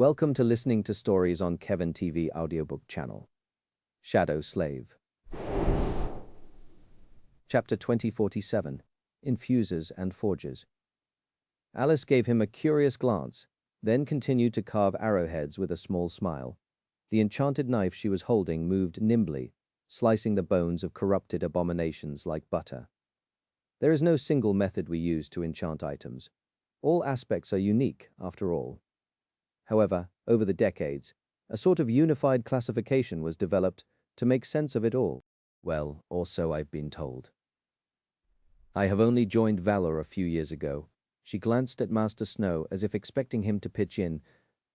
Welcome to listening to stories on Kevin TV audiobook channel. Shadow Slave. Chapter 2047. Infusers and Forgers. Alice gave him a curious glance, then continued to carve arrowheads with a small smile. The enchanted knife she was holding moved nimbly, slicing the bones of corrupted abominations like butter. There is no single method we use to enchant items. All aspects are unique, after all. However, over the decades, a sort of unified classification was developed to make sense of it all. Well, or so I've been told. I have only joined Valor a few years ago. She glanced at Master Snow as if expecting him to pitch in,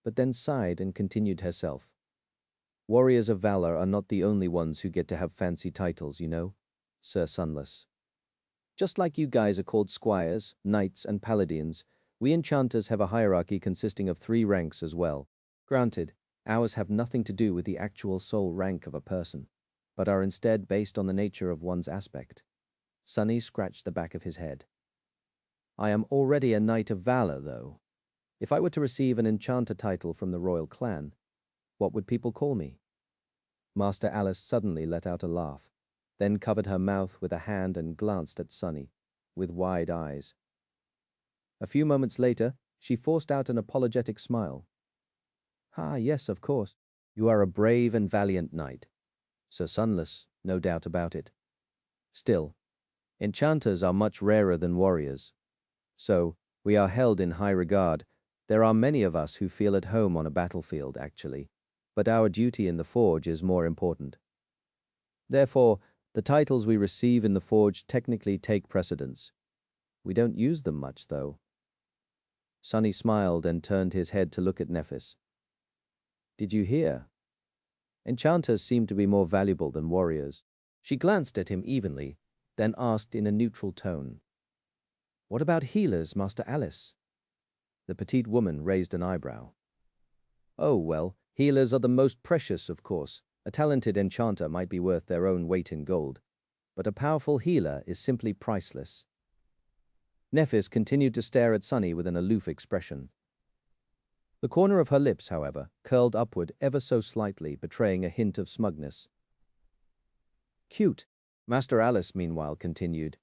but then sighed and continued herself. Warriors of Valor are not the only ones who get to have fancy titles, you know, Sir Sunless. Just like you guys are called Squires, Knights, and Paladins, we enchanters have a hierarchy consisting of 3 ranks as well. Granted, ours have nothing to do with the actual soul rank of a person, but are instead based on the nature of one's aspect. Sunny scratched the back of his head. I am already a Knight of Valor, though. If I were to receive an enchanter title from the royal clan, what would people call me? Master Alice suddenly let out a laugh, then covered her mouth with a hand and glanced at Sunny, with wide eyes. A few moments later, she forced out an apologetic smile. Ah, yes, of course. You are a brave and valiant knight. Sir Sunless, no doubt about it. Still, enchanters are much rarer than warriors. So, we are held in high regard. There are many of us who feel at home on a battlefield, actually, but our duty in the forge is more important. Therefore, the titles we receive in the forge technically take precedence. We don't use them much, though. Sunny smiled and turned his head to look at Nephis. Did you hear? Enchanters seem to be more valuable than warriors. She glanced at him evenly, then asked in a neutral tone. What about healers, Master Alice? The petite woman raised an eyebrow. Oh, well, healers are the most precious, of course. A talented enchanter might be worth their own weight in gold, but a powerful healer is simply priceless. Nephis continued to stare at Sunny with an aloof expression. The corner of her lips, however, curled upward ever so slightly, betraying a hint of smugness. Cute, Master Alice meanwhile continued.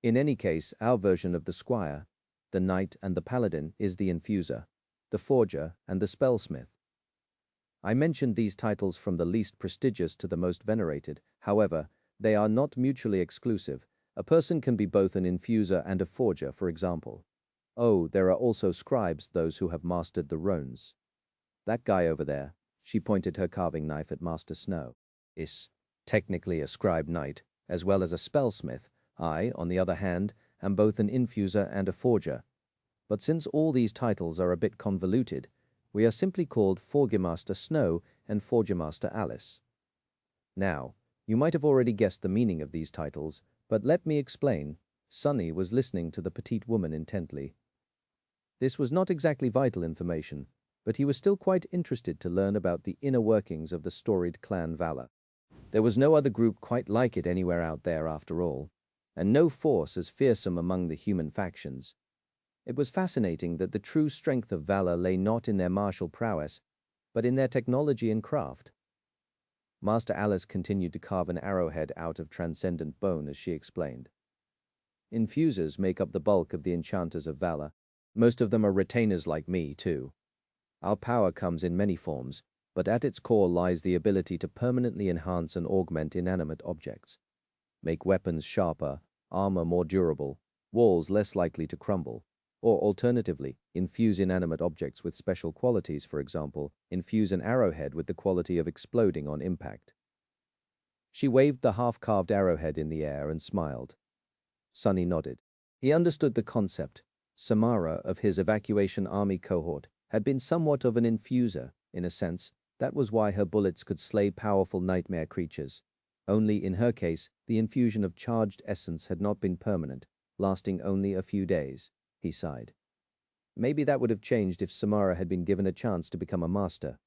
In any case, our version of the Squire, the Knight and the Paladin, is the Infuser, the Forger and the Spellsmith. I mentioned these titles from the least prestigious to the most venerated. However, they are not mutually exclusive. A person can be both an infuser and a forger, for example. Oh, there are also scribes, those who have mastered the runes. That guy over there, she pointed her carving knife at Master Snow, is technically a scribe knight, as well as a spellsmith. I, on the other hand, am both an infuser and a forger. But since all these titles are a bit convoluted, we are simply called Forgemaster Snow and Forgemaster Alice. Now, you might have already guessed the meaning of these titles, but let me explain. Sunny was listening to the petite woman intently. This was not exactly vital information, but he was still quite interested to learn about the inner workings of the storied clan Valor. There was no other group quite like it anywhere out there after all, and no force as fearsome among the human factions. It was fascinating that the true strength of Valor lay not in their martial prowess, but in their technology and craft. Master Alice continued to carve an arrowhead out of transcendent bone as she explained. Infusers make up the bulk of the enchanters of Valor. Most of them are retainers like me, too. Our power comes in many forms, but at its core lies the ability to permanently enhance and augment inanimate objects. Make weapons sharper, armor more durable, walls less likely to crumble, or alternatively, infuse inanimate objects with special qualities. For example, infuse an arrowhead with the quality of exploding on impact. She waved the half-carved arrowhead in the air and smiled. Sunny nodded. He understood the concept. Samara, of his evacuation army cohort, had been somewhat of an infuser, in a sense. That was why her bullets could slay powerful nightmare creatures. Only in her case, the infusion of charged essence had not been permanent, lasting only a few days. He sighed. Maybe that would have changed if Samara had been given a chance to become a master.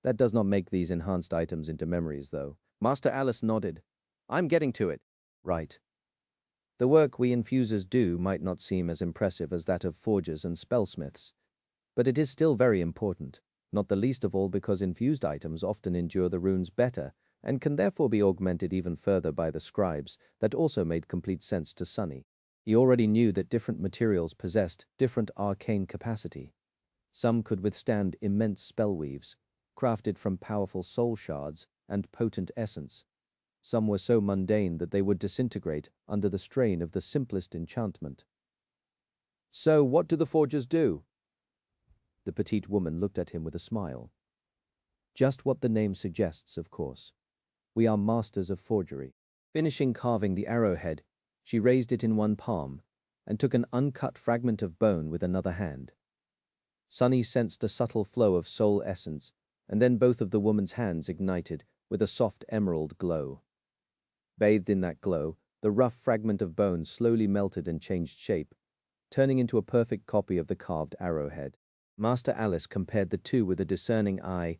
That does not make these enhanced items into memories, though. Master Alice nodded. I'm getting to it. Right. The work we infusers do might not seem as impressive as that of forgers and spellsmiths, but it is still very important. not the least of all because infused items often endure the runes better and can therefore be augmented even further by the scribes. That also made complete sense to Sunny. He already knew that different materials possessed different arcane capacity. Some could withstand immense spell weaves, crafted from powerful soul shards and potent essence. Some were so mundane that they would disintegrate under the strain of the simplest enchantment. "So, what do the forgers do?" The petite woman looked at him with a smile. "Just what the name suggests, of course. We are masters of forgery." Finishing carving the arrowhead, she raised it in one palm and took an uncut fragment of bone with another hand. Sunny sensed a subtle flow of soul essence, and then both of the woman's hands ignited with a soft emerald glow. Bathed in that glow, the rough fragment of bone slowly melted and changed shape, turning into a perfect copy of the carved arrowhead. Master Alice compared the two with a discerning eye,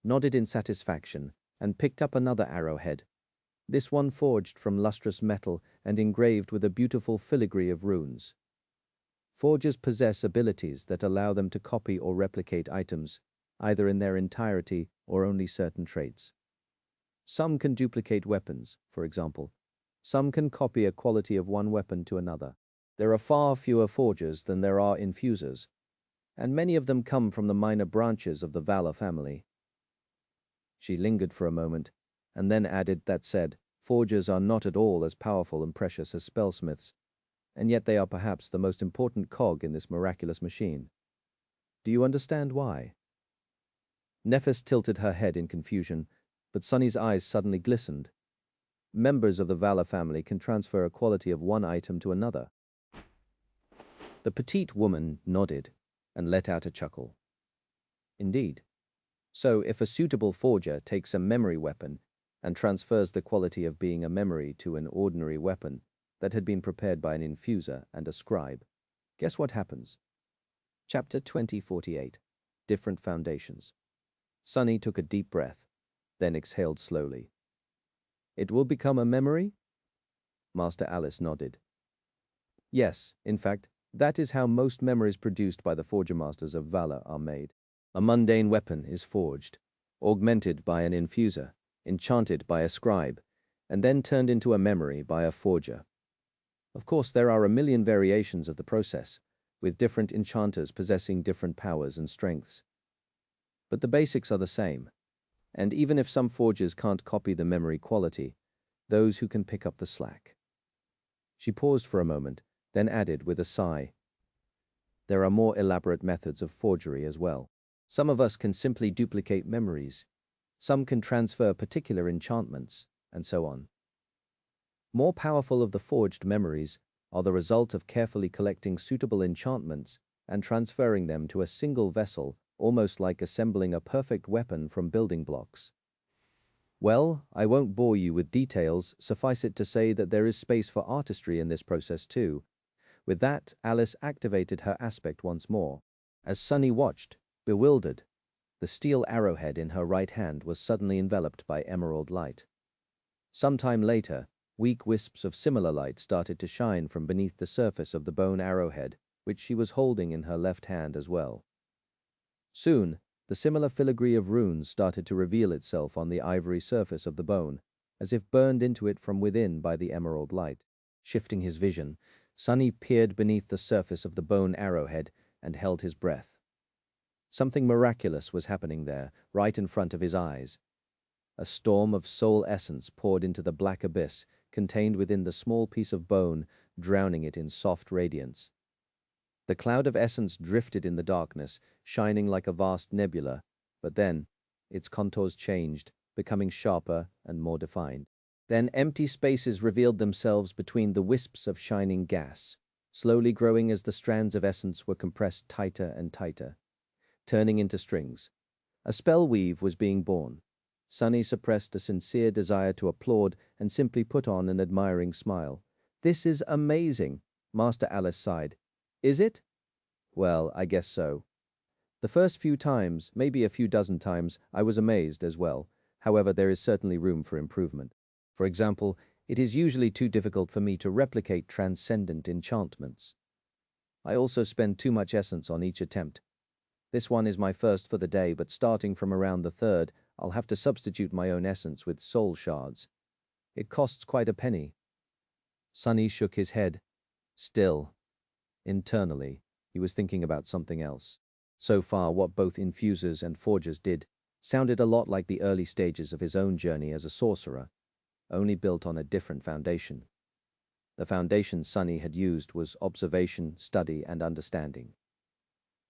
nodded in satisfaction, and picked up another arrowhead, this one forged from lustrous metal and engraved with a beautiful filigree of runes. Forgers possess abilities that allow them to copy or replicate items, either in their entirety or only certain traits. Some can duplicate weapons, for example. Some can copy a quality of one weapon to another. There are far fewer forgers than there are infusers, and many of them come from the minor branches of the Valor family. She lingered for a moment, and then added, "That said, forgers are not at all as powerful and precious as spellsmiths, and yet they are perhaps the most important cog in this miraculous machine. Do you understand why?" Nephis tilted her head in confusion, but Sunny's eyes suddenly glistened. Members of the Valor family can transfer a quality of one item to another. The petite woman nodded and let out a chuckle. Indeed. So, if a suitable forger takes a memory weapon and transfers the quality of being a memory to an ordinary weapon that had been prepared by an infuser and a scribe, guess what happens? Chapter 2048. Different Foundations. Sunny took a deep breath, then exhaled slowly. "It will become a memory?" Master Alice nodded. "Yes, in fact, that is how most memories produced by the Forger Masters of Valor are made. A mundane weapon is forged, augmented by an infuser, enchanted by a scribe, and then turned into a memory by a forger. Of course, there are a million variations of the process, with different enchanters possessing different powers and strengths. But the basics are the same, and even if some forgers can't copy the memory quality, those who can pick up the slack." She paused for a moment, then added with a sigh, "There are more elaborate methods of forgery as well. Some of us can simply duplicate memories, some can transfer particular enchantments, and so on. More powerful of the forged memories are the result of carefully collecting suitable enchantments and transferring them to a single vessel, almost like assembling a perfect weapon from building blocks. Well, I won't bore you with details, suffice it to say that there is space for artistry in this process too." With that, Alice activated her aspect once more. As Sunny watched, bewildered, the steel arrowhead in her right hand was suddenly enveloped by emerald light. Some time later, weak wisps of similar light started to shine from beneath the surface of the bone arrowhead, which she was holding in her left hand as well. Soon, the similar filigree of runes started to reveal itself on the ivory surface of the bone, as if burned into it from within by the emerald light. Shifting his vision, Sunny peered beneath the surface of the bone arrowhead and held his breath. Something miraculous was happening there, right in front of his eyes. A storm of soul essence poured into the black abyss contained within the small piece of bone, drowning it in soft radiance. The cloud of essence drifted in the darkness, shining like a vast nebula, but then its contours changed, becoming sharper and more defined. Then empty spaces revealed themselves between the wisps of shining gas, slowly growing as the strands of essence were compressed tighter and tighter, turning into strings. A spell weave was being born. Sunny suppressed a sincere desire to applaud and simply put on an admiring smile. "This is amazing," Master Alice sighed. "Is it?" "Well, I guess so. The first few times, maybe a few dozen times, I was amazed as well. However, there is certainly room for improvement. For example, it is usually too difficult for me to replicate transcendent enchantments. I also spend too much essence on each attempt. This one is my first for the day, but starting from around the third, I'll have to substitute my own essence with soul shards. It costs quite a penny." Sunny shook his head. Still, internally, he was thinking about something else. So far, what both infusers and forgers did sounded a lot like the early stages of his own journey as a sorcerer, only built on a different foundation. The foundation Sunny had used was observation, study, and understanding.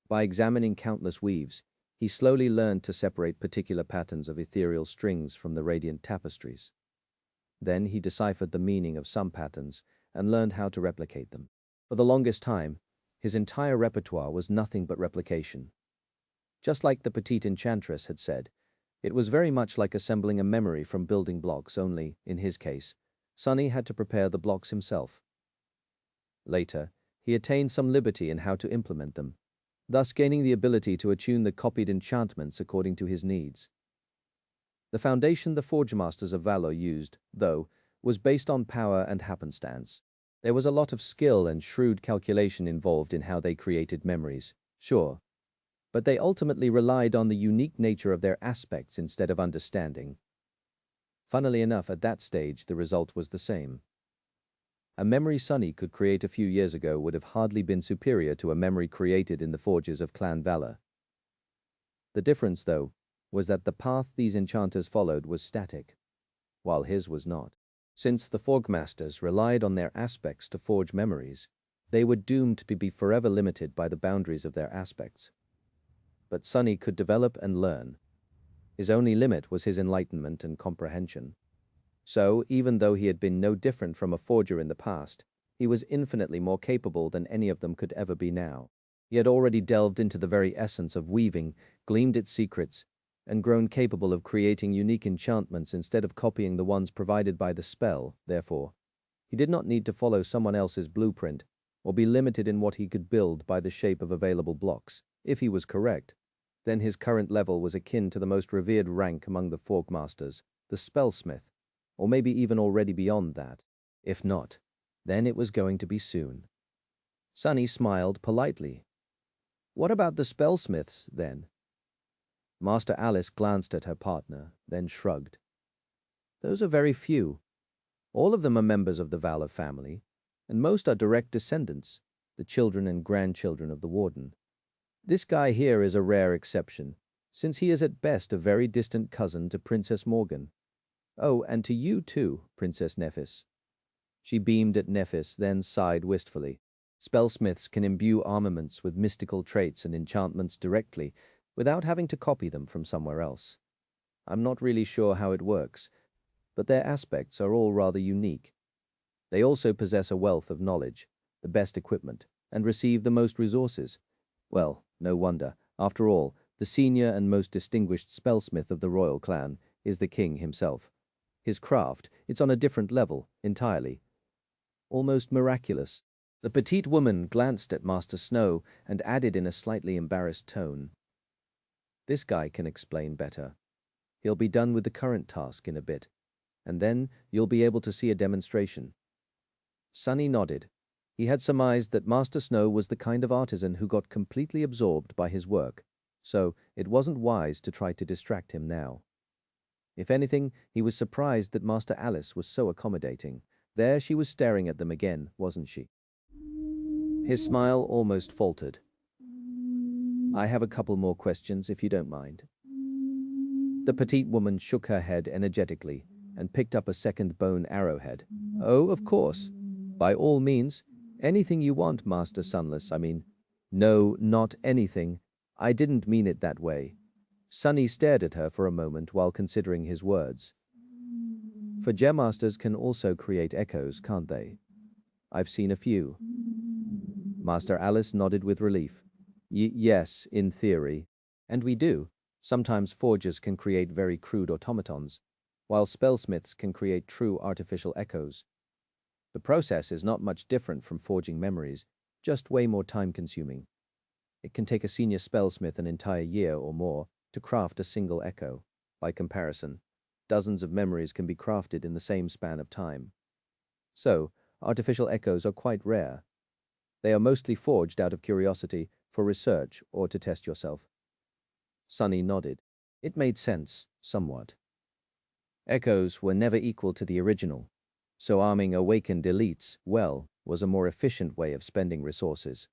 By examining countless weaves, he slowly learned to separate particular patterns of ethereal strings from the radiant tapestries. Then he deciphered the meaning of some patterns and learned how to replicate them. For the longest time, his entire repertoire was nothing but replication. Just like the petite enchantress had said, it was very much like assembling a memory from building blocks, only, in his case, Sunny had to prepare the blocks himself. Later, he attained some liberty in how to implement them, thus gaining the ability to attune the copied enchantments according to his needs. The foundation the Forge Masters of Valor used, though, was based on power and happenstance. There was a lot of skill and shrewd calculation involved in how they created memories, sure, but they ultimately relied on the unique nature of their aspects instead of understanding. Funnily enough, at that stage, the result was the same. A memory Sunny could create a few years ago would have hardly been superior to a memory created in the forges of Clan Valor. The difference, though, was that the path these enchanters followed was static, while his was not. Since the Forge Masters relied on their aspects to forge memories, they were doomed to be forever limited by the boundaries of their aspects. But Sunny could develop and learn. His only limit was his enlightenment and comprehension. So, even though he had been no different from a forger in the past, he was infinitely more capable than any of them could ever be now. He had already delved into the very essence of weaving, gleaned its secrets, and grown capable of creating unique enchantments instead of copying the ones provided by the spell. Therefore, he did not need to follow someone else's blueprint or be limited in what he could build by the shape of available blocks. If he was correct, then his current level was akin to the most revered rank among the Forge Masters, the Spellsmith, or maybe even already beyond that. If not, then it was going to be soon. Sunny smiled politely. "What about the Spellsmiths, then?" Master Alice glanced at her partner, then shrugged. "Those are very few. All of them are members of the Valor family, and most are direct descendants, the children and grandchildren of the Warden. This guy here is a rare exception, since he is at best a very distant cousin to Princess Morgan. Oh, and to you too, Princess Nephis." She beamed at Nephis, then sighed wistfully. Spellsmiths can imbue armaments with mystical traits and enchantments directly, without having to copy them from somewhere else. I'm not really sure how it works, but their aspects are all rather unique. They also possess a wealth of knowledge, the best equipment, and receive the most resources. Well, no wonder. After all, the senior and most distinguished spellsmith of the royal clan is the king himself. His craft, it's on a different level, entirely. Almost miraculous. The petite woman glanced at Master Snow and added in a slightly embarrassed tone, "This guy can explain better. He'll be done with the current task in a bit, and then you'll be able to see a demonstration." Sunny nodded. He had surmised that Master Snow was the kind of artisan who got completely absorbed by his work, so it wasn't wise to try to distract him now. If anything, he was surprised that Master Alice was so accommodating. There she was staring at them again, wasn't she? His smile almost faltered. "I have a couple more questions, if you don't mind." The petite woman shook her head energetically and picked up a second bone arrowhead. "Oh, of course. By all means. Anything you want, Master Sunless, I mean." "No, not anything. I didn't mean it that way." Sunny stared at her for a moment while considering his words. "For Gemmasters can also create echoes, can't they? I've seen a few." Master Alice nodded with relief. Yes, in theory. And we do. Sometimes forgers can create very crude automatons, while spellsmiths can create true artificial echoes. The process is not much different from forging memories, just way more time-consuming. It can take a senior spellsmith an entire year or more to craft a single echo. By comparison, dozens of memories can be crafted in the same span of time. So, artificial echoes are quite rare. They are mostly forged out of curiosity, for research or to test yourself? Sunny nodded. It made sense, somewhat. Echoes were never equal to the original, so arming awakened elites, well, was a more efficient way of spending resources.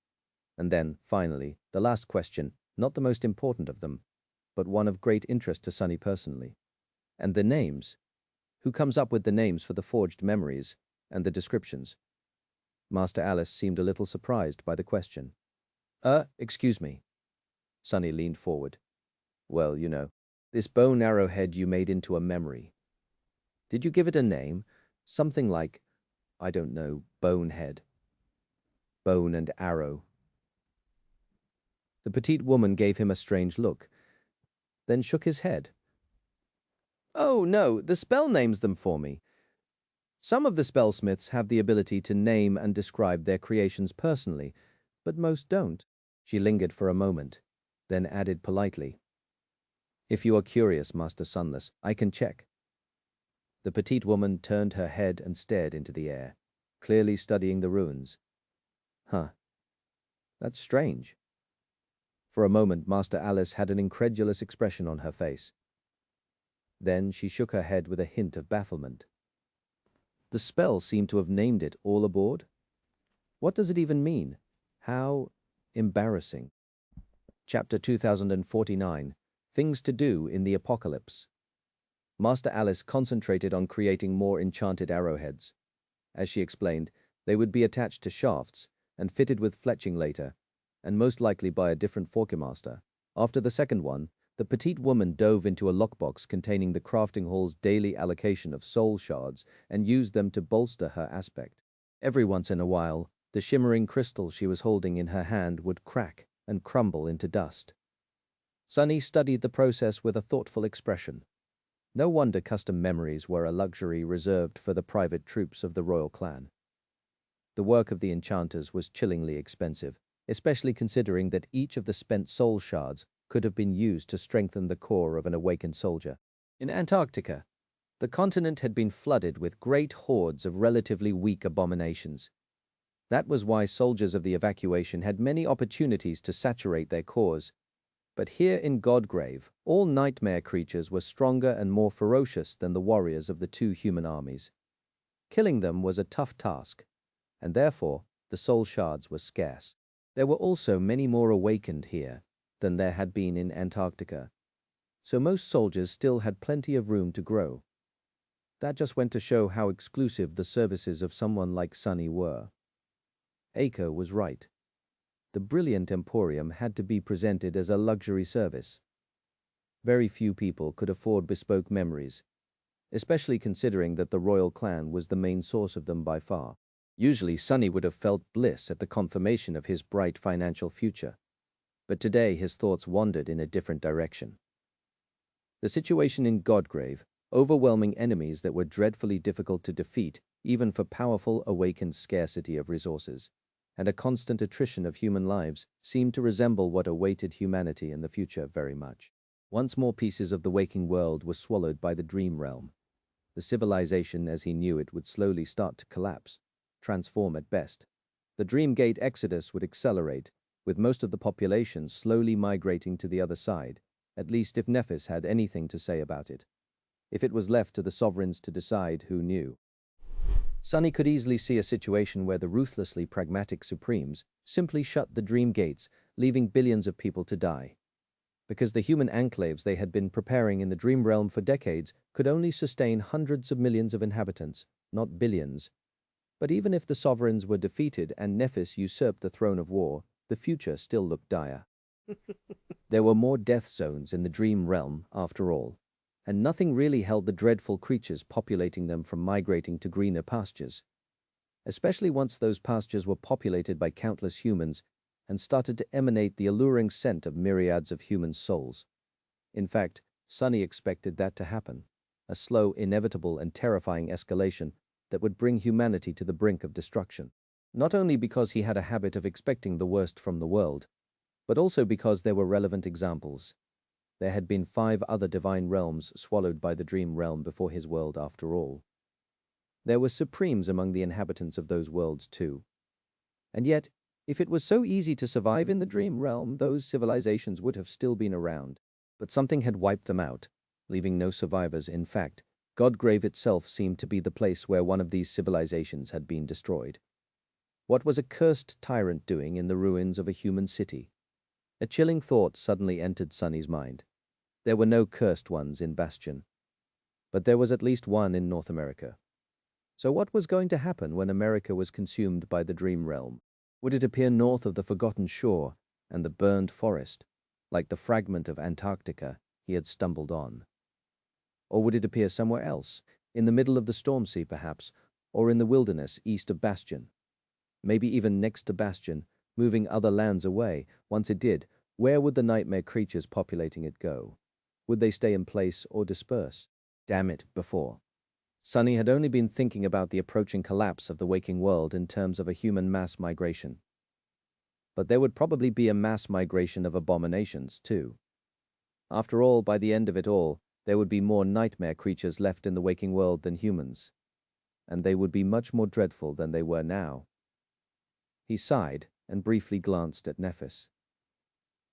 And then, finally, the last question, not the most important of them, but one of great interest to Sunny personally. And the names. Who comes up with the names for the forged memories and the descriptions? Master Alice seemed a little surprised by the question. Excuse me. Sunny leaned forward. Well, this bone arrowhead you made into a memory. Did you give it a name? Something like, I don't know, bonehead. Bone and arrow. The petite woman gave him a strange look, then shook his head. Oh, no, the spell names them for me. Some of the spellsmiths have the ability to name and describe their creations personally, but most don't. She lingered for a moment, then added politely, If you are curious, Master Sunless, I can check. The petite woman turned her head and stared into the air, clearly studying the ruins. Huh. That's strange. For a moment, Master Alice had an incredulous expression on her face. Then she shook her head with a hint of bafflement. The spell seemed to have named it all aboard. What does it even mean? How embarrassing. Chapter 2049, Things to Do in the Apocalypse. Master Alice concentrated on creating more enchanted arrowheads. As she explained, they would be attached to shafts and fitted with fletching later, and most likely by a different forkemaster. After the second one, the petite woman dove into a lockbox containing the crafting hall's daily allocation of soul shards and used them to bolster her aspect. Every once in a while, the shimmering crystal she was holding in her hand would crack and crumble into dust. Sunny studied the process with a thoughtful expression. No wonder custom memories were a luxury reserved for the private troops of the royal clan. The work of the enchanters was chillingly expensive, especially considering that each of the spent soul shards could have been used to strengthen the core of an awakened soldier. In Antarctica, the continent had been flooded with great hordes of relatively weak abominations. That was why soldiers of the evacuation had many opportunities to saturate their cores. But here in Godgrave, all nightmare creatures were stronger and more ferocious than the warriors of the two human armies. Killing them was a tough task, and therefore the soul shards were scarce. There were also many more awakened here than there had been in Antarctica, so most soldiers still had plenty of room to grow. That just went to show how exclusive the services of someone like Sunny were. Aiko was right. The brilliant emporium had to be presented as a luxury service. Very few people could afford bespoke memories, especially considering that the royal clan was the main source of them by far. Usually Sunny would have felt bliss at the confirmation of his bright financial future, but today his thoughts wandered in a different direction. The situation in Godgrave, overwhelming enemies that were dreadfully difficult to defeat, even for powerful awakened scarcity of resources, and a constant attrition of human lives seemed to resemble what awaited humanity in the future very much. Once more pieces of the waking world were swallowed by the dream realm. The civilization as he knew it would slowly start to collapse, transform at best. The Dreamgate exodus would accelerate, with most of the population slowly migrating to the other side, at least if Nephis had anything to say about it. If it was left to the sovereigns to decide, who knew? Sunny could easily see a situation where the ruthlessly pragmatic supremes simply shut the dream gates, leaving billions of people to die. Because the human enclaves they had been preparing in the dream realm for decades could only sustain hundreds of millions of inhabitants, not billions. But even if the sovereigns were defeated and Nephis usurped the throne of war, the future still looked dire. There were more death zones in the dream realm, after all, and nothing really held the dreadful creatures populating them from migrating to greener pastures, especially once those pastures were populated by countless humans and started to emanate the alluring scent of myriads of human souls. In fact, Sunny expected that to happen, a slow, inevitable, and terrifying escalation that would bring humanity to the brink of destruction. Not only because he had a habit of expecting the worst from the world, but also because there were relevant examples. There had been 5 other divine realms swallowed by the dream realm before his world after all. There were supremes among the inhabitants of those worlds too. And yet, If it was so easy to survive in the dream realm, those civilizations would have still been around. But something had wiped them out, leaving no survivors. In fact, Godgrave itself seemed to be the place where one of these civilizations had been destroyed. What was a cursed tyrant doing in the ruins of a human city? A chilling thought suddenly entered Sunny's mind. There were no cursed ones in Bastion, but there was at least one in North America. So what was going to happen when America was consumed by the dream realm? Would it appear north of the forgotten shore and the burned forest, like the fragment of Antarctica he had stumbled on? Or would it appear somewhere else, in the middle of the storm sea perhaps, or in the wilderness east of Bastion? Maybe even next to Bastion, moving other lands away. Once it did, where would the nightmare creatures populating it go? Would they stay in place or disperse? Damn it, before. Sunny had only been thinking about the approaching collapse of the waking world in terms of a human mass migration. But there would probably be a mass migration of abominations, too. After all, by the end of it all, there would be more nightmare creatures left in the waking world than humans, and they would be much more dreadful than they were now. He sighed and briefly glanced at Nephis.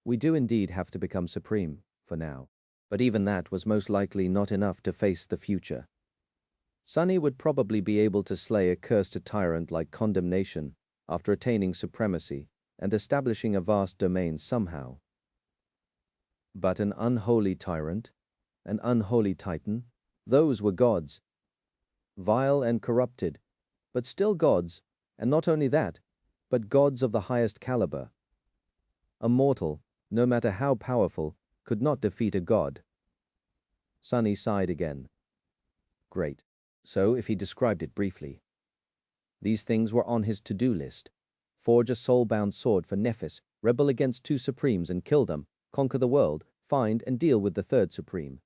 We do indeed have to become supreme, for now. But even that was most likely not enough to face the future. Sunny would probably be able to slay a cursed tyrant like Condemnation after attaining supremacy and establishing a vast domain somehow. But an unholy tyrant, an unholy titan, those were gods. Vile and corrupted, but still gods, and not only that, but gods of the highest caliber. A mortal, no matter how powerful, could not defeat a god. Sunny sighed again. Great. So, if he described it briefly. These things were on his to-do list. Forge a soul-bound sword for Nephis, rebel against two supremes and kill them, conquer the world, find and deal with the third supreme,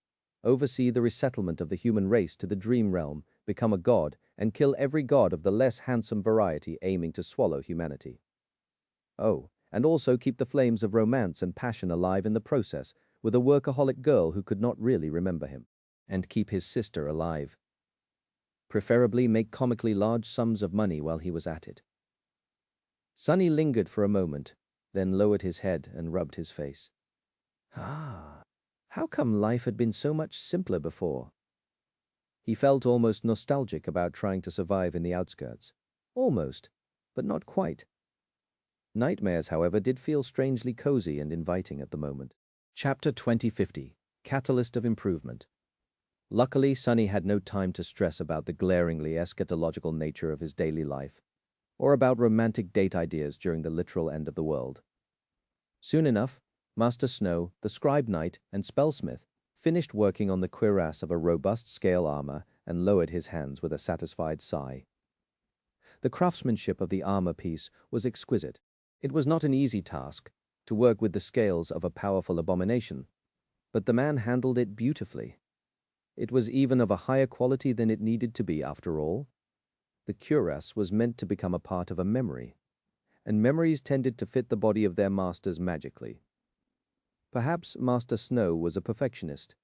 oversee the resettlement of the human race to the dream realm, become a god, and kill every god of the less handsome variety aiming to swallow humanity. Oh, and also keep the flames of romance and passion alive in the process, with a workaholic girl who could not really remember him, and keep his sister alive. Preferably make comically large sums of money while he was at it. Sunny lingered for a moment, then lowered his head and rubbed his face. How come life had been so much simpler before? He felt almost nostalgic about trying to survive in the outskirts. Almost, but not quite. Nightmares, however, did feel strangely cozy and inviting at the moment. Chapter 2050, Catalyst of Improvement. Luckily, Sunny had no time to stress about the glaringly eschatological nature of his daily life, or about romantic date ideas during the literal end of the world. Soon enough, Master Snow, the scribe knight, and spellsmith finished working on the cuirass of a robust scale armor and lowered his hands with a satisfied sigh. The craftsmanship of the armor piece was exquisite. It was not an easy task to work with the scales of a powerful abomination, but the man handled it beautifully. It was even of a higher quality than it needed to be after all. The cuirass was meant to become a part of a memory, and memories tended to fit the body of their masters magically. Perhaps Master Snow was a perfectionist,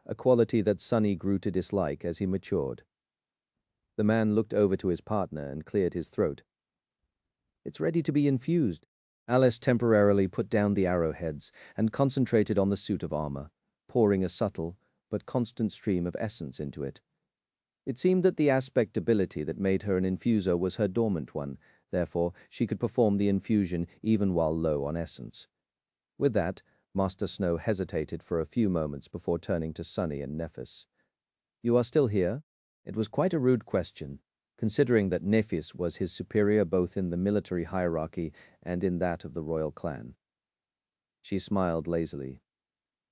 a quality that Sunny grew to dislike as he matured. The man looked over to his partner and cleared his throat. It's ready to be infused. Alice temporarily put down the arrowheads and concentrated on the suit of armor, pouring a subtle but constant stream of essence into it. It seemed that the aspect ability that made her an infuser was her dormant one, therefore she could perform the infusion even while low on essence. With that, Master Snow hesitated for a few moments before turning to Sunny and Nephis. You are still here? It was quite a rude question, considering that Nephis was his superior both in the military hierarchy and in that of the royal clan. She smiled lazily.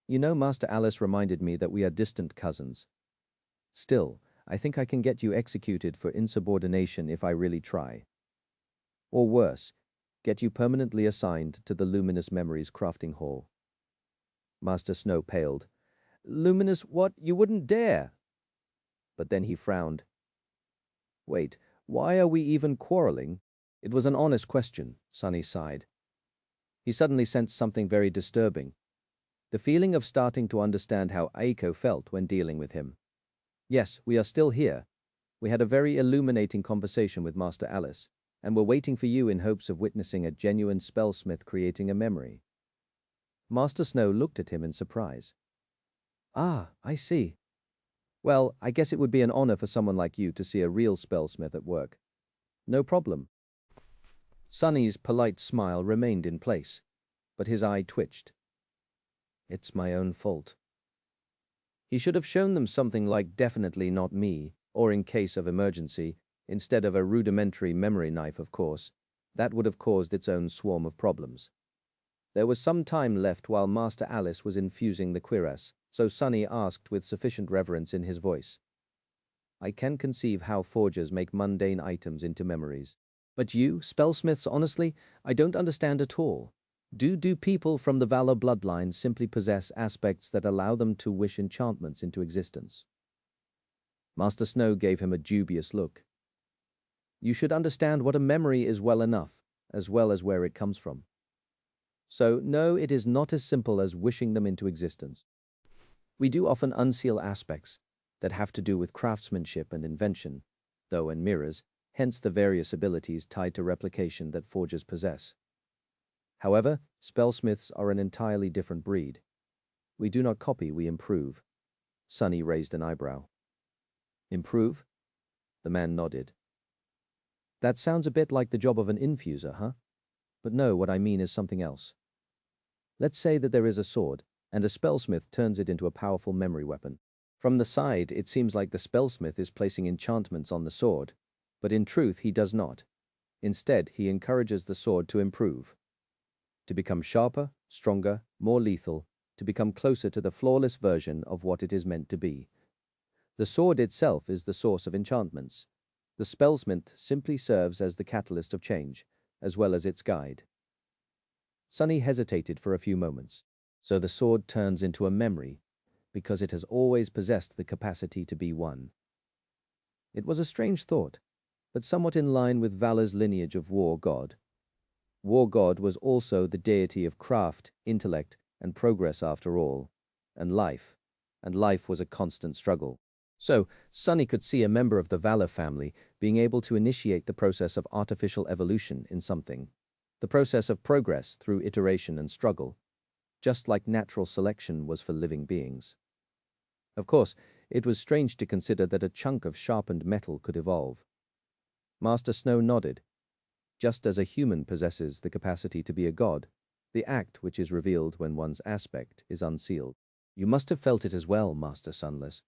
You know, Master Alice reminded me that we are distant cousins. Still, I think I can get you executed for insubordination if I really try. Or worse, get you permanently assigned to the Luminous Memories crafting hall. Master Snow paled. Luminous what? You wouldn't dare! But then he frowned. Wait, why are we even quarreling? It was an honest question, Sunny sighed. He suddenly sensed something very disturbing. The feeling of starting to understand how Aiko felt when dealing with him. Yes, we are still here. We had a very illuminating conversation with Master Alice. and were waiting for you in hopes of witnessing a genuine spellsmith creating a memory. Master Snow looked at him in surprise. Ah, I see. Well, I guess it would be an honor for someone like you to see a real spellsmith at work. No problem. Sunny's polite smile remained in place, but his eye twitched. It's my own fault. He should have shown them something like definitely not me, or in case of emergency, instead of a rudimentary memory knife, of course. That would have caused its own swarm of problems. There was some time left while Master Alice was infusing the cuirass, so Sunny asked with sufficient reverence in his voice. I can conceive how forgers make mundane items into memories. But you, spellsmiths, honestly, I don't understand at all. Do people from the Valor bloodline simply possess aspects that allow them to wish enchantments into existence? Master Snow gave him a dubious look. You should understand what a memory is well enough, as well as where it comes from. So, no, it is not as simple as wishing them into existence. We do often unseal aspects that have to do with craftsmanship and invention, though in mirrors, hence the various abilities tied to replication that forgers possess. However, spellsmiths are an entirely different breed. We do not copy, we improve. Sunny raised an eyebrow. Improve? The man nodded. That sounds a bit like the job of an infuser, huh? But no, what I mean is something else. Let's say that there is a sword, and a spellsmith turns it into a powerful memory weapon. From the side, it seems like the spellsmith is placing enchantments on the sword, but in truth he does not. Instead, he encourages the sword to improve, to become sharper, stronger, more lethal, to become closer to the flawless version of what it is meant to be. The sword itself is the source of enchantments. The spellsmith simply serves as the catalyst of change, as well as its guide. Sunny hesitated for a few moments. So the sword turns into a memory, because it has always possessed the capacity to be one. It was a strange thought, but somewhat in line with Valor's lineage of war god. War god was also the deity of craft, intellect, and progress after all, and life was a constant struggle. So, Sunny could see a member of the Valor family being able to initiate the process of artificial evolution in something, the process of progress through iteration and struggle, just like natural selection was for living beings. Of course, it was strange to consider that a chunk of sharpened metal could evolve. Master Snow nodded. Just as a human possesses the capacity to be a god, the act which is revealed when one's aspect is unsealed. You must have felt it as well, Master Sunless.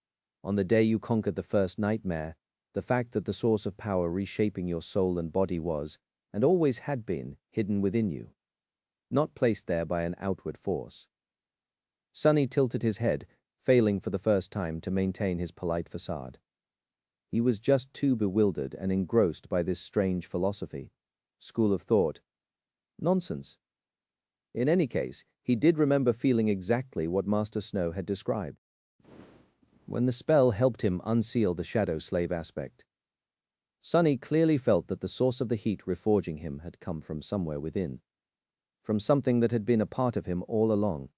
On the day you conquered the first nightmare, the fact that the source of power reshaping your soul and body was, and always had been, hidden within you, not placed there by an outward force. Sunny tilted his head, failing for the first time to maintain his polite facade. He was just too bewildered and engrossed by this strange philosophy, school of thought. Nonsense. In any case, he did remember feeling exactly what Master Snow had described, when the spell helped him unseal the shadow slave aspect. Sunny clearly felt that the source of the heat reforging him had come from somewhere within, from something that had been a part of him all along.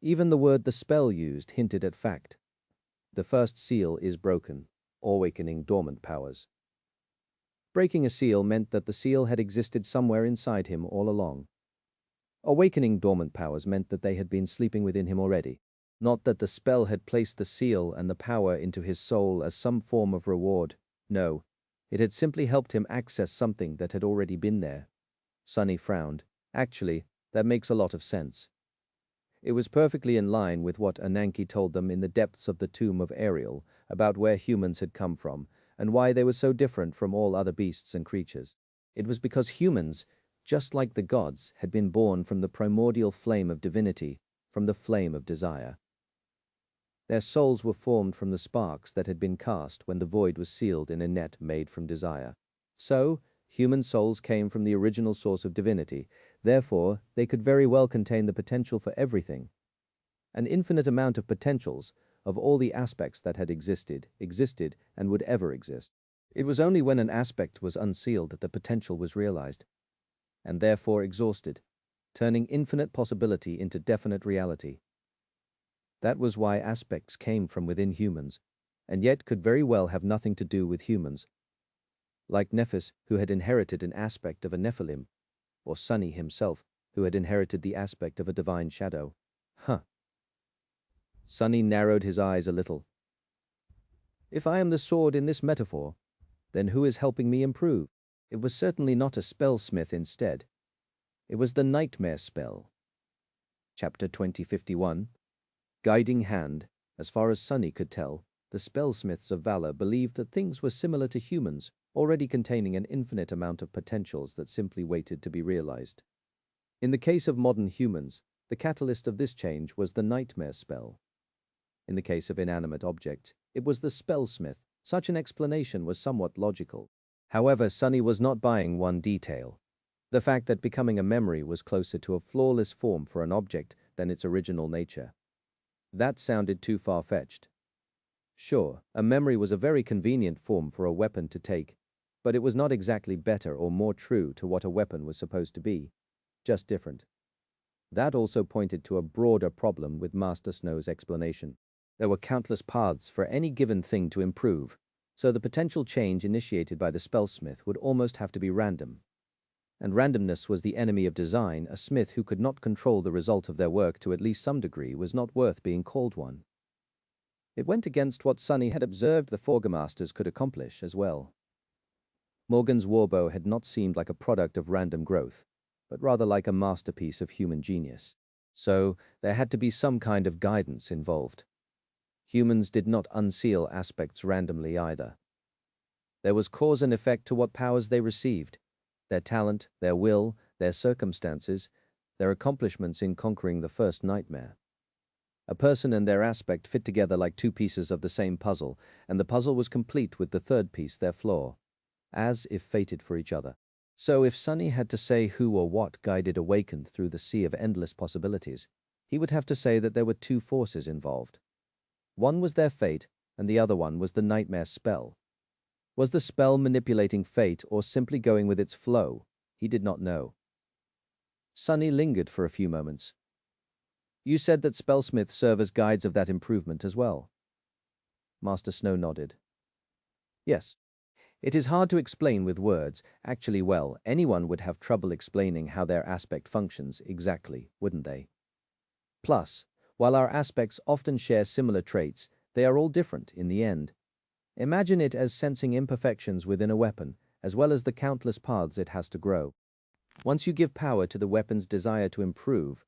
Even the word the spell used hinted at fact. The first seal is broken, awakening dormant powers. Breaking a seal meant that the seal had existed somewhere inside him all along. Awakening dormant powers meant that they had been sleeping within him already. Not that the spell had placed the seal and the power into his soul as some form of reward. No, it had simply helped him access something that had already been there. Sunny frowned. Actually, that makes a lot of sense. It was perfectly in line with what Ananke told them in the depths of the tomb of Ariel about where humans had come from and why they were so different from all other beasts and creatures. It was because humans, just like the gods, had been born from the primordial flame of divinity, from the flame of desire. Their souls were formed from the sparks that had been cast when the void was sealed in a net made from desire. So, human souls came from the original source of divinity. Therefore, they could very well contain the potential for everything. An infinite amount of potentials, of all the aspects that had existed, and would ever exist. It was only when an aspect was unsealed that the potential was realized, and therefore exhausted, turning infinite possibility into definite reality. That was why aspects came from within humans, and yet could very well have nothing to do with humans. like Nephis, who had inherited an aspect of a Nephilim, or Sunny himself, who had inherited the aspect of a divine shadow. Huh. Sunny narrowed his eyes a little. If I am the sword in this metaphor, then who is helping me improve? It was certainly not a spellsmith instead. It was the nightmare spell. Chapter 2051. Guiding Hand. As far as Sunny could tell, the spellsmiths of Valor believed that things were similar to humans, already containing an infinite amount of potentials that simply waited to be realized. In the case of modern humans, the catalyst of this change was the nightmare spell. In the case of inanimate objects, it was the spellsmith. Such an explanation was somewhat logical. However, Sunny was not buying one detail: the fact that becoming a memory was closer to a flawless form for an object than its original nature. That sounded too far-fetched. Sure, a memory was a very convenient form for a weapon to take, but it was not exactly better or more true to what a weapon was supposed to be, just different. That also pointed to a broader problem with Master Snow's explanation. There were countless paths for any given thing to improve, so the potential change initiated by the spellsmith would almost have to be random. And randomness was the enemy of design. A smith who could not control the result of their work to at least some degree was not worth being called one. It went against what Sunny had observed the Forgemasters could accomplish as well. Morgan's warbow had not seemed like a product of random growth, but rather like a masterpiece of human genius. So there had to be some kind of guidance involved. Humans did not unseal aspects randomly either. There was cause and effect to what powers they received: their talent, their will, their circumstances, their accomplishments in conquering the first nightmare. A person and their aspect fit together like two pieces of the same puzzle, and the puzzle was complete with the third piece, their flaw, as if fated for each other. So if Sunny had to say who or what guided Awakened through the sea of endless possibilities, he would have to say that there were two forces involved. One was their fate, and the other one was the nightmare spell. Was the spell manipulating fate or simply going with its flow? He did not know. Sunny lingered for a few moments. You said that spellsmiths serve as guides of that improvement as well. Master Snow nodded. Yes. It is hard to explain with words. Actually, well, anyone would have trouble explaining how their aspect functions exactly, wouldn't they? Plus, while our aspects often share similar traits, they are all different in the end. Imagine it as sensing imperfections within a weapon, as well as the countless paths it has to grow. Once you give power to the weapon's desire to improve,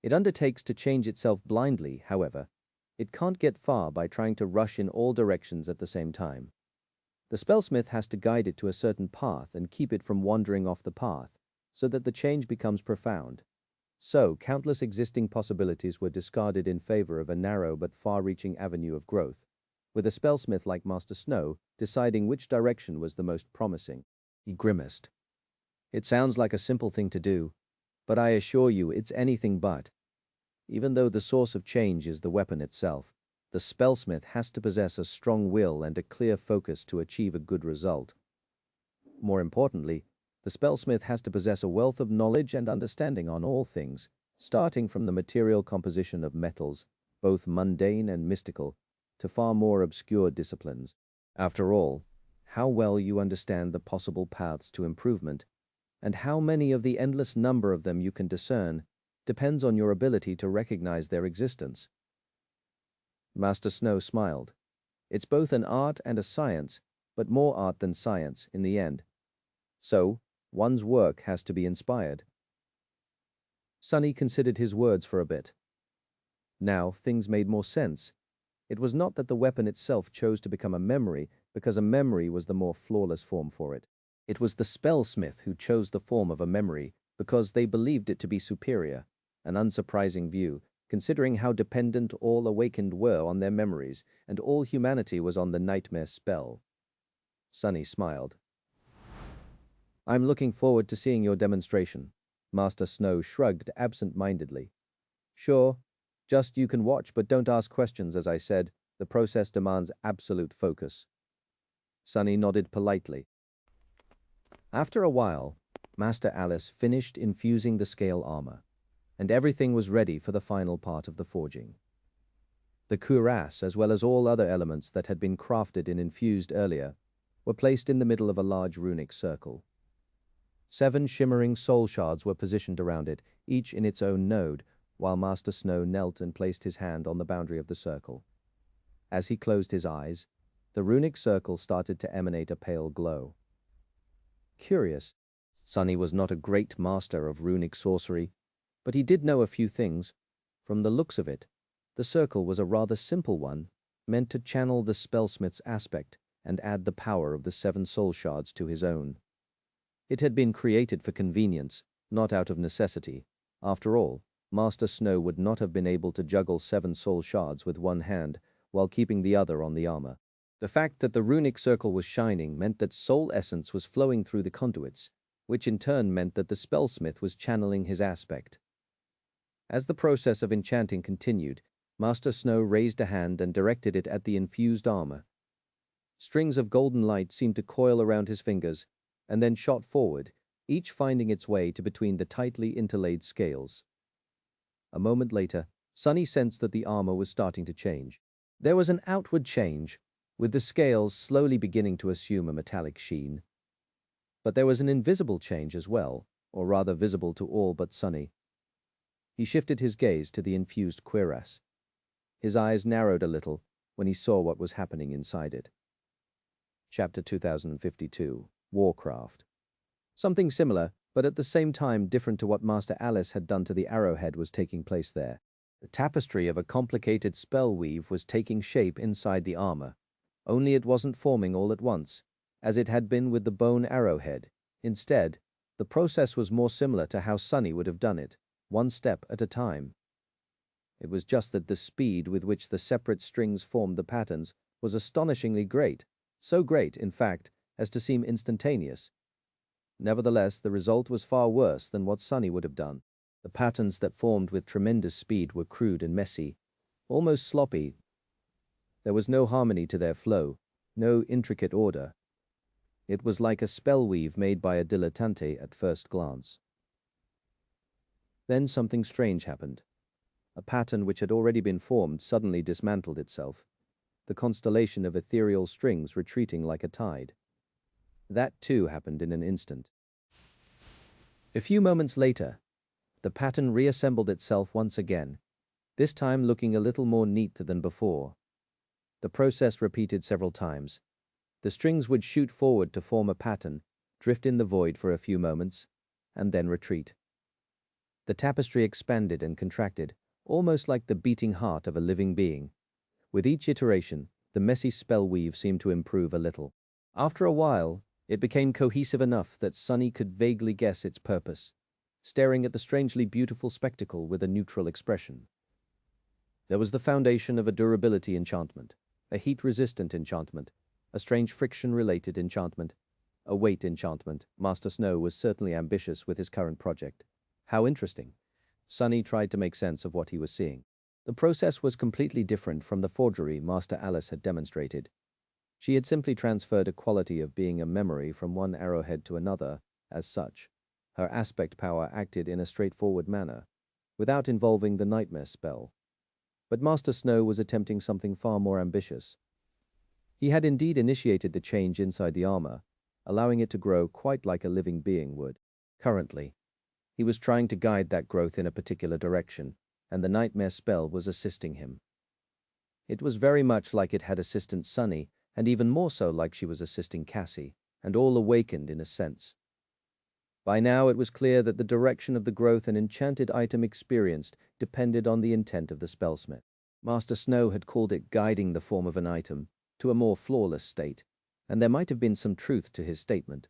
it undertakes to change itself blindly. However, it can't get far by trying to rush in all directions at the same time. The spellsmith has to guide it to a certain path and keep it from wandering off the path, so that the change becomes profound. So, countless existing possibilities were discarded in favor of a narrow but far-reaching avenue of growth, with a spellsmith like Master Snow deciding which direction was the most promising. He grimaced. It sounds like a simple thing to do, but I assure you it's anything but. Even though the source of change is the weapon itself, the spellsmith has to possess a strong will and a clear focus to achieve a good result. More importantly, the spellsmith has to possess a wealth of knowledge and understanding on all things, starting from the material composition of metals, both mundane and mystical, to far more obscure disciplines. After all, how well you understand the possible paths to improvement, and how many of the endless number of them you can discern, depends on your ability to recognize their existence. Master Snow smiled. It's both an art and a science, but more art than science in the end. So, one's work has to be inspired. Sunny considered his words for a bit. Now, things made more sense. It was not that the weapon itself chose to become a memory, because a memory was the more flawless form for it. It was the spellsmith who chose the form of a memory because they believed it to be superior, an unsurprising view, considering how dependent all Awakened were on their memories, and all humanity was on the nightmare spell. Sunny smiled. I'm looking forward to seeing your demonstration. Master Snow shrugged absent-mindedly. Sure, just you can watch, but don't ask questions, as I said. The process demands absolute focus. Sunny nodded politely. After a while, Master Alice finished infusing the scale armor, and everything was ready for the final part of the forging. The cuirass, as well as all other elements that had been crafted and infused earlier, were placed in the middle of a large runic circle. 7 shimmering soul shards were positioned around it, each in its own node, while Master Snow knelt and placed his hand on the boundary of the circle. As he closed his eyes, the runic circle started to emanate a pale glow. Curious, Sunny was not a great master of runic sorcery, but he did know a few things. From the looks of it, the circle was a rather simple one, meant to channel the spellsmith's aspect and add the power of the 7 soul shards to his own. It had been created for convenience, not out of necessity. After all, Master Snow would not have been able to juggle 7 soul shards with one hand while keeping the other on the armor. The fact that the runic circle was shining meant that soul essence was flowing through the conduits, which in turn meant that the spellsmith was channeling his aspect. As the process of enchanting continued, Master Snow raised a hand and directed it at the infused armor. Strings of golden light seemed to coil around his fingers, and then shot forward, each finding its way to between the tightly interlaid scales. A moment later, Sunny sensed that the armor was starting to change. There was an outward change, with the scales slowly beginning to assume a metallic sheen. But there was an invisible change as well, or rather visible to all but Sunny. He shifted his gaze to the infused cuirass. His eyes narrowed a little when he saw what was happening inside it. Chapter 2052, Warcraft. Something similar, but at the same time different to what Master Alice had done to the arrowhead was taking place there. The tapestry of a complicated spell weave was taking shape inside the armor, only it wasn't forming all at once, as it had been with the bone arrowhead. Instead, the process was more similar to how Sunny would have done it, one step at a time. It was just that the speed with which the separate strings formed the patterns was astonishingly great, so great, in fact, as to seem instantaneous. Nevertheless, the result was far worse than what Sunny would have done. The patterns that formed with tremendous speed were crude and messy, almost sloppy. There was no harmony to their flow, no intricate order. It was like a spell weave made by a dilettante at first glance. Then something strange happened. A pattern which had already been formed suddenly dismantled itself, the constellation of ethereal strings retreating like a tide. That too happened in an instant. A few moments later, the pattern reassembled itself once again, this time looking a little more neat than before. The process repeated several times. The strings would shoot forward to form a pattern, drift in the void for a few moments, and then retreat. The tapestry expanded and contracted, almost like the beating heart of a living being. With each iteration, the messy spell weave seemed to improve a little. After a while, it became cohesive enough that Sunny could vaguely guess its purpose, staring at the strangely beautiful spectacle with a neutral expression. There was the foundation of a durability enchantment, a heat-resistant enchantment, a strange friction-related enchantment, a weight enchantment. Master Snow was certainly ambitious with his current project. How interesting. Sunny tried to make sense of what he was seeing. The process was completely different from the forgery Master Alice had demonstrated. She had simply transferred a quality of being a memory from one arrowhead to another as such. Her aspect power acted in a straightforward manner, without involving the nightmare spell. But Master Snow was attempting something far more ambitious. He had indeed initiated the change inside the armor, allowing it to grow quite like a living being would. Currently, he was trying to guide that growth in a particular direction, and the nightmare spell was assisting him. It was very much like it had assisted Sunny, and even more so like she was assisting Cassie, and all awakened in a sense. By now it was clear that the direction of the growth an enchanted item experienced depended on the intent of the spellsmith. Master Snow had called it guiding the form of an item to a more flawless state, and there might have been some truth to his statement.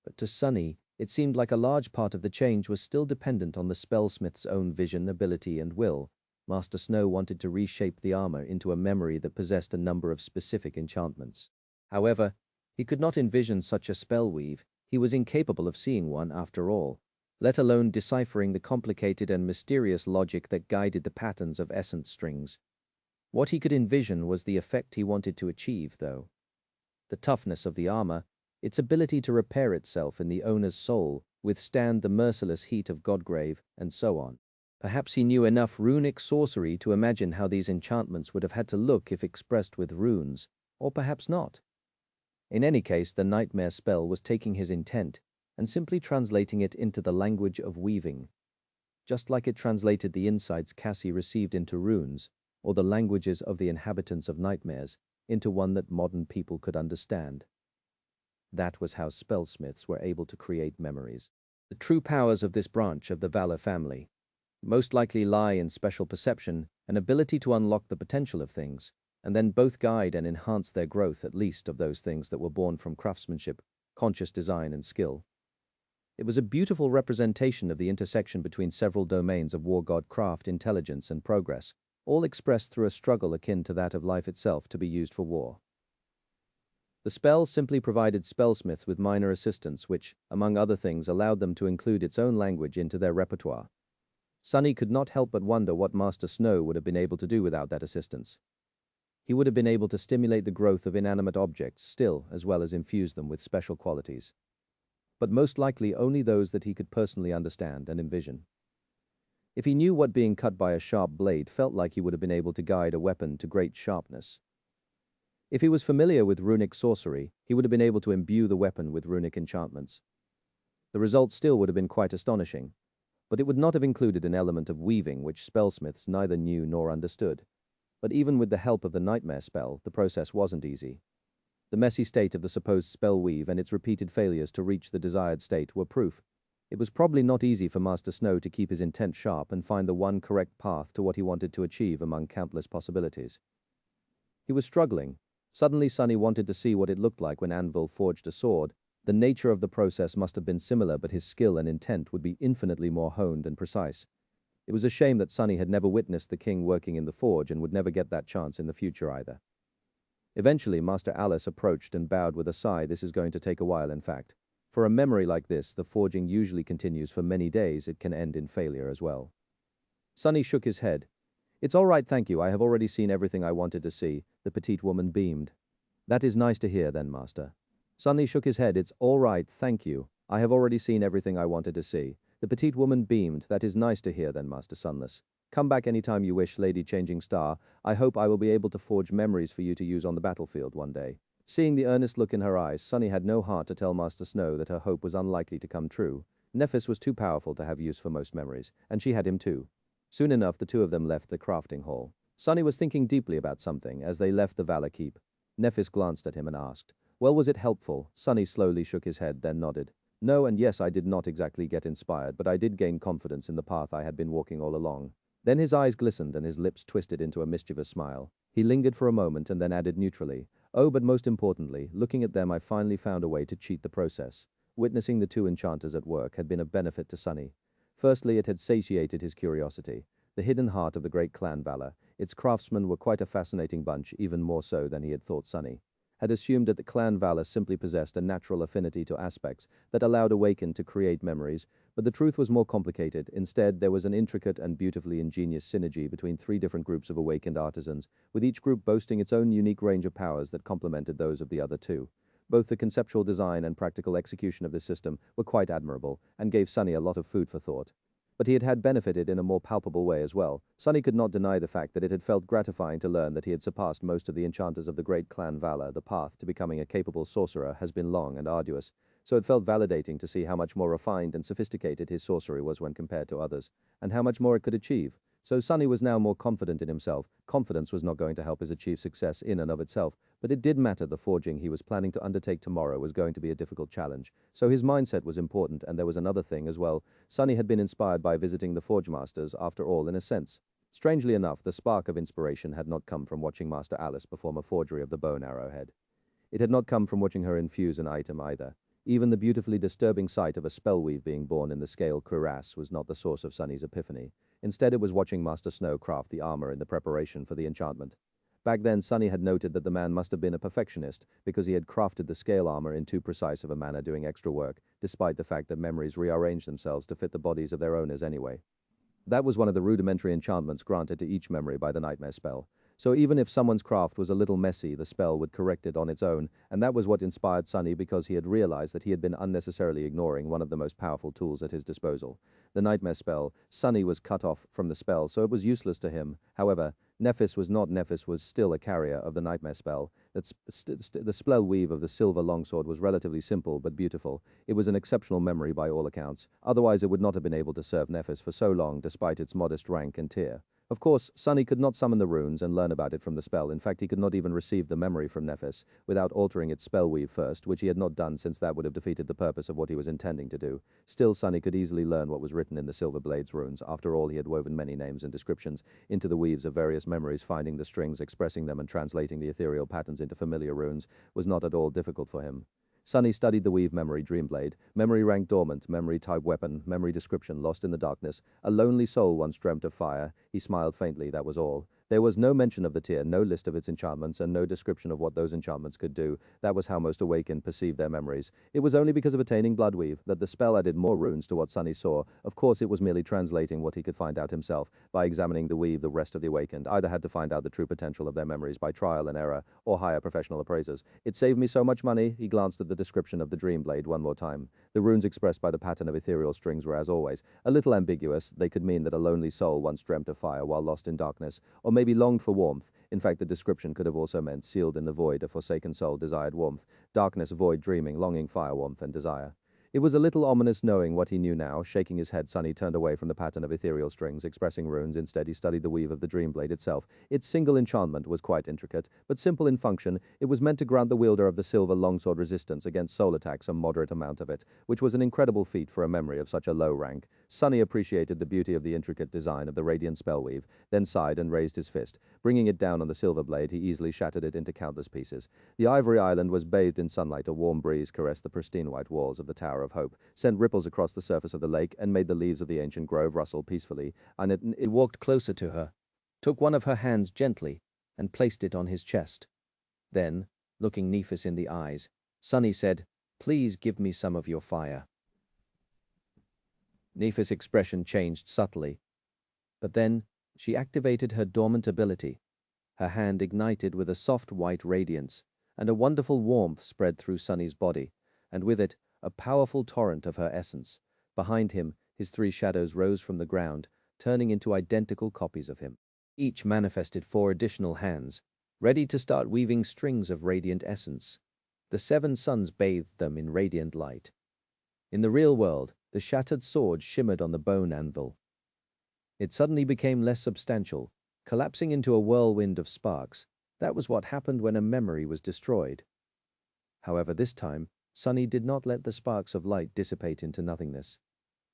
But to Sunny, it seemed like a large part of the change was still dependent on the spellsmith's own vision, ability, and will. Master Snow wanted to reshape the armor into a memory that possessed a number of specific enchantments. However, he could not envision such a spell weave. He was incapable of seeing one after all, let alone deciphering the complicated and mysterious logic that guided the patterns of essence strings. What he could envision was the effect he wanted to achieve, though. The toughness of the armor, its ability to repair itself in the owner's soul, withstand the merciless heat of Godgrave, and so on. Perhaps he knew enough runic sorcery to imagine how these enchantments would have had to look if expressed with runes, or perhaps not. In any case, the nightmare spell was taking his intent and simply translating it into the language of weaving, just like it translated the insights Cassie received into runes, or the languages of the inhabitants of nightmares, into one that modern people could understand. That was how spellsmiths were able to create memories. The true powers of this branch of the Valor family most likely lie in special perception and ability to unlock the potential of things, and then both guide and enhance their growth at least of those things that were born from craftsmanship, conscious design, and skill. It was a beautiful representation of the intersection between several domains of war god craft, intelligence, and progress, all expressed through a struggle akin to that of life itself to be used for war. The spell simply provided spellsmiths with minor assistance which, among other things, allowed them to include its own language into their repertoire. Sunny could not help but wonder what Master Snow would have been able to do without that assistance. He would have been able to stimulate the growth of inanimate objects still, as well as infuse them with special qualities, but most likely only those that he could personally understand and envision. If he knew what being cut by a sharp blade felt like, he would have been able to guide a weapon to great sharpness. If he was familiar with runic sorcery, he would have been able to imbue the weapon with runic enchantments. The result still would have been quite astonishing, but it would not have included an element of weaving which spellsmiths neither knew nor understood. But even with the help of the nightmare spell, the process wasn't easy. The messy state of the supposed spell weave and its repeated failures to reach the desired state were proof. It was probably not easy for Master Snow to keep his intent sharp and find the one correct path to what he wanted to achieve among countless possibilities. He was struggling. Suddenly Sunny wanted to see what it looked like when Anvil forged a sword. The nature of the process must have been similar, but his skill and intent would be infinitely more honed and precise. It was a shame that Sunny had never witnessed the king working in the forge and would never get that chance in the future either. Eventually, Master Alice approached and bowed with a sigh. This is going to take a while, in fact. For a memory like this, the forging usually continues for many days. It can end in failure as well. Sunny shook his head. It's all right, thank you. I have already seen everything I wanted to see. The petite woman beamed. That is nice to hear then, Master. Sunny shook his head. It's all right, thank you. I have already seen everything I wanted to see. The petite woman beamed. That is nice to hear then, Master Sunless. Come back anytime you wish, Lady Changing Star. I hope I will be able to forge memories for you to use on the battlefield one day. Seeing the earnest look in her eyes, Sunny had no heart to tell Master Snow that her hope was unlikely to come true. Nephis was too powerful to have use for most memories, and she had him too. Soon enough, the two of them left the crafting hall. Sunny was thinking deeply about something as they left the Valor Keep. Nephis glanced at him and asked, "Well, was it helpful?" Sunny slowly shook his head, then nodded. "No, and yes, I did not exactly get inspired, but I did gain confidence in the path I had been walking all along." Then his eyes glistened and his lips twisted into a mischievous smile. He lingered for a moment and then added neutrally, "Oh, but most importantly, looking at them, I finally found a way to cheat the process." Witnessing the two enchanters at work had been of benefit to Sunny. Firstly, it had satiated his curiosity. The hidden heart of the great clan Valor, its craftsmen were quite a fascinating bunch, even more so than he had thought. Sunny had assumed that the clan Valor simply possessed a natural affinity to aspects that allowed Awakened to create memories, but the truth was more complicated. Instead, there was an intricate and beautifully ingenious synergy between three different groups of Awakened artisans, with each group boasting its own unique range of powers that complemented those of the other two. Both the conceptual design and practical execution of this system were quite admirable and gave Sunny a lot of food for thought. But he had benefited in a more palpable way as well. Sunny could not deny the fact that it had felt gratifying to learn that he had surpassed most of the enchanters of the great clan Valor. The path to becoming a capable sorcerer has been long and arduous, so it felt validating to see how much more refined and sophisticated his sorcery was when compared to others, and how much more it could achieve. So Sunny was now more confident in himself. Confidence was not going to help us achieve success in and of itself, but it did matter. The forging he was planning to undertake tomorrow was going to be a difficult challenge, so his mindset was important. And there was another thing as well. Sunny had been inspired by visiting the Forge Masters, after all, in a sense. Strangely enough, the spark of inspiration had not come from watching Master Alice perform a forgery of the bow and arrowhead. It had not come from watching her infuse an item either. Even the beautifully disturbing sight of a spellweave being born in the scale cuirass was not the source of Sunny's epiphany. Instead, it was watching Master Snow craft the armor in the preparation for the enchantment. Back then, Sunny had noted that the man must have been a perfectionist because he had crafted the scale armor in too precise of a manner, doing extra work, despite the fact that memories rearranged themselves to fit the bodies of their owners anyway. That was one of the rudimentary enchantments granted to each memory by the nightmare spell. so even if someone's craft was a little messy, the spell would correct it on its own, and that was what inspired Sunny because he had realized that he had been unnecessarily ignoring one of the most powerful tools at his disposal. The nightmare spell, Sunny was cut off from the spell, so it was useless to him. However, Nephis was still a carrier of the nightmare spell. The spell weave of the silver longsword was relatively simple but beautiful. It was an exceptional memory by all accounts, otherwise it would not have been able to serve Nephis for so long despite its modest rank and tier. Of course, Sunny could not summon the runes and learn about it from the spell. In fact, he could not even receive the memory from Nephis without altering its spell weave first, which he had not done since that would have defeated the purpose of what he was intending to do. Still, Sunny could easily learn what was written in the Silver Blade's runes. After all, he had woven many names and descriptions into the weaves of various memories. Finding the strings, expressing them, and translating the ethereal patterns into familiar runes was not at all difficult for him. Sunny studied the weave memory Dreamblade, memory rank dormant, memory type weapon, memory description lost in the darkness. A lonely soul once dreamt of fire. He smiled faintly, that was all. There was no mention of the tier, no list of its enchantments, and no description of what those enchantments could do. That was how most awakened perceived their memories. It was only because of attaining Bloodweave that the spell added more runes to what Sunny saw. Of course, it was merely translating what he could find out himself. By examining the weave, the rest of the awakened either had to find out the true potential of their memories by trial and error, or hire professional appraisers. It saved me so much money. He glanced at the description of the Dreamblade one more time. The runes expressed by the pattern of ethereal strings were, as always, a little ambiguous. They could mean that a lonely soul once dreamt of fire while lost in darkness, or maybe longed for warmth. In fact, the description could have also meant sealed in the void, a forsaken soul desired warmth, darkness, void, dreaming, longing, fire, warmth, and desire. It was a little ominous knowing what he knew now. Shaking his head, Sunny turned away from the pattern of ethereal strings expressing runes. Instead, he studied the weave of the Dreamblade itself. Its single enchantment was quite intricate, but simple in function. It was meant to grant the wielder of the silver longsword resistance against soul attacks, a moderate amount of it, which was an incredible feat for a memory of such a low rank. Sunny appreciated the beauty of the intricate design of the radiant spellweave, then sighed and raised his fist. Bringing it down on the silver blade, he easily shattered it into countless pieces. The ivory island was bathed in sunlight. A warm breeze caressed the pristine white walls of the Tower of Hope, sent ripples across the surface of the lake, and made the leaves of the ancient grove rustle peacefully. And it walked closer to her, took one of her hands gently, and placed it on his chest. Then, looking Nephis in the eyes, Sunny said, "Please give me some of your fire." Nephis' expression changed subtly, but then she activated her dormant ability. Her hand ignited with a soft white radiance, and a wonderful warmth spread through Sunny's body, and with it, a powerful torrent of her essence. Behind him, his three shadows rose from the ground, turning into identical copies of him. Each manifested 4 additional hands, ready to start weaving strings of radiant essence. The 7 suns bathed them in radiant light. In the real world, the shattered sword shimmered on the bone anvil. It suddenly became less substantial, collapsing into a whirlwind of sparks. That was what happened when a memory was destroyed. However, this time, Sunny did not let the sparks of light dissipate into nothingness.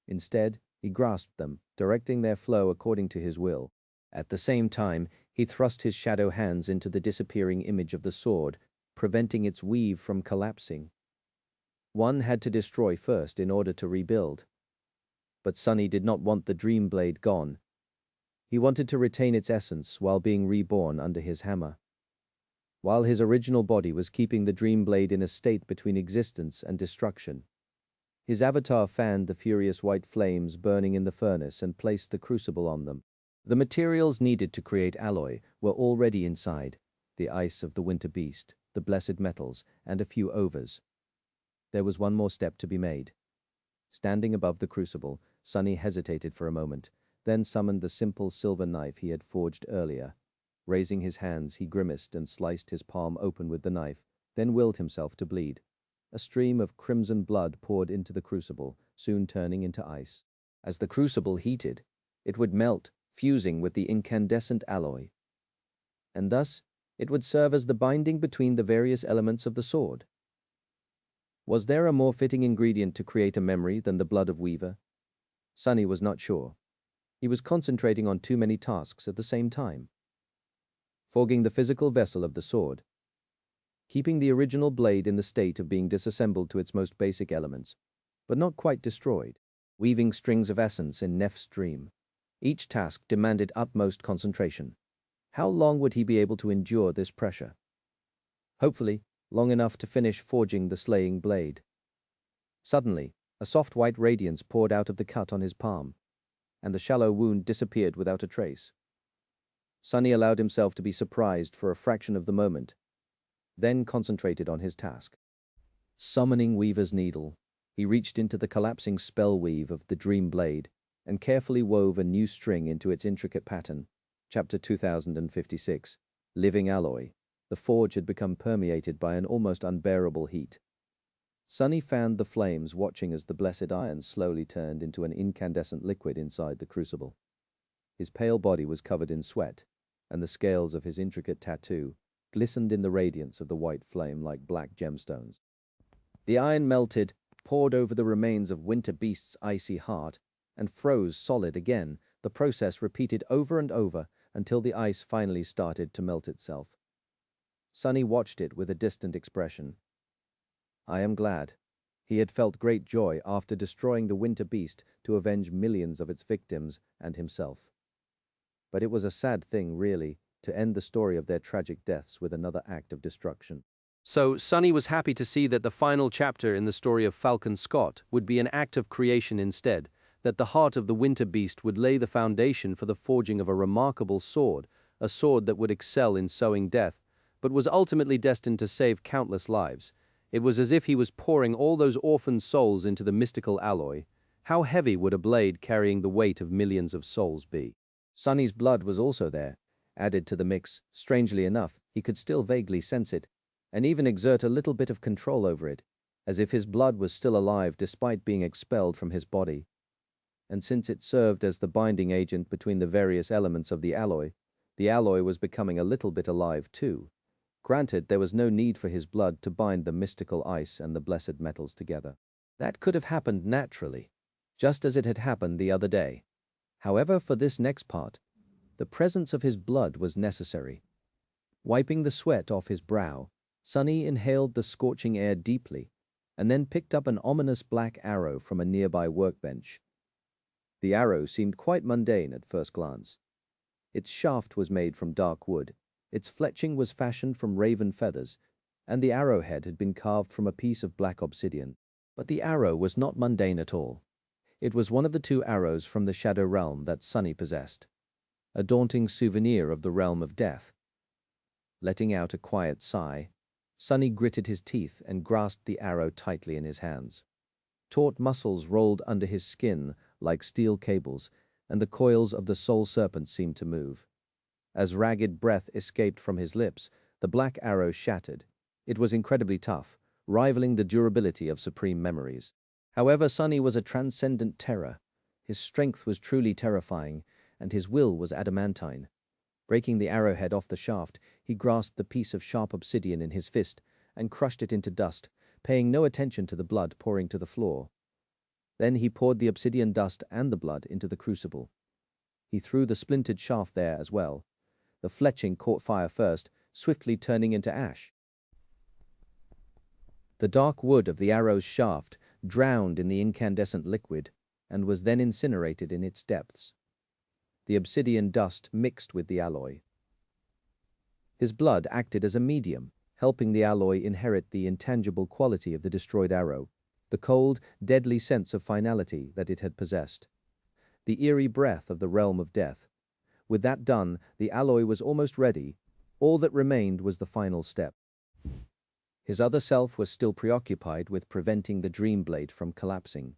Instead, he grasped them, directing their flow according to his will. At the same time, he thrust his shadow hands into the disappearing image of the sword, preventing its weave from collapsing. One had to destroy first in order to rebuild. But Sunny did not want the Dreamblade gone. He wanted to retain its essence while being reborn under his hammer. While his original body was keeping the Dreamblade in a state between existence and destruction. His avatar fanned the furious white flames burning in the furnace and placed the crucible on them. The materials needed to create alloy were already inside: the ice of the winter beast, the blessed metals, and a few overs. There was one more step to be made. Standing above the crucible, Sunny hesitated for a moment, then summoned the simple silver knife he had forged earlier. Raising his hands, he grimaced and sliced his palm open with the knife, then willed himself to bleed. A stream of crimson blood poured into the crucible, soon turning into ice. As the crucible heated, it would melt, fusing with the incandescent alloy. And thus, it would serve as the binding between the various elements of the sword. Was there a more fitting ingredient to create a memory than the blood of Weaver? Sunny was not sure. He was concentrating on too many tasks at the same time. Forging the physical vessel of the sword, keeping the original blade in the state of being disassembled to its most basic elements, but not quite destroyed, weaving strings of essence in Neph's dream. Each task demanded utmost concentration. How long would he be able to endure this pressure? Hopefully, long enough to finish forging the slaying blade. Suddenly, a soft white radiance poured out of the cut on his palm, and the shallow wound disappeared without a trace. Sunny allowed himself to be surprised for a fraction of the moment, then concentrated on his task. Summoning Weaver's Needle, he reached into the collapsing spell weave of the Dream Blade and carefully wove a new string into its intricate pattern. Chapter 2056. Living Alloy. The forge had become permeated by an almost unbearable heat. Sunny fanned the flames, watching as the blessed iron slowly turned into an incandescent liquid inside the crucible. His pale body was covered in sweat, and the scales of his intricate tattoo glistened in the radiance of the white flame like black gemstones. The iron melted, poured over the remains of Winter Beast's icy heart, and froze solid again, the process repeated over and over until the ice finally started to melt itself. Sunny watched it with a distant expression. I am glad. He had felt great joy after destroying the Winter Beast to avenge millions of its victims and himself. But it was a sad thing, really, to end the story of their tragic deaths with another act of destruction. So Sunny was happy to see that the final chapter in the story of Falcon Scott would be an act of creation instead, that the heart of the Winter Beast would lay the foundation for the forging of a remarkable sword, a sword that would excel in sowing death, but was ultimately destined to save countless lives. It was as if he was pouring all those orphan souls into the mystical alloy. How heavy would a blade carrying the weight of millions of souls be? Sunny's blood was also there, added to the mix. Strangely enough, he could still vaguely sense it, and even exert a little bit of control over it, as if his blood was still alive despite being expelled from his body. And since it served as the binding agent between the various elements of the alloy was becoming a little bit alive too. Granted, there was no need for his blood to bind the mystical ice and the blessed metals together. That could have happened naturally, just as it had happened the other day. However, for this next part, the presence of his blood was necessary. Wiping the sweat off his brow, Sunny inhaled the scorching air deeply, and then picked up an ominous black arrow from a nearby workbench. The arrow seemed quite mundane at first glance. Its shaft was made from dark wood, its fletching was fashioned from raven feathers, and the arrowhead had been carved from a piece of black obsidian. But the arrow was not mundane at all. It was one of the two arrows from the Shadow Realm that Sunny possessed, a daunting souvenir of the realm of death. Letting out a quiet sigh, Sunny gritted his teeth and grasped the arrow tightly in his hands. Taut muscles rolled under his skin like steel cables, and the coils of the soul serpent seemed to move. As ragged breath escaped from his lips, the black arrow shattered. It was incredibly tough, rivaling the durability of supreme memories. However, Sunny was a transcendent terror. His strength was truly terrifying, and his will was adamantine. Breaking the arrowhead off the shaft, he grasped the piece of sharp obsidian in his fist and crushed it into dust, paying no attention to the blood pouring to the floor. Then he poured the obsidian dust and the blood into the crucible. He threw the splintered shaft there as well. The fletching caught fire first, swiftly turning into ash. The dark wood of the arrow's shaft drowned in the incandescent liquid and was then incinerated in its depths. The obsidian dust mixed with the alloy. His blood acted as a medium, helping the alloy inherit the intangible quality of the destroyed arrow, the cold, deadly sense of finality that it had possessed, the eerie breath of the realm of death. With that done, the alloy was almost ready. All that remained was the final step. His other self was still preoccupied with preventing the dream blade from collapsing.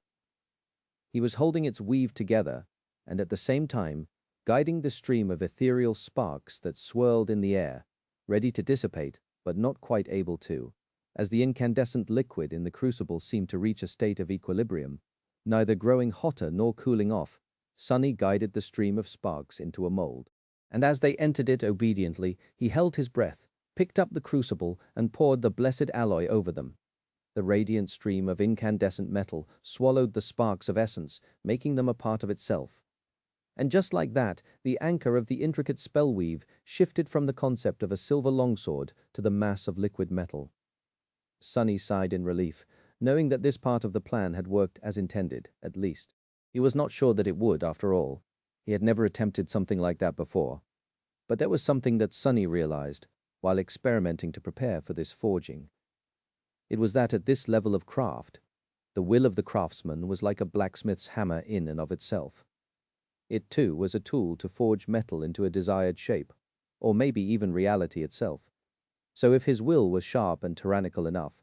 He was holding its weave together, and at the same time, guiding the stream of ethereal sparks that swirled in the air, ready to dissipate, but not quite able to. As the incandescent liquid in the crucible seemed to reach a state of equilibrium, neither growing hotter nor cooling off, Sunny guided the stream of sparks into a mold. And as they entered it obediently, he held his breath, picked up the crucible, and poured the blessed alloy over them. The radiant stream of incandescent metal swallowed the sparks of essence, making them a part of itself. And just like that, the anchor of the intricate spellweave shifted from the concept of a silver longsword to the mass of liquid metal. Sunny sighed in relief, knowing that this part of the plan had worked as intended, at least. He was not sure that it would, after all. He had never attempted something like that before. But there was something that Sunny realized, while experimenting to prepare for this forging. It was that at this level of craft, the will of the craftsman was like a blacksmith's hammer in and of itself. It, too, was a tool to forge metal into a desired shape. or maybe even reality itself. So if his will was sharp and tyrannical enough,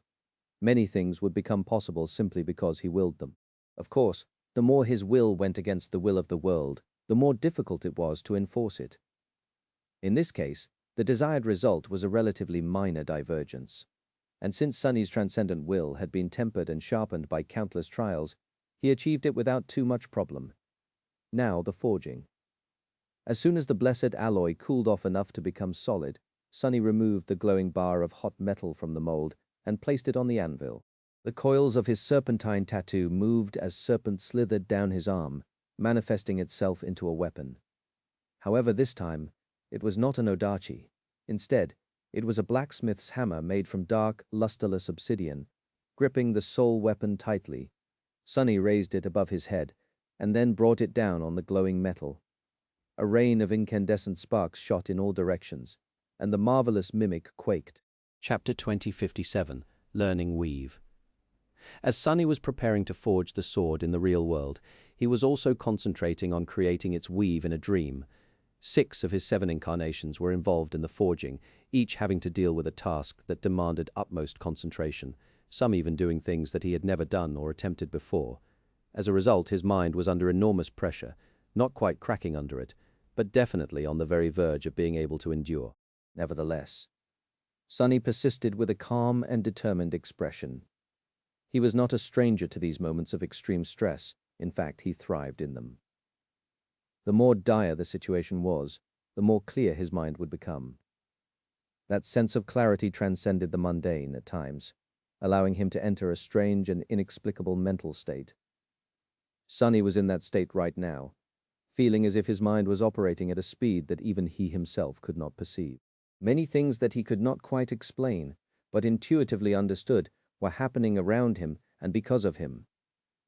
many things would become possible simply because he willed them. Of course, the more his will went against the will of the world, the more difficult it was to enforce it. In this case, the desired result was a relatively minor divergence. And since Sunny's transcendent will had been tempered and sharpened by countless trials, he achieved it without too much problem. Now the forging. As soon as the blessed alloy cooled off enough to become solid, Sunny removed the glowing bar of hot metal from the mold and placed it on the anvil. The coils of his serpentine tattoo moved as serpent slithered down his arm, manifesting itself into a weapon. However, this time, it was not an odachi. Instead, it was a blacksmith's hammer made from dark, lusterless obsidian. Gripping the soul weapon tightly, Sunny raised it above his head and then brought it down on the glowing metal. A rain of incandescent sparks shot in all directions, and the marvelous mimic quaked. Chapter 2057, Learning Weave. As Sunny was preparing to forge the sword in the real world, he was also concentrating on creating its weave in a dream. 6 of his 7 incarnations were involved in the forging, each having to deal with a task that demanded utmost concentration, some even doing things that he had never done or attempted before. As a result, his mind was under enormous pressure, not quite cracking under it, but definitely on the very verge of being able to endure. Nevertheless, Sunny persisted with a calm and determined expression. He was not a stranger to these moments of extreme stress. In fact, he thrived in them. The more dire the situation was, the more clear his mind would become. That sense of clarity transcended the mundane at times, allowing him to enter a strange and inexplicable mental state. Sunny was in that state right now, feeling as if his mind was operating at a speed that even he himself could not perceive. Many things that he could not quite explain, but intuitively understood, were happening around him and because of him.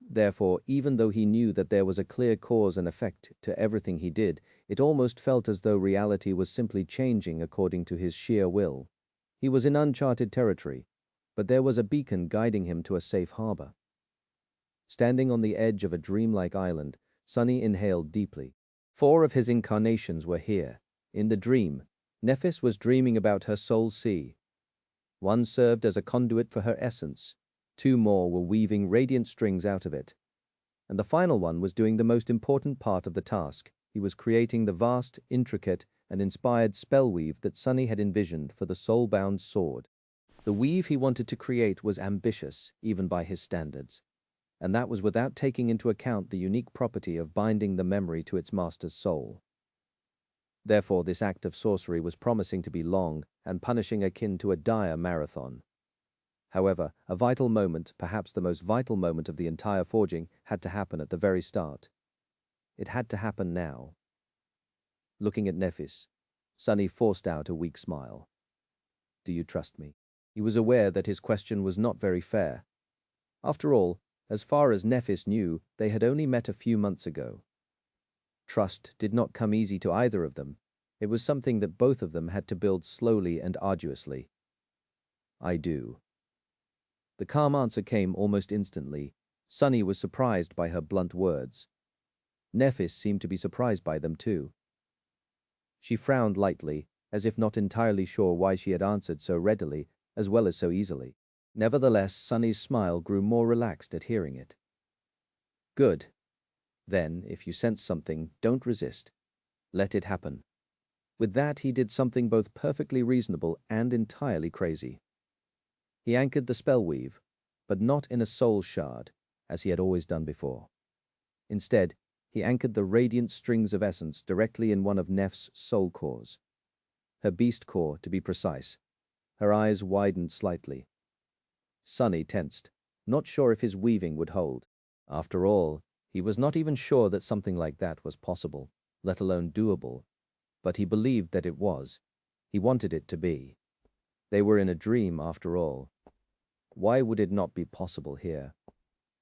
Therefore, even though he knew that there was a clear cause and effect to everything he did, it almost felt as though reality was simply changing according to his sheer will. He was in uncharted territory, but there was a beacon guiding him to a safe harbor. Standing on the edge of a dreamlike island, Sunny inhaled deeply. 4 of his incarnations were here. In the dream, Nephis was dreaming about her soul sea. 1 served as a conduit for her essence. 2 more were weaving radiant strings out of it. And the final one was doing the most important part of the task. He was creating the vast, intricate, and inspired spell weave that Sunny had envisioned for the soul-bound sword. The weave he wanted to create was ambitious, even by his standards, and that was without taking into account the unique property of binding the memory to its master's soul. Therefore, this act of sorcery was promising to be long and punishing akin to a dire marathon. However, a vital moment, perhaps the most vital moment of the entire forging, had to happen at the very start. It had to happen now. Looking at Nephis, Sunny forced out a weak smile. "Do you trust me?" He was aware that his question was not very fair. After all, as far as Nephis knew, they had only met a few months ago. Trust did not come easy to either of them. It was something that both of them had to build slowly and arduously. "I do." The calm answer came almost instantly. Sunny was surprised by her blunt words. Nephis seemed to be surprised by them too. She frowned lightly, as if not entirely sure why she had answered so readily, as well as so easily. Nevertheless, Sunny's smile grew more relaxed at hearing it. "Good. Then, if you sense something, don't resist. Let it happen." With that, he did something both perfectly reasonable and entirely crazy. He anchored the spell weave, but not in a soul shard, as he had always done before. Instead, he anchored the radiant strings of essence directly in one of Neph's soul cores. Her beast core, to be precise. Her eyes widened slightly. Sunny tensed, not sure if his weaving would hold. After all, he was not even sure that something like that was possible, let alone doable. But he believed that it was. He wanted it to be. They were in a dream, after all. Why would it not be possible here?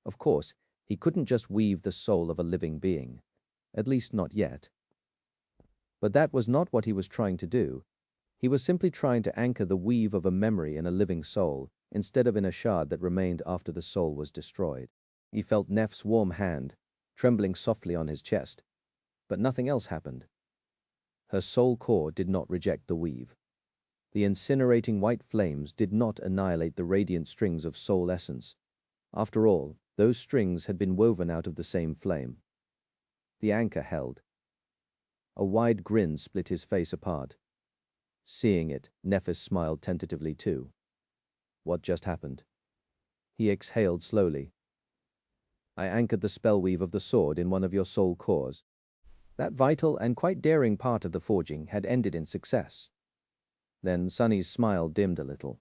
Of course, he couldn't just weave the soul of a living being. At least not yet. But that was not what he was trying to do. He was simply trying to anchor the weave of a memory in a living soul, instead of in a shard that remained after the soul was destroyed. He felt Neph's warm hand, trembling softly on his chest. But nothing else happened. Her soul core did not reject the weave. The incinerating white flames did not annihilate the radiant strings of soul essence. After all, those strings had been woven out of the same flame. The anchor held. A wide grin split his face apart. Seeing it, Nephis smiled tentatively too. What just happened? He exhaled slowly. I anchored the spellweave of the sword in one of your soul cores. That vital and quite daring part of the forging had ended in success. Then Sunny's smile dimmed a little.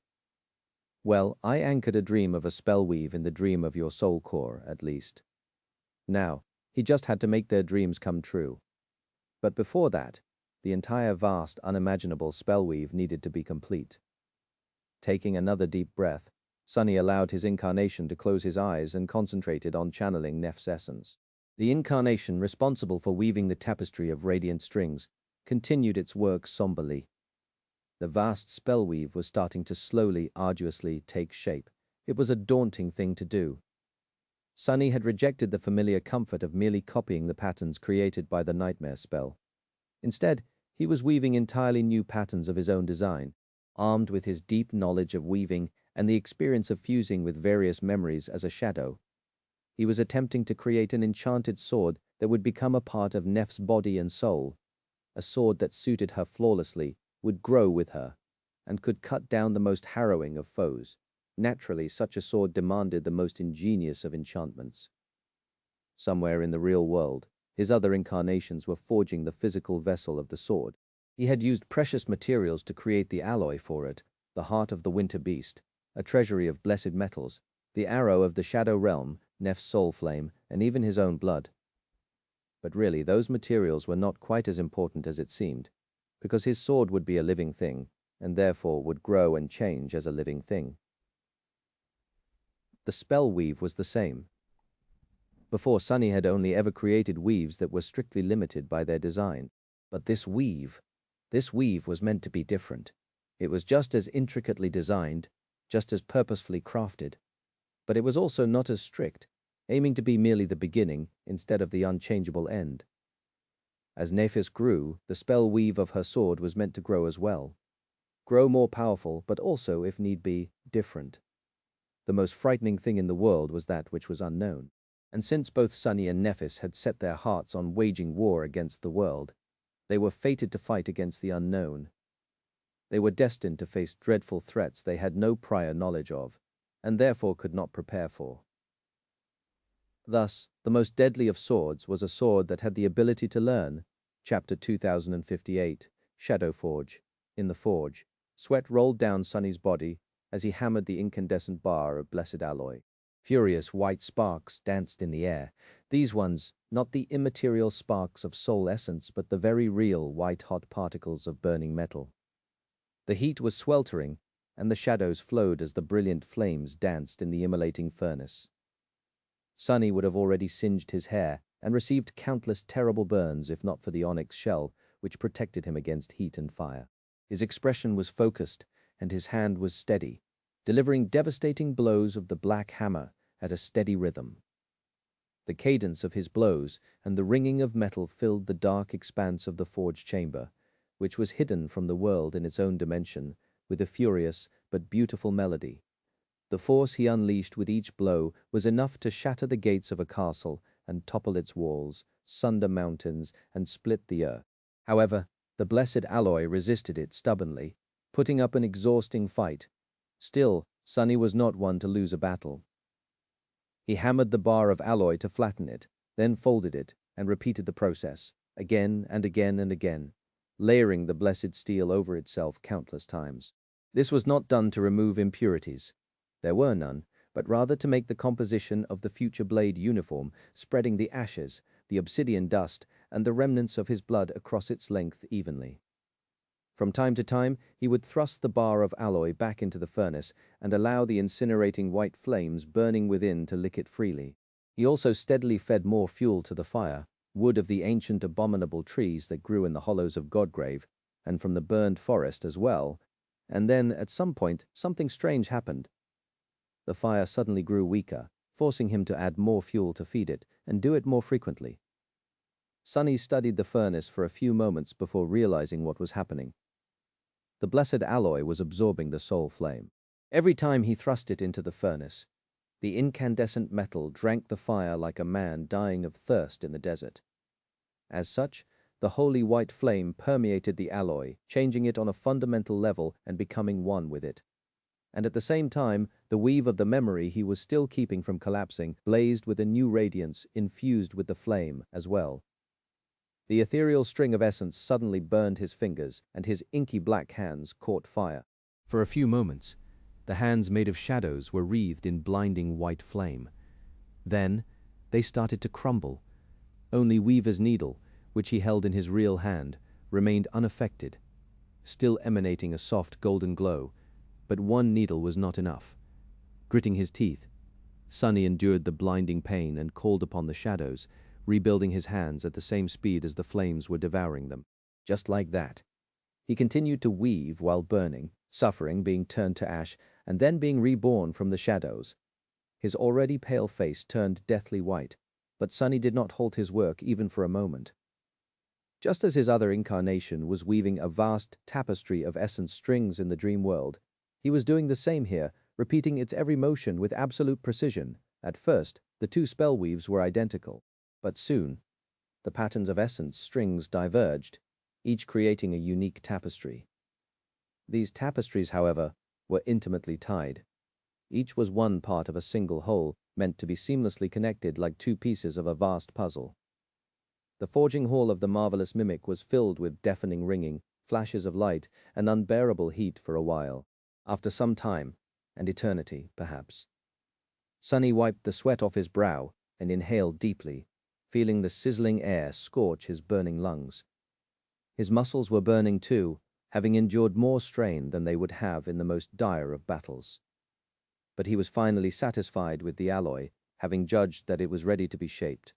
Well, I anchored a dream of a spellweave in the dream of your soul core, at least. Now, he just had to make their dreams come true. But before that, the entire vast, unimaginable spellweave needed to be complete. Taking another deep breath, Sunny allowed his incarnation to close his eyes and concentrated on channeling Neph's essence. The incarnation responsible for weaving the tapestry of radiant strings continued its work somberly. The vast spellweave was starting to slowly, arduously take shape. It was a daunting thing to do. Sunny had rejected the familiar comfort of merely copying the patterns created by the nightmare spell. Instead, he was weaving entirely new patterns of his own design, armed with his deep knowledge of weaving and the experience of fusing with various memories as a shadow. He was attempting to create an enchanted sword that would become a part of Neph's body and soul, a sword that suited her flawlessly, would grow with her, and could cut down the most harrowing of foes. Naturally, such a sword demanded the most ingenious of enchantments. Somewhere in the real world, his other incarnations were forging the physical vessel of the sword. He had used precious materials to create the alloy for it, the heart of the winter beast, a treasury of blessed metals, the arrow of the shadow realm, Neph's soul flame, and even his own blood. But really, those materials were not quite as important as it seemed, because his sword would be a living thing, and therefore would grow and change as a living thing. The spell weave was the same. Before, Sunny had only ever created weaves that were strictly limited by their design. But this weave was meant to be different. It was just as intricately designed, just as purposefully crafted. But it was also not as strict, aiming to be merely the beginning instead of the unchangeable end. As Nephis grew, the spell weave of her sword was meant to grow as well. Grow more powerful, but also, if need be, different. The most frightening thing in the world was that which was unknown. And since both Sunny and Nephis had set their hearts on waging war against the world, they were fated to fight against the unknown. They were destined to face dreadful threats they had no prior knowledge of, and therefore could not prepare for. Thus, the most deadly of swords was a sword that had the ability to learn. Chapter 2058, Shadowforge. In the forge, sweat rolled down Sunny's body as he hammered the incandescent bar of blessed alloy. Furious white sparks danced in the air. These ones, not the immaterial sparks of soul essence, but the very real white-hot particles of burning metal. The heat was sweltering, and the shadows flowed as the brilliant flames danced in the immolating furnace. Sunny would have already singed his hair and received countless terrible burns if not for the onyx shell which protected him against heat and fire. His expression was focused, and his hand was steady, delivering devastating blows of the black hammer at a steady rhythm. The cadence of his blows and the ringing of metal filled the dark expanse of the forge chamber, which was hidden from the world in its own dimension, with a furious but beautiful melody. The force he unleashed with each blow was enough to shatter the gates of a castle and topple its walls, sunder mountains, and split the earth. However, the blessed alloy resisted it stubbornly, putting up an exhausting fight. Still, Sunny was not one to lose a battle. He hammered the bar of alloy to flatten it, then folded it, and repeated the process, again and again and again, layering the blessed steel over itself countless times. This was not done to remove impurities. There were none, but rather to make the composition of the future blade uniform, spreading the ashes, the obsidian dust, and the remnants of his blood across its length evenly. From time to time, he would thrust the bar of alloy back into the furnace and allow the incinerating white flames burning within to lick it freely. He also steadily fed more fuel to the fire, wood of the ancient abominable trees that grew in the hollows of Godgrave, and from the burned forest as well. And then, at some point, something strange happened. The fire suddenly grew weaker, forcing him to add more fuel to feed it, and do it more frequently. Sunny studied the furnace for a few moments before realizing what was happening. The blessed alloy was absorbing the soul flame. Every time he thrust it into the furnace, the incandescent metal drank the fire like a man dying of thirst in the desert. As such, the holy white flame permeated the alloy, changing it on a fundamental level and becoming one with it. And at the same time, the weave of the memory he was still keeping from collapsing blazed with a new radiance infused with the flame as well. The ethereal string of essence suddenly burned his fingers, and his inky black hands caught fire. For a few moments, the hands made of shadows were wreathed in blinding white flame. Then, they started to crumble. Only Weaver's needle, which he held in his real hand, remained unaffected, still emanating a soft golden glow. But one needle was not enough. Gritting his teeth, Sunny endured the blinding pain and called upon the shadows, rebuilding his hands at the same speed as the flames were devouring them. Just like that. He continued to weave while burning, suffering, being turned to ash, and then being reborn from the shadows. His already pale face turned deathly white, but Sunny did not halt his work even for a moment. Just as his other incarnation was weaving a vast tapestry of essence strings in the dream world, he was doing the same here, repeating its every motion with absolute precision. At first, the two spell weaves were identical, but soon, the patterns of essence strings diverged, each creating a unique tapestry. These tapestries, however, were intimately tied. Each was one part of a single whole, meant to be seamlessly connected like two pieces of a vast puzzle. The forging hall of the marvelous mimic was filled with deafening ringing, flashes of light, and unbearable heat for a while. After some time, and eternity, perhaps. Sunny wiped the sweat off his brow and inhaled deeply, feeling the sizzling air scorch his burning lungs. His muscles were burning too, having endured more strain than they would have in the most dire of battles. But he was finally satisfied with the alloy, having judged that it was ready to be shaped.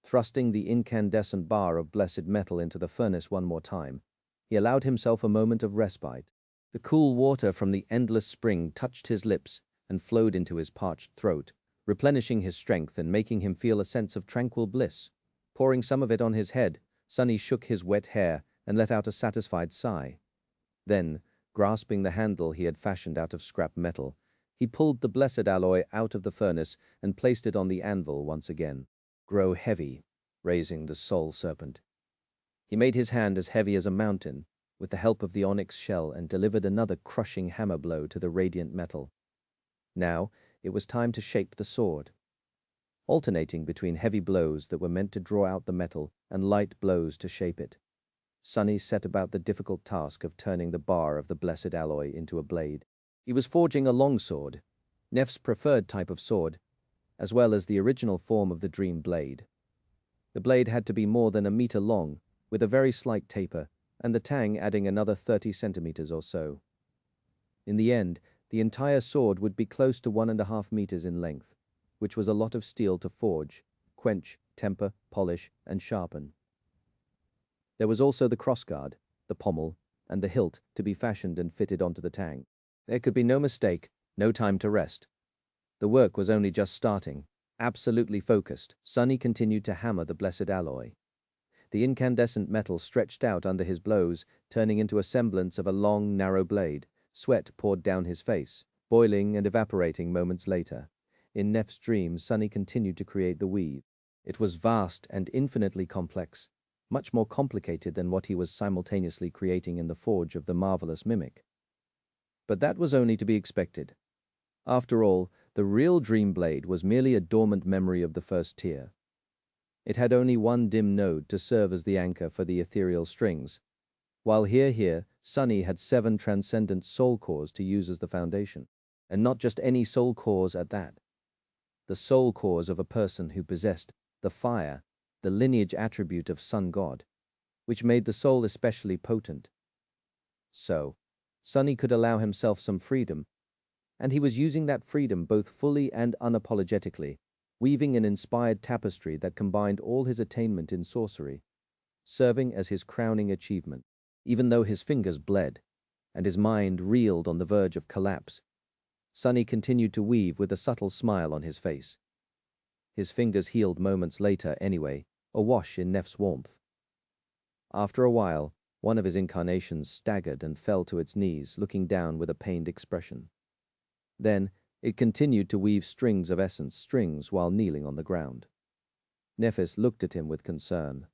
Thrusting the incandescent bar of blessed metal into the furnace one more time, he allowed himself a moment of respite. The cool water from the endless spring touched his lips and flowed into his parched throat, replenishing his strength and making him feel a sense of tranquil bliss. Pouring some of it on his head, Sunny shook his wet hair and let out a satisfied sigh. Then, grasping the handle he had fashioned out of scrap metal, he pulled the blessed alloy out of the furnace and placed it on the anvil once again. Grow heavy, raising the soul serpent. He made his hand as heavy as a mountain, with the help of the onyx shell, and delivered another crushing hammer blow to the radiant metal. Now, it was time to shape the sword. Alternating between heavy blows that were meant to draw out the metal and light blows to shape it, Sunny set about the difficult task of turning the bar of the blessed alloy into a blade. He was forging a longsword, Nef's preferred type of sword, as well as the original form of the dream blade. The blade had to be more than a meter long, with a very slight taper, and the tang adding another 30 centimeters or so. In the end, the entire sword would be close to 1.5 meters in length, which was a lot of steel to forge, quench, temper, polish, and sharpen. There was also the crossguard, the pommel, and the hilt to be fashioned and fitted onto the tang. There could be no mistake, no time to rest. The work was only just starting. Absolutely focused, Sunny continued to hammer the blessed alloy. The incandescent metal stretched out under his blows, turning into a semblance of a long, narrow blade. Sweat poured down his face, boiling and evaporating moments later. In Nef's dream, Sunny continued to create the weave. It was vast and infinitely complex, much more complicated than what he was simultaneously creating in the forge of the marvelous mimic. But that was only to be expected. After all, the real dream blade was merely a dormant memory of the first tier. It had only one dim node to serve as the anchor for the ethereal strings, while here, Sunny had 7 transcendent soul cores to use as the foundation. And not just any soul cores at that. The soul cores of a person who possessed the fire, the lineage attribute of sun god, which made the soul especially potent. So, Sunny could allow himself some freedom, and he was using that freedom both fully and unapologetically, weaving an inspired tapestry that combined all his attainment in sorcery, serving as his crowning achievement. Even though his fingers bled, and his mind reeled on the verge of collapse, Sunny continued to weave with a subtle smile on his face. His fingers healed moments later anyway, awash in Nef's warmth. After a while, one of his incarnations staggered and fell to its knees, looking down with a pained expression. Then, it continued to weave strings of essence, strings while kneeling on the ground. Nephis looked at him with concern.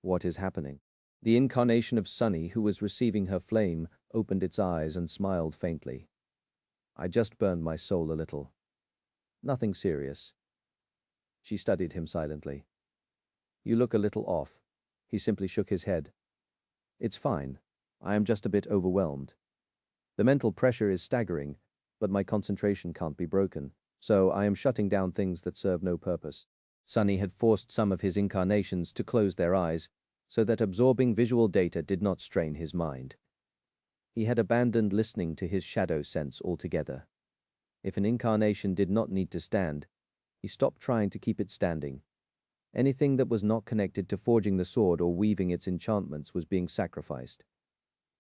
What is happening? The incarnation of Sunny, who was receiving her flame, opened its eyes and smiled faintly. I just burned my soul a little. Nothing serious. She studied him silently. You look a little off. He simply shook his head. It's fine. I am just a bit overwhelmed. The mental pressure is staggering, but my concentration can't be broken, so I am shutting down things that serve no purpose. Sunny had forced some of his incarnations to close their eyes, so that absorbing visual data did not strain his mind. He had abandoned listening to his shadow sense altogether. If an incarnation did not need to stand, he stopped trying to keep it standing. Anything that was not connected to forging the sword or weaving its enchantments was being sacrificed.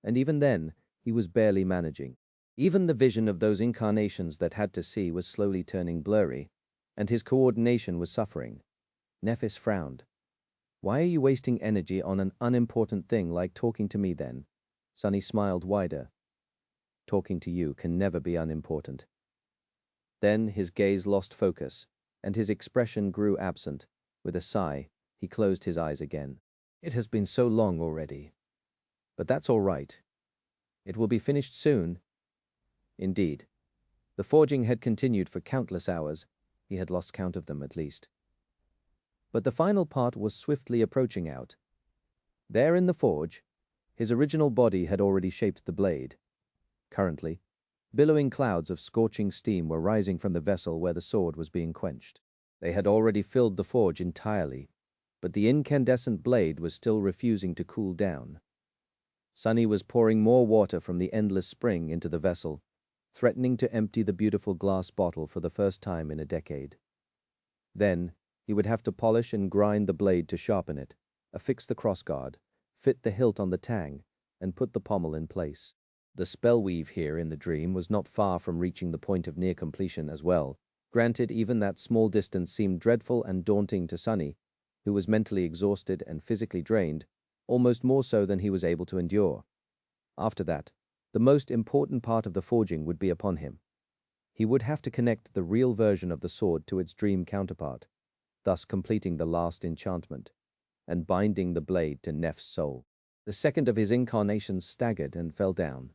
And even then, he was barely managing. Even the vision of those incarnations that had to see was slowly turning blurry, and his coordination was suffering. Nephis frowned. Why are you wasting energy on an unimportant thing like talking to me then? Sunny smiled wider. Talking to you can never be unimportant. Then his gaze lost focus, and his expression grew absent. With a sigh, he closed his eyes again. It has been so long already. But that's all right. It will be finished soon. Indeed. The forging had continued for countless hours. He had lost count of them at least. But the final part was swiftly approaching out. There in the forge, his original body had already shaped the blade. Currently, billowing clouds of scorching steam were rising from the vessel where the sword was being quenched. They had already filled the forge entirely, but the incandescent blade was still refusing to cool down. Sunny was pouring more water from the endless spring into the vessel, threatening to empty the beautiful glass bottle for the first time in a decade. Then, he would have to polish and grind the blade to sharpen it, affix the crossguard, fit the hilt on the tang, and put the pommel in place. The spell weave here in the dream was not far from reaching the point of near completion as well. Granted, even that small distance seemed dreadful and daunting to Sunny, who was mentally exhausted and physically drained, almost more so than he was able to endure. After that, the most important part of the forging would be upon him. He would have to connect the real version of the sword to its dream counterpart, thus completing the last enchantment, and binding the blade to Nef's soul. The second of his incarnations staggered and fell down.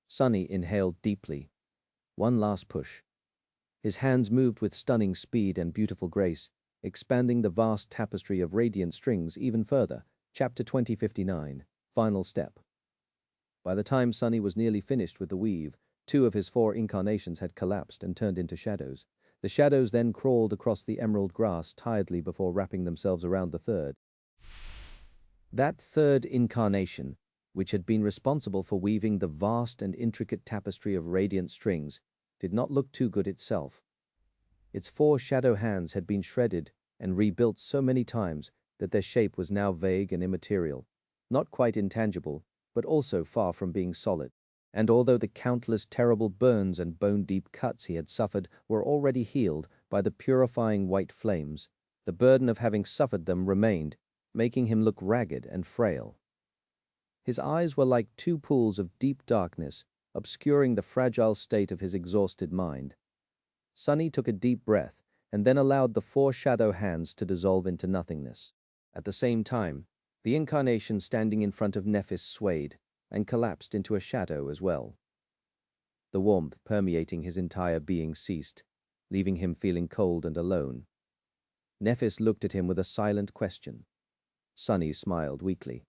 Sunny inhaled deeply. One last push. His hands moved with stunning speed and beautiful grace, expanding the vast tapestry of radiant strings even further. Chapter 2059, Final Step. By the time Sunny was nearly finished with the weave, 2 of his 4 incarnations had collapsed and turned into shadows. The shadows then crawled across the emerald grass tiredly before wrapping themselves around the third. That third incarnation, which had been responsible for weaving the vast and intricate tapestry of radiant strings, did not look too good itself. Its 4 shadow hands had been shredded and rebuilt so many times that their shape was now vague and immaterial, not quite intangible, but also far from being solid. And although the countless terrible burns and bone-deep cuts he had suffered were already healed by the purifying white flames, the burden of having suffered them remained, making him look ragged and frail. His eyes were like 2 pools of deep darkness, obscuring the fragile state of his exhausted mind. Sunny took a deep breath and then allowed the 4 shadow hands to dissolve into nothingness. At the same time, the incarnation standing in front of Nephis swayed and collapsed into a shadow as well. The warmth permeating his entire being ceased, leaving him feeling cold and alone. Nephis looked at him with a silent question. Sunny smiled weakly.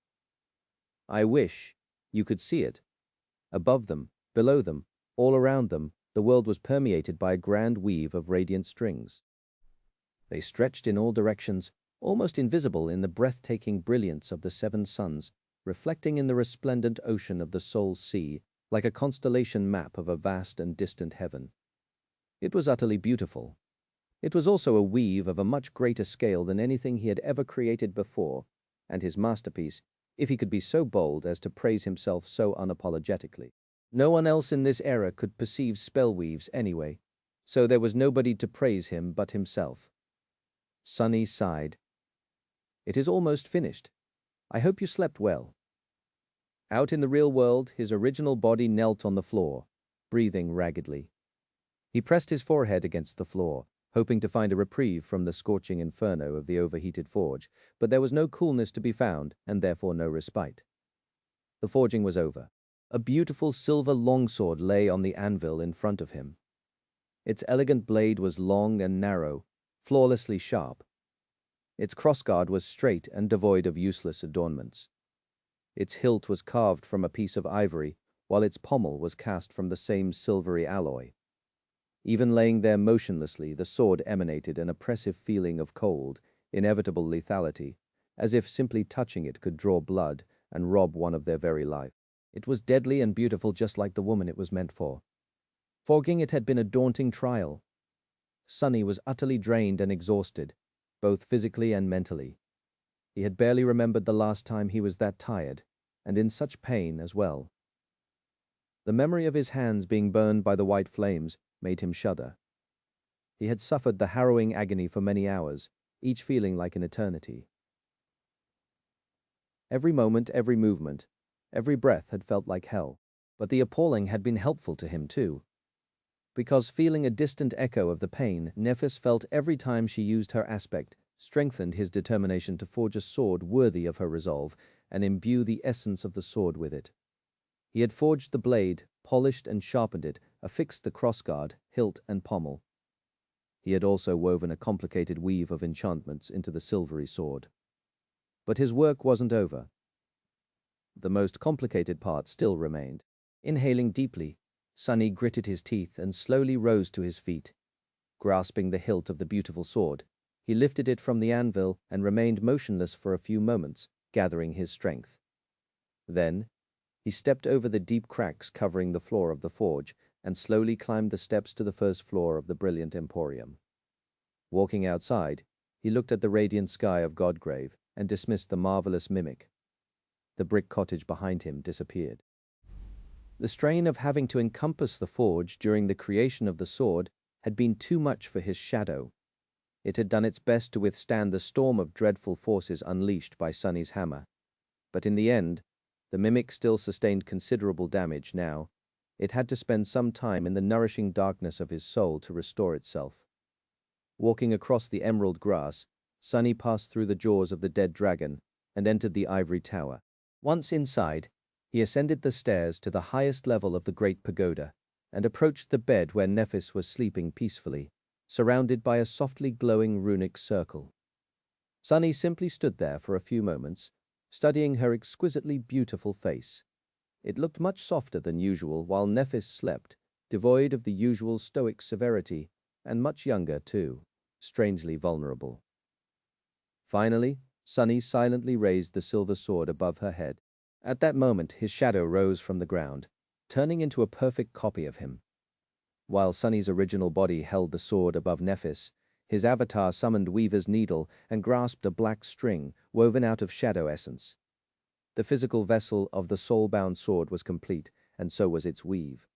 I wish you could see it. Above them, below them, all around them, the world was permeated by a grand weave of radiant strings. They stretched in all directions, almost invisible in the breathtaking brilliance of the 7 suns, reflecting in the resplendent ocean of the Soul Sea like a constellation map of a vast and distant heaven. It was utterly beautiful. It was also a weave of a much greater scale than anything he had ever created before, and his masterpiece, if he could be so bold as to praise himself so unapologetically. No one else in this era could perceive spell weaves anyway, so there was nobody to praise him but himself. Sunny sighed. It is almost finished. I hope you slept well." Out in the real world, his original body knelt on the floor, breathing raggedly. He pressed his forehead against the floor, hoping to find a reprieve from the scorching inferno of the overheated forge, but there was no coolness to be found, and therefore no respite. The forging was over. A beautiful silver longsword lay on the anvil in front of him. Its elegant blade was long and narrow, flawlessly sharp. Its crossguard was straight and devoid of useless adornments. Its hilt was carved from a piece of ivory, while its pommel was cast from the same silvery alloy. Even laying there motionlessly, the sword emanated an oppressive feeling of cold, inevitable lethality, as if simply touching it could draw blood and rob one of their very life. It was deadly and beautiful, just like the woman it was meant for. Forging it had been a daunting trial. Sunny was utterly drained and exhausted, both physically and mentally. He had barely remembered the last time he was that tired, and in such pain as well. The memory of his hands being burned by the white flames made him shudder. He had suffered the harrowing agony for many hours, each feeling like an eternity. Every moment, every movement, every breath had felt like hell, but the appalling had been helpful to him too. Because feeling a distant echo of the pain Nephis felt every time she used her aspect strengthened his determination to forge a sword worthy of her resolve and imbue the essence of the sword with it. He had forged the blade, polished and sharpened it, affixed the crossguard, hilt and pommel. He had also woven a complicated weave of enchantments into the silvery sword. But his work wasn't over. The most complicated part still remained. Inhaling deeply, Sunny gritted his teeth and slowly rose to his feet. Grasping the hilt of the beautiful sword, he lifted it from the anvil and remained motionless for a few moments, gathering his strength. Then, he stepped over the deep cracks covering the floor of the forge and slowly climbed the steps to the first floor of the brilliant emporium. Walking outside, he looked at the radiant sky of Godgrave and dismissed the marvelous mimic. The brick cottage behind him disappeared. The strain of having to encompass the forge during the creation of the sword had been too much for his shadow. It had done its best to withstand the storm of dreadful forces unleashed by Sunny's hammer. But in the end, the mimic still sustained considerable damage now. It had to spend some time in the nourishing darkness of his soul to restore itself. Walking across the emerald grass, Sunny passed through the jaws of the dead dragon and entered the ivory tower. Once inside, he ascended the stairs to the highest level of the great pagoda and approached the bed where Nephis was sleeping peacefully, surrounded by a softly glowing runic circle. Sunny simply stood there for a few moments, studying her exquisitely beautiful face. It looked much softer than usual while Nephis slept, devoid of the usual stoic severity, and much younger too, strangely vulnerable. Finally, Sunny silently raised the silver sword above her head. At that moment, his shadow rose from the ground, turning into a perfect copy of him. While Sunny's original body held the sword above Nephis, his avatar summoned Weaver's needle and grasped a black string woven out of shadow essence. The physical vessel of the soul-bound sword was complete, and so was its weave.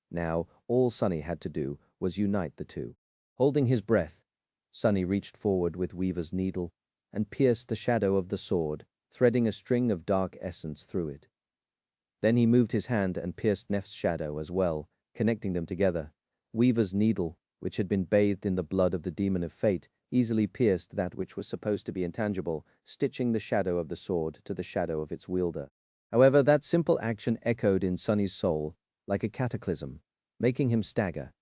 Now, all Sunny had to do was unite the two. Holding his breath, Sunny reached forward with Weaver's needle and pierced the shadow of the sword, threading a string of dark essence through it. Then he moved his hand and pierced Neph's shadow as well, connecting them together. Weaver's needle, which had been bathed in the blood of the demon of fate, easily pierced that which was supposed to be intangible, stitching the shadow of the sword to the shadow of its wielder. However, that simple action echoed in Sunny's soul like a cataclysm, making him stagger.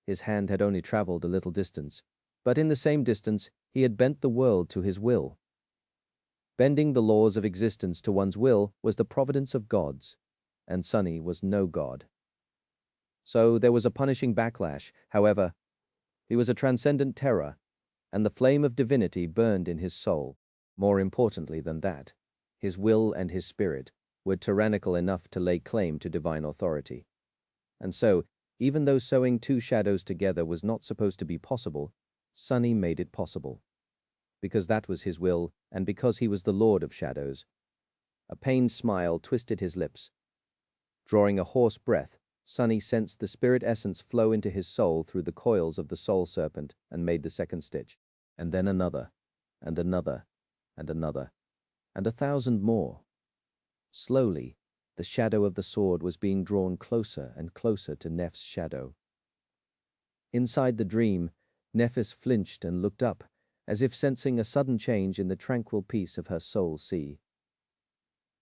His hand had only traveled a little distance, but in the same distance he had bent the world to his will. Bending the laws of existence to one's will was the providence of gods, and Sunny was no god. So there was a punishing backlash. However, he was a transcendent terror, and the flame of divinity burned in his soul. More importantly than that, his will and his spirit were tyrannical enough to lay claim to divine authority. And so, even though sewing two shadows together was not supposed to be possible, Sunny made it possible. Because that was his will, and because he was the Lord of Shadows. A pained smile twisted his lips. Drawing a hoarse breath, Sunny sensed the spirit essence flow into his soul through the coils of the soul serpent and made the second stitch. And then another, and another. and another, and 1,000 more. Slowly, the shadow of the sword was being drawn closer and closer to Neff's shadow. Inside the dream, Nephis flinched and looked up, as if sensing a sudden change in the tranquil peace of her soul sea.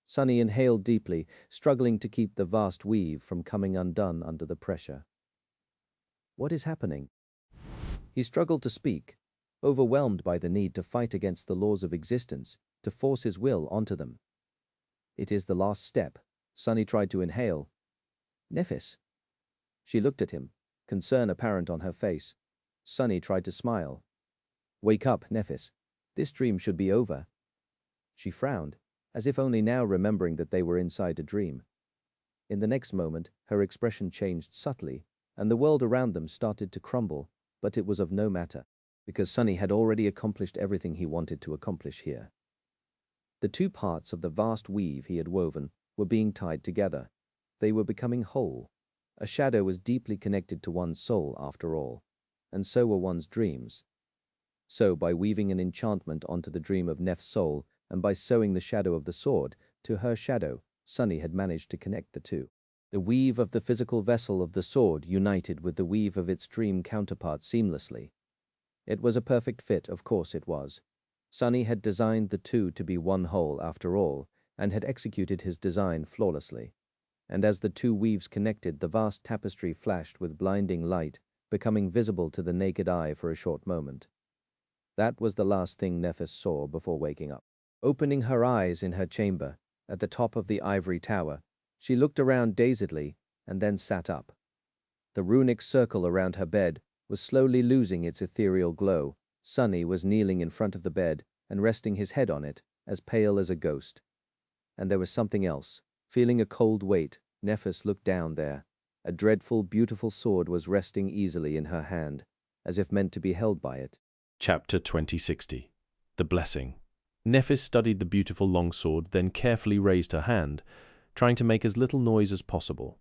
Sunny inhaled deeply, struggling to keep the vast weave from coming undone under the pressure. What is happening? He struggled to speak, overwhelmed by the need to fight against the laws of existence, to force his will onto them. It is the last step. Sunny tried to inhale. Nephis. She looked at him, concern apparent on her face. Sunny tried to smile. Wake up, Nephis. This dream should be over. She frowned, as if only now remembering that they were inside a dream. In the next moment, her expression changed subtly, and the world around them started to crumble, but it was of no matter, because Sunny had already accomplished everything he wanted to accomplish here. The two parts of the vast weave he had woven were being tied together. They were becoming whole. A shadow was deeply connected to one's soul, after all, and so were one's dreams. So, by weaving an enchantment onto the dream of Neff's soul, and by sewing the shadow of the sword to her shadow, Sunny had managed to connect the two. The weave of the physical vessel of the sword united with the weave of its dream counterpart seamlessly. It was a perfect fit, of course it was. Sunny had designed the two to be one whole after all, and had executed his design flawlessly. And as the two weaves connected, the vast tapestry flashed with blinding light, becoming visible to the naked eye for a short moment. That was the last thing Nephis saw before waking up. Opening her eyes in her chamber, at the top of the ivory tower, she looked around dazedly and then sat up. The runic circle around her bed was slowly losing its ethereal glow. Sunny was kneeling in front of the bed and resting his head on it, as pale as a ghost. And there was something else. Feeling a cold weight, Nephis looked down there. A dreadful, beautiful sword was resting easily in her hand, as if meant to be held by it. Chapter 2060. The Blessing. Nephis studied the beautiful longsword, then carefully raised her hand, trying to make as little noise as possible.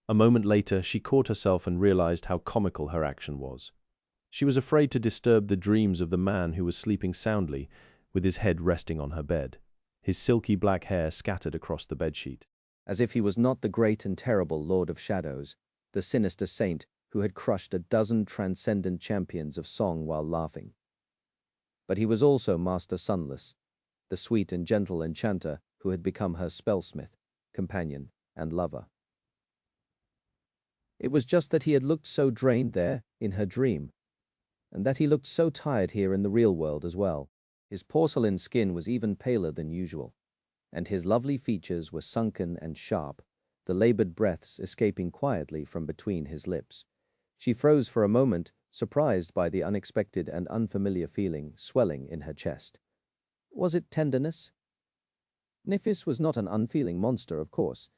A moment later, she caught herself and realized how comical her action was. She was afraid to disturb the dreams of the man who was sleeping soundly, with his head resting on her bed, his silky black hair scattered across the bedsheet. As if he was not the great and terrible Lord of Shadows, the sinister saint who had crushed a dozen transcendent champions of song while laughing. But he was also Master Sunless, the sweet and gentle enchanter who had become her spellsmith, companion, and lover. It was just that he had looked so drained there, in her dream, and that he looked so tired here in the real world as well. His porcelain skin was even paler than usual, and his lovely features were sunken and sharp, the labored breaths escaping quietly from between his lips. She froze for a moment, surprised by the unexpected and unfamiliar feeling swelling in her chest. Was it tenderness? Nephis was not an unfeeling monster, of course.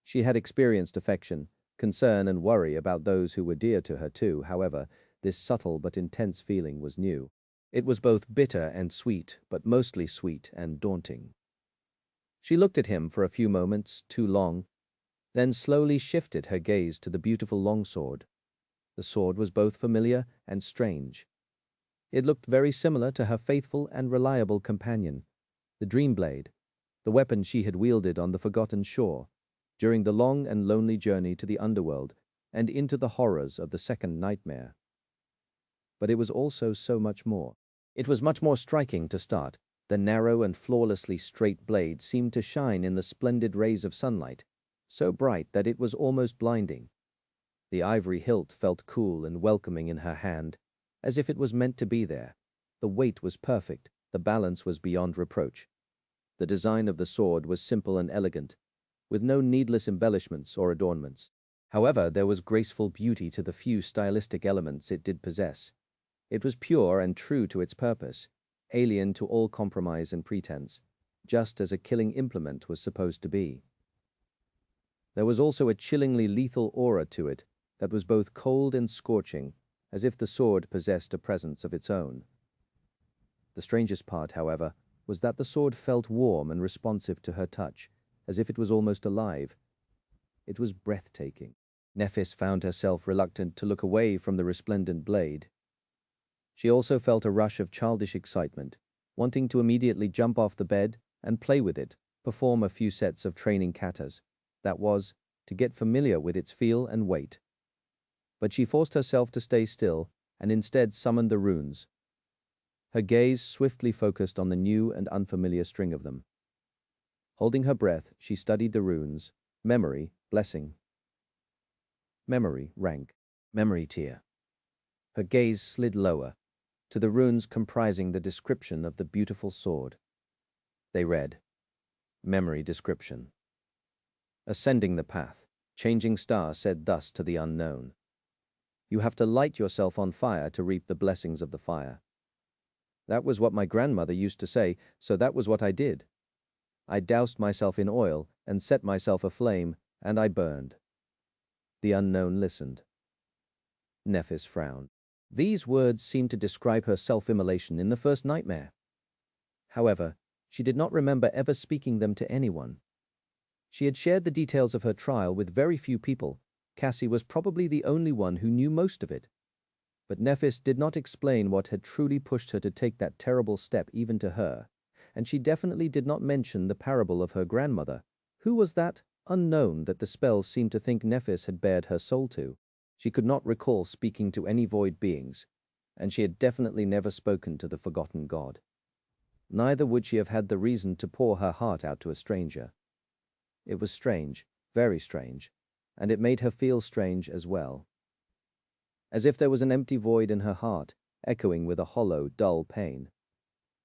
She had experienced affection, concern and worry about those who were dear to her too. However, this subtle but intense feeling was new. It was both bitter and sweet, but mostly sweet and daunting. She looked at him for a few moments, too long, then slowly shifted her gaze to the beautiful longsword. The sword was both familiar and strange. It looked very similar to her faithful and reliable companion, the Dream Blade, the weapon she had wielded on the Forgotten Shore, during the long and lonely journey to the underworld and into the horrors of the second nightmare. But it was also so much more. It was much more striking to start. The narrow and flawlessly straight blade seemed to shine in the splendid rays of sunlight, so bright that it was almost blinding. The ivory hilt felt cool and welcoming in her hand, as if it was meant to be there. The weight was perfect, the balance was beyond reproach. The design of the sword was simple and elegant, with no needless embellishments or adornments. However, there was graceful beauty to the few stylistic elements it did possess. It was pure and true to its purpose, alien to all compromise and pretense, just as a killing implement was supposed to be. There was also a chillingly lethal aura to it that was both cold and scorching, as if the sword possessed a presence of its own. The strangest part, however, was that the sword felt warm and responsive to her touch, as if it was almost alive. It was breathtaking. Nephis found herself reluctant to look away from the resplendent blade. She also felt a rush of childish excitement, wanting to immediately jump off the bed and play with it, perform a few sets of training katas. That was, to get familiar with its feel and weight. But she forced herself to stay still and instead summoned the runes. Her gaze swiftly focused on the new and unfamiliar string of them. Holding her breath, she studied the runes: memory, blessing. Memory, rank. Memory tier. Her gaze slid lower, to the runes comprising the description of the beautiful sword. They read, Memory description. Ascending the path, Changing Star said thus to the unknown. You have to light yourself on fire to reap the blessings of the fire. That was what my grandmother used to say, so that was what I did. I doused myself in oil and set myself aflame, and I burned. The unknown listened. Nephis frowned. These words seemed to describe her self-immolation in the first nightmare. However, she did not remember ever speaking them to anyone. She had shared the details of her trial with very few people. Cassie was probably the only one who knew most of it. But Nephis did not explain what had truly pushed her to take that terrible step even to her, and she definitely did not mention the parable of her grandmother. Who was that unknown that the spells seemed to think Nephis had bared her soul to? She could not recall speaking to any void beings, and she had definitely never spoken to the forgotten god. Neither would she have had the reason to pour her heart out to a stranger. It was strange, very strange, and it made her feel strange as well. As if there was an empty void in her heart, echoing with a hollow, dull pain.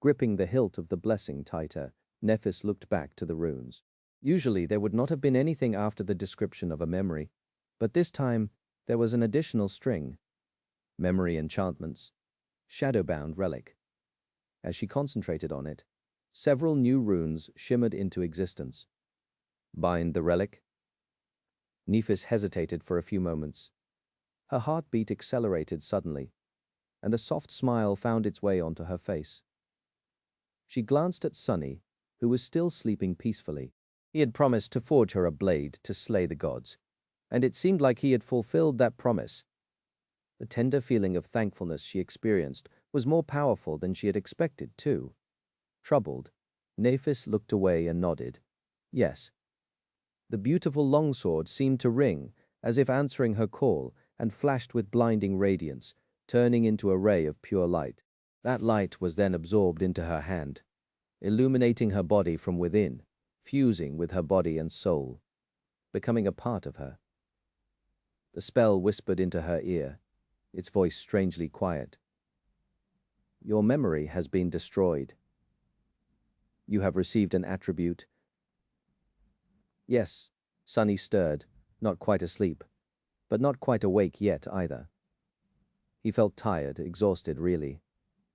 Gripping the hilt of the blessing tighter, Nephis looked back to the runes. Usually there would not have been anything after the description of a memory, but this time there was an additional string. Memory enchantments. Shadowbound relic. As she concentrated on it, several new runes shimmered into existence. Bind the relic. Nephis hesitated for a few moments. Her heartbeat accelerated suddenly, and a soft smile found its way onto her face. She glanced at Sunny, who was still sleeping peacefully. He had promised to forge her a blade to slay the gods, and it seemed like he had fulfilled that promise. The tender feeling of thankfulness she experienced was more powerful than she had expected, too. Troubled, Nephis looked away and nodded. Yes. The beautiful longsword seemed to ring, as if answering her call, and flashed with blinding radiance, turning into a ray of pure light. That light was then absorbed into her hand, illuminating her body from within, fusing with her body and soul, becoming a part of her. The spell whispered into her ear, its voice strangely quiet. Your memory has been destroyed. You have received an attribute. Yes, Sunny stirred, not quite asleep, but not quite awake yet either. He felt tired, exhausted really.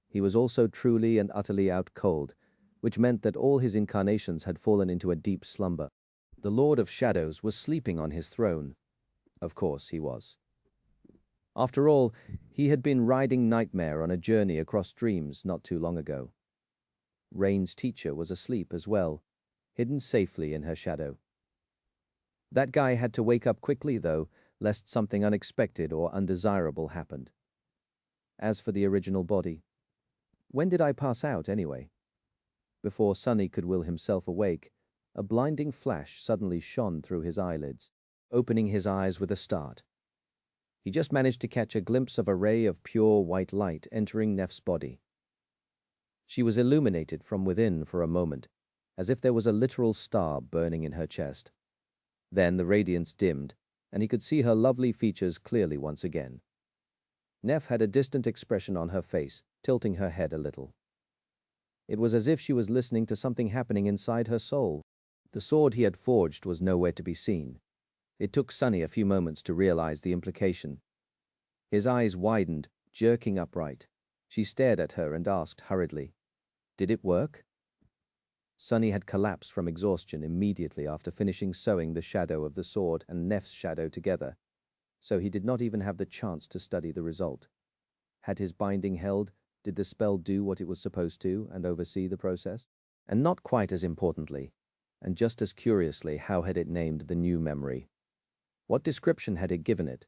He was also truly and utterly out cold, which meant that all his incarnations had fallen into a deep slumber. The Lord of Shadows was sleeping on his throne. Of course he was. After all, he had been riding Nightmare on a journey across dreams not too long ago. Rain's teacher was asleep as well, hidden safely in her shadow. That guy had to wake up quickly, though, lest something unexpected or undesirable happened. As for the original body, when did I pass out, anyway? Before Sunny could will himself awake, a blinding flash suddenly shone through his eyelids, opening his eyes with a start. He just managed to catch a glimpse of a ray of pure white light entering Neff's body. She was illuminated from within for a moment, as if there was a literal star burning in her chest. Then the radiance dimmed, and he could see her lovely features clearly once again. Neff had a distant expression on her face, tilting her head a little. It was as if she was listening to something happening inside her soul. The sword he had forged was nowhere to be seen. It took Sunny a few moments to realize the implication. His eyes widened, jerking upright. She stared at her and asked hurriedly, "Did it work?" Sunny had collapsed from exhaustion immediately after finishing sewing the shadow of the sword and Neff's shadow together, so he did not even have the chance to study the result. Had his binding held? Did the spell do what it was supposed to and oversee the process? And not quite as importantly, and just as curiously, how had it named the new memory? What description had it given it?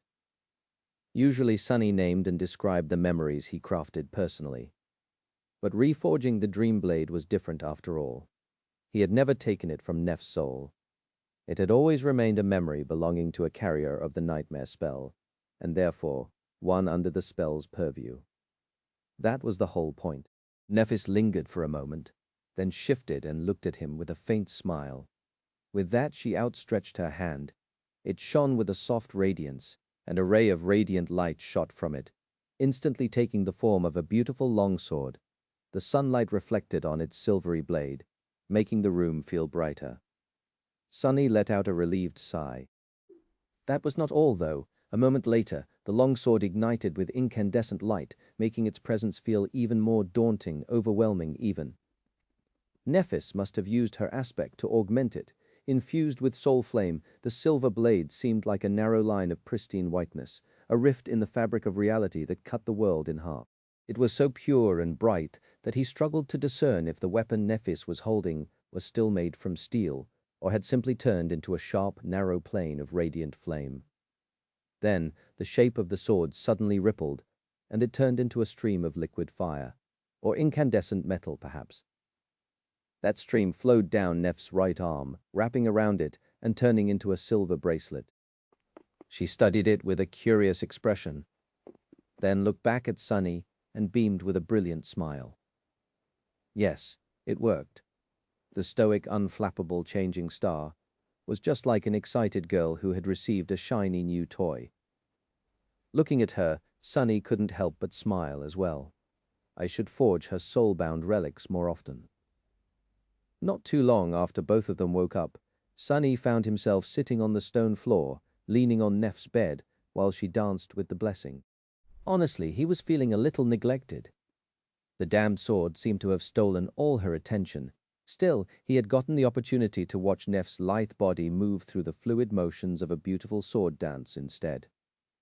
Usually Sunny named and described the memories he crafted personally. But reforging the dream blade was different after all. He had never taken it from Nef's soul. It had always remained a memory belonging to a carrier of the nightmare spell, and therefore one under the spell's purview. That was the whole point. Nephis lingered for a moment, then shifted and looked at him with a faint smile. With that she outstretched her hand. It shone with a soft radiance, and a ray of radiant light shot from it, instantly taking the form of a beautiful longsword. The sunlight reflected on its silvery blade, making the room feel brighter. Sunny let out a relieved sigh. That was not all, though. A moment later, the longsword ignited with incandescent light, making its presence feel even more daunting, overwhelming even. Nephis must have used her aspect to augment it. Infused with soul flame, the silver blade seemed like a narrow line of pristine whiteness, a rift in the fabric of reality that cut the world in half. It was so pure and bright that he struggled to discern if the weapon Nephis was holding was still made from steel, or had simply turned into a sharp, narrow plane of radiant flame. Then the shape of the sword suddenly rippled, and it turned into a stream of liquid fire, or incandescent metal perhaps. That stream flowed down Nef's right arm, wrapping around it and turning into a silver bracelet. She studied it with a curious expression, then looked back at Sunny and beamed with a brilliant smile. Yes, it worked. The stoic, unflappable changing star was just like an excited girl who had received a shiny new toy. Looking at her, Sunny couldn't help but smile as well. I should forge her soul-bound relics more often. Not too long after both of them woke up, Sunny found himself sitting on the stone floor, leaning on Nef's bed, while she danced with the blessing. Honestly, he was feeling a little neglected. The damned sword seemed to have stolen all her attention. Still, he had gotten the opportunity to watch Nef's lithe body move through the fluid motions of a beautiful sword dance instead.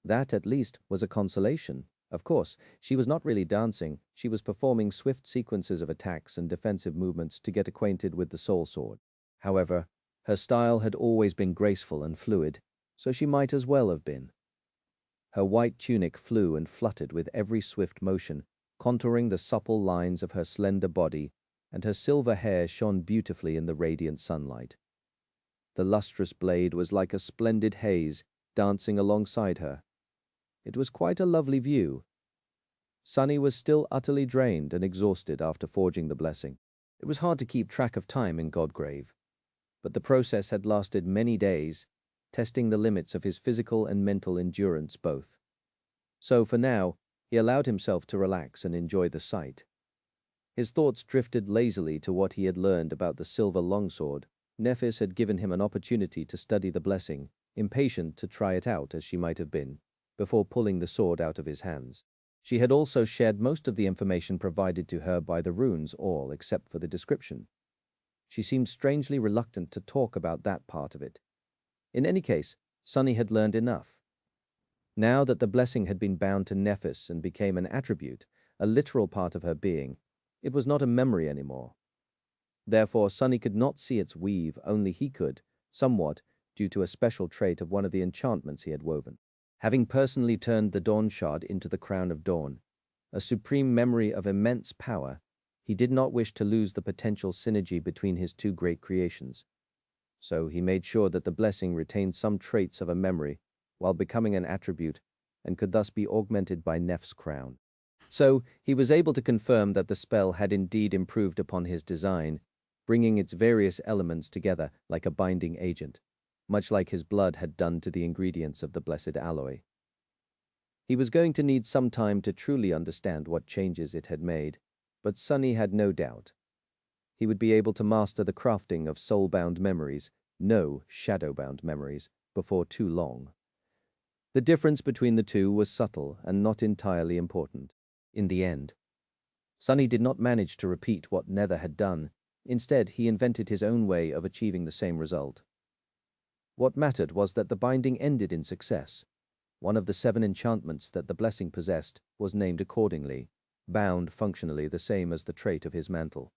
That, at least, was a consolation. Of course, she was not really dancing, she was performing swift sequences of attacks and defensive movements to get acquainted with the soul sword. However, her style had always been graceful and fluid, so she might as well have been. Her white tunic flew and fluttered with every swift motion, contouring the supple lines of her slender body, and her silver hair shone beautifully in the radiant sunlight. The lustrous blade was like a splendid haze, dancing alongside her. It was quite a lovely view. Sunny was still utterly drained and exhausted after forging the blessing. It was hard to keep track of time in Godgrave, but the process had lasted many days, testing the limits of his physical and mental endurance both. So for now, he allowed himself to relax and enjoy the sight. His thoughts drifted lazily to what he had learned about the silver longsword. Nephis had given him an opportunity to study the blessing, impatient to try it out as she might have been, before pulling the sword out of his hands. She had also shared most of the information provided to her by the runes, all except for the description. She seemed strangely reluctant to talk about that part of it. In any case, Sunny had learned enough. Now that the blessing had been bound to Nephis and became an attribute, a literal part of her being, it was not a memory anymore. Therefore, Sunny could not see its weave, only he could, somewhat, due to a special trait of one of the enchantments he had woven. Having personally turned the Dawn Shard into the Crown of Dawn, a supreme memory of immense power, he did not wish to lose the potential synergy between his two great creations. So he made sure that the blessing retained some traits of a memory while becoming an attribute and could thus be augmented by Nef's crown. So he was able to confirm that the spell had indeed improved upon his design, bringing its various elements together like a binding agent, much like his blood had done to the ingredients of the blessed alloy. He was going to need some time to truly understand what changes it had made, but Sunny had no doubt. He would be able to master the crafting of soul-bound memories, no shadow-bound memories, before too long. The difference between the two was subtle and not entirely important. In the end, Sunny did not manage to repeat what Nether had done. Instead, he invented his own way of achieving the same result. What mattered was that the binding ended in success. One of the 7 enchantments that the blessing possessed was named accordingly, bound functionally the same as the trait of his mantle.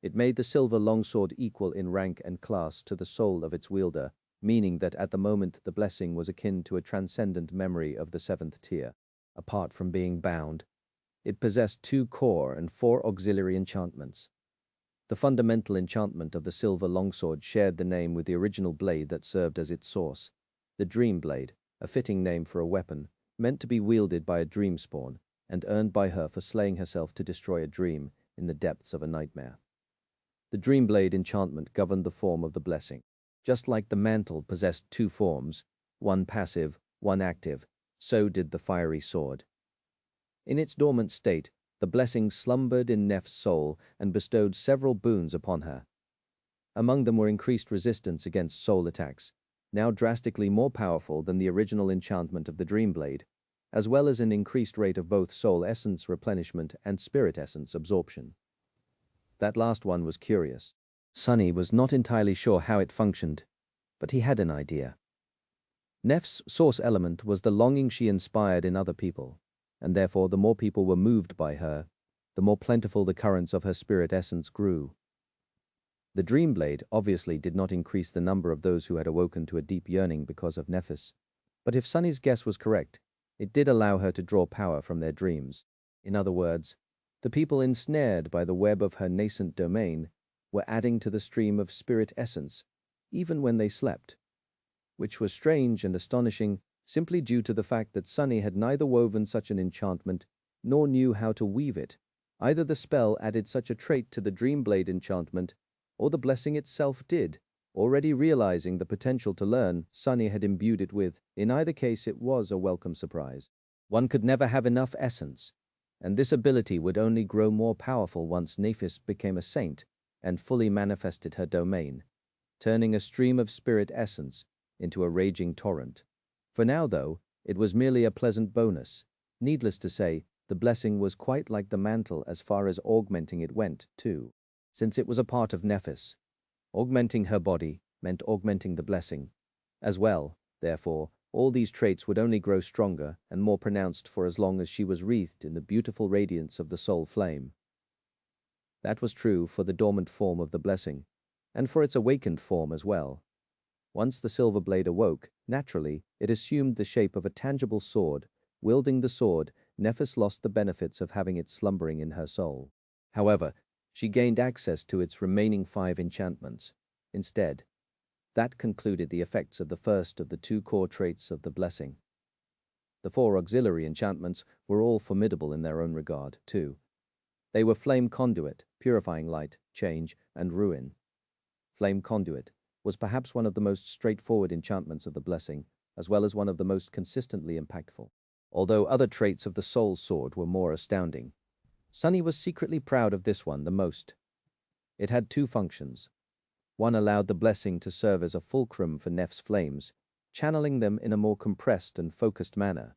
It made the silver longsword equal in rank and class to the soul of its wielder, meaning that at the moment the blessing was akin to a transcendent memory of the 7th tier. Apart from being bound, It possessed 2 core and 4 auxiliary enchantments. The fundamental enchantment of the silver longsword shared the name with the original blade that served as its source, the Dream Blade, a fitting name for a weapon, meant to be wielded by a dream spawn, and earned by her for slaying herself to destroy a dream in the depths of a nightmare. The Dream Blade enchantment governed the form of the blessing. Just like the mantle possessed 2 forms, one passive, one active, so did the fiery sword. In its dormant state, the blessing slumbered in Nef's soul and bestowed several boons upon her. Among them were increased resistance against soul attacks, now drastically more powerful than the original enchantment of the Dream Blade, as well as an increased rate of both soul essence replenishment and spirit essence absorption. That last one was curious. Sunny was not entirely sure how it functioned, but he had an idea. Nef's source element was the longing she inspired in other people, and therefore the more people were moved by her, the more plentiful the currents of her spirit essence grew. The Dream Blade obviously did not increase the number of those who had awoken to a deep yearning because of Nephis, but if Sunny's guess was correct, it did allow her to draw power from their dreams. In other words, the people ensnared by the web of her nascent domain were adding to the stream of spirit essence, even when they slept, which was strange and astonishing simply due to the fact that Sunny had neither woven such an enchantment nor knew how to weave it. Either the spell added such a trait to the Dream Blade enchantment, or the blessing itself did. Already realizing the potential to learn, Sunny had imbued it with. In either case, it was a welcome surprise. One could never have enough essence, and this ability would only grow more powerful once Nephis became a saint and fully manifested her domain, turning a stream of spirit essence into a raging torrent. For now, though, it was merely a pleasant bonus. Needless to say, the blessing was quite like the mantle as far as augmenting it went, too. Since it was a part of Nephis, augmenting her body meant augmenting the blessing. As well, therefore, all these traits would only grow stronger and more pronounced for as long as she was wreathed in the beautiful radiance of the soul flame. That was true for the dormant form of the blessing, and for its awakened form as well. Once the silver blade awoke, naturally, it assumed the shape of a tangible sword. Wielding the sword, Nephis lost the benefits of having it slumbering in her soul. However, she gained access to its remaining 5 enchantments. Instead, that concluded the effects of the first of the 2 core traits of the blessing. The 4 auxiliary enchantments were all formidable in their own regard, too. They were Flame Conduit, Purifying Light, Change, and Ruin. Flame Conduit was perhaps one of the most straightforward enchantments of the blessing, as well as one of the most consistently impactful. Although other traits of the soul sword were more astounding, Sunny was secretly proud of this one the most. It had 2 functions. One allowed the blessing to serve as a fulcrum for Nef's flames, channeling them in a more compressed and focused manner.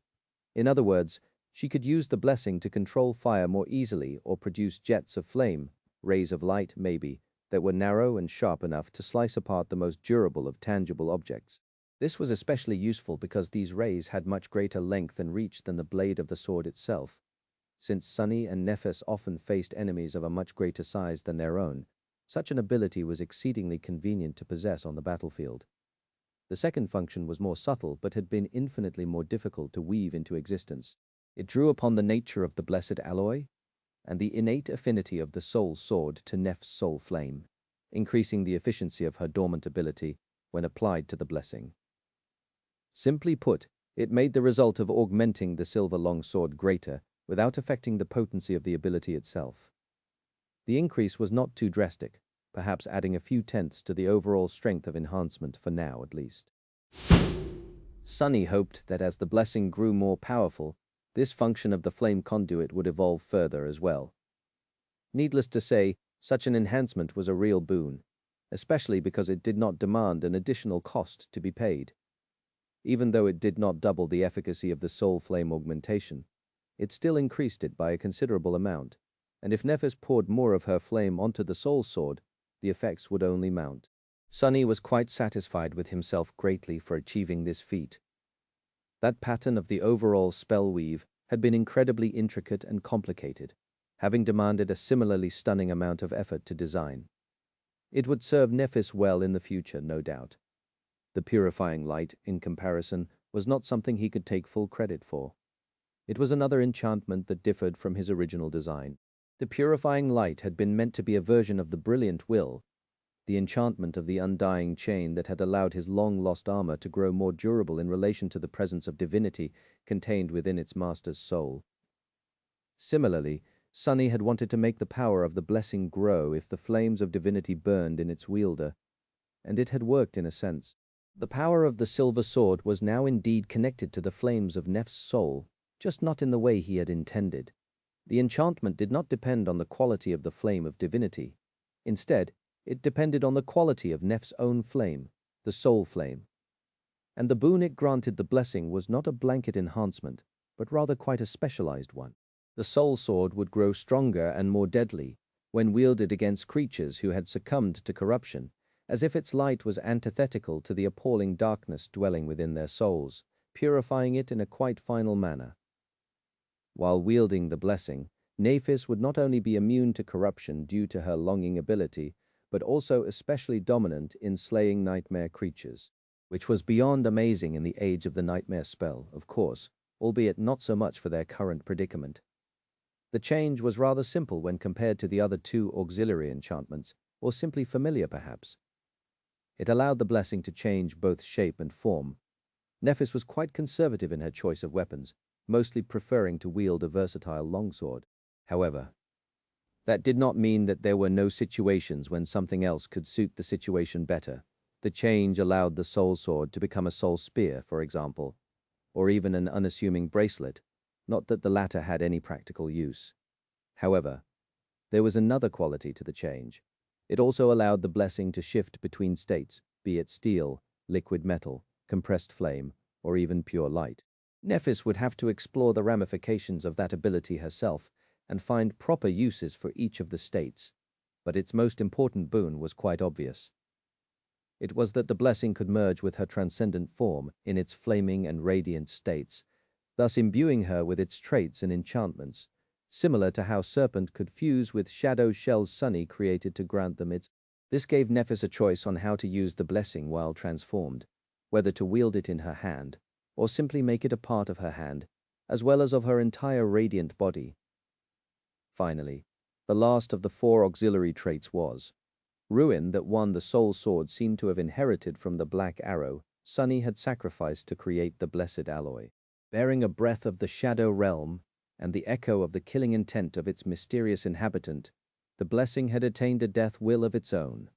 In other words, she could use the blessing to control fire more easily or produce jets of flame, rays of light maybe, that were narrow and sharp enough to slice apart the most durable of tangible objects. This was especially useful because these rays had much greater length and reach than the blade of the sword itself. Since Sunny and Nephis often faced enemies of a much greater size than their own, such an ability was exceedingly convenient to possess on the battlefield. The second function was more subtle but had been infinitely more difficult to weave into existence. It drew upon the nature of the blessed alloy and the innate affinity of the soul sword to Nef's soul flame, increasing the efficiency of her dormant ability when applied to the blessing. Simply put, it made the result of augmenting the silver longsword greater without affecting the potency of the ability itself. The increase was not too drastic, perhaps adding a few tenths to the overall strength of enhancement for now at least. Sunny hoped that as the blessing grew more powerful, this function of the flame conduit would evolve further as well. Needless to say, such an enhancement was a real boon, especially because it did not demand an additional cost to be paid. Even though it did not double the efficacy of the soul flame augmentation, it still increased it by a considerable amount, and if Nephis poured more of her flame onto the soul sword, the effects would only mount. Sunny was quite satisfied with himself greatly for achieving this feat. That pattern of the overall spell weave had been incredibly intricate and complicated, having demanded a similarly stunning amount of effort to design. It would serve Nephis well in the future, no doubt. The purifying light, in comparison, was not something he could take full credit for. It was another enchantment that differed from his original design. The purifying light had been meant to be a version of the brilliant will, the enchantment of the undying chain that had allowed his long-lost armor to grow more durable in relation to the presence of divinity contained within its master's soul. Similarly, Sunny had wanted to make the power of the blessing grow if the flames of divinity burned in its wielder, and it had worked in a sense. The power of the silver sword was now indeed connected to the flames of Nef's soul, just not in the way he had intended. The enchantment did not depend on the quality of the flame of divinity. Instead, it depended on the quality of Nef's own flame, the soul flame. And the boon it granted the blessing was not a blanket enhancement, but rather quite a specialized one. The soul sword would grow stronger and more deadly when wielded against creatures who had succumbed to corruption, as if its light was antithetical to the appalling darkness dwelling within their souls, purifying it in a quite final manner. While wielding the blessing, Nephis would not only be immune to corruption due to her longing ability, but also especially dominant in slaying nightmare creatures, which was beyond amazing in the age of the nightmare spell, of course, albeit not so much for their current predicament. The change was rather simple when compared to the other two auxiliary enchantments, or simply familiar perhaps. It allowed the blessing to change both shape and form. Nephis was quite conservative in her choice of weapons, mostly preferring to wield a versatile longsword. However, that did not mean that there were no situations when something else could suit the situation better. The change allowed the soul sword to become a soul spear, for example, or even an unassuming bracelet, not that the latter had any practical use. However, there was another quality to the change. It also allowed the blessing to shift between states, be it steel, liquid metal, compressed flame, or even pure light. Nephis would have to explore the ramifications of that ability herself and find proper uses for each of the states, but its most important boon was quite obvious. It was that the blessing could merge with her transcendent form in its flaming and radiant states, thus imbuing her with its traits and enchantments, similar to how Serpent could fuse with Shadow Shell's Sunny created to grant them its. This gave Nephis a choice on how to use the blessing while transformed, whether to wield it in her hand, or simply make it a part of her hand, as well as of her entire radiant body. Finally, the last of the four auxiliary traits was Ruin, that one the soul sword seemed to have inherited from the black arrow Sunny had sacrificed to create the blessed alloy. Bearing a breath of the shadow realm and the echo of the killing intent of its mysterious inhabitant, the blessing had attained a death will of its own.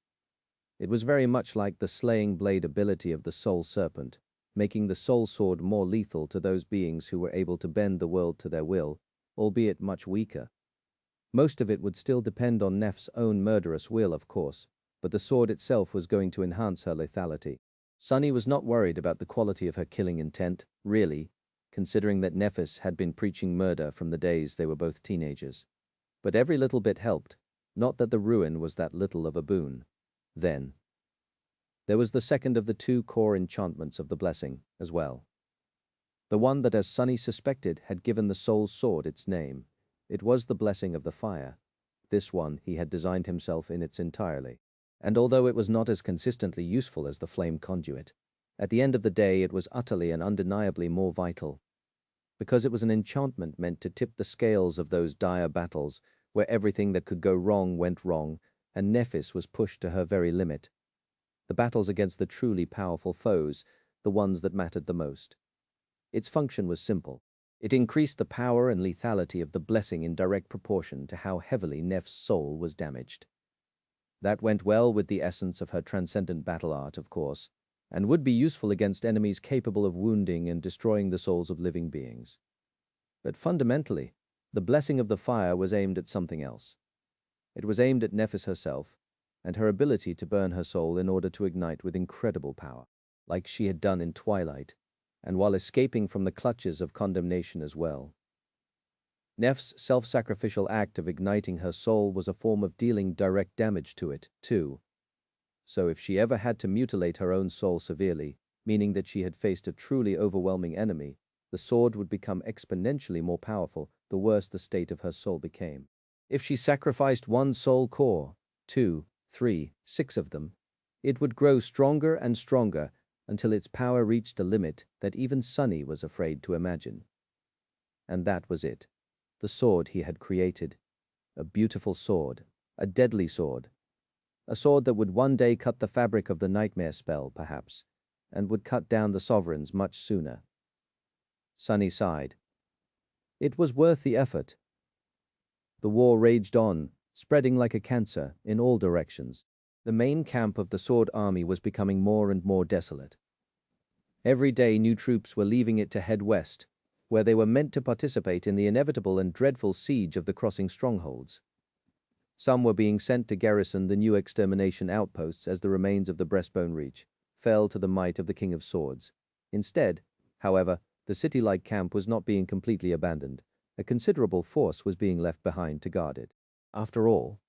It was very much like the slaying blade ability of the soul serpent, making the soul sword more lethal to those beings who were able to bend the world to their will, albeit much weaker. Most of it would still depend on Nef's own murderous will, of course, but the sword itself was going to enhance her lethality. Sunny was not worried about the quality of her killing intent, really, considering that Nephis had been preaching murder from the days they were both teenagers. But every little bit helped, not that the ruin was that little of a boon. Then, there was the second of the two core enchantments of the blessing, as well. The one that, as Sunny suspected, had given the soul sword its name. It was the blessing of the fire. This one he had designed himself in its entirely. And although it was not as consistently useful as the flame conduit, at the end of the day it was utterly and undeniably more vital, because it was an enchantment meant to tip the scales of those dire battles where everything that could go wrong went wrong, and Nephis was pushed to her very limit. The battles against the truly powerful foes, the ones that mattered the most. Its function was simple. It increased the power and lethality of the blessing in direct proportion to how heavily Nef's soul was damaged. That went well with the essence of her transcendent battle art, of course, and would be useful against enemies capable of wounding and destroying the souls of living beings. But fundamentally, the blessing of the fire was aimed at something else. It was aimed at Nephis herself, and her ability to burn her soul in order to ignite with incredible power, like she had done in Twilight, and while escaping from the clutches of condemnation as well. Nef's self-sacrificial act of igniting her soul was a form of dealing direct damage to it, too. So if she ever had to mutilate her own soul severely, meaning that she had faced a truly overwhelming enemy, the sword would become exponentially more powerful the worse the state of her soul became. If she sacrificed one soul core, 2, 3, 6 of them, it would grow stronger and stronger until its power reached a limit that even Sunny was afraid to imagine. And that was it. The sword he had created. A beautiful sword. A deadly sword. A sword that would one day cut the fabric of the nightmare spell, perhaps, and would cut down the sovereigns much sooner. Sunny sighed. It was worth the effort. The war raged on, spreading like a cancer in all directions. The main camp of the Sword Army was becoming more and more desolate. Every day new troops were leaving it to head west, where they were meant to participate in the inevitable and dreadful siege of the crossing strongholds. Some were being sent to garrison the new extermination outposts as the remains of the Breastbone Reach fell to the might of the King of Swords. Instead, however, the city-like camp was not being completely abandoned. A considerable force was being left behind to guard it. After all,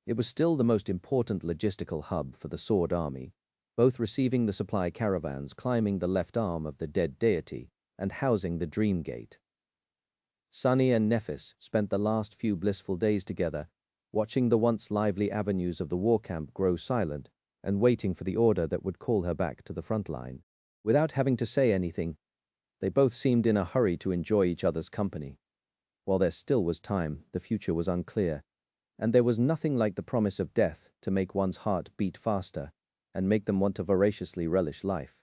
it was still the most important logistical hub for the Sword Army, both receiving the supply caravans climbing the left arm of the dead deity and housing the Dream Gate. Sunny and Nephis spent the last few blissful days together, watching the once lively avenues of the war camp grow silent and waiting for the order that would call her back to the front line. Without having to say anything, they both seemed in a hurry to enjoy each other's company. While there still was time, the future was unclear, and there was nothing like the promise of death to make one's heart beat faster and make them want to voraciously relish life.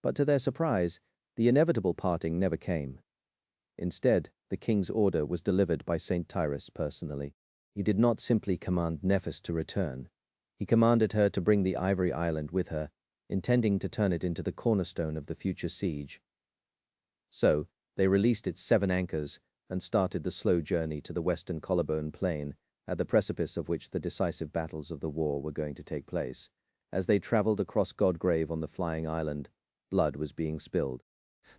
But to their surprise, the inevitable parting never came. Instead, the king's order was delivered by St. Tyrus personally. He did not simply command Nephis to return. He commanded her to bring the Ivory Island with her, intending to turn it into the cornerstone of the future siege. So, they released its 7 anchors and started the slow journey to the western Collarbone Plain, at the precipice of which the decisive battles of the war were going to take place. As they traveled across Godgrave on the flying island, blood was being spilled.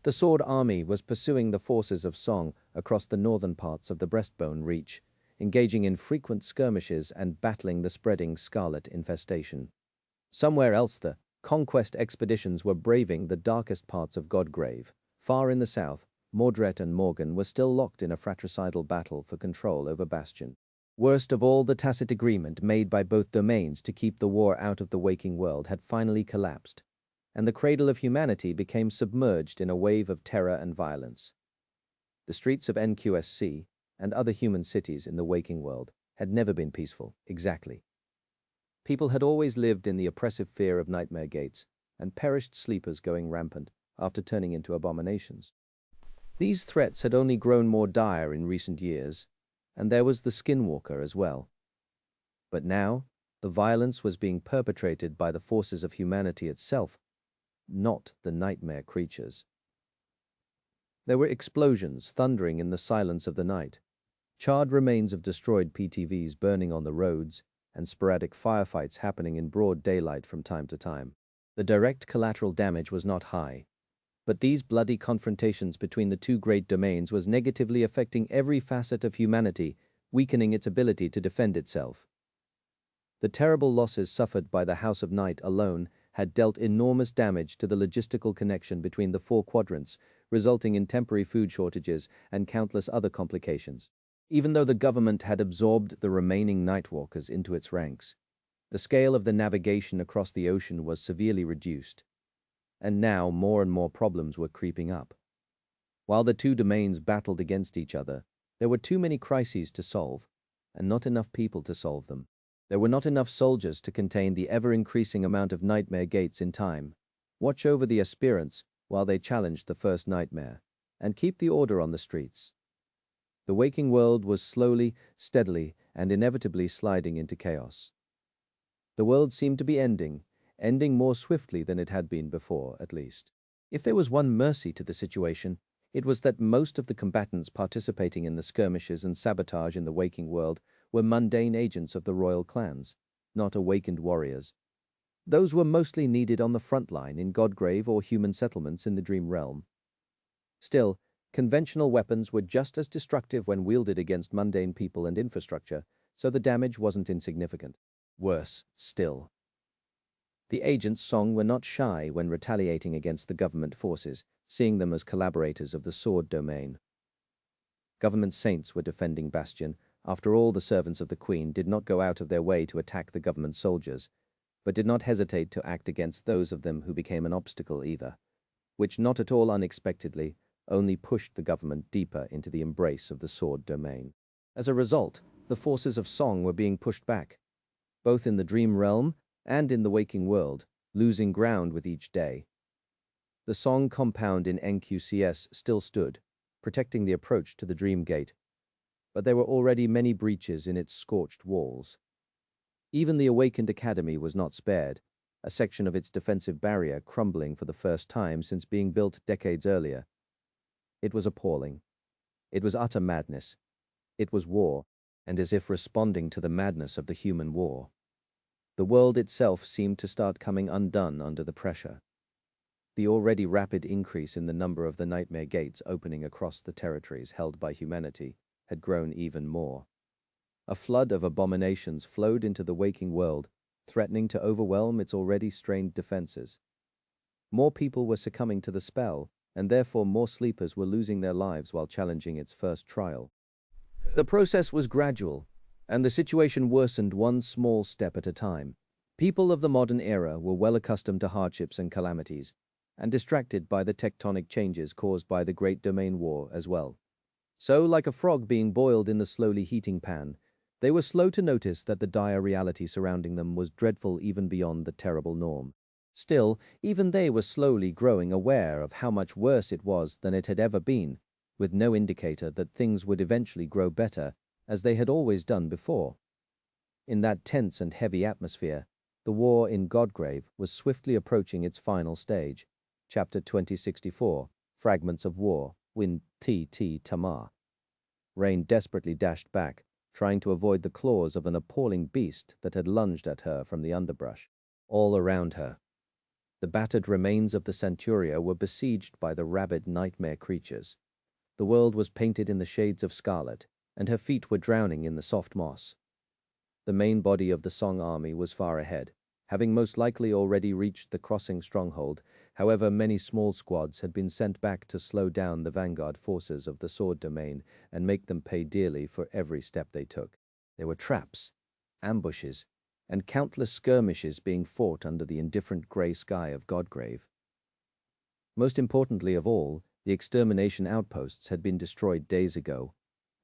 The Sword Army was pursuing the forces of Song across the northern parts of the Breastbone Reach, engaging in frequent skirmishes and battling the spreading scarlet infestation. Somewhere else the conquest expeditions were braving the darkest parts of Godgrave. Far in the south, Mordred and Morgan were still locked in a fratricidal battle for control over Bastion. Worst of all, the tacit agreement made by both domains to keep the war out of the waking world had finally collapsed, and the cradle of humanity became submerged in a wave of terror and violence. The streets of NQSC and other human cities in the waking world had never been peaceful, exactly. People had always lived in the oppressive fear of nightmare gates and perished sleepers going rampant after turning into abominations. These threats had only grown more dire in recent years, and there was the Skinwalker as well. But now, the violence was being perpetrated by the forces of humanity itself, not the nightmare creatures. There were explosions thundering in the silence of the night, charred remains of destroyed PTVs burning on the roads, and sporadic firefights happening in broad daylight from time to time. The direct collateral damage was not high, but these bloody confrontations between the two great domains was negatively affecting every facet of humanity, weakening its ability to defend itself. The terrible losses suffered by the House of Night alone had dealt enormous damage to the logistical connection between the 4 quadrants, resulting in temporary food shortages and countless other complications. Even though the government had absorbed the remaining Nightwalkers into its ranks, the scale of the navigation across the ocean was severely reduced, and now more and more problems were creeping up. While the two domains battled against each other, there were too many crises to solve, and not enough people to solve them. There were not enough soldiers to contain the ever-increasing amount of nightmare gates in time, watch over the aspirants while they challenged the first nightmare, and keep the order on the streets. The waking world was slowly, steadily, and inevitably sliding into chaos. The world seemed to be ending more swiftly than it had been before, at least. If there was one mercy to the situation, it was that most of the combatants participating in the skirmishes and sabotage in the waking world were mundane agents of the royal clans, not awakened warriors. Those were mostly needed on the front line in Godgrave or human settlements in the Dream Realm. Still, conventional weapons were just as destructive when wielded against mundane people and infrastructure, so the damage wasn't insignificant. Worse still, the agents Song were not shy when retaliating against the government forces, seeing them as collaborators of the Sword Domain. Government saints were defending Bastion. After all, the servants of the Queen did not go out of their way to attack the government soldiers, but did not hesitate to act against those of them who became an obstacle either, which not at all unexpectedly only pushed the government deeper into the embrace of the sword domain. As a result, the forces of Song were being pushed back, both in the dream realm and in the waking world, losing ground with each day. The Song compound in NQCS still stood, protecting the approach to the Dream Gate, but there were already many breaches in its scorched walls. Even the Awakened Academy was not spared, a section of its defensive barrier crumbling for the first time since being built decades earlier. It was appalling. It was utter madness. It was war, and as if responding to the madness of the human war, the world itself seemed to start coming undone under the pressure. The already rapid increase in the number of the nightmare gates opening across the territories held by humanity had grown even more. A flood of abominations flowed into the waking world, threatening to overwhelm its already strained defenses. More people were succumbing to the spell, and therefore more sleepers were losing their lives while challenging its first trial. The process was gradual, and the situation worsened one small step at a time. People of the modern era were well accustomed to hardships and calamities, and distracted by the tectonic changes caused by the Great Domain War as well. So, like a frog being boiled in the slowly heating pan, they were slow to notice that the dire reality surrounding them was dreadful even beyond the terrible norm. Still, even they were slowly growing aware of how much worse it was than it had ever been, with no indicator that things would eventually grow better, as they had always done before. In that tense and heavy atmosphere, the war in Godgrave was swiftly approaching its final stage. Chapter 2064, Fragments of War, Win T. Tamar. Rain desperately dashed back, trying to avoid the claws of an appalling beast that had lunged at her from the underbrush. All around her, the battered remains of the Centuria were besieged by the rabid nightmare creatures. The world was painted in the shades of scarlet, and her feet were drowning in the soft moss. The main body of the Song army was far ahead, having most likely already reached the crossing stronghold. However, many small squads had been sent back to slow down the vanguard forces of the sword domain and make them pay dearly for every step they took. There were traps, ambushes, and countless skirmishes being fought under the indifferent grey sky of Godgrave. Most importantly of all, the extermination outposts had been destroyed days ago,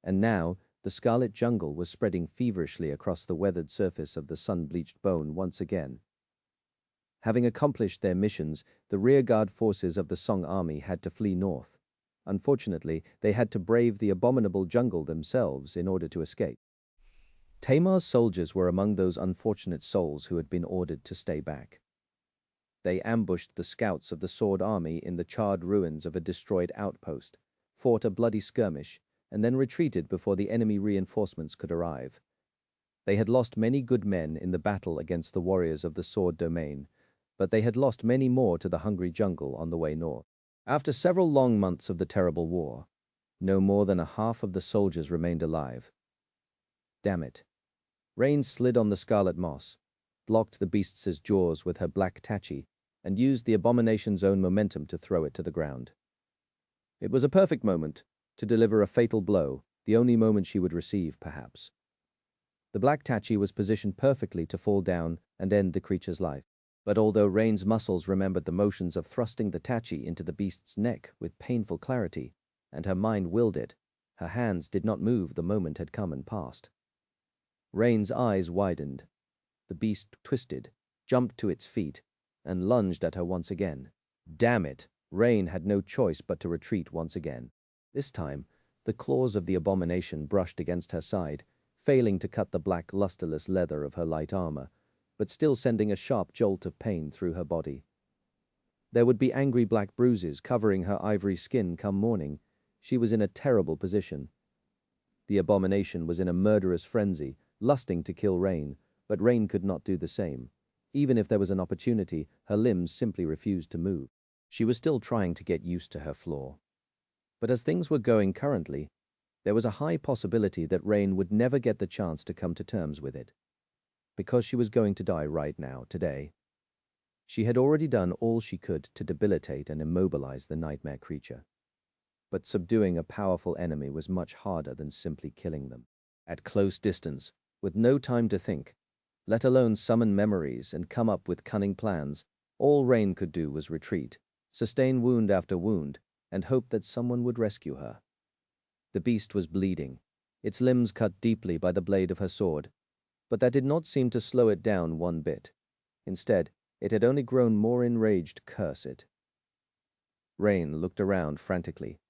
and now the scarlet jungle was spreading feverishly across the weathered surface of the sun-bleached bone once again. Having accomplished their missions, the rearguard forces of the Song army had to flee north. Unfortunately, they had to brave the abominable jungle themselves in order to escape. Tamar's soldiers were among those unfortunate souls who had been ordered to stay back. They ambushed the scouts of the Sword Army in the charred ruins of a destroyed outpost, fought a bloody skirmish, and then retreated before the enemy reinforcements could arrive. They had lost many good men in the battle against the warriors of the Sword Domain, but they had lost many more to the hungry jungle on the way north. After several long months of the terrible war, no more than a half of the soldiers remained alive. Damn it. Rain slid on the scarlet moss, blocked the beast's jaws with her black tachi, and used the abomination's own momentum to throw it to the ground. It was a perfect moment to deliver a fatal blow, the only moment she would receive, perhaps. The black tachi was positioned perfectly to fall down and end the creature's life. But although Rain's muscles remembered the motions of thrusting the tachi into the beast's neck with painful clarity, and her mind willed it, her hands did not move the moment had come and passed. Rain's eyes widened. The beast twisted, jumped to its feet, and lunged at her once again. Damn it! Rain had no choice but to retreat once again. This time, the claws of the abomination brushed against her side, failing to cut the black lusterless leather of her light armor, but still sending a sharp jolt of pain through her body. There would be angry black bruises covering her ivory skin come morning. She was in a terrible position. The abomination was in a murderous frenzy, lusting to kill Rain, but Rain could not do the same. Even if there was an opportunity, her limbs simply refused to move. She was still trying to get used to her flaw. But as things were going currently, there was a high possibility that Rain would never get the chance to come to terms with it. Because she was going to die right now, today. She had already done all she could to debilitate and immobilize the nightmare creature. But subduing a powerful enemy was much harder than simply killing them. At close distance, with no time to think, let alone summon memories and come up with cunning plans, all Rain could do was retreat, sustain wound after wound, and hoped that someone would rescue her. The beast was bleeding, its limbs cut deeply by the blade of her sword, but that did not seem to slow it down one bit. Instead, it had only grown more enraged. Curse it. Rain looked around frantically,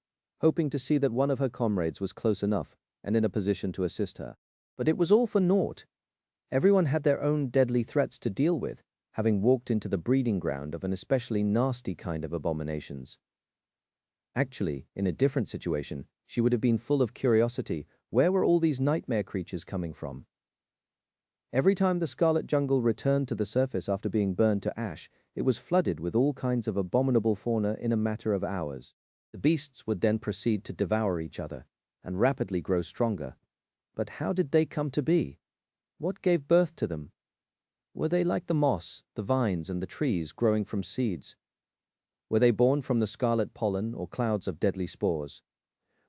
hoping to see that one of her comrades was close enough and in a position to assist her. But it was all for naught. Everyone had their own deadly threats to deal with, having walked into the breeding ground of an especially nasty kind of abominations. Actually, in a different situation, she would have been full of curiosity. Where were all these nightmare creatures coming from? Every time the scarlet jungle returned to the surface after being burned to ash, it was flooded with all kinds of abominable fauna in a matter of hours. The beasts would then proceed to devour each other and rapidly grow stronger. But how did they come to be? What gave birth to them? Were they like the moss, the vines, and the trees growing from seeds? Were they born from the scarlet pollen or clouds of deadly spores?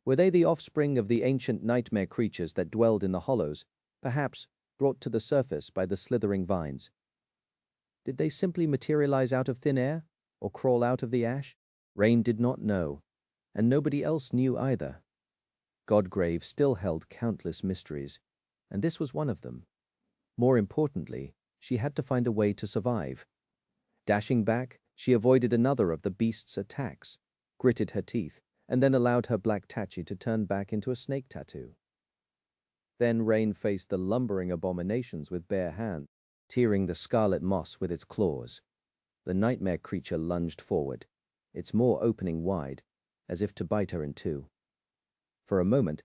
Were they the offspring of the ancient nightmare creatures that dwelled in the hollows, perhaps brought to the surface by the slithering vines? Did they simply materialize out of thin air, or crawl out of the ash? Rain did not know, and nobody else knew either. Godgrave still held countless mysteries, and this was one of them. More importantly, she had to find a way to survive. Dashing back, she avoided another of the beast's attacks, gritted her teeth, and then allowed her black tachi to turn back into a snake tattoo. Then Rain faced the lumbering abominations with bare hands, tearing the scarlet moss with its claws. The nightmare creature lunged forward, its maw opening wide, as if to bite her in two. For a moment,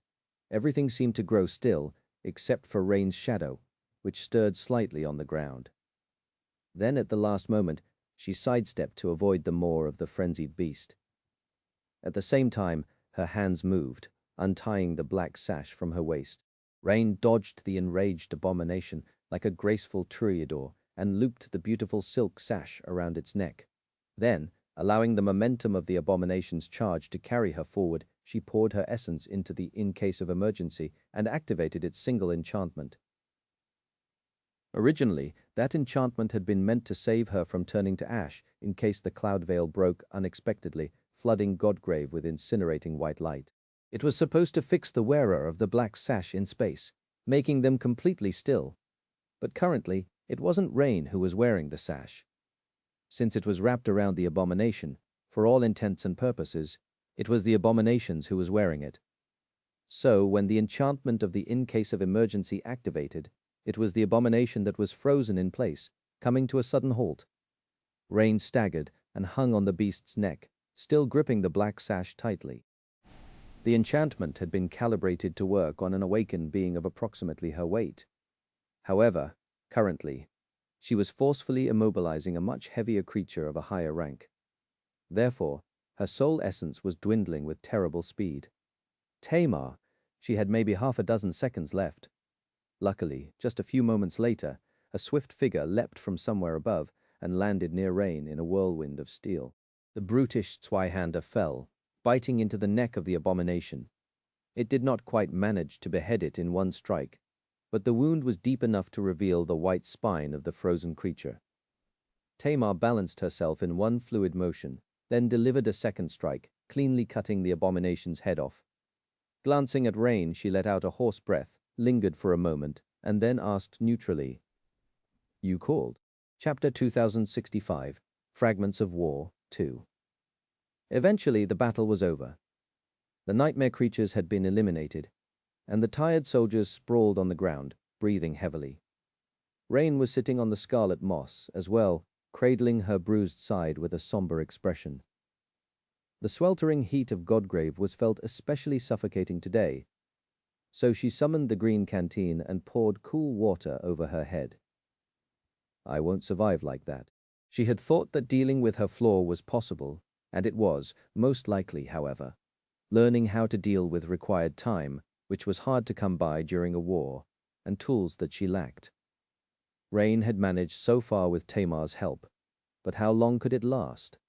everything seemed to grow still, except for Rain's shadow, which stirred slightly on the ground. Then, at the last moment, she sidestepped to avoid the maw of the frenzied beast. At the same time, her hands moved, untying the black sash from her waist. Rain dodged the enraged abomination like a graceful toreador and looped the beautiful silk sash around its neck. Then, allowing the momentum of the abomination's charge to carry her forward, she poured her essence into the in case of emergency and activated its single enchantment. Originally, that enchantment had been meant to save her from turning to ash in case the cloud veil broke unexpectedly, flooding Godgrave with incinerating white light. It was supposed to fix the wearer of the black sash in space, making them completely still. But currently, it wasn't Rain who was wearing the sash. Since it was wrapped around the abomination, for all intents and purposes, it was the abominations who was wearing it. So, when the enchantment of the in case of emergency activated, it was the abomination that was frozen in place, coming to a sudden halt. Rain staggered and hung on the beast's neck, still gripping the black sash tightly. The enchantment had been calibrated to work on an awakened being of approximately her weight. However, currently, she was forcefully immobilizing a much heavier creature of a higher rank. Therefore, her soul essence was dwindling with terrible speed. Tamar, she had maybe half a dozen seconds left. Luckily, just a few moments later, a swift figure leapt from somewhere above and landed near Rain in a whirlwind of steel. The brutish Zweihander fell, biting into the neck of the abomination. It did not quite manage to behead it in one strike, but the wound was deep enough to reveal the white spine of the frozen creature. Tamar balanced herself in one fluid motion, then delivered a second strike, cleanly cutting the abomination's head off. Glancing at Rain, she let out a hoarse breath, lingered for a moment, and then asked neutrally, "You called?" Chapter 2065, Fragments of War, 2. Eventually, the battle was over. The nightmare creatures had been eliminated, and the tired soldiers sprawled on the ground, breathing heavily. Rain was sitting on the scarlet moss as well, cradling her bruised side with a somber expression. The sweltering heat of Godgrave was felt especially suffocating today, so she summoned the green canteen and poured cool water over her head. I won't survive like that. She had thought that dealing with her flaw was possible, and it was, most likely, however. Learning how to deal with required time, which was hard to come by during a war, and tools that she lacked. Rain had managed so far with Tamar's help, but how long could it last?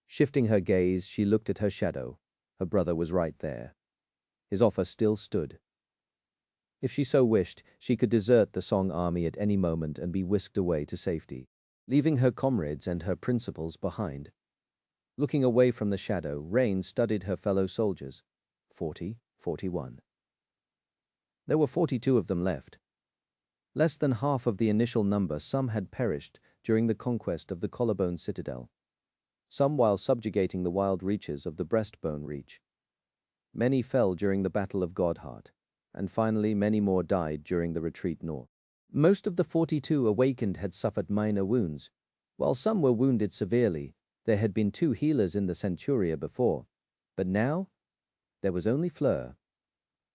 Shifting her gaze, she looked at her shadow. Her brother was right there. His offer still stood. If she so wished, she could desert the Song army at any moment and be whisked away to safety, leaving her comrades and her principles behind. Looking away from the shadow, Rain studied her fellow soldiers. 40, 41. There were 42 of them left. Less than half of the initial number. Some had perished during the conquest of the Collarbone Citadel, some while subjugating the wild reaches of the Breastbone Reach. Many fell during the Battle of Godheart, and finally many more died during the retreat north. Most of the 42 awakened had suffered minor wounds. While some were wounded severely, there had been 2 healers in the Centuria before, but now there was only Fleur.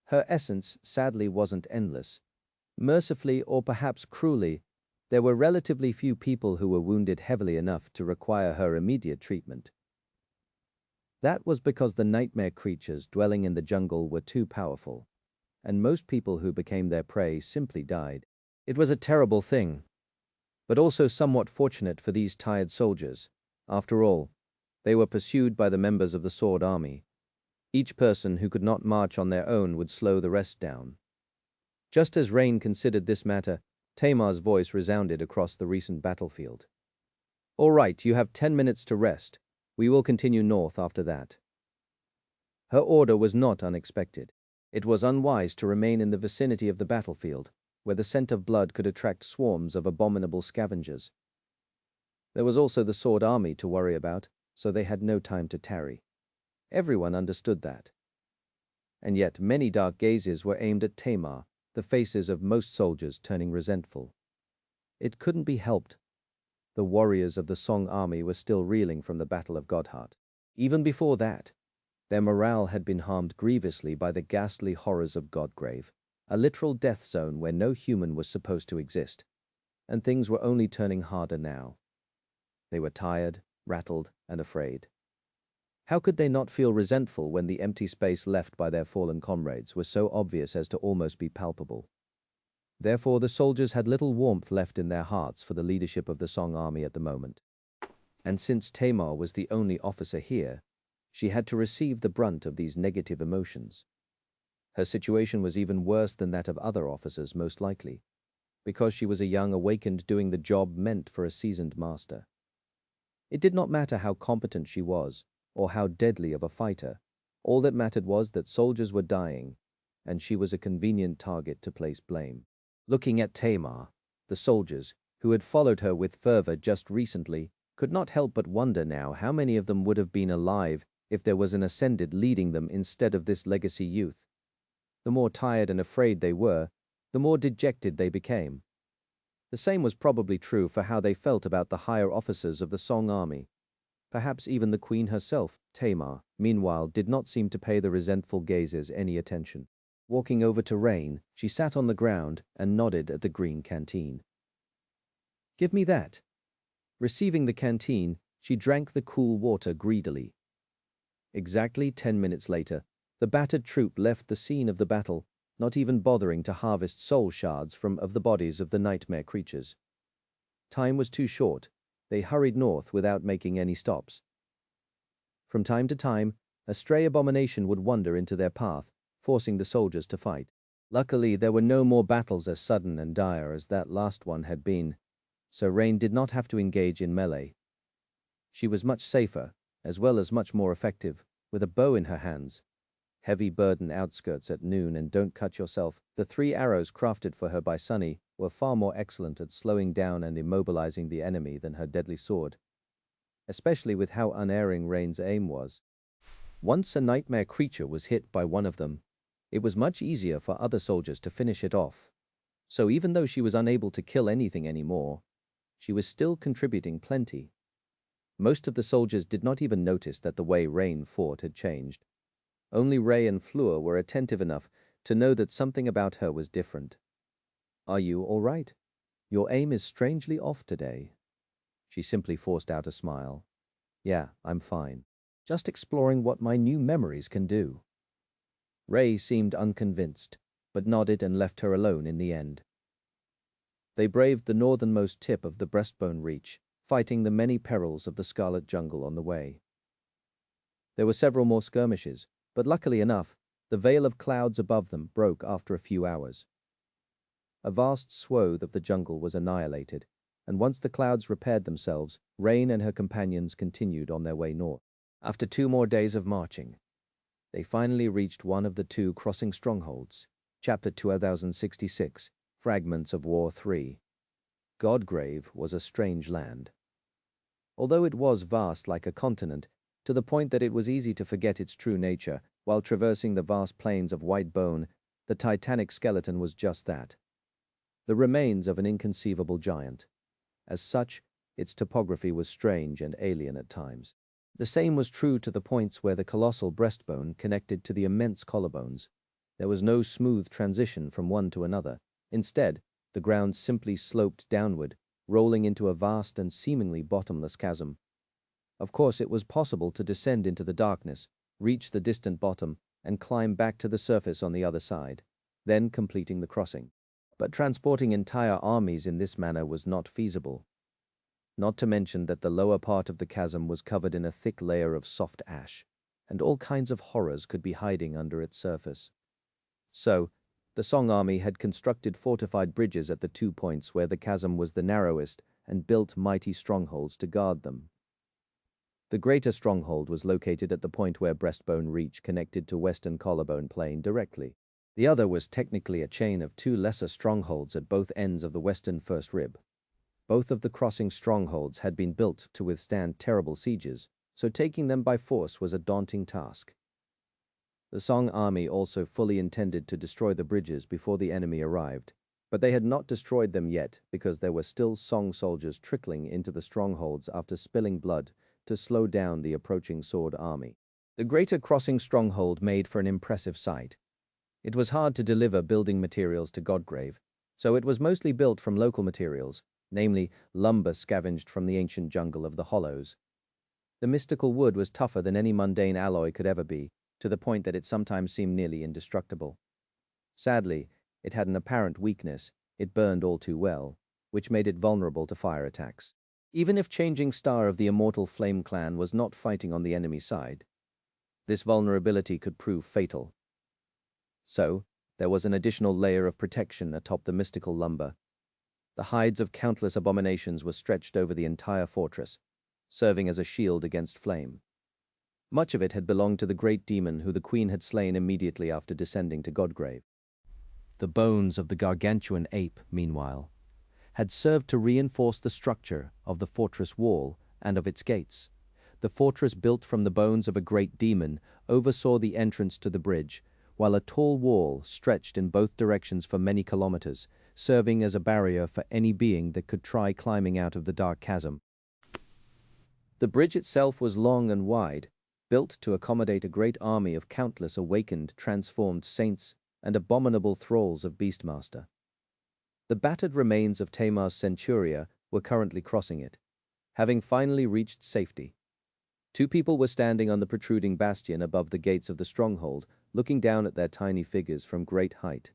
Her essence sadly wasn't endless. Mercifully, or perhaps cruelly, there were relatively few people who were wounded heavily enough to require her immediate treatment. That was because the nightmare creatures dwelling in the jungle were too powerful, and most people who became their prey simply died. It was a terrible thing, but also somewhat fortunate for these tired soldiers. After all, they were pursued by the members of the Sword Army. Each person who could not march on their own would slow the rest down. Just as Rain considered this matter, Tamar's voice resounded across the recent battlefield. "All right, you have 10 minutes to rest. We will continue north after that." Her order was not unexpected. It was unwise to remain in the vicinity of the battlefield, where the scent of blood could attract swarms of abominable scavengers. There was also the Sword Army to worry about, so they had no time to tarry. Everyone understood that. And yet many dark gazes were aimed at Tamar, the faces of most soldiers turning resentful. It couldn't be helped. The warriors of the Song Army were still reeling from the Battle of Godheart. Even before that, their morale had been harmed grievously by the ghastly horrors of Godgrave, a literal death zone where no human was supposed to exist, and things were only turning harder now. They were tired, rattled, and afraid. How could they not feel resentful when the empty space left by their fallen comrades was so obvious as to almost be palpable? Therefore, the soldiers had little warmth left in their hearts for the leadership of the Song Army at the moment. And since Tamar was the only officer here, she had to receive the brunt of these negative emotions. Her situation was even worse than that of other officers, most likely, because she was a young awakened doing the job meant for a seasoned master. It did not matter how competent she was, or how deadly of a fighter. All that mattered was that soldiers were dying, and she was a convenient target to place blame. Looking at Tamar, the soldiers, who had followed her with fervor just recently, could not help but wonder now how many of them would have been alive if there was an Ascended leading them instead of this legacy youth. The more tired and afraid they were, the more dejected they became. The same was probably true for how they felt about the higher officers of the Song Army. Perhaps even the queen herself, Tamar, meanwhile, did not seem to pay the resentful gazes any attention. Walking over to Rain, she sat on the ground and nodded at the green canteen. "Give me that." Receiving the canteen, she drank the cool water greedily. Exactly 10 minutes later, the battered troop left the scene of the battle, not even bothering to harvest soul shards from the bodies of the nightmare creatures. Time was too short. They hurried north without making any stops. From time to time, a stray abomination would wander into their path, forcing the soldiers to fight. Luckily, there were no more battles as sudden and dire as that last one had been, so Rain did not have to engage in melee. She was much safer, as well as much more effective, with a bow in her hands. Heavy burden outskirts at noon and don't cut yourself. The 3 arrows crafted for her by Sunny were far more excellent at slowing down and immobilizing the enemy than her deadly sword, especially with how unerring Rain's aim was. Once a nightmare creature was hit by one of them, it was much easier for other soldiers to finish it off. So even though she was unable to kill anything anymore, she was still contributing plenty. Most of the soldiers did not even notice that the way Rain fought had changed. Only Ray and Fleur were attentive enough to know that something about her was different. "Are you all right? Your aim is strangely off today." She simply forced out a smile. "Yeah, I'm fine. Just exploring what my new memories can do." Ray seemed unconvinced, but nodded and left her alone in the end. They braved the northernmost tip of the Breastbone Reach, fighting the many perils of the Scarlet Jungle on the way. There were several more skirmishes, but luckily enough, the veil of clouds above them broke after a few hours. A vast swathe of the jungle was annihilated, and once the clouds repaired themselves, Rain and her companions continued on their way north. After 2 more days of marching, they finally reached one of the 2 crossing strongholds. Chapter 2066, Fragments of War 3. Godgrave was a strange land. Although it was vast like a continent, to the point that it was easy to forget its true nature, while traversing the vast plains of white bone, the titanic skeleton was just that. The remains of an inconceivable giant. As such, its topography was strange and alien at times. The same was true to the points where the colossal breastbone connected to the immense collarbones. There was no smooth transition from one to another. Instead, the ground simply sloped downward, rolling into a vast and seemingly bottomless chasm. Of course, it was possible to descend into the darkness, reach the distant bottom, and climb back to the surface on the other side, then completing the crossing. But transporting entire armies in this manner was not feasible. Not to mention that the lower part of the chasm was covered in a thick layer of soft ash, and all kinds of horrors could be hiding under its surface. So, the Song army had constructed fortified bridges at the 2 points where the chasm was the narrowest and built mighty strongholds to guard them. The greater stronghold was located at the point where breastbone reach connected to western collarbone plain directly. The other was technically a chain of 2 lesser strongholds at both ends of the western first rib. Both of the crossing strongholds had been built to withstand terrible sieges, so taking them by force was a daunting task. The Song army also fully intended to destroy the bridges before the enemy arrived, but they had not destroyed them yet because there were still Song soldiers trickling into the strongholds after spilling blood to slow down the approaching Sword army. The greater crossing stronghold made for an impressive sight. It was hard to deliver building materials to Godgrave, so it was mostly built from local materials, namely lumber scavenged from the ancient jungle of the Hollows. The mystical wood was tougher than any mundane alloy could ever be, to the point that it sometimes seemed nearly indestructible. Sadly, it had an apparent weakness: it burned all too well, which made it vulnerable to fire attacks. Even if Changing Star of the Immortal Flame Clan was not fighting on the enemy side, this vulnerability could prove fatal. So, there was an additional layer of protection atop the mystical lumber. The hides of countless abominations were stretched over the entire fortress, serving as a shield against flame. Much of it had belonged to the great demon who the queen had slain immediately after descending to Godgrave. The bones of the gargantuan ape, meanwhile, had served to reinforce the structure of the fortress wall and of its gates. The fortress, built from the bones of a great demon, oversaw the entrance to the bridge, while a tall wall stretched in both directions for many kilometers, serving as a barrier for any being that could try climbing out of the dark chasm. The bridge itself was long and wide, built to accommodate a great army of countless awakened, transformed saints and abominable thralls of Beastmaster. The battered remains of Tamar's Centuria were currently crossing it, having finally reached safety. 2 people were standing on the protruding bastion above the gates of the stronghold, looking down at their tiny figures from great height.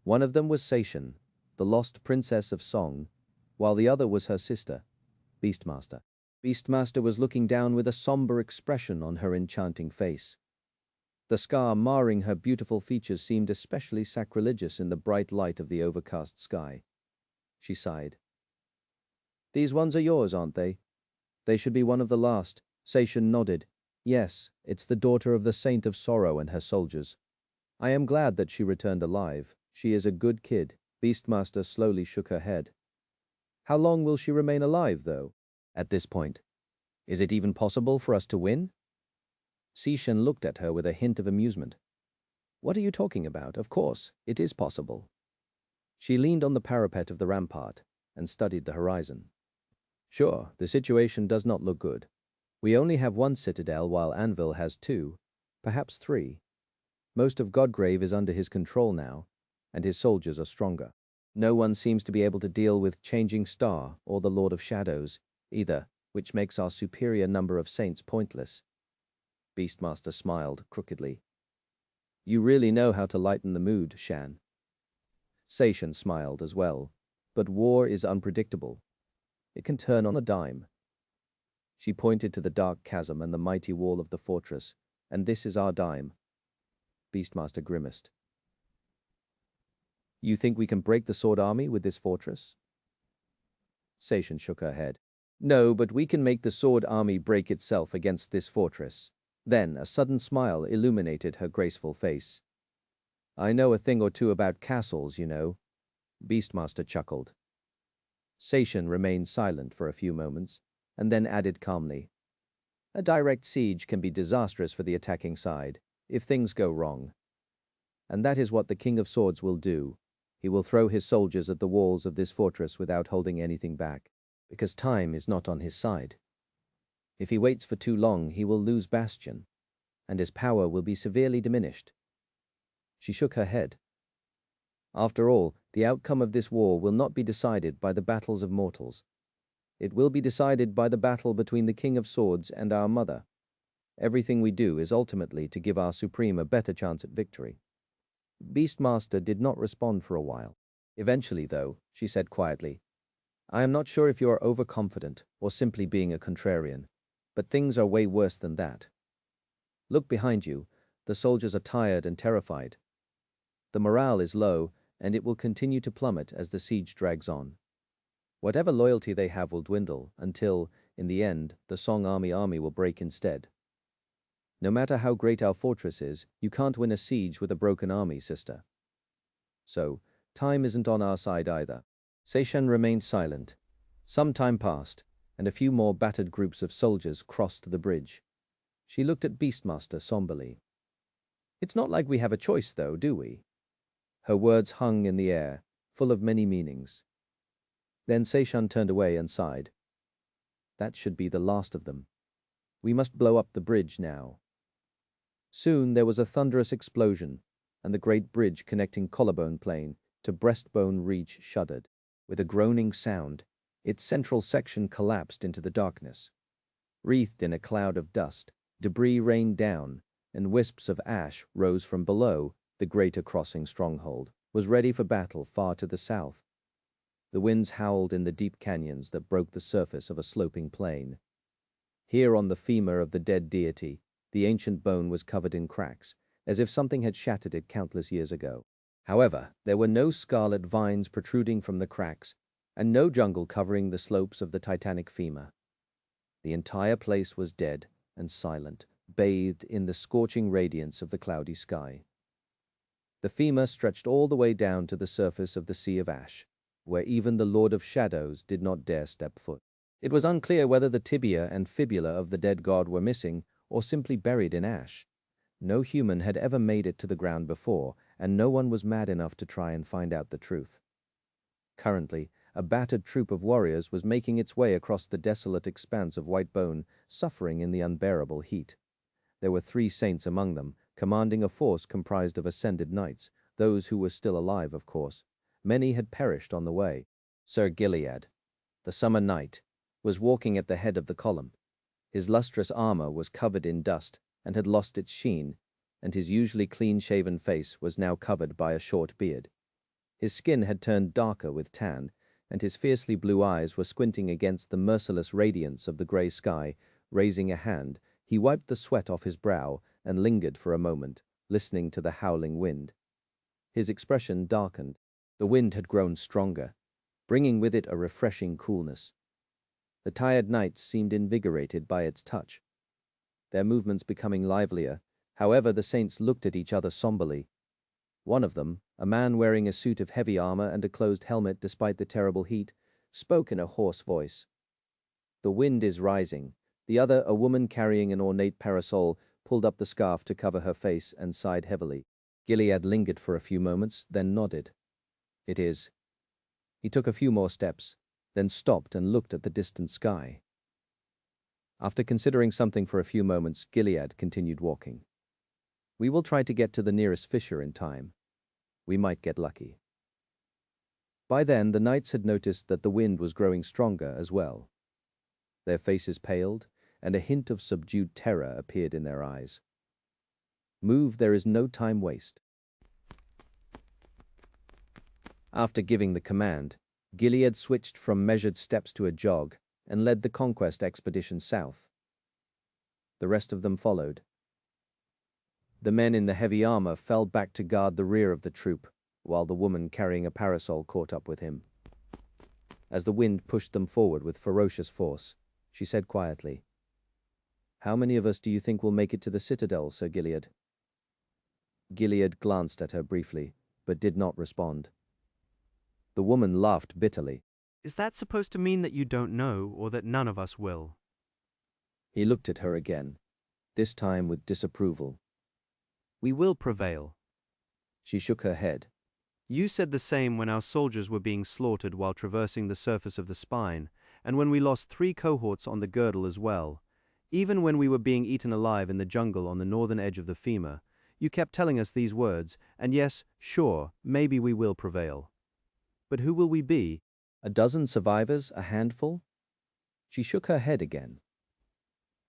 One of them was Seishan, the lost princess of Song, while the other was her sister, Beastmaster. Beastmaster was looking down with a somber expression on her enchanting face. The scar marring her beautiful features seemed especially sacrilegious in the bright light of the overcast sky. She sighed. "These ones are yours, aren't they?" "They should be one of the last." Seishan nodded. "Yes, it's the daughter of the Saint of Sorrow and her soldiers. I am glad that she returned alive. She is a good kid." Beastmaster slowly shook her head. "How long will she remain alive, though?" "At this point, is it even possible for us to win?" Seishan looked at her with a hint of amusement. "What are you talking about? Of course, it is possible." She leaned on the parapet of the rampart and studied the horizon. "Sure, the situation does not look good. We only have 1 citadel while Anvil has 2, perhaps 3. Most of Godgrave is under his control now, and his soldiers are stronger. No one seems to be able to deal with Changing Star or the Lord of Shadows, either, which makes our superior number of saints pointless." Beastmaster smiled crookedly. "You really know how to lighten the mood, Shan." Seishan smiled as well, but war is unpredictable. It can turn on a dime. She pointed to the dark chasm and the mighty wall of the fortress. "And this is our dime." Beastmaster grimaced. "You think we can break the Sword army with this fortress?" Seishan shook her head. No, but we can make the sword army break itself against this fortress. Then a sudden smile illuminated her graceful face. I know a thing or two about castles, you know. Beastmaster chuckled. Seishan remained silent for a few moments, and then added calmly. A direct siege can be disastrous for the attacking side, if things go wrong. And that is what the King of Swords will do. He will throw his soldiers at the walls of this fortress without holding anything back, because time is not on his side. If he waits for too long, he will lose Bastion, and his power will be severely diminished. She shook her head. After all, the outcome of this war will not be decided by the battles of mortals. It will be decided by the battle between the King of Swords and our mother. Everything we do is ultimately to give our Supreme a better chance at victory. Beastmaster did not respond for a while. Eventually, though, she said quietly, I am not sure if you are overconfident or simply being a contrarian, but things are way worse than that. Look behind you. The soldiers are tired and terrified. The morale is low, and it will continue to plummet as the siege drags on. Whatever loyalty they have will dwindle until, in the end, the Song army will break instead. No matter how great our fortress is, you can't win a siege with a broken army, sister. So, time isn't on our side either. Seishan remained silent. Some time passed, and a few more battered groups of soldiers crossed the bridge. She looked at Beastmaster somberly. It's not like we have a choice, though, do we? Her words hung in the air, full of many meanings. Then Seishan turned away and sighed. That should be the last of them. We must blow up the bridge now. Soon there was a thunderous explosion, and the great bridge connecting Collarbone Plain to Breastbone Reach shuddered. With a groaning sound, its central section collapsed into the darkness. Wreathed in a cloud of dust, debris rained down, and wisps of ash rose from below. The greater crossing stronghold was ready for battle far to the south. The winds howled in the deep canyons that broke the surface of a sloping plain. Here on the femur of the dead deity, the ancient bone was covered in cracks, as if something had shattered it countless years ago. However, there were no scarlet vines protruding from the cracks, and no jungle covering the slopes of the titanic femur. The entire place was dead and silent, bathed in the scorching radiance of the cloudy sky. The femur stretched all the way down to the surface of the Sea of Ash, where even the Lord of Shadows did not dare step foot. It was unclear whether the tibia and fibula of the dead god were missing or simply buried in ash. No human had ever made it to the ground before, and no one was mad enough to try and find out the truth. Currently, a battered troop of warriors was making its way across the desolate expanse of white bone, suffering in the unbearable heat. There were 3 saints among them, commanding a force comprised of ascended knights, those who were still alive, of course. Many had perished on the way. Sir Gilead, the summer knight, was walking at the head of the column. His lustrous armor was covered in dust and had lost its sheen, and his usually clean-shaven face was now covered by a short beard. His skin had turned darker with tan, and his fiercely blue eyes were squinting against the merciless radiance of the grey sky. Raising a hand, he wiped the sweat off his brow and lingered for a moment, listening to the howling wind. His expression darkened. The wind had grown stronger, bringing with it a refreshing coolness. The tired knights seemed invigorated by its touch, their movements becoming livelier. However, the saints looked at each other somberly. One of them, a man wearing a suit of heavy armor and a closed helmet despite the terrible heat, spoke in a hoarse voice. The wind is rising. The other, a woman carrying an ornate parasol, pulled up the scarf to cover her face and sighed heavily. Gilead lingered for a few moments, then nodded. It is. He took a few more steps, then stopped and looked at the distant sky. After considering something for a few moments, Gilead continued walking. We will try to get to the nearest fissure in time. We might get lucky. By then, the knights had noticed that the wind was growing stronger as well. Their faces paled, and a hint of subdued terror appeared in their eyes. Move, there is no time waste. After giving the command, Gilead switched from measured steps to a jog and led the conquest expedition south. The rest of them followed. The men in the heavy armor fell back to guard the rear of the troop, while the woman carrying a parasol caught up with him. As the wind pushed them forward with ferocious force, she said quietly, "How many of us do you think will make it to the citadel, Sir Gilead?" Gilead glanced at her briefly, but did not respond. The woman laughed bitterly. Is that supposed to mean that you don't know, or that none of us will? He looked at her again, this time with disapproval. We will prevail. She shook her head. You said the same when our soldiers were being slaughtered while traversing the surface of the spine, and when we lost 3 cohorts on the girdle as well. Even when we were being eaten alive in the jungle on the northern edge of the femur, you kept telling us these words, and yes, sure, maybe we will prevail. But who will we be? A dozen survivors, a handful? She shook her head again.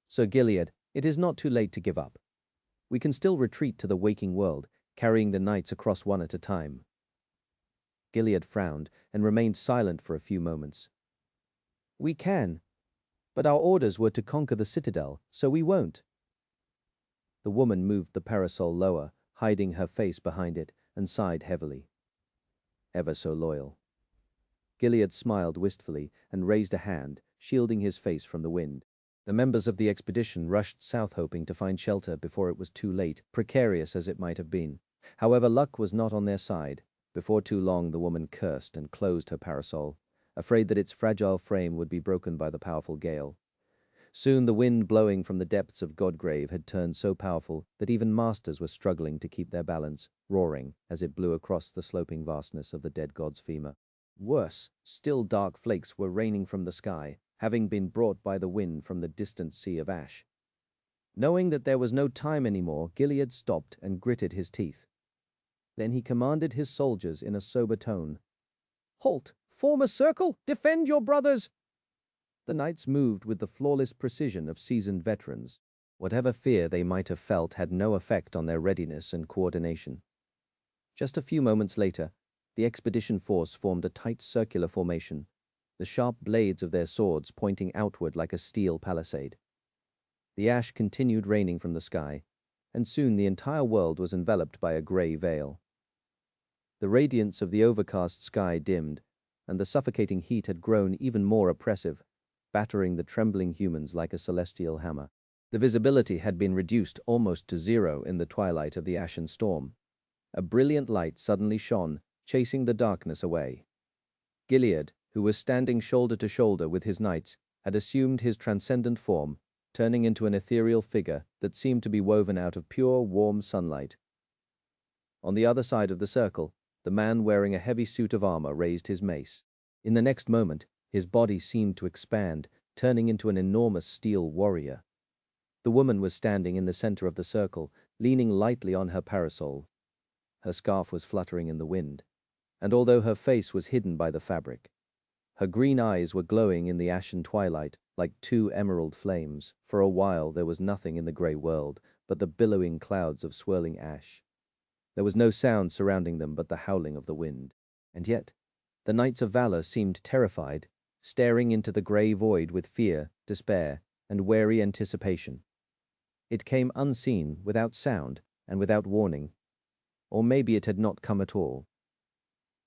Sir Gilead, it is not too late to give up. We can still retreat to the waking world, carrying the knights across one at a time. Gilead frowned and remained silent for a few moments. We can, but our orders were to conquer the citadel, so we won't. The woman moved the parasol lower, hiding her face behind it, and sighed heavily. Ever so loyal. Gilead smiled wistfully and raised a hand, shielding his face from the wind. The members of the expedition rushed south hoping to find shelter before it was too late, precarious as it might have been. However, luck was not on their side. Before too long the woman cursed and closed her parasol, afraid that its fragile frame would be broken by the powerful gale. Soon the wind blowing from the depths of Godgrave had turned so powerful that even masters were struggling to keep their balance, roaring as it blew across the sloping vastness of the dead god's femur. Worse, still dark flakes were raining from the sky, having been brought by the wind from the distant sea of ash. Knowing that there was no time anymore, Gilead stopped and gritted his teeth. Then he commanded his soldiers in a sober tone, "Halt! Form a circle! Defend your brothers!" The knights moved with the flawless precision of seasoned veterans. Whatever fear they might have felt had no effect on their readiness and coordination. Just a few moments later, the expedition force formed a tight circular formation, the sharp blades of their swords pointing outward like a steel palisade. The ash continued raining from the sky, and soon the entire world was enveloped by a grey veil. The radiance of the overcast sky dimmed, and the suffocating heat had grown even more oppressive, battering the trembling humans like a celestial hammer. The visibility had been reduced almost to zero in the twilight of the ashen storm. A brilliant light suddenly shone, chasing the darkness away. Gilead, who was standing shoulder to shoulder with his knights, had assumed his transcendent form, turning into an ethereal figure that seemed to be woven out of pure, warm sunlight. On the other side of the circle, the man wearing a heavy suit of armor raised his mace. In the next moment, his body seemed to expand, turning into an enormous steel warrior. The woman was standing in the center of the circle, leaning lightly on her parasol. Her scarf was fluttering in the wind, and although her face was hidden by the fabric, her green eyes were glowing in the ashen twilight like 2 emerald flames. For a while there was nothing in the grey world but the billowing clouds of swirling ash. There was no sound surrounding them but the howling of the wind. And yet, the Knights of Valor seemed terrified, staring into the grey void with fear, despair, and wary anticipation. It came unseen, without sound, and without warning. Or maybe it had not come at all.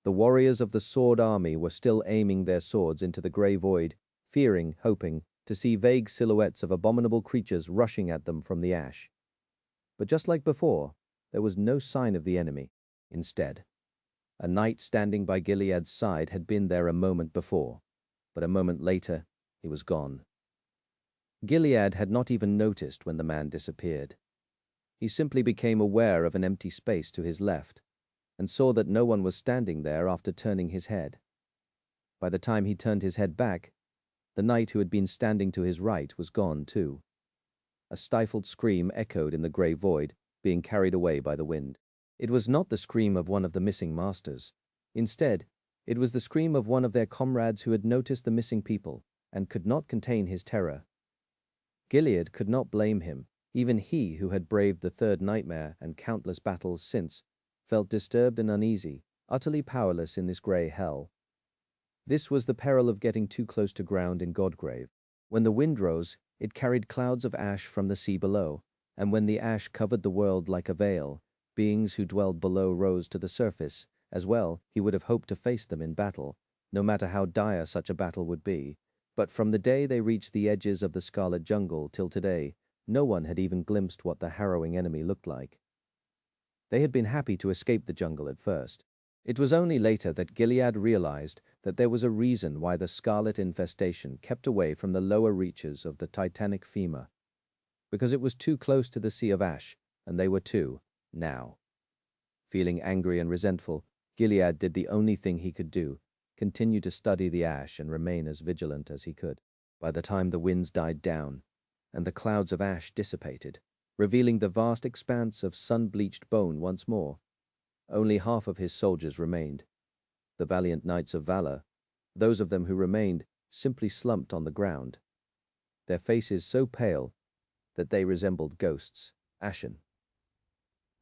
The warriors of the Sword Army were still aiming their swords into the grey void, fearing, hoping, to see vague silhouettes of abominable creatures rushing at them from the ash. But just like before, there was no sign of the enemy. Instead, a knight standing by Gilead's side had been there a moment before, but a moment later, he was gone. Gilead had not even noticed when the man disappeared. He simply became aware of an empty space to his left, and saw that no one was standing there after turning his head. By the time he turned his head back, the knight who had been standing to his right was gone too. A stifled scream echoed in the grey void, being carried away by the wind. It was not the scream of one of the missing masters. Instead, it was the scream of one of their comrades who had noticed the missing people and could not contain his terror. Gilead could not blame him. Even he, who had braved the third nightmare and countless battles since, felt disturbed and uneasy, utterly powerless in this grey hell. This was the peril of getting too close to ground in Godgrave. When the wind rose, it carried clouds of ash from the sea below, and when the ash covered the world like a veil, beings who dwelled below rose to the surface. As well, he would have hoped to face them in battle, no matter how dire such a battle would be. But from the day they reached the edges of the Scarlet Jungle till today, no one had even glimpsed what the harrowing enemy looked like. They had been happy to escape the jungle at first. It was only later that Gilead realized that there was a reason why the scarlet infestation kept away from the lower reaches of the titanic femur. Because it was too close to the Sea of Ash, and they were too, now. Feeling angry and resentful, Gilead did the only thing he could do, continue to study the ash and remain as vigilant as he could. By the time the winds died down, and the clouds of ash dissipated, revealing the vast expanse of sun-bleached bone once more, only half of his soldiers remained. The valiant knights of Valor, those of them who remained, simply slumped on the ground, their faces so pale that they resembled ghosts, ashen.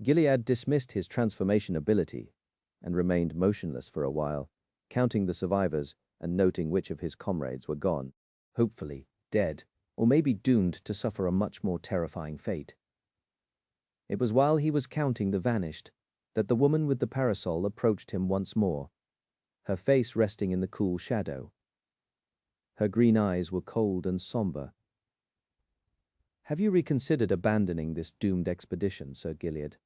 Gilead dismissed his transformation ability and remained motionless for a while, counting the survivors and noting which of his comrades were gone, hopefully dead, or maybe doomed to suffer a much more terrifying fate. It was while he was counting the vanished that the woman with the parasol approached him once more, her face resting in the cool shadow. Her green eyes were cold and somber. "Have you reconsidered abandoning this doomed expedition, Sir Gilead?"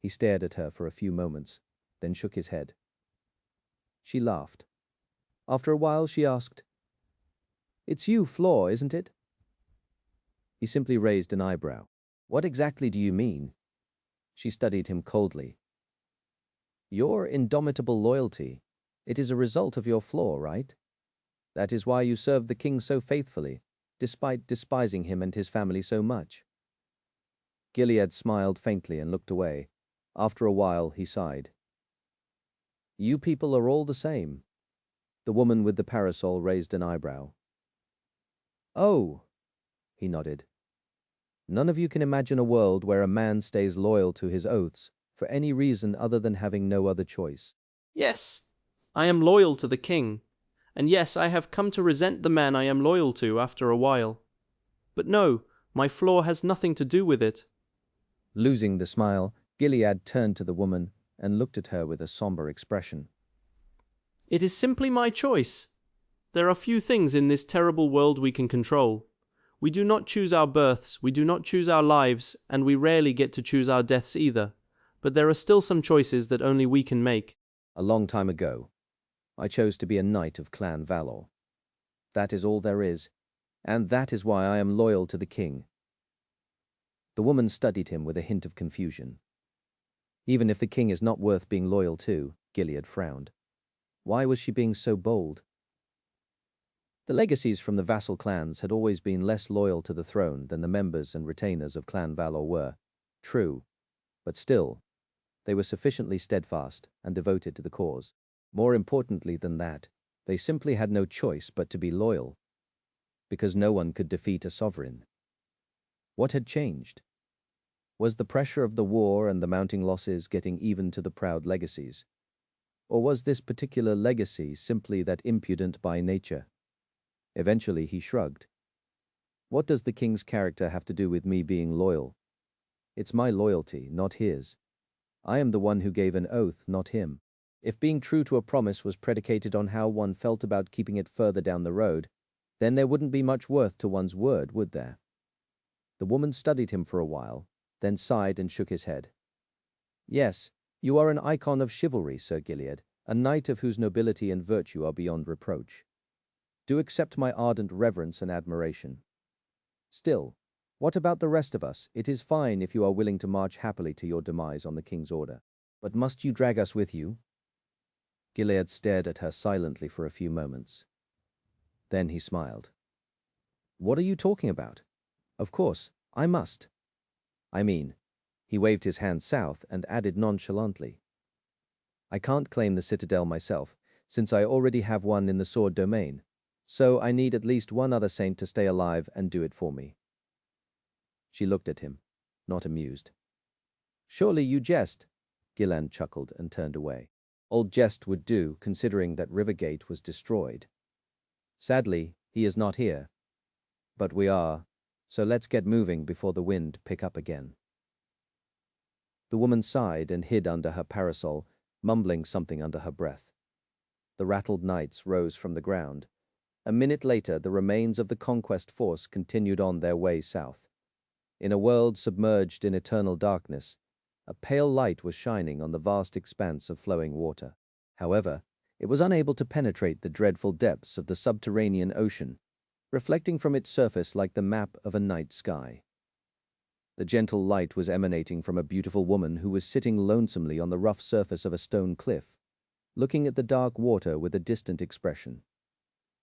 He stared at her for a few moments, then shook his head. She laughed. After a while she asked, "It's you, Flor, isn't it?" He simply raised an eyebrow. "What exactly do you mean?" She studied him coldly. "Your indomitable loyalty. It is a result of your Flor, right? That is why you served the king so faithfully, despite despising him and his family so much." Gilead smiled faintly and looked away. After a while, he sighed. "You people are all the same." The woman with the parasol raised an eyebrow. "Oh," he nodded. "None of you can imagine a world where a man stays loyal to his oaths for any reason other than having no other choice." Yes, I am loyal to the king. And yes, I have come to resent the man I am loyal to after a while. But no, my flaw has nothing to do with it." Losing the smile, Gilead turned to the woman and looked at her with a somber expression. It is simply my choice. There are few things in this terrible world we can control. We do not choose our births, we do not choose our lives, and we rarely get to choose our deaths either. But there are still some choices that only we can make. "A long time ago, I chose to be a knight of Clan Valor. That is all there is, and that is why I am loyal to the king." The woman studied him with a hint of confusion. Even if the king is not worth being loyal to, Gilead frowned. Why was she being so bold? The legacies from the vassal clans had always been less loyal to the throne than the members and retainers of Clan Valor were. True, but still, they were sufficiently steadfast and devoted to the cause. More importantly than that, they simply had no choice but to be loyal, because no one could defeat a sovereign. What had changed? Was the pressure of the war and the mounting losses getting even to the proud legacies? Or was this particular legacy simply that impudent by nature? Eventually he shrugged. "What does the king's character have to do with me being loyal? It's my loyalty, not his. I am the one who gave an oath, not him. If being true to a promise was predicated on how one felt about keeping it further down the road, then there wouldn't be much worth to one's word, would there?" The woman studied him for a while, then sighed and shook his head. "Yes, you are an icon of chivalry, Sir Gilead, a knight of whose nobility and virtue are beyond reproach. Do accept my ardent reverence and admiration. Still, what about the rest of us? It is fine if you are willing to march happily to your demise on the king's order. But must you drag us with you?" Gilead stared at her silently for a few moments. Then he smiled. "What are you talking about? Of course, I must. I mean," he waved his hand south and added nonchalantly, "I can't claim the citadel myself, since I already have one in the sword domain, so I need at least one other saint to stay alive and do it for me." She looked at him, not amused. "Surely you jest." Gilead chuckled and turned away. Old jest would do, considering that Rivergate was destroyed. "Sadly, he is not here. But we are, so let's get moving before the wind pick up again." The woman sighed and hid under her parasol, mumbling something under her breath. The rattled knights rose from the ground. A minute later, the remains of the conquest force continued on their way south. In a world submerged in eternal darkness, a pale light was shining on the vast expanse of flowing water. However, it was unable to penetrate the dreadful depths of the subterranean ocean, reflecting from its surface like the map of a night sky. The gentle light was emanating from a beautiful woman who was sitting lonesomely on the rough surface of a stone cliff, looking at the dark water with a distant expression.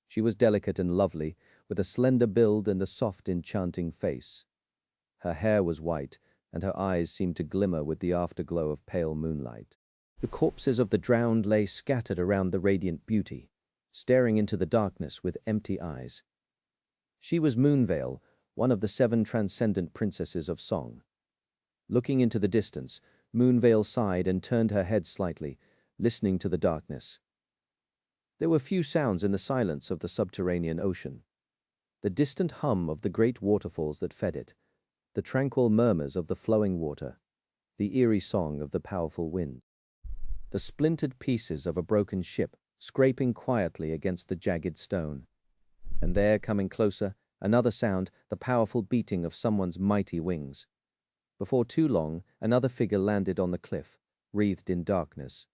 She was delicate and lovely, with a slender build and a soft, enchanting face. Her hair was white, and her eyes seemed to glimmer with the afterglow of pale moonlight. The corpses of the drowned lay scattered around the radiant beauty, staring into the darkness with empty eyes. She was Moonveil, one of the 7 transcendent princesses of song. Looking into the distance, Moonveil sighed and turned her head slightly, listening to the darkness. There were few sounds in the silence of the subterranean ocean. The distant hum of the great waterfalls that fed it, the tranquil murmurs of the flowing water, the eerie song of the powerful wind. The splintered pieces of a broken ship scraping quietly against the jagged stone. And there, coming closer, another sound, the powerful beating of someone's mighty wings. Before too long, another figure landed on the cliff, wreathed in darkness.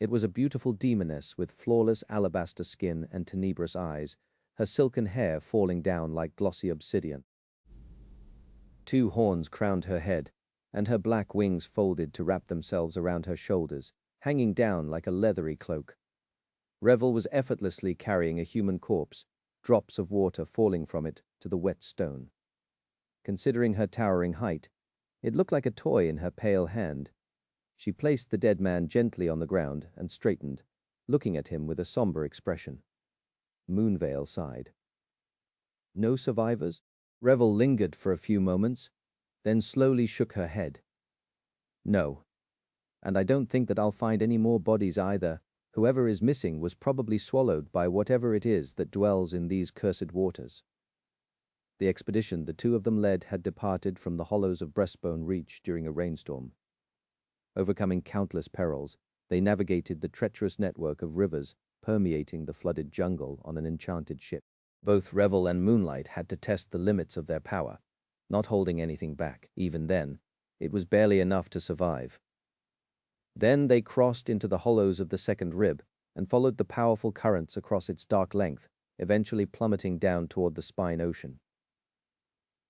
It was a beautiful demoness with flawless alabaster skin and tenebrous eyes, her silken hair falling down like glossy obsidian. 2 horns crowned her head, and her black wings folded to wrap themselves around her shoulders, hanging down like a leathery cloak. Revel was effortlessly carrying a human corpse, drops of water falling from it to the wet stone. Considering her towering height, it looked like a toy in her pale hand. She placed the dead man gently on the ground and straightened, looking at him with a somber expression. Moonveil sighed. No survivors? Revel lingered for a few moments, then slowly shook her head. No. And I don't think that I'll find any more bodies either. Whoever is missing was probably swallowed by whatever it is that dwells in these cursed waters. The expedition the 2 of them led had departed from the hollows of Breastbone Reach during a rainstorm. Overcoming countless perils, they navigated the treacherous network of rivers permeating the flooded jungle on an enchanted ship. Both Revel and Moonlight had to test the limits of their power, not holding anything back. Even then, it was barely enough to survive. Then they crossed into the hollows of the second rib and followed the powerful currents across its dark length, eventually plummeting down toward the Spine Ocean.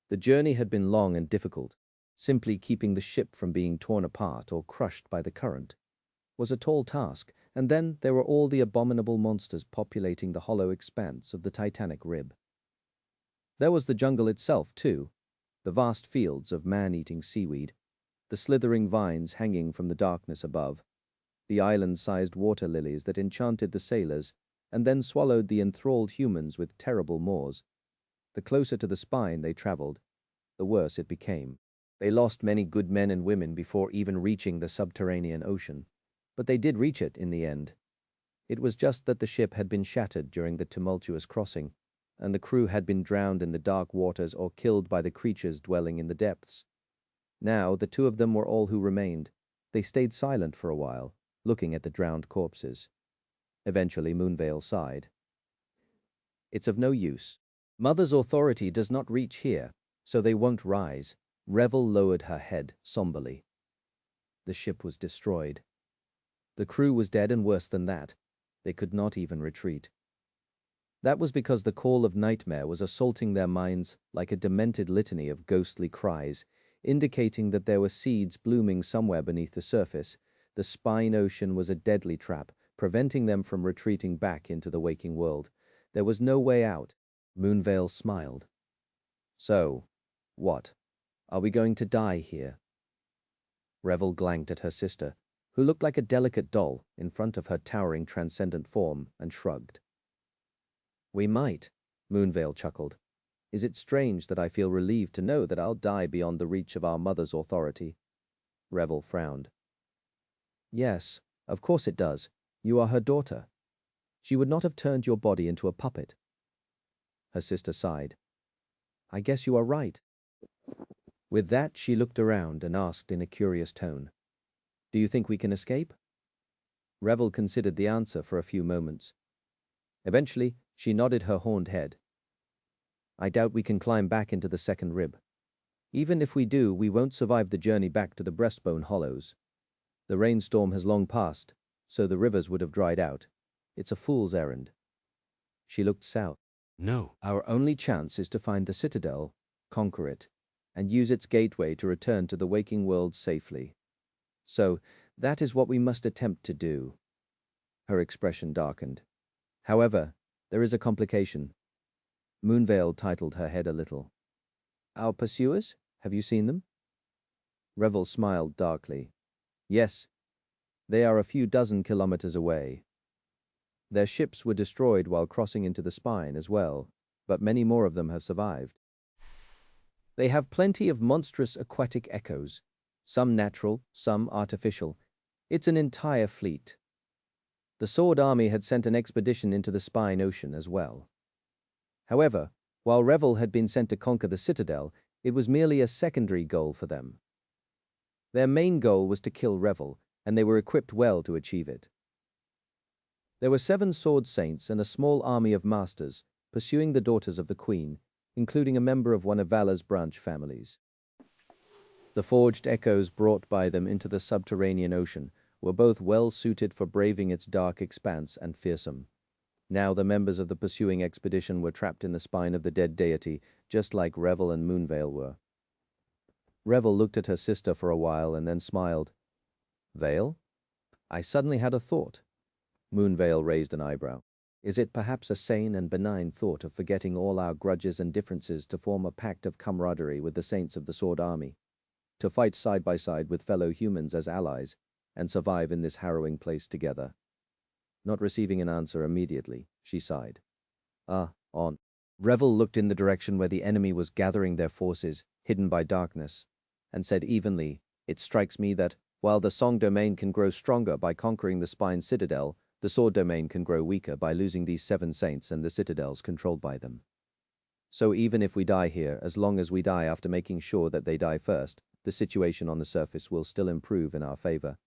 The journey had been long and difficult. Simply keeping the ship from being torn apart or crushed by the current was a tall task, and then there were all the abominable monsters populating the hollow expanse of the titanic rib. There was the jungle itself, too, the vast fields of man-eating seaweed, the slithering vines hanging from the darkness above, the island-sized water lilies that enchanted the sailors and then swallowed the enthralled humans with terrible maws. The closer to the spine they traveled, the worse it became. They lost many good men and women before even reaching the subterranean ocean, but they did reach it in the end. It was just that the ship had been shattered during the tumultuous crossing, and the crew had been drowned in the dark waters or killed by the creatures dwelling in the depths. Now, the 2 of them were all who remained. They stayed silent for a while, looking at the drowned corpses. Eventually, Moonveil sighed. It's of no use. Mother's authority does not reach here, so they won't rise. Revel lowered her head somberly. The ship was destroyed. The crew was dead, and worse than that, they could not even retreat. That was because the call of nightmare was assaulting their minds like a demented litany of ghostly cries, indicating that there were seeds blooming somewhere beneath the surface. The Spine Ocean was a deadly trap, preventing them from retreating back into the waking world. There was no way out. Moonveil smiled. So, what? Are we going to die here? Revel glanced at her sister, who looked like a delicate doll in front of her towering transcendent form, and shrugged. We might, Moonveil chuckled. Is it strange that I feel relieved to know that I'll die beyond the reach of our mother's authority? Revel frowned. Yes, of course it does. You are her daughter. She would not have turned your body into a puppet. Her sister sighed. I guess you are right. With that, she looked around and asked in a curious tone, Do you think we can escape? Revel considered the answer for a few moments. Eventually, she nodded her horned head. I doubt we can climb back into the second rib. Even if we do, we won't survive the journey back to the breastbone hollows. The rainstorm has long passed, so the rivers would have dried out. It's a fool's errand. She looked south. No. Our only chance is to find the citadel, conquer it, and use its gateway to return to the waking world safely. So, that is what we must attempt to do. Her expression darkened. However, there is a complication. Moonveil titled her head a little. Our pursuers? Have you seen them? Revel smiled darkly. Yes. They are a few dozen kilometers away. Their ships were destroyed while crossing into the spine as well, but many more of them have survived. They have plenty of monstrous aquatic echoes, some natural, some artificial. It's an entire fleet. The Sword Army had sent an expedition into the Spine Ocean as well. However, while Revel had been sent to conquer the citadel, it was merely a secondary goal for them. Their main goal was to kill Revel, and they were equipped well to achieve it. There were 7 sword saints and a small army of masters pursuing the daughters of the queen, including a member of one of Valor's branch families. The forged echoes brought by them into the subterranean ocean were both well suited for braving its dark expanse and fearsome. Now the members of the pursuing expedition were trapped in the spine of the dead deity, just like Revel and Moonveil were. Revel looked at her sister for a while and then smiled. Veil? I suddenly had a thought. Moonveil raised an eyebrow. Is it perhaps a sane and benign thought of forgetting all our grudges and differences to form a pact of camaraderie with the saints of the Sword Army? To fight side by side with fellow humans as allies, and survive in this harrowing place together? Not receiving an answer immediately, she sighed. On. Revel looked in the direction where the enemy was gathering their forces, hidden by darkness, and said evenly, It strikes me that, while the Song domain can grow stronger by conquering the Spine Citadel, the Sword domain can grow weaker by losing these 7 saints and the citadels controlled by them. So even if we die here, as long as we die after making sure that they die first, the situation on the surface will still improve in our favor.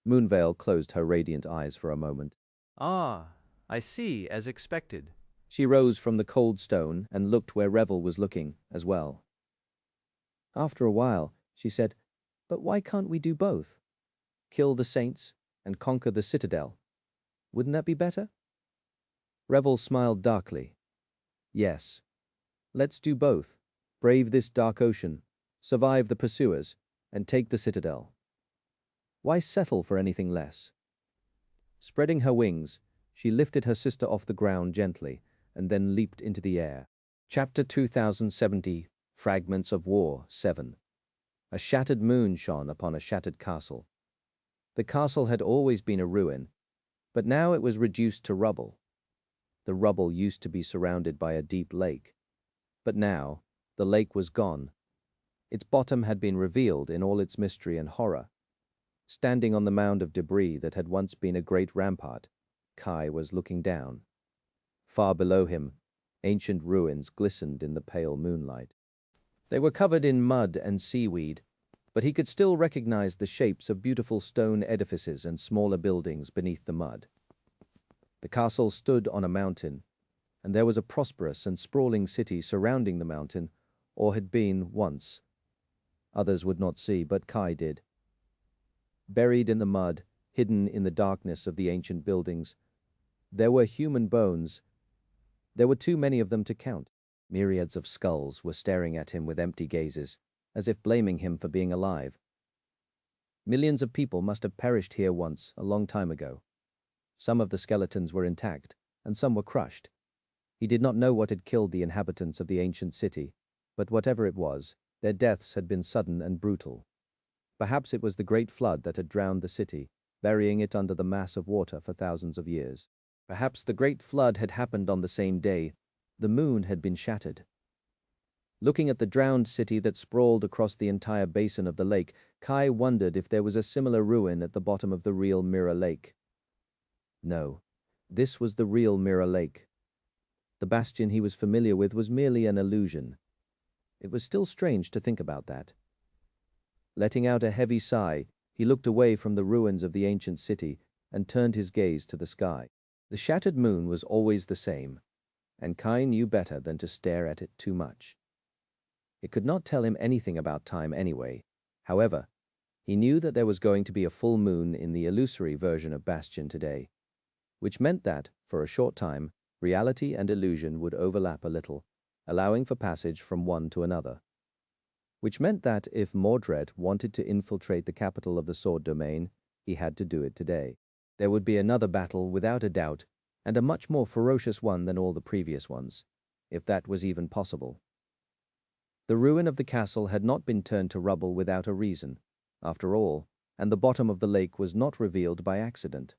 Moonveil closed her radiant eyes for a moment. Ah, I see, as expected. She rose from the cold stone and looked where Revel was looking as well. After a while, she said, But why can't we do both? Kill the saints and conquer the citadel. Wouldn't that be better? Revel smiled darkly. Yes. Let's do both. Brave this dark ocean, survive the pursuers, and take the citadel. Why settle for anything less? Spreading her wings, she lifted her sister off the ground gently and then leaped into the air. Chapter 2070, Fragments of War 7. A shattered moon shone upon a shattered castle. The castle had always been a ruin, but now it was reduced to rubble. The rubble used to be surrounded by a deep lake, but now the lake was gone. Its bottom had been revealed in all its mystery and horror. Standing on the mound of debris that had once been a great rampart, Kai was looking down. Far below him, ancient ruins glistened in the pale moonlight. They were covered in mud and seaweed, but he could still recognize the shapes of beautiful stone edifices and smaller buildings beneath the mud. The castle stood on a mountain, and there was a prosperous and sprawling city surrounding the mountain, or had been once. Others would not see, but Kai did. Buried in the mud, hidden in the darkness of the ancient buildings, there were human bones. There were too many of them to count. Myriads of skulls were staring at him with empty gazes, as if blaming him for being alive. Millions of people must have perished here once, a long time ago. Some of the skeletons were intact, and some were crushed. He did not know what had killed the inhabitants of the ancient city, but whatever it was, their deaths had been sudden and brutal. Perhaps it was the great flood that had drowned the city, burying it under the mass of water for thousands of years. Perhaps the great flood had happened on the same day. The moon had been shattered. Looking at the drowned city that sprawled across the entire basin of the lake, Kai wondered if there was a similar ruin at the bottom of the real Mirror Lake. No, this was the real Mirror Lake. The bastion he was familiar with was merely an illusion. It was still strange to think about that. Letting out a heavy sigh, he looked away from the ruins of the ancient city and turned his gaze to the sky. The shattered moon was always the same, and Kai knew better than to stare at it too much. It could not tell him anything about time anyway. However, he knew that there was going to be a full moon in the illusory version of Bastion today, which meant that, for a short time, reality and illusion would overlap a little, allowing for passage from one to another. Which meant that if Mordred wanted to infiltrate the capital of the Sword Domain, he had to do it today. There would be another battle without a doubt, and a much more ferocious one than all the previous ones, if that was even possible. The ruin of the castle had not been turned to rubble without a reason, after all, and the bottom of the lake was not revealed by accident.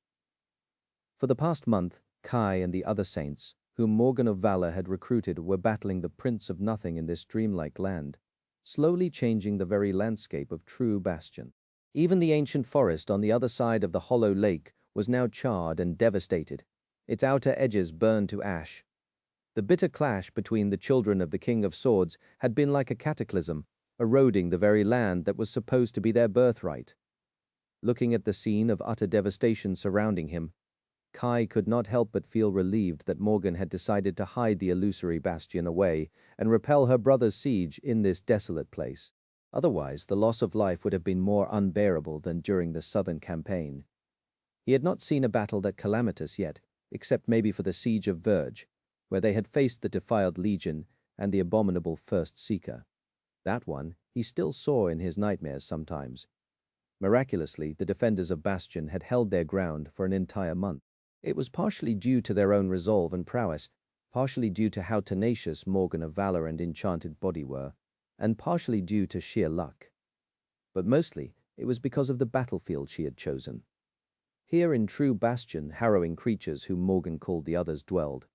For the past month, Kai and the other saints, whom Morgan of Valor had recruited, were battling the Prince of Nothing in this dreamlike land, slowly changing the very landscape of true Bastion. Even the ancient forest on the other side of the hollow lake was now charred and devastated, its outer edges burned to ash. The bitter clash between the children of the King of Swords had been like a cataclysm, eroding the very land that was supposed to be their birthright. Looking at the scene of utter devastation surrounding him, Kai could not help but feel relieved that Morgan had decided to hide the illusory Bastion away and repel her brother's siege in this desolate place. Otherwise, the loss of life would have been more unbearable than during the southern campaign. He had not seen a battle that calamitous yet, except maybe for the siege of Verge, where they had faced the defiled legion and the abominable First Seeker. That one he still saw in his nightmares sometimes. Miraculously, the defenders of Bastion had held their ground for an entire month. It was partially due to their own resolve and prowess, partially due to how tenacious Morgan of Valor and Enchanted Body were, and partially due to sheer luck. But mostly, it was because of the battlefield she had chosen. Here in true Bastion, harrowing creatures whom Morgan called the others dwelled.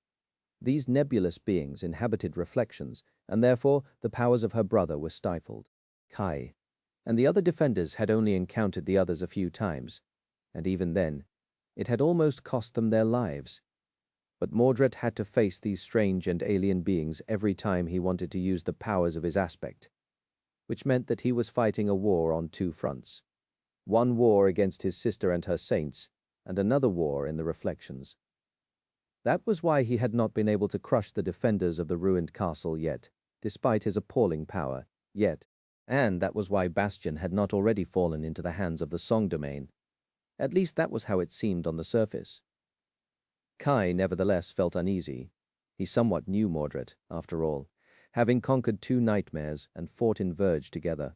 These nebulous beings inhabited reflections, and therefore the powers of her brother were stifled. Kai and the other defenders had only encountered the others a few times, and even then, it had almost cost them their lives. But Mordred had to face these strange and alien beings every time he wanted to use the powers of his aspect, which meant that he was fighting a war on two fronts. One war against his sister and her saints, and another war in the reflections. That was why he had not been able to crush the defenders of the ruined castle yet, despite his appalling power, yet, and that was why Bastion had not already fallen into the hands of the Song Domain. At least that was how it seemed on the surface. Kai, nevertheless, felt uneasy. He somewhat knew Mordred, after all, having conquered two nightmares and fought in Verge together.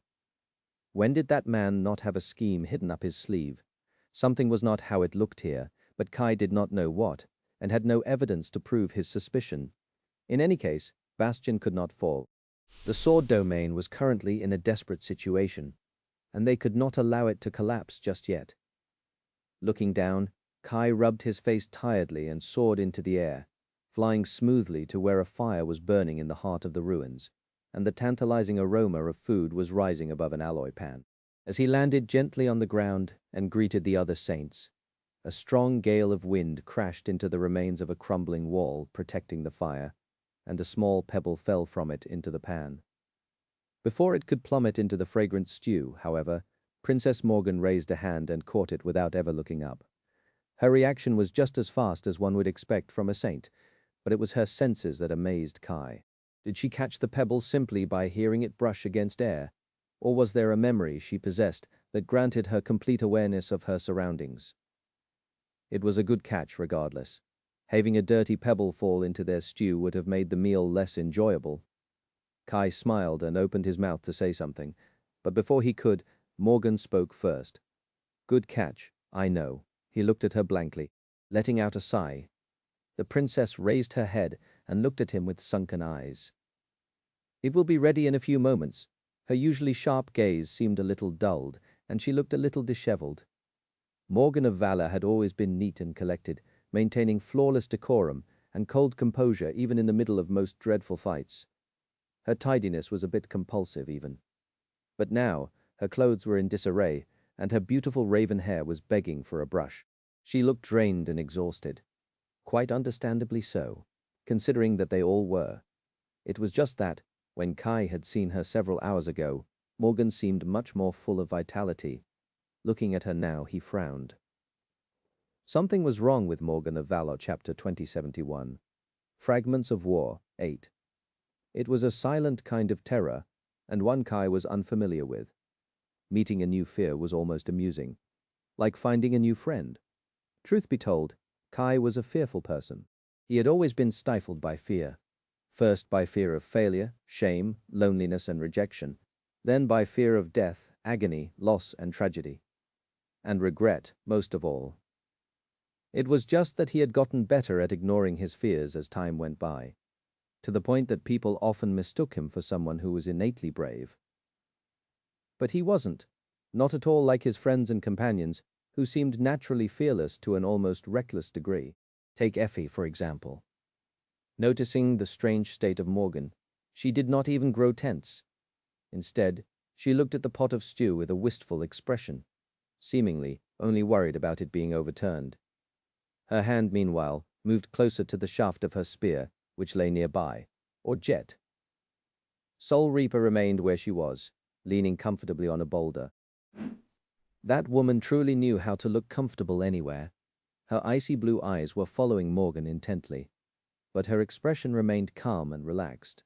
When did that man not have a scheme hidden up his sleeve? Something was not how it looked here, but Kai did not know what, and had no evidence to prove his suspicion. In any case, Bastion could not fall. The Sword Domain was currently in a desperate situation, and they could not allow it to collapse just yet. Looking down, Kai rubbed his face tiredly and soared into the air, flying smoothly to where a fire was burning in the heart of the ruins, and the tantalizing aroma of food was rising above an alloy pan. As he landed gently on the ground and greeted the other saints, a strong gale of wind crashed into the remains of a crumbling wall protecting the fire, and a small pebble fell from it into the pan. Before it could plummet into the fragrant stew, however, Princess Morgan raised a hand and caught it without ever looking up. Her reaction was just as fast as one would expect from a saint, but it was her senses that amazed Kai. Did she catch the pebble simply by hearing it brush against air, or was there a memory she possessed that granted her complete awareness of her surroundings? It was a good catch regardless. Having a dirty pebble fall into their stew would have made the meal less enjoyable. Kai smiled and opened his mouth to say something, but before he could, Morgan spoke first. "Good catch, I know." He looked at her blankly, letting out a sigh. The princess raised her head and looked at him with sunken eyes. "It will be ready in a few moments." Her usually sharp gaze seemed a little dulled, and she looked a little disheveled. Morgan of Valor had always been neat and collected, maintaining flawless decorum and cold composure even in the middle of most dreadful fights. Her tidiness was a bit compulsive even. But now, her clothes were in disarray, and her beautiful raven hair was begging for a brush. She looked drained and exhausted. Quite understandably so, considering that they all were. It was just that, when Kai had seen her several hours ago, Morgan seemed much more full of vitality. Looking at her now, he frowned. Something was wrong with Morgan of Valor, chapter 2071. Fragments of War, 8. It was a silent kind of terror, and one Kai was unfamiliar with. Meeting a new fear was almost amusing, like finding a new friend. Truth be told, Kai was a fearful person. He had always been stifled by fear. First by fear of failure, shame, loneliness, and rejection, then by fear of death, agony, loss, and tragedy. And regret, most of all. It was just that he had gotten better at ignoring his fears as time went by, to the point that people often mistook him for someone who was innately brave. But he wasn't, not at all like his friends and companions, who seemed naturally fearless to an almost reckless degree. Take Effie, for example. Noticing the strange state of Morgan, she did not even grow tense. Instead, she looked at the pot of stew with a wistful expression, seemingly only worried about it being overturned. Her hand, meanwhile, moved closer to the shaft of her spear, which lay nearby, or jet. Soul Reaper remained where she was, leaning comfortably on a boulder. That woman truly knew how to look comfortable anywhere. Her icy blue eyes were following Morgan intently, but her expression remained calm and relaxed,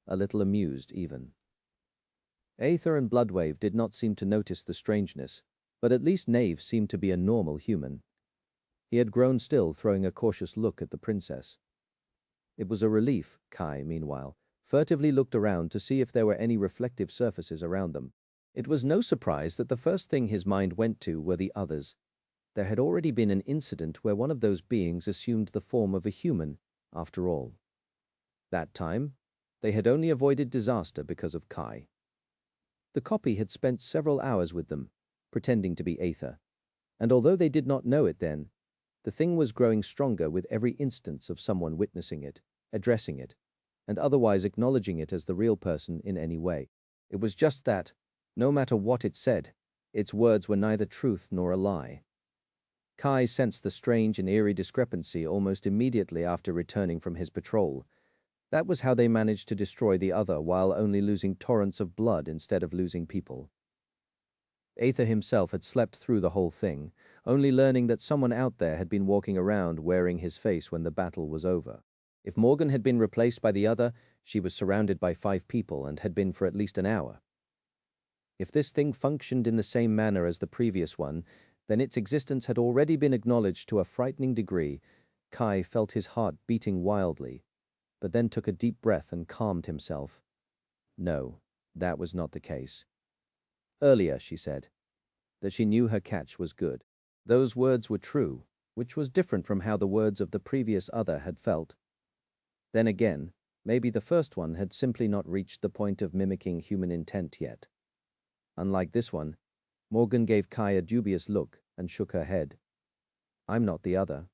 a little amused even. Aether and Bloodwave did not seem to notice the strangeness, but at least Knave seemed to be a normal human. He had grown still, throwing a cautious look at the princess. It was a relief. Kai, meanwhile, furtively looked around to see if there were any reflective surfaces around them. It was no surprise that the first thing his mind went to were the others. There had already been an incident where one of those beings assumed the form of a human, after all. That time, they had only avoided disaster because of Kai. The copy had spent several hours with them, pretending to be Aether, and although they did not know it then, the thing was growing stronger with every instance of someone witnessing it, addressing it, and otherwise acknowledging it as the real person in any way. It was just that, no matter what it said, its words were neither truth nor a lie. Kai sensed the strange and eerie discrepancy almost immediately after returning from his patrol. That was how they managed to destroy the other while only losing torrents of blood instead of losing people. Aether himself had slept through the whole thing, only learning that someone out there had been walking around wearing his face when the battle was over. If Morgan had been replaced by the other, she was surrounded by 5 people and had been for at least an hour. If this thing functioned in the same manner as the previous one, then its existence had already been acknowledged to a frightening degree. Kai felt his heart beating wildly, but then took a deep breath and calmed himself. No, that was not the case. Earlier, she said, that she knew her catch was good. Those words were true, which was different from how the words of the previous other had felt. Then again, maybe the first one had simply not reached the point of mimicking human intent yet. Unlike this one, Morgan gave Kai a dubious look and shook her head. I'm not the other.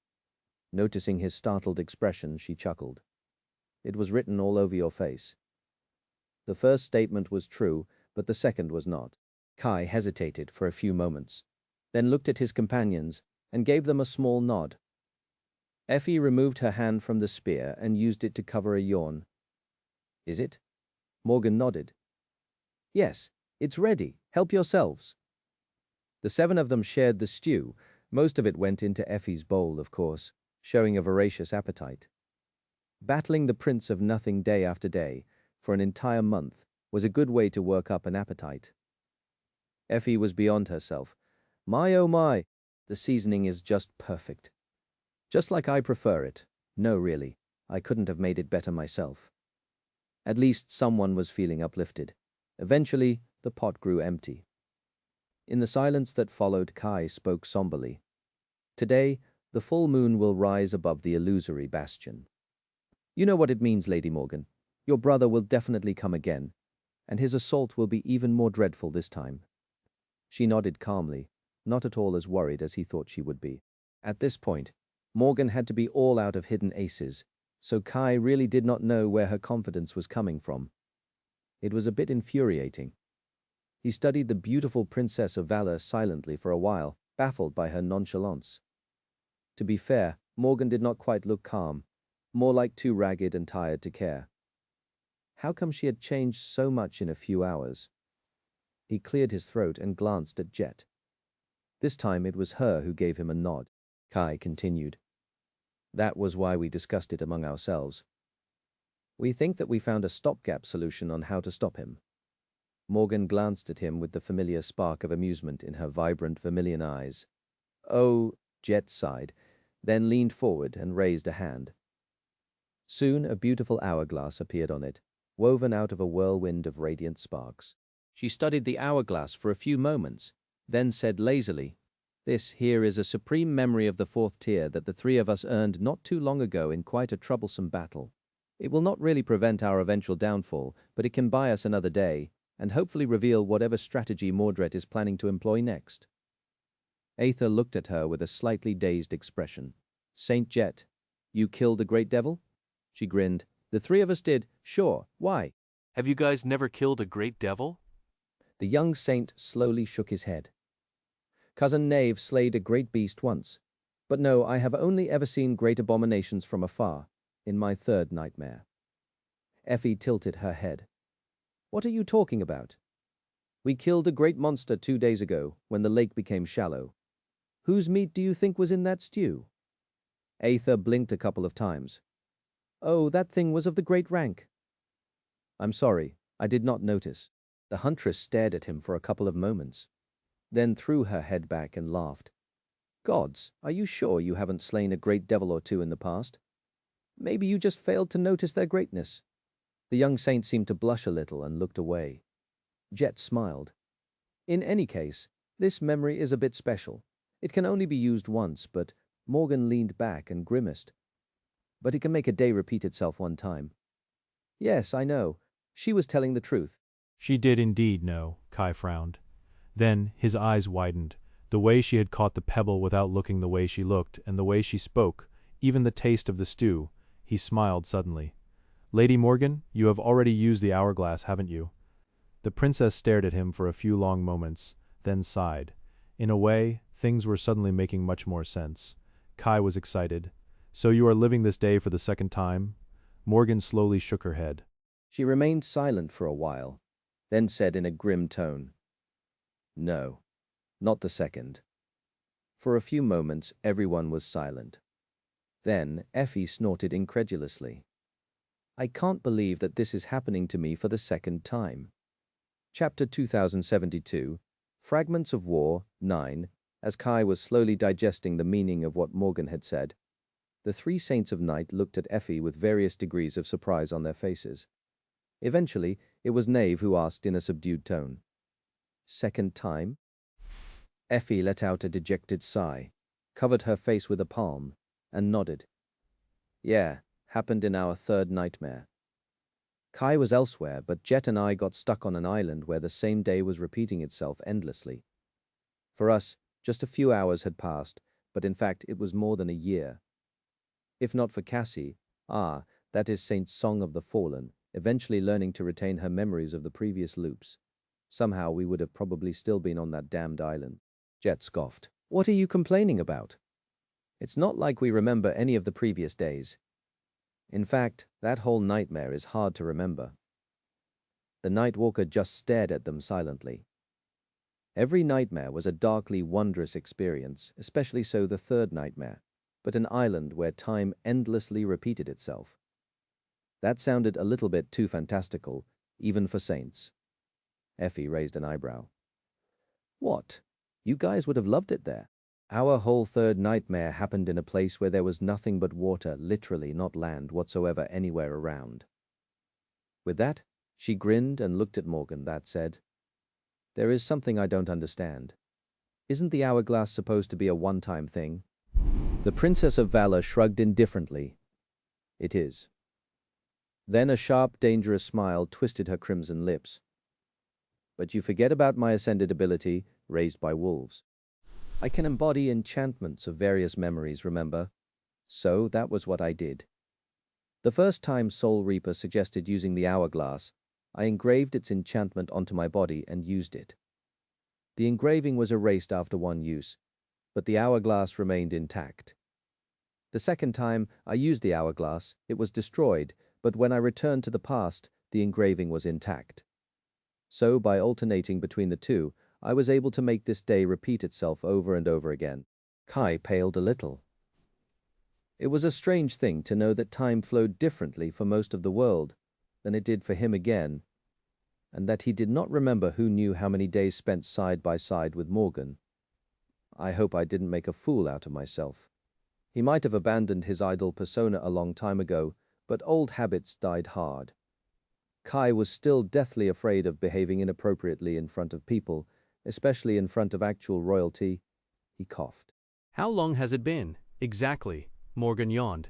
Noticing his startled expression, she chuckled. It was written all over your face. The first statement was true, but the second was not. Kai hesitated for a few moments, then looked at his companions and gave them a small nod. Effie removed her hand from the spear and used it to cover a yawn. Is it? Morgan nodded. Yes, it's ready. Help yourselves. The 7 of them shared the stew. Most of it went into Effie's bowl, of course, showing a voracious appetite. Battling the Prince of Nothing day after day, for an entire month, was a good way to work up an appetite. Effie was beyond herself. My oh my, the seasoning is just perfect. Just like I prefer it. No, really, I couldn't have made it better myself. At least someone was feeling uplifted. Eventually, the pot grew empty. In the silence that followed, Kai spoke somberly. Today, the full moon will rise above the illusory bastion. You know what it means, Lady Morgan. Your brother will definitely come again, and his assault will be even more dreadful this time. She nodded calmly, not at all as worried as he thought she would be. At this point, Morgan had to be all out of hidden aces, so Kai really did not know where her confidence was coming from. It was a bit infuriating. He studied the beautiful Princess of Valor silently for a while, baffled by her nonchalance. To be fair, Morgan did not quite look calm, more like too ragged and tired to care. How come she had changed so much in a few hours? He cleared his throat and glanced at Jet. This time it was her who gave him a nod. Kai continued. That was why we discussed it among ourselves. We think that we found a stopgap solution on how to stop him. Morgan glanced at him with the familiar spark of amusement in her vibrant vermilion eyes. Oh, Jet sighed, then leaned forward and raised a hand. Soon a beautiful hourglass appeared on it, woven out of a whirlwind of radiant sparks. She studied the hourglass for a few moments, then said lazily, "This here is a supreme memory of the fourth tier that the three of us earned not too long ago in quite a troublesome battle. It will not really prevent our eventual downfall, but it can buy us another day, and hopefully reveal whatever strategy Mordred is planning to employ next." Aether looked at her with a slightly dazed expression. "Saint Jet, you killed the great devil?" She grinned. "The three of us did, sure. Why?" Have you guys never killed a great devil? The young saint slowly shook his head. "Cousin Knave slayed a great beast once. But no, I have only ever seen great abominations from afar, in my third nightmare." Effie tilted her head. "What are you talking about?" "We killed a great monster 2 days ago, when the lake became shallow. Whose meat do you think was in that stew?" Aether blinked a couple of times. "Oh, that thing was of the great rank." "I'm sorry, I did not notice." The huntress stared at him for a couple of moments, then threw her head back and laughed. "Gods, are you sure you haven't slain a great devil or two in the past? Maybe you just failed to notice their greatness." The young saint seemed to blush a little and looked away. Jet smiled. "In any case, this memory is a bit special. It can only be used once, but—" Morgan leaned back and grimaced. "But it can make a day repeat itself one time." "Yes, I know. She was telling the truth." She did indeed know, Kai frowned. Then his eyes widened. The way she had caught the pebble without looking the way she looked, and the way she spoke, even the taste of the stew, he smiled suddenly. "Lady Morgan, you have already used the hourglass, haven't you?" The princess stared at him for a few long moments, then sighed. In a way, things were suddenly making much more sense. Kai was excited. "So you are living this day for the second time?" Morgan slowly shook her head. She remained silent for a while, then said in a grim tone, "No, not the second." For a few moments everyone was silent. Then Effie snorted incredulously. "I can't believe that this is happening to me for the second time." Chapter 2072, Fragments of War, 9. As Kai was slowly digesting the meaning of what Morgan had said, the three Saints of Night looked at Effie with various degrees of surprise on their faces. Eventually, it was Knave who asked in a subdued tone, "Second time?" Effie let out a dejected sigh, covered her face with a palm, and nodded. "Yeah, happened in our third nightmare." Kai was elsewhere, but Jet and I got stuck on an island where the same day was repeating itself endlessly. For us, just a few hours had passed, but in fact it was more than a year. If not for Cassie, that is Saint Song of the Fallen, eventually learning to retain her memories of the previous loops, somehow we would have probably still been on that damned island. Jet scoffed. "What are you complaining about? It's not like we remember any of the previous days. In fact, that whole nightmare is hard to remember." The Nightwalker just stared at them silently. Every nightmare was a darkly wondrous experience, especially so the third nightmare, but an island where time endlessly repeated itself. That sounded a little bit too fantastical, even for saints. Effie raised an eyebrow. "What? You guys would have loved it there. Our whole third nightmare happened in a place where there was nothing but water, literally not land whatsoever anywhere around." With that, she grinned and looked at Morgan. That said, "There is something I don't understand. Isn't the hourglass supposed to be a one-time thing?" The Princess of Valor shrugged indifferently. "It is." Then a sharp, dangerous smile twisted her crimson lips. "But you forget about my ascended ability, raised by wolves. I can embody enchantments of various memories, remember? So that was what I did. The first time Soul Reaper suggested using the hourglass, I engraved its enchantment onto my body and used it. The engraving was erased after one use, but the hourglass remained intact. The second time I used the hourglass, it was destroyed, but when I returned to the past, the engraving was intact. So by alternating between the two, I was able to make this day repeat itself over and over again." Kai paled a little. It was a strange thing to know that time flowed differently for most of the world than it did for him again, and that he did not remember who knew how many days spent side by side with Morgan. I hope I didn't make a fool out of myself. He might have abandoned his idol persona a long time ago, but old habits died hard. Kai was still deathly afraid of behaving inappropriately in front of people, especially in front of actual royalty. He coughed. How long has it been? Exactly, Morgan yawned.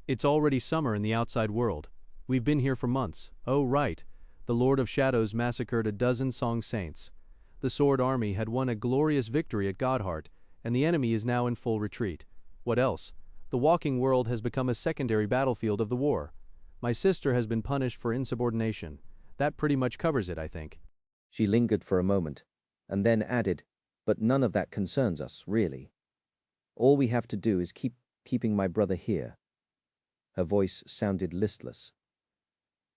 It's already summer in the outside world. We've been here for months. Oh, right. The Lord of Shadows massacred a dozen Song Saints. The Sword Army had won a glorious victory at Godheart, and the enemy is now in full retreat. What else? The walking world has become a secondary battlefield of the war. My sister has been punished for insubordination. That pretty much covers it, I think. She lingered for a moment, and then added, but none of that concerns us, really. All we have to do is keeping my brother here. Her voice sounded listless.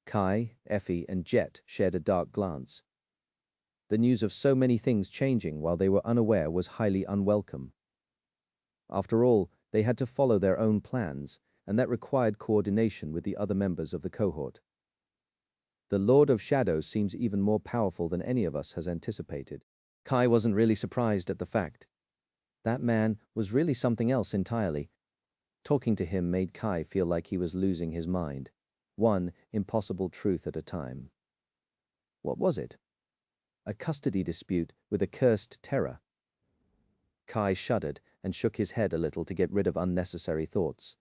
Kai, Effie, and Jet shared a dark glance. The news of so many things changing while they were unaware was highly unwelcome. After all, they had to follow their own plans, and that required coordination with the other members of the cohort. The Lord of Shadows seems even more powerful than any of us has anticipated. Kai wasn't really surprised at the fact. That man was really something else entirely. Talking to him made Kai feel like he was losing his mind, one impossible truth at a time. What was it? A custody dispute with a cursed terror. Kai shuddered and shook his head a little to get rid of unnecessary thoughts.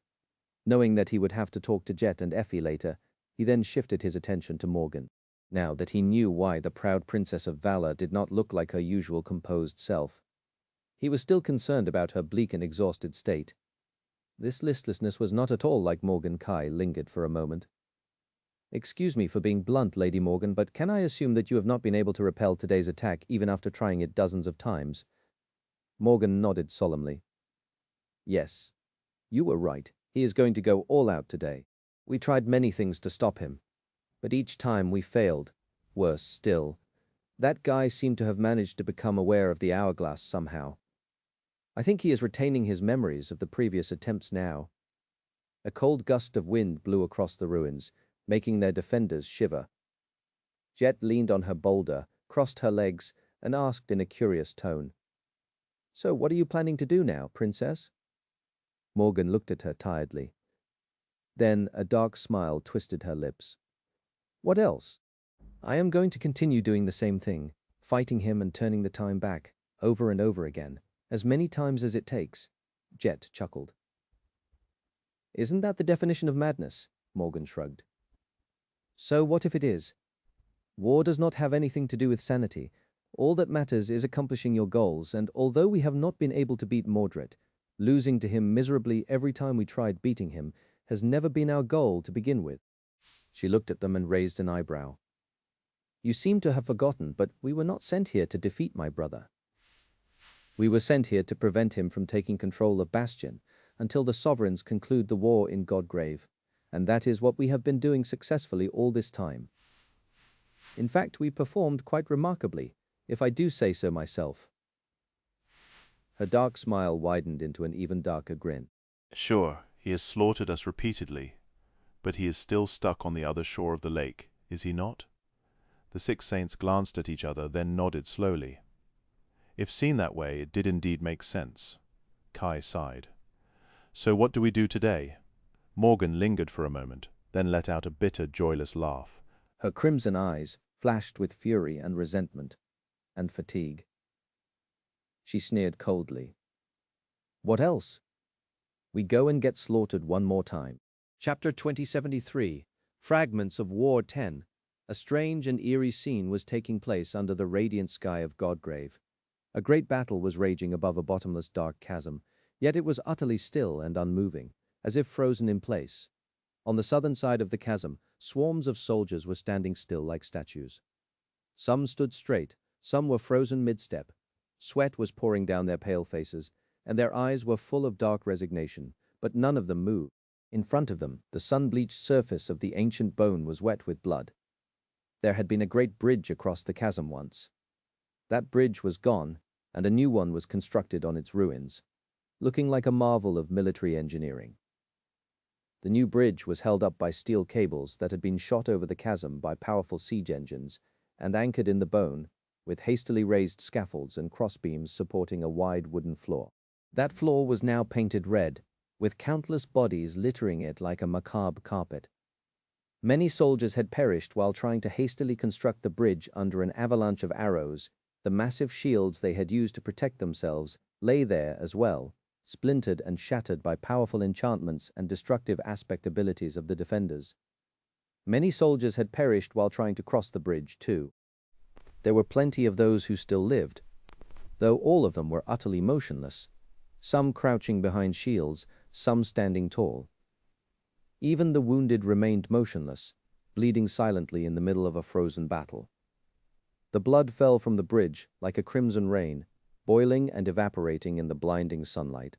Knowing that he would have to talk to Jet and Effie later, he then shifted his attention to Morgan. Now that he knew why the proud princess of Valor did not look like her usual composed self, he was still concerned about her bleak and exhausted state. This listlessness was not at all like Morgan. Kai lingered for a moment. Excuse me for being blunt, Lady Morgan, but can I assume that you have not been able to repel today's attack even after trying it dozens of times? Morgan nodded solemnly. Yes, you were right. He is going to go all out today. We tried many things to stop him, but each time we failed. Worse still, that guy seemed to have managed to become aware of the hourglass somehow. I think he is retaining his memories of the previous attempts now. A cold gust of wind blew across the ruins, making their defenders shiver. Jet leaned on her boulder, crossed her legs, and asked in a curious tone, "So what are you planning to do now, Princess?" Morgan looked at her tiredly. Then a dark smile twisted her lips. "What else? I am going to continue doing the same thing, fighting him and turning the time back, over and over again, as many times as it takes." Jet chuckled. "Isn't that the definition of madness?" Morgan shrugged. "So what if it is? War does not have anything to do with sanity. All that matters is accomplishing your goals, and although we have not been able to beat Mordred, losing to him miserably every time we tried beating him has never been our goal to begin with." She looked at them and raised an eyebrow. "You seem to have forgotten, but we were not sent here to defeat my brother. We were sent here to prevent him from taking control of Bastion until the sovereigns conclude the war in Godgrave, and that is what we have been doing successfully all this time. In fact, we performed quite remarkably, if I do say so myself." Her dark smile widened into an even darker grin. Sure, he has slaughtered us repeatedly, but he is still stuck on the other shore of the lake, is he not? The 6 saints glanced at each other, then nodded slowly. If seen that way, it did indeed make sense. Kai sighed. So what do we do today? Morgan lingered for a moment, then let out a bitter, joyless laugh. Her crimson eyes flashed with fury and resentment, and fatigue. She sneered coldly. "What else? We go and get slaughtered one more time." Chapter 2073, Fragments of War 10. A strange and eerie scene was taking place under the radiant sky of Godgrave. A great battle was raging above a bottomless dark chasm, yet it was utterly still and unmoving, as if frozen in place. On the southern side of the chasm, swarms of soldiers were standing still like statues. Some stood straight, some were frozen mid-step. Sweat was pouring down their pale faces, and their eyes were full of dark resignation, but none of them moved. In front of them, the sun-bleached surface of the ancient bone was wet with blood. There had been a great bridge across the chasm once. That bridge was gone, and a new one was constructed on its ruins. looking like a marvel of military engineering. The new bridge was held up by steel cables that had been shot over the chasm by powerful siege engines and anchored in the bone, with hastily raised scaffolds and crossbeams supporting a wide wooden floor. That floor was now painted red, with countless bodies littering it like a macabre carpet. Many soldiers had perished while trying to hastily construct the bridge under an avalanche of arrows. The massive shields they had used to protect themselves lay there as well, splintered and shattered by powerful enchantments and destructive aspect abilities of the defenders. Many soldiers had perished while trying to cross the bridge, too. There were plenty of those who still lived, though all of them were utterly motionless, some crouching behind shields, some standing tall. Even the wounded remained motionless, bleeding silently in the middle of a frozen battle. The blood fell from the bridge like a crimson rain, boiling and evaporating in the blinding sunlight.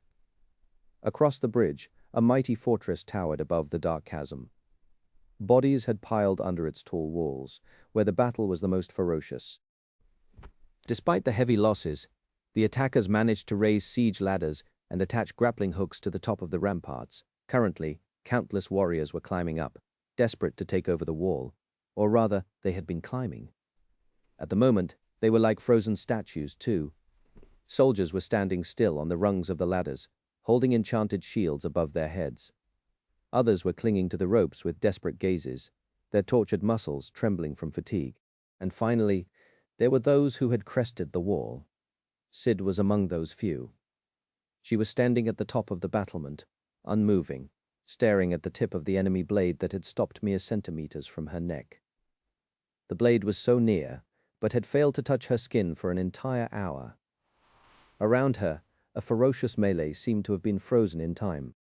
Across the bridge, a mighty fortress towered above the dark chasm. Bodies had piled under its tall walls, where the battle was the most ferocious. Despite the heavy losses, the attackers managed to raise siege ladders and attach grappling hooks to the top of the ramparts. Currently, countless warriors were climbing up, desperate to take over the wall, or rather, they had been climbing. At the moment, they were like frozen statues, too. Soldiers were standing still on the rungs of the ladders, holding enchanted shields above their heads. Others were clinging to the ropes with desperate gazes, their tortured muscles trembling from fatigue. And finally, there were those who had crested the wall. Sid was among those few. She was standing at the top of the battlement, unmoving, staring at the tip of the enemy blade that had stopped mere centimeters from her neck. The blade was so near, but had failed to touch her skin for an entire hour. Around her, a ferocious melee seemed to have been frozen in time.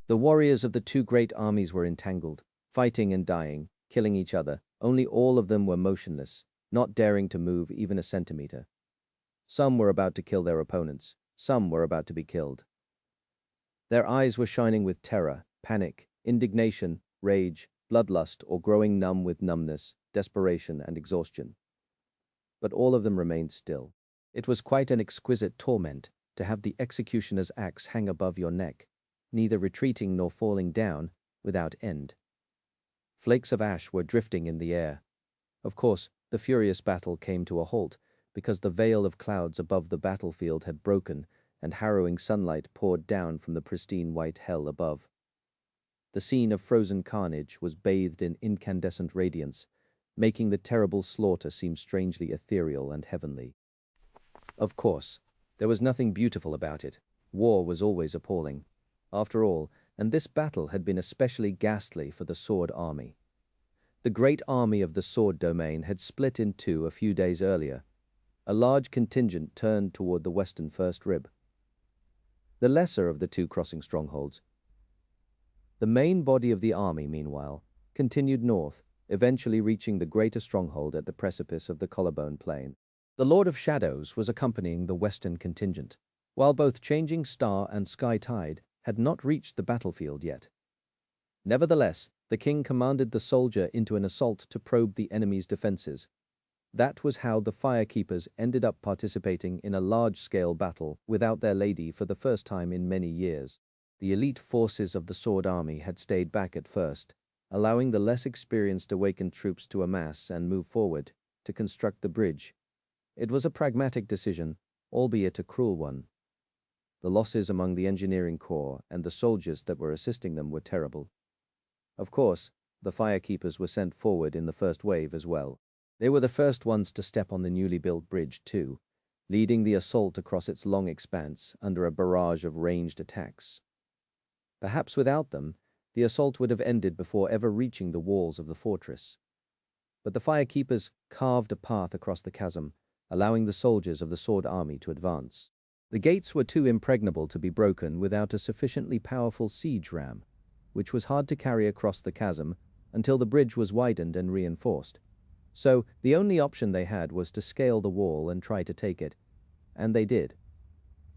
The warriors of the two great armies were entangled, fighting and dying, killing each other. Only all of them were motionless, not daring to move even a centimeter. Some were about to kill their opponents, some were about to be killed. Their eyes were shining with terror, panic, indignation, rage, bloodlust, or growing numb with numbness, desperation, and exhaustion. But all of them remained still. It was quite an exquisite torment to have the executioner's axe hang above your neck, neither retreating nor falling down, without end. Flakes of ash were drifting in the air. Of course, the furious battle came to a halt, because the veil of clouds above the battlefield had broken and harrowing sunlight poured down from the pristine white hell above. The scene of frozen carnage was bathed in incandescent radiance, making the terrible slaughter seem strangely ethereal and heavenly. Of course, there was nothing beautiful about it. War was always appalling. After all, and this battle had been especially ghastly for the Sword Army. The great army of the Sword Domain had split in two a few days earlier. A large contingent turned toward the western First Rib, the lesser of the two crossing strongholds. The main body of the army, meanwhile, continued north, eventually reaching the greater stronghold at the precipice of the Collarbone Plain. The Lord of Shadows was accompanying the western contingent, while both Changing Star and Sky Tide had not reached the battlefield yet. Nevertheless, the king commanded the soldier into an assault to probe the enemy's defenses. That was how the Firekeepers ended up participating in a large-scale battle without their lady for the first time in many years. The elite forces of the Sword Army had stayed back at first, allowing the less experienced awakened troops to amass and move forward to construct the bridge. It was a pragmatic decision, albeit a cruel one. The losses among the engineering corps and the soldiers that were assisting them were terrible. Of course, the Firekeepers were sent forward in the first wave as well. They were the first ones to step on the newly built bridge, too, leading the assault across its long expanse under a barrage of ranged attacks. Perhaps without them, the assault would have ended before ever reaching the walls of the fortress. But the Firekeepers carved a path across the chasm, allowing the soldiers of the Sword Army to advance. The gates were too impregnable to be broken without a sufficiently powerful siege ram, which was hard to carry across the chasm until the bridge was widened and reinforced. So, the only option they had was to scale the wall and try to take it, and they did.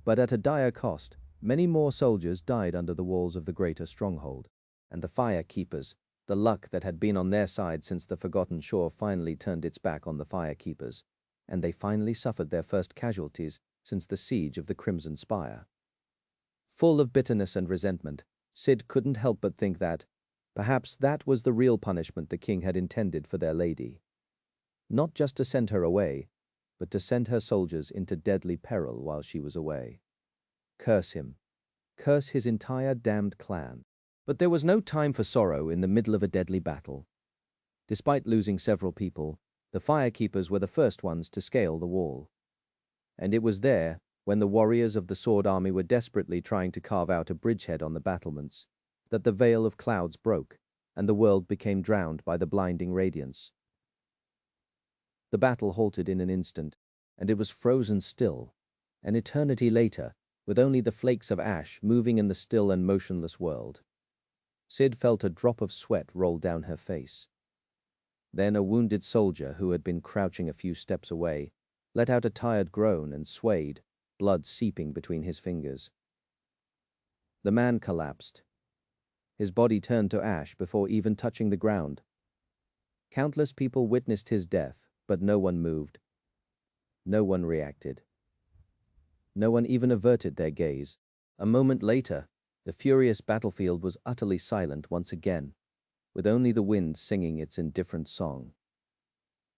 But at a dire cost, many more soldiers died under the walls of the greater stronghold. And the Firekeepers, the luck that had been on their side since the Forgotten Shore finally turned its back on the Firekeepers, and they finally suffered their first casualties since the siege of the Crimson Spire. Full of bitterness and resentment, Sid couldn't help but think that, perhaps that was the real punishment the king had intended for their lady. Not just to send her away, but to send her soldiers into deadly peril while she was away. Curse him. Curse his entire damned clan. But there was no time for sorrow in the middle of a deadly battle. Despite losing several people, the firekeepers were the first ones to scale the wall. And it was there, when the warriors of the sword army were desperately trying to carve out a bridgehead on the battlements, that the veil of clouds broke, and the world became drowned by the blinding radiance. The battle halted in an instant, and it was frozen still, an eternity later, with only the flakes of ash moving in the still and motionless world. Sid felt a drop of sweat roll down her face. Then a wounded soldier who had been crouching a few steps away let out a tired groan and swayed, blood seeping between his fingers. The man collapsed. His body turned to ash before even touching the ground. Countless people witnessed his death, but no one moved. No one reacted. No one even averted their gaze. A moment later, the furious battlefield was utterly silent once again, with only the wind singing its indifferent song.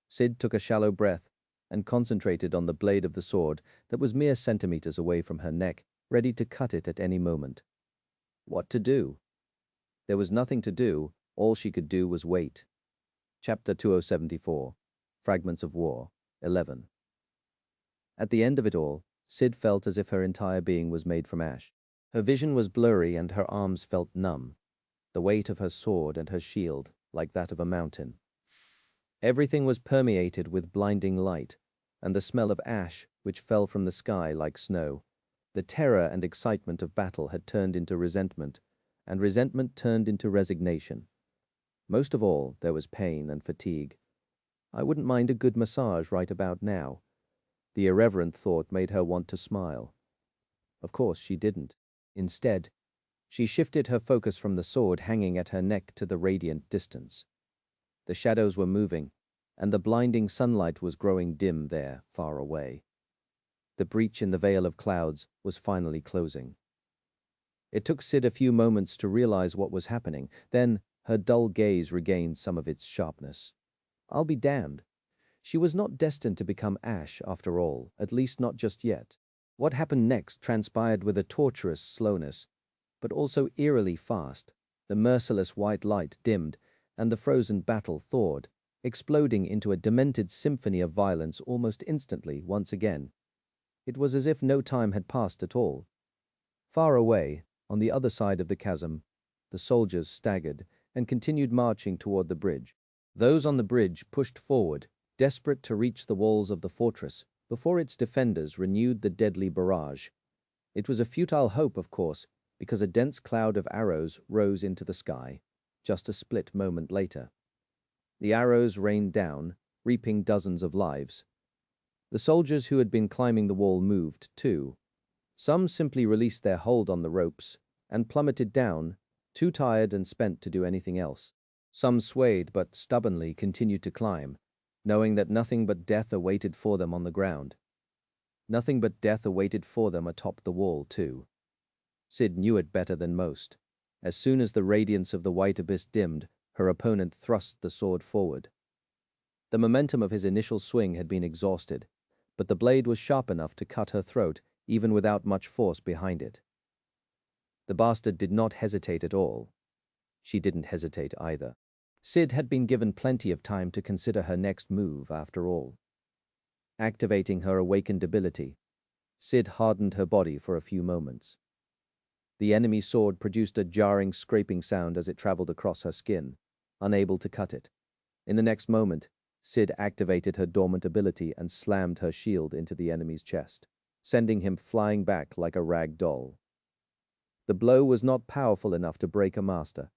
Sid took a shallow breath and concentrated on the blade of the sword that was mere centimeters away from her neck, ready to cut it at any moment. What to do? There was nothing to do. All she could do was wait. Chapter 2074, Fragments of War, 11. At the end of it all, Sid felt as if her entire being was made from ash. Her vision was blurry and her arms felt numb, the weight of her sword and her shield like that of a mountain. Everything was permeated with blinding light, and the smell of ash which fell from the sky like snow. The terror and excitement of battle had turned into resentment, and resentment turned into resignation. Most of all, there was pain and fatigue. I wouldn't mind a good massage right about now. The irreverent thought made her want to smile. Of course, she didn't. Instead, she shifted her focus from the sword hanging at her neck to the radiant distance. The shadows were moving, and the blinding sunlight was growing dim there, far away. The breach in the veil of clouds was finally closing. It took Sid a few moments to realize what was happening. Then her dull gaze regained some of its sharpness. I'll be damned. She was not destined to become ash, after all, at least not just yet. What happened next transpired with a torturous slowness, but also eerily fast. The merciless white light dimmed, and the frozen battle thawed, exploding into a demented symphony of violence almost instantly once again. It was as if no time had passed at all. Far away, on the other side of the chasm, the soldiers staggered and continued marching toward the bridge. Those on the bridge pushed forward, desperate to reach the walls of the fortress before its defenders renewed the deadly barrage. It was a futile hope, of course, because a dense cloud of arrows rose into the sky, just a split moment later. The arrows rained down, reaping dozens of lives. The soldiers who had been climbing the wall moved, too. Some simply released their hold on the ropes and plummeted down, too tired and spent to do anything else. Some swayed but stubbornly continued to climb, knowing that nothing but death awaited for them on the ground. Nothing but death awaited for them atop the wall, too. Sid knew it better than most. As soon as the radiance of the white abyss dimmed, her opponent thrust the sword forward. The momentum of his initial swing had been exhausted, but the blade was sharp enough to cut her throat even without much force behind it. The bastard did not hesitate at all. She didn't hesitate either. Sid had been given plenty of time to consider her next move, after all. Activating her awakened ability, Sid hardened her body for a few moments. The enemy sword produced a jarring, scraping sound as it traveled across her skin, unable to cut it. In the next moment, Sid activated her dormant ability and slammed her shield into the enemy's chest, sending him flying back like a rag doll. The blow was not powerful enough to break a master,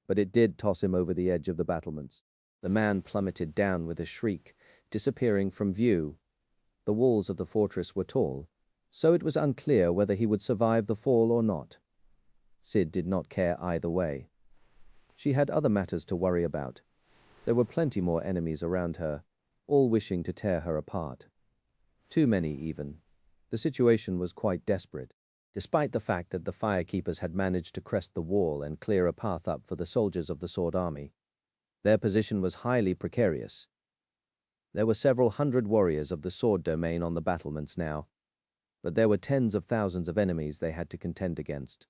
but it did toss him over the edge of the battlements. The man plummeted down with a shriek, disappearing from view. The walls of the fortress were tall, so it was unclear whether he would survive the fall or not. Sid did not care either way. She had other matters to worry about. There were plenty more enemies around her, all wishing to tear her apart. Too many, even. The situation was quite desperate. Despite the fact that the firekeepers had managed to crest the wall and clear a path up for the soldiers of the Sword Army, their position was highly precarious. There were several hundred warriors of the Sword Domain on the battlements now, but there were tens of thousands of enemies they had to contend against.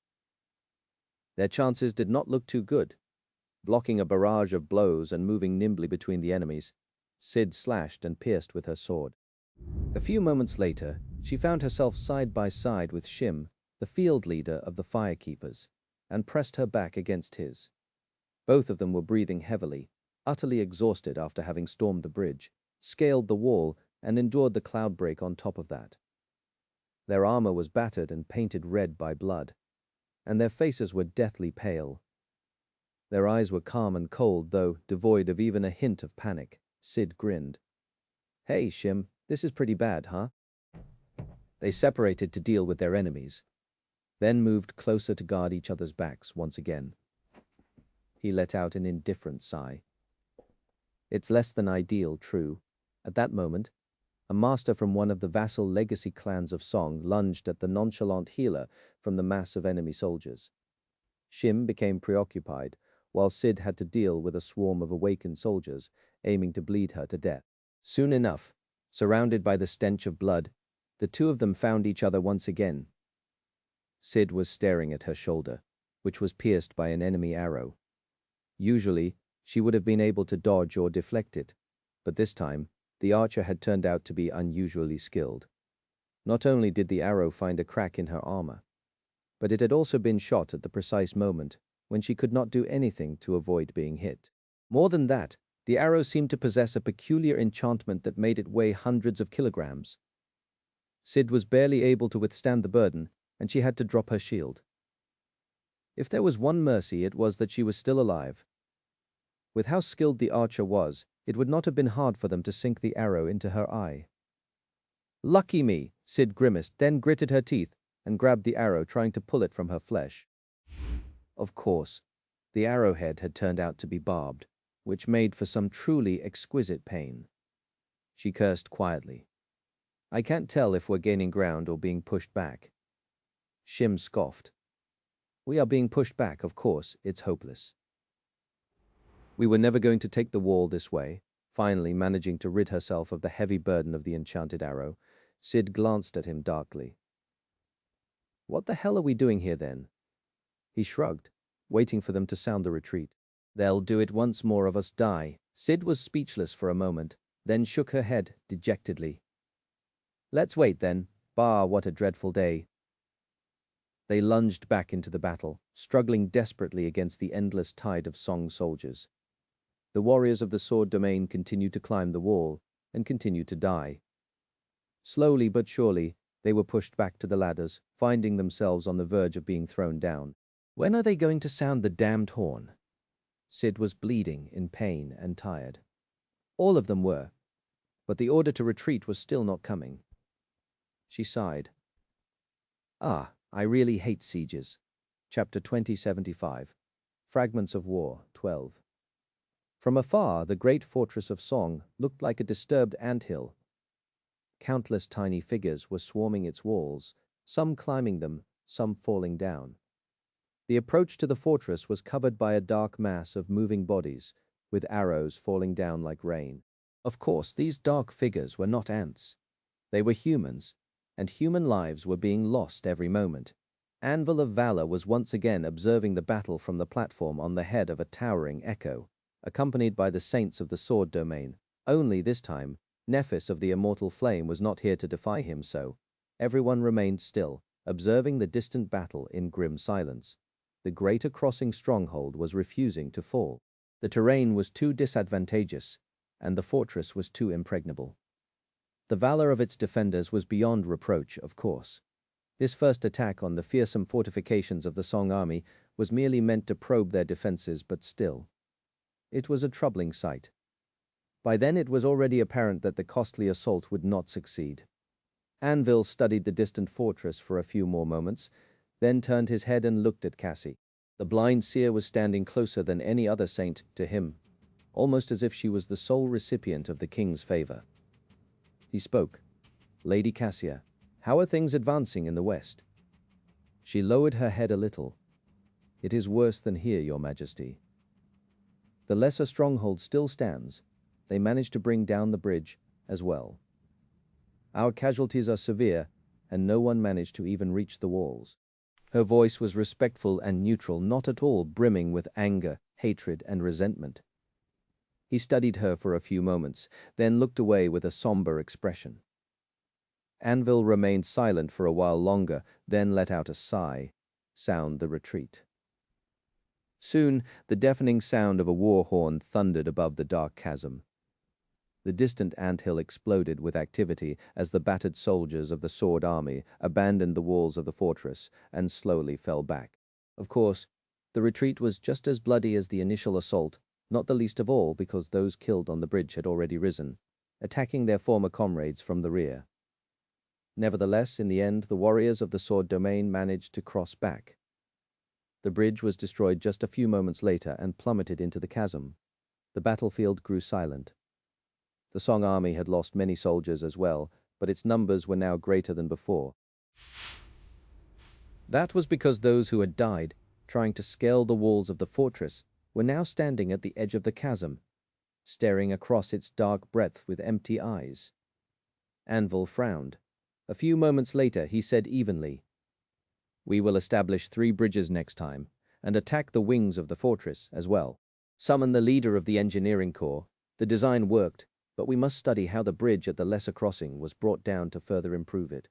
Their chances did not look too good. Blocking a barrage of blows and moving nimbly between the enemies, Sid slashed and pierced with her sword. A few moments later, she found herself side by side with Shim, the field leader of the firekeepers, and pressed her back against his. Both of them were breathing heavily, utterly exhausted after having stormed the bridge, scaled the wall, and endured the cloud break on top of that. Their armor was battered and painted red by blood, and their faces were deathly pale. Their eyes were calm and cold, though devoid of even a hint of panic. Sid grinned. "Hey, Shim, this is pretty bad, huh?" They separated to deal with their enemies, then moved closer to guard each other's backs once again. He let out an indifferent sigh. It's less than ideal, true. At that moment, a master from one of the vassal legacy clans of Song lunged at the nonchalant healer from the mass of enemy soldiers. Shim became preoccupied, while Sid had to deal with a swarm of awakened soldiers aiming to bleed her to death. Soon enough, surrounded by the stench of blood, the two of them found each other once again. Sid was staring at her shoulder, which was pierced by an enemy arrow. Usually, she would have been able to dodge or deflect it, but this time, the archer had turned out to be unusually skilled. Not only did the arrow find a crack in her armor, but it had also been shot at the precise moment when she could not do anything to avoid being hit. More than that, the arrow seemed to possess a peculiar enchantment that made it weigh hundreds of kilograms. Sid was barely able to withstand the burden, and she had to drop her shield. If there was one mercy, it was that she was still alive. With how skilled the archer was, it would not have been hard for them to sink the arrow into her eye. "Lucky me," Sid grimaced, then gritted her teeth and grabbed the arrow, trying to pull it from her flesh. Of course, the arrowhead had turned out to be barbed, which made for some truly exquisite pain. She cursed quietly. "I can't tell if we're gaining ground or being pushed back." Shim scoffed. "We are being pushed back, of course. It's hopeless." We were never going to take the wall this way. Finally managing to rid herself of the heavy burden of the enchanted arrow, Sid glanced at him darkly. "What the hell are we doing here then?" He shrugged, waiting for them to sound the retreat. "They'll do it once more of us die." Sid was speechless for a moment, then shook her head dejectedly. "Let's wait then. Bah, what a dreadful day." They lunged back into the battle, struggling desperately against the endless tide of Song soldiers. The warriors of the Sword Domain continued to climb the wall and continued to die. Slowly but surely, they were pushed back to the ladders, finding themselves on the verge of being thrown down. When are they going to sound the damned horn? Sid was bleeding in pain and tired. All of them were, but the order to retreat was still not coming. She sighed. I really hate sieges. Chapter 2075. Fragments of War, 12. From afar, the great fortress of Song looked like a disturbed anthill. Countless tiny figures were swarming its walls, some climbing them, some falling down. The approach to the fortress was covered by a dark mass of moving bodies, with arrows falling down like rain. Of course, these dark figures were not ants. They were humans, and human lives were being lost every moment. Anvil of Valor was once again observing the battle from the platform on the head of a towering echo, accompanied by the saints of the Sword Domain. Only this time, Nephis of the Immortal Flame was not here to defy him, so everyone remained still, observing the distant battle in grim silence. The greater crossing stronghold was refusing to fall. The terrain was too disadvantageous, and the fortress was too impregnable. The valor of its defenders was beyond reproach, of course. This first attack on the fearsome fortifications of the Song army was merely meant to probe their defenses, but still. It was a troubling sight. By then it was already apparent that the costly assault would not succeed. Anvil studied the distant fortress for a few more moments, then turned his head and looked at Cassie. The blind seer was standing closer than any other saint to him, almost as if she was the sole recipient of the king's favor. He spoke. "Lady Cassia, how are things advancing in the west?" She lowered her head a little. "It is worse than here, Your Majesty. The lesser stronghold still stands. They managed to bring down the bridge as well. Our casualties are severe, and no one managed to even reach the walls." Her voice was respectful and neutral, not at all brimming with anger, hatred, and resentment. He studied her for a few moments, then looked away with a somber expression. Anvil remained silent for a while longer, then let out a sigh, sound the retreat. Soon, the deafening sound of a war horn thundered above the dark chasm. The distant anthill exploded with activity as the battered soldiers of the Sword Army abandoned the walls of the fortress and slowly fell back. Of course, the retreat was just as bloody as the initial assault, not the least of all because those killed on the bridge had already risen, attacking their former comrades from the rear. Nevertheless, in the end, the warriors of the Sword Domain managed to cross back. The bridge was destroyed just a few moments later and plummeted into the chasm. The battlefield grew silent. The Song army had lost many soldiers as well, but its numbers were now greater than before. That was because those who had died, trying to scale the walls of the fortress, were now standing at the edge of the chasm, staring across its dark breadth with empty eyes. Anvil frowned. A few moments later he said evenly, "We will establish 3 bridges next time, and attack the wings of the fortress as well. Summon the leader of the engineering corps. The design worked, but we must study how the bridge at the lesser crossing was brought down to further improve it."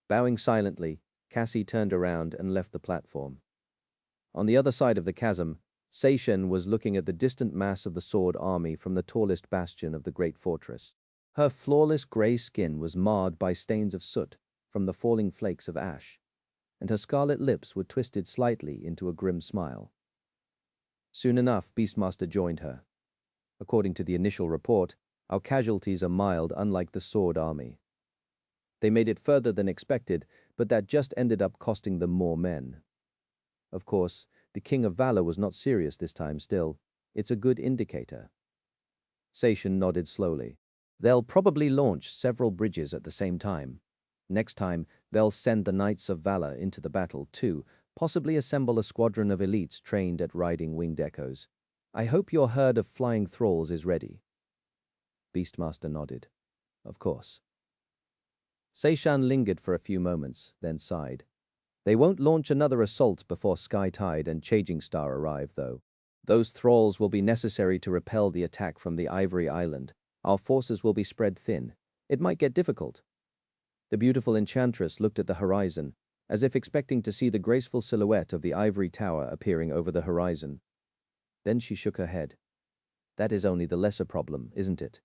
Bowing silently, Cassie turned around and left the platform. On the other side of the chasm, Seishen was looking at the distant mass of the Sword Army from the tallest bastion of the great fortress. Her flawless gray skin was marred by stains of soot from the falling flakes of ash, and her scarlet lips were twisted slightly into a grim smile. Soon enough, Beastmaster joined her. "According to the initial report, our casualties are mild, unlike the Sword Army. They made it further than expected, but that just ended up costing them more men. Of course, the King of Valor was not serious this time still. It's a good indicator." Seishen nodded slowly. "They'll probably launch several bridges at the same time. Next time, they'll send the Knights of Valor into the battle too, possibly assemble a squadron of elites trained at riding winged echoes. I hope your herd of flying thralls is ready." Beastmaster nodded. "Of course." Seishan lingered for a few moments, then sighed. "They won't launch another assault before Sky Tide and Changing Star arrive, though. Those thralls will be necessary to repel the attack from the Ivory Island. Our forces will be spread thin. It might get difficult." The beautiful enchantress looked at the horizon, as if expecting to see the graceful silhouette of the ivory tower appearing over the horizon. Then she shook her head. "That is only the lesser problem, isn't it?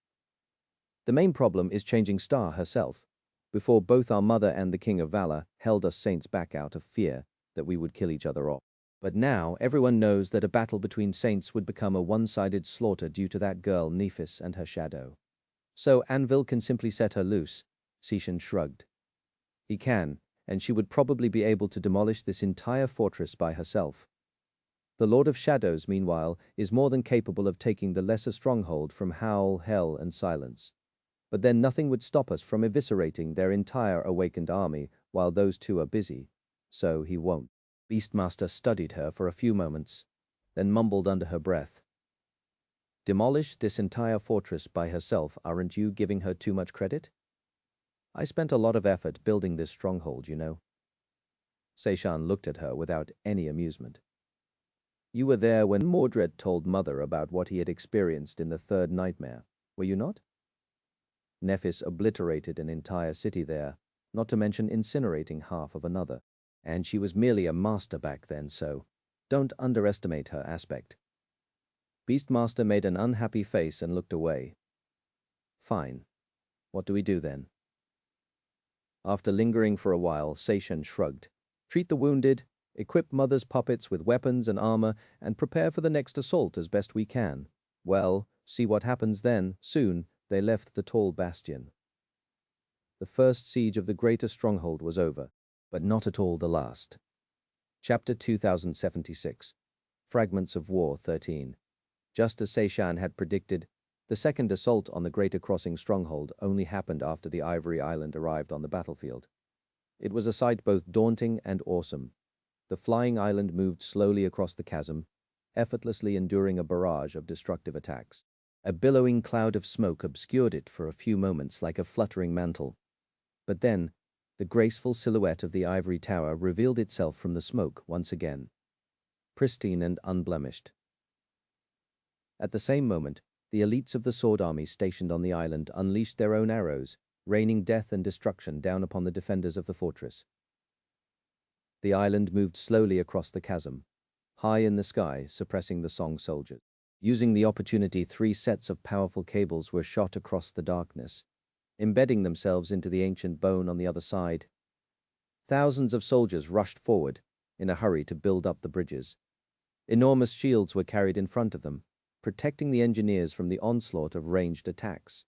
The main problem is Changing Star herself. Before, both our mother and the King of Valor held us saints back out of fear that we would kill each other off. But now everyone knows that a battle between saints would become a one-sided slaughter due to that girl Nephis and her shadow. So Anvil can simply set her loose." Seishen shrugged. "He can, and she would probably be able to demolish this entire fortress by herself. The Lord of Shadows, meanwhile, is more than capable of taking the lesser stronghold from Howl, Hell, and Silence. But then nothing would stop us from eviscerating their entire awakened army while those two are busy. So he won't." Beastmaster studied her for a few moments, then mumbled under her breath, "Demolish this entire fortress by herself, aren't you giving her too much credit? I spent a lot of effort building this stronghold, you know." Seishan looked at her without any amusement. "You were there when Mordred told Mother about what he had experienced in the third nightmare, were you not? Nephis obliterated an entire city there, not to mention incinerating half of another. And she was merely a master back then, so don't underestimate her aspect." Beastmaster made an unhappy face and looked away. "Fine. What do we do then?" After lingering for a while, Seishen shrugged. "Treat the wounded, equip Mother's puppets with weapons and armor, and prepare for the next assault as best we can. Well, see what happens then." Soon, they left the tall bastion. The first siege of the greater stronghold was over, but not at all the last. Chapter 2076. Fragments of War 13. Just as Seishan had predicted, the second assault on the Greater Crossing stronghold only happened after the Ivory Island arrived on the battlefield. It was a sight both daunting and awesome. The flying island moved slowly across the chasm, effortlessly enduring a barrage of destructive attacks. A billowing cloud of smoke obscured it for a few moments like a fluttering mantle. But then, the graceful silhouette of the ivory tower revealed itself from the smoke once again, pristine and unblemished. At the same moment, the elites of the sword army stationed on the island unleashed their own arrows, raining death and destruction down upon the defenders of the fortress. The island moved slowly across the chasm, high in the sky, suppressing the Song soldiers. Using the opportunity, 3 sets of powerful cables were shot across the darkness, embedding themselves into the ancient bone on the other side. Thousands of soldiers rushed forward, in a hurry to build up the bridges. Enormous shields were carried in front of them, protecting the engineers from the onslaught of ranged attacks.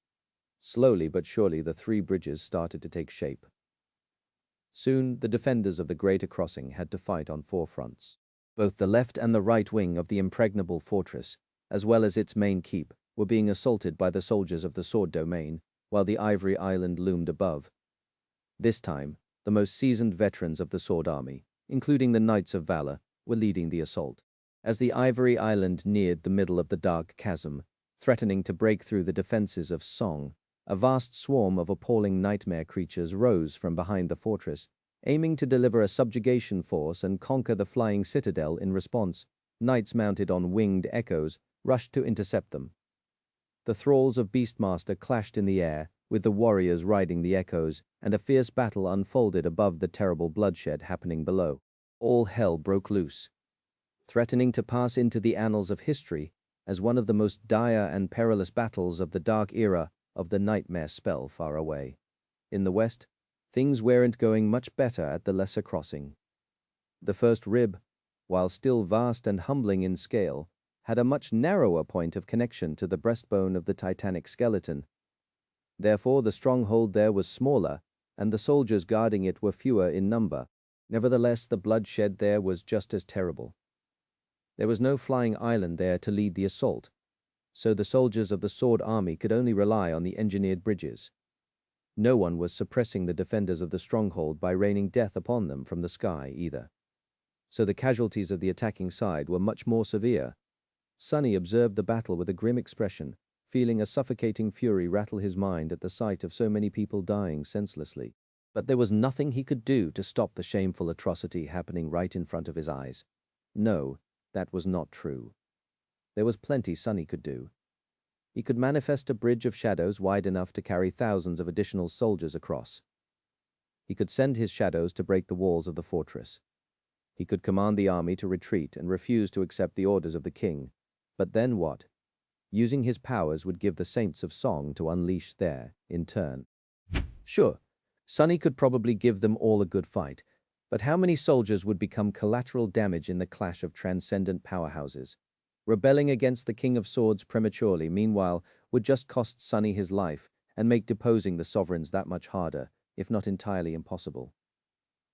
Slowly but surely the 3 bridges started to take shape. Soon the defenders of the greater crossing had to fight on 4 fronts. Both the left and the right wing of the impregnable fortress, as well as its main keep, were being assaulted by the soldiers of the sword domain, while the ivory island loomed above. This time, the most seasoned veterans of the sword army, including the Knights of Valor, were leading the assault. As the ivory island neared the middle of the dark chasm, threatening to break through the defenses of Song, a vast swarm of appalling nightmare creatures rose from behind the fortress, aiming to deliver a subjugation force and conquer the flying citadel. In response, knights mounted on winged echoes rushed to intercept them. The thralls of Beastmaster clashed in the air, with the warriors riding the echoes, and a fierce battle unfolded above the terrible bloodshed happening below. All hell broke loose, threatening to pass into the annals of history as one of the most dire and perilous battles of the dark era of the nightmare spell far away. In the west, things weren't going much better at the lesser crossing. The first rib, while still vast and humbling in scale, had a much narrower point of connection to the breastbone of the titanic skeleton. Therefore, the stronghold there was smaller, and the soldiers guarding it were fewer in number. Nevertheless, the bloodshed there was just as terrible. There was no flying island there to lead the assault, so the soldiers of the sword army could only rely on the engineered bridges. No one was suppressing the defenders of the stronghold by raining death upon them from the sky either. So the casualties of the attacking side were much more severe. Sunny observed the battle with a grim expression, feeling a suffocating fury rattle his mind at the sight of so many people dying senselessly. But there was nothing he could do to stop the shameful atrocity happening right in front of his eyes. No, that was not true. There was plenty Sunny could do. He could manifest a bridge of shadows wide enough to carry thousands of additional soldiers across. He could send his shadows to break the walls of the fortress. He could command the army to retreat and refuse to accept the orders of the king. But then what? Using his powers would give the Saints of Song to unleash their, in turn. Sure, Sunny could probably give them all a good fight, but how many soldiers would become collateral damage in the clash of transcendent powerhouses? Rebelling against the King of Swords prematurely, meanwhile, would just cost Sunny his life and make deposing the sovereigns that much harder, if not entirely impossible.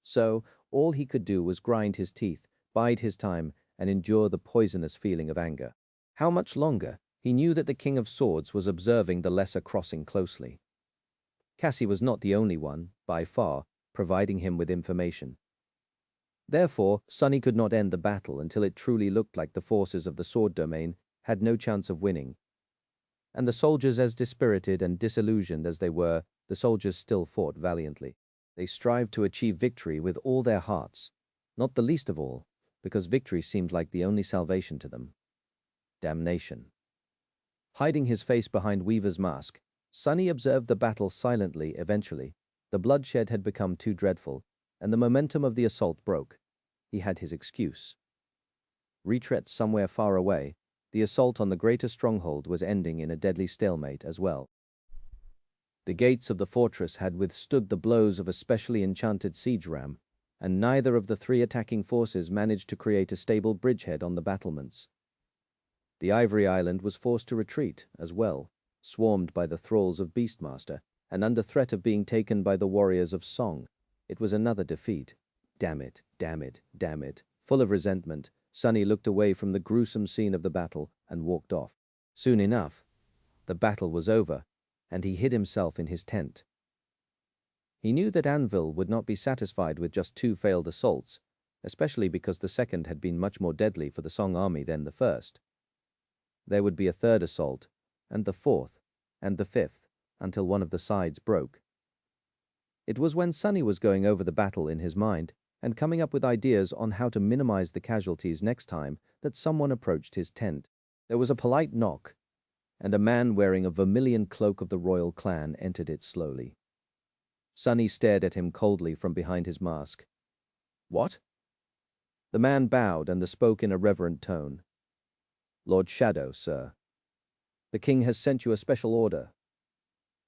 So, all he could do was grind his teeth, bide his time, and endure the poisonous feeling of anger. How much longer? He knew that the King of Swords was observing the lesser crossing closely. Cassie was not the only one, by far, providing him with information. Therefore, Sunny could not end the battle until it truly looked like the forces of the sword domain had no chance of winning. And the soldiers, as dispirited and disillusioned as they were, the soldiers still fought valiantly. They strived to achieve victory with all their hearts, not the least of all, because victory seemed like the only salvation to them. Damnation. Hiding his face behind Weaver's mask, Sunny observed the battle silently. Eventually, the bloodshed had become too dreadful, and the momentum of the assault broke. He had his excuse. Retreat somewhere far away, the assault on the greater stronghold was ending in a deadly stalemate as well. The gates of the fortress had withstood the blows of a specially enchanted siege ram, and neither of the 3 attacking forces managed to create a stable bridgehead on the battlements. The Ivory Island was forced to retreat as well, swarmed by the thralls of Beastmaster, and under threat of being taken by the warriors of Song. It was another defeat. Damn it, damn it, damn it. Full of resentment, Sunny looked away from the gruesome scene of the battle and walked off. Soon enough, the battle was over, and he hid himself in his tent. He knew that Anvil would not be satisfied with just 2 failed assaults, especially because the second had been much more deadly for the Song army than the first. There would be a 3rd assault, and the 4th, and the 5th, until one of the sides broke. It was when Sunny was going over the battle in his mind and coming up with ideas on how to minimize the casualties next time that someone approached his tent. There was a polite knock, and a man wearing a vermilion cloak of the royal clan entered it slowly. Sunny stared at him coldly from behind his mask. "What?" The man bowed and spoke in a reverent tone. "Lord Shadow, sir. The king has sent you a special order."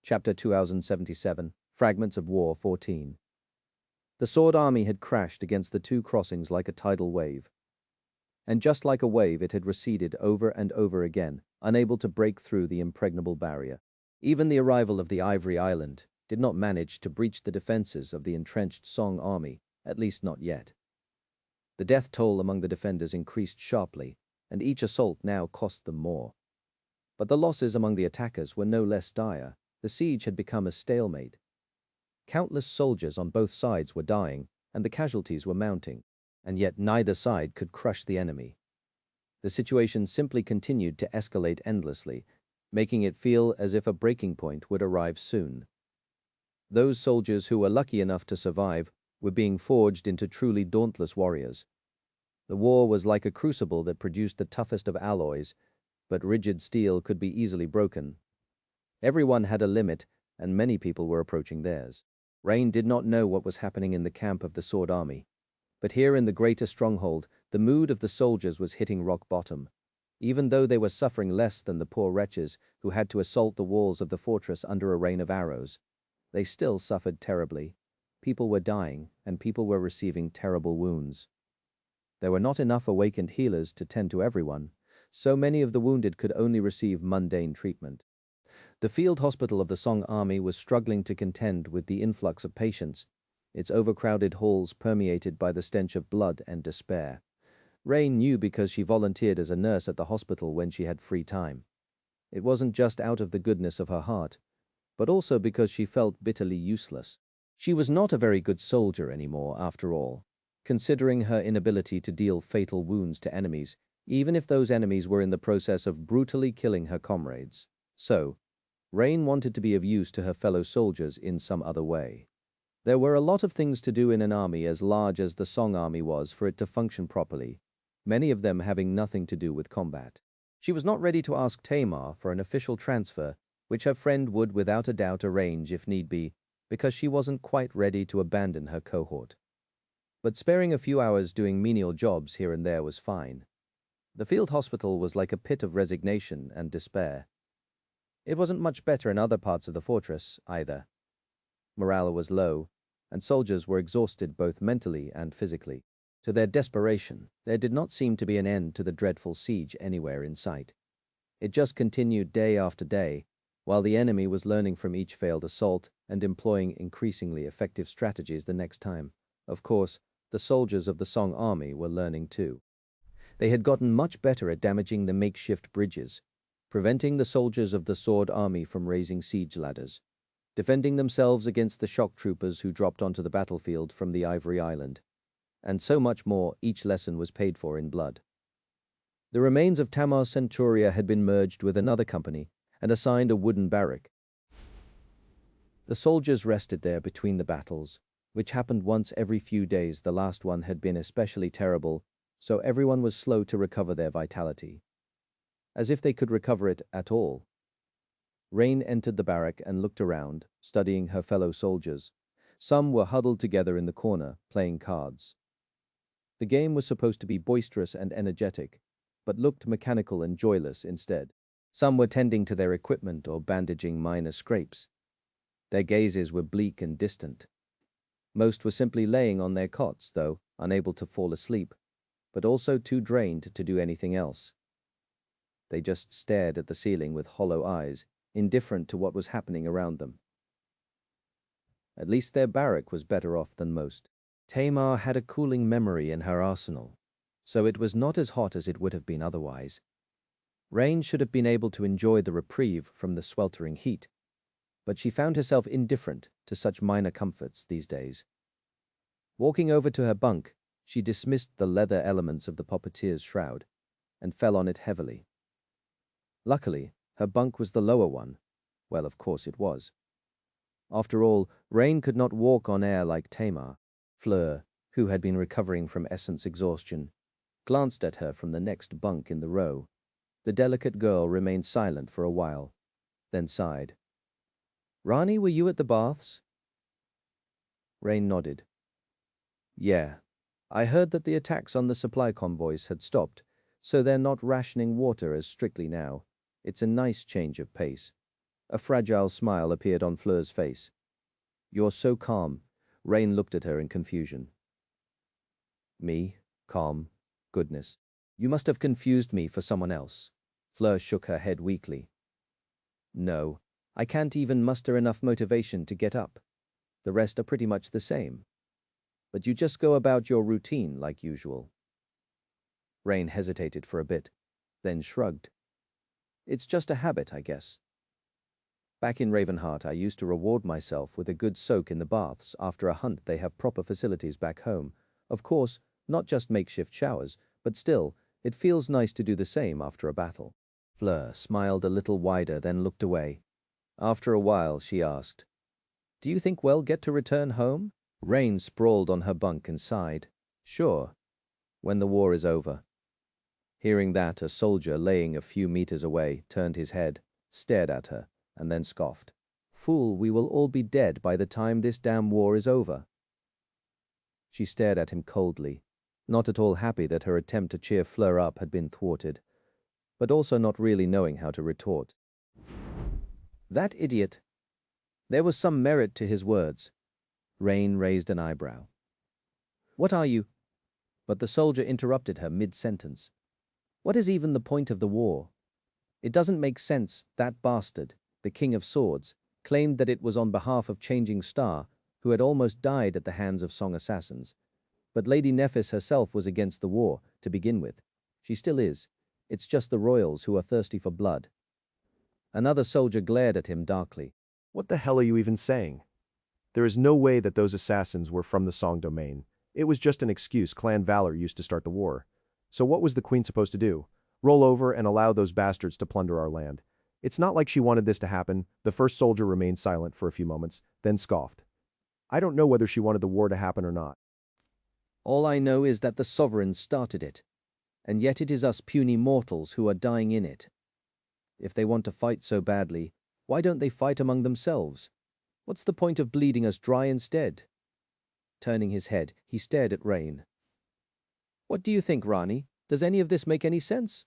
Chapter 2077, Fragments of War 14. The Sword Army had crashed against the 2 crossings like a tidal wave. And just like a wave, it had receded over and over again, unable to break through the impregnable barrier. Even the arrival of the Ivory Island did not manage to breach the defenses of the entrenched Song army, at least not yet. The death toll among the defenders increased sharply, and each assault now cost them more. But the losses among the attackers were no less dire. The siege had become a stalemate. Countless soldiers on both sides were dying, and the casualties were mounting, and yet neither side could crush the enemy. The situation simply continued to escalate endlessly, making it feel as if a breaking point would arrive soon. Those soldiers who were lucky enough to survive were being forged into truly dauntless warriors. The war was like a crucible that produced the toughest of alloys, but rigid steel could be easily broken. Everyone had a limit, and many people were approaching theirs. Rain did not know what was happening in the camp of the Sword Army, but here in the greater stronghold, the mood of the soldiers was hitting rock bottom. Even though they were suffering less than the poor wretches who had to assault the walls of the fortress under a rain of arrows, they still suffered terribly. People were dying, and people were receiving terrible wounds. There were not enough awakened healers to tend to everyone, so many of the wounded could only receive mundane treatment. The field hospital of the Song army was struggling to contend with the influx of patients, its overcrowded halls permeated by the stench of blood and despair. Rain knew because she volunteered as a nurse at the hospital when she had free time. It wasn't just out of the goodness of her heart, but also because she felt bitterly useless. She was not a very good soldier anymore, after all, considering her inability to deal fatal wounds to enemies, even if those enemies were in the process of brutally killing her comrades. So, Rain wanted to be of use to her fellow soldiers in some other way. There were a lot of things to do in an army as large as the Song army was for it to function properly, many of them having nothing to do with combat. She was not ready to ask Tamar for an official transfer, which her friend would without a doubt arrange if need be, because she wasn't quite ready to abandon her cohort. But sparing a few hours doing menial jobs here and there was fine. The field hospital was like a pit of resignation and despair. It wasn't much better in other parts of the fortress, either. Morale was low, and soldiers were exhausted both mentally and physically. To their desperation, there did not seem to be an end to the dreadful siege anywhere in sight. It just continued day after day, while the enemy was learning from each failed assault and employing increasingly effective strategies the next time. Of course, the soldiers of the Song army were learning too. They had gotten much better at damaging the makeshift bridges, preventing the soldiers of the Sword army from raising siege ladders, defending themselves against the shock troopers who dropped onto the battlefield from the Ivory Island, and so much more. Each lesson was paid for in blood. The remains of Tamar's Centuria had been merged with another company and assigned a wooden barrack. The soldiers rested there between the battles, which happened once every few days. The last one had been especially terrible, so everyone was slow to recover their vitality. As if they could recover it at all. Rain entered the barrack and looked around, studying her fellow soldiers. Some were huddled together in the corner, playing cards. The game was supposed to be boisterous and energetic, but looked mechanical and joyless instead. Some were tending to their equipment or bandaging minor scrapes. Their gazes were bleak and distant. Most were simply laying on their cots, though, unable to fall asleep, but also too drained to do anything else. They just stared at the ceiling with hollow eyes, indifferent to what was happening around them. At least their barrack was better off than most. Tamar had a cooling memory in her arsenal, so it was not as hot as it would have been otherwise. Rain should have been able to enjoy the reprieve from the sweltering heat. but she found herself indifferent to such minor comforts these days. Walking over to her bunk, she dismissed the leather elements of the puppeteer's shroud and fell on it heavily. Luckily, her bunk was the lower one. Well, of course it was. After all, Rain could not walk on air like Tamar. Fleur, who had been recovering from essence exhaustion, glanced at her from the next bunk in the row. The delicate girl remained silent for a while, then sighed. "Rani, were you at the baths?" Rain nodded. "Yeah. I heard that the attacks on the supply convoys had stopped, so they're not rationing water as strictly now. It's a nice change of pace." A fragile smile appeared on Fleur's face. "You're so calm." Rain looked at her in confusion. "Me? Calm? Goodness. You must have confused me for someone else." Fleur shook her head weakly. "No, I can't even muster enough motivation to get up. The rest are pretty much the same. But you just go about your routine like usual." Rain hesitated for a bit, then shrugged. "It's just a habit, I guess. Back in Ravenheart, I used to reward myself with a good soak in the baths after a hunt. They have proper facilities back home. Of course, not just makeshift showers, but still, it feels nice to do the same after a battle." Fleur smiled a little wider, then looked away. After a while, she asked, "Do you think we'll get to return home?" Rain sprawled on her bunk and sighed. "Sure, when the war is over." Hearing that, a soldier laying a few meters away turned his head, stared at her, and then scoffed. "Fool, we will all be dead by the time this damn war is over." She stared at him coldly, not at all happy that her attempt to cheer Fleur up had been thwarted, but also not really knowing how to retort. "That idiot." There was some merit to his words. Rain raised an eyebrow. "What are you—" But the soldier interrupted her mid-sentence. "What is even the point of the war? It doesn't make sense. That bastard, the King of Swords, claimed that it was on behalf of Changing Star, who had almost died at the hands of Song assassins. But Lady Nephis herself was against the war, to begin with. She still is. It's just the royals who are thirsty for blood." Another soldier glared at him darkly. "What the hell are you even saying? There is no way that those assassins were from the Song domain. It was just an excuse. Clan Valor used to start the war. So what was the queen supposed to do? Roll over and allow those bastards to plunder our land? It's not like she wanted this to happen." The first soldier remained silent for a few moments, then scoffed. "I don't know whether she wanted the war to happen or not. "All I know is that the sovereigns started it, and yet it is us puny mortals who are dying in it. If they want to fight so badly, why don't they fight among themselves? What's the point of bleeding us dry instead?" Turning his head, he stared at Rain. "What do you think, Rani? Does any of this make any sense?"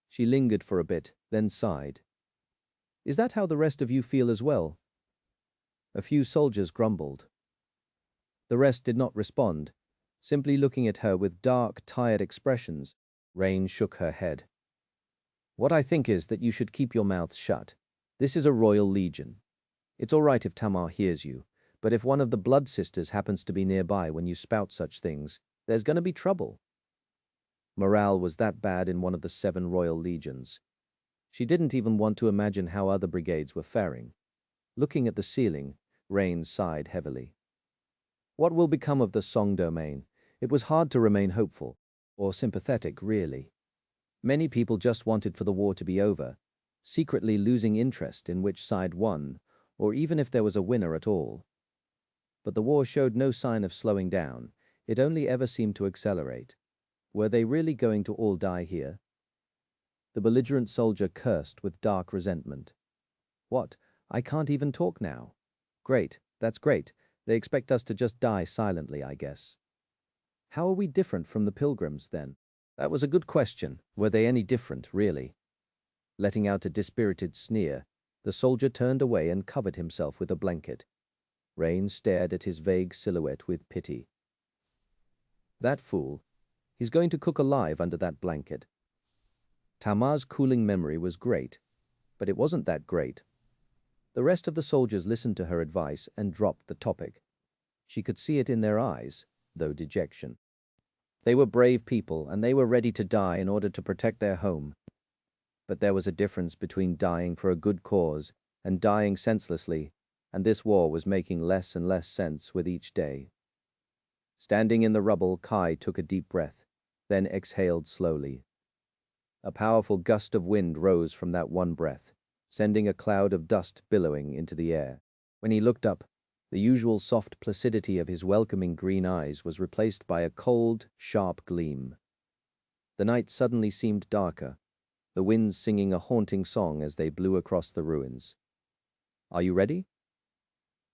She lingered for a bit, then sighed. "Is that how the rest of you feel as well?" A few soldiers grumbled. The rest did not respond, simply looking at her with dark, tired expressions. Rain shook her head. "What I think is that you should keep your mouth shut. This is a royal legion. It's all right if Tamar hears you, but if one of the blood sisters happens to be nearby when you spout such things, there's going to be trouble." Morale was that bad in one of the 7 royal legions. She didn't even want to imagine how other brigades were faring. Looking at the ceiling, Rain sighed heavily. What will become of the Song domain? It was hard to remain hopeful, or sympathetic, really. Many people just wanted for the war to be over, secretly losing interest in which side won, or even if there was a winner at all. But the war showed no sign of slowing down. It only ever seemed to accelerate. Were they really going to all die here? The belligerent soldier cursed with dark resentment. "What? I can't even talk now. Great, that's great. They expect us to just die silently, I guess. How are we different from the pilgrims, then?" That was a good question. Were they any different, really? Letting out a dispirited sneer, the soldier turned away and covered himself with a blanket. Rain stared at his vague silhouette with pity. That fool. He's going to cook alive under that blanket. Tamar's cooling memory was great, but it wasn't that great. The rest of the soldiers listened to her advice and dropped the topic. She could see it in their eyes, though dejection. They were brave people, and they were ready to die in order to protect their home. But there was a difference between dying for a good cause and dying senselessly, and this war was making less and less sense with each day. Standing in the rubble, Kai took a deep breath, then exhaled slowly. A powerful gust of wind rose from that one breath, sending a cloud of dust billowing into the air. When he looked up, the usual soft placidity of his welcoming green eyes was replaced by a cold, sharp gleam. The night suddenly seemed darker, the winds singing a haunting song as they blew across the ruins. "Are you ready?"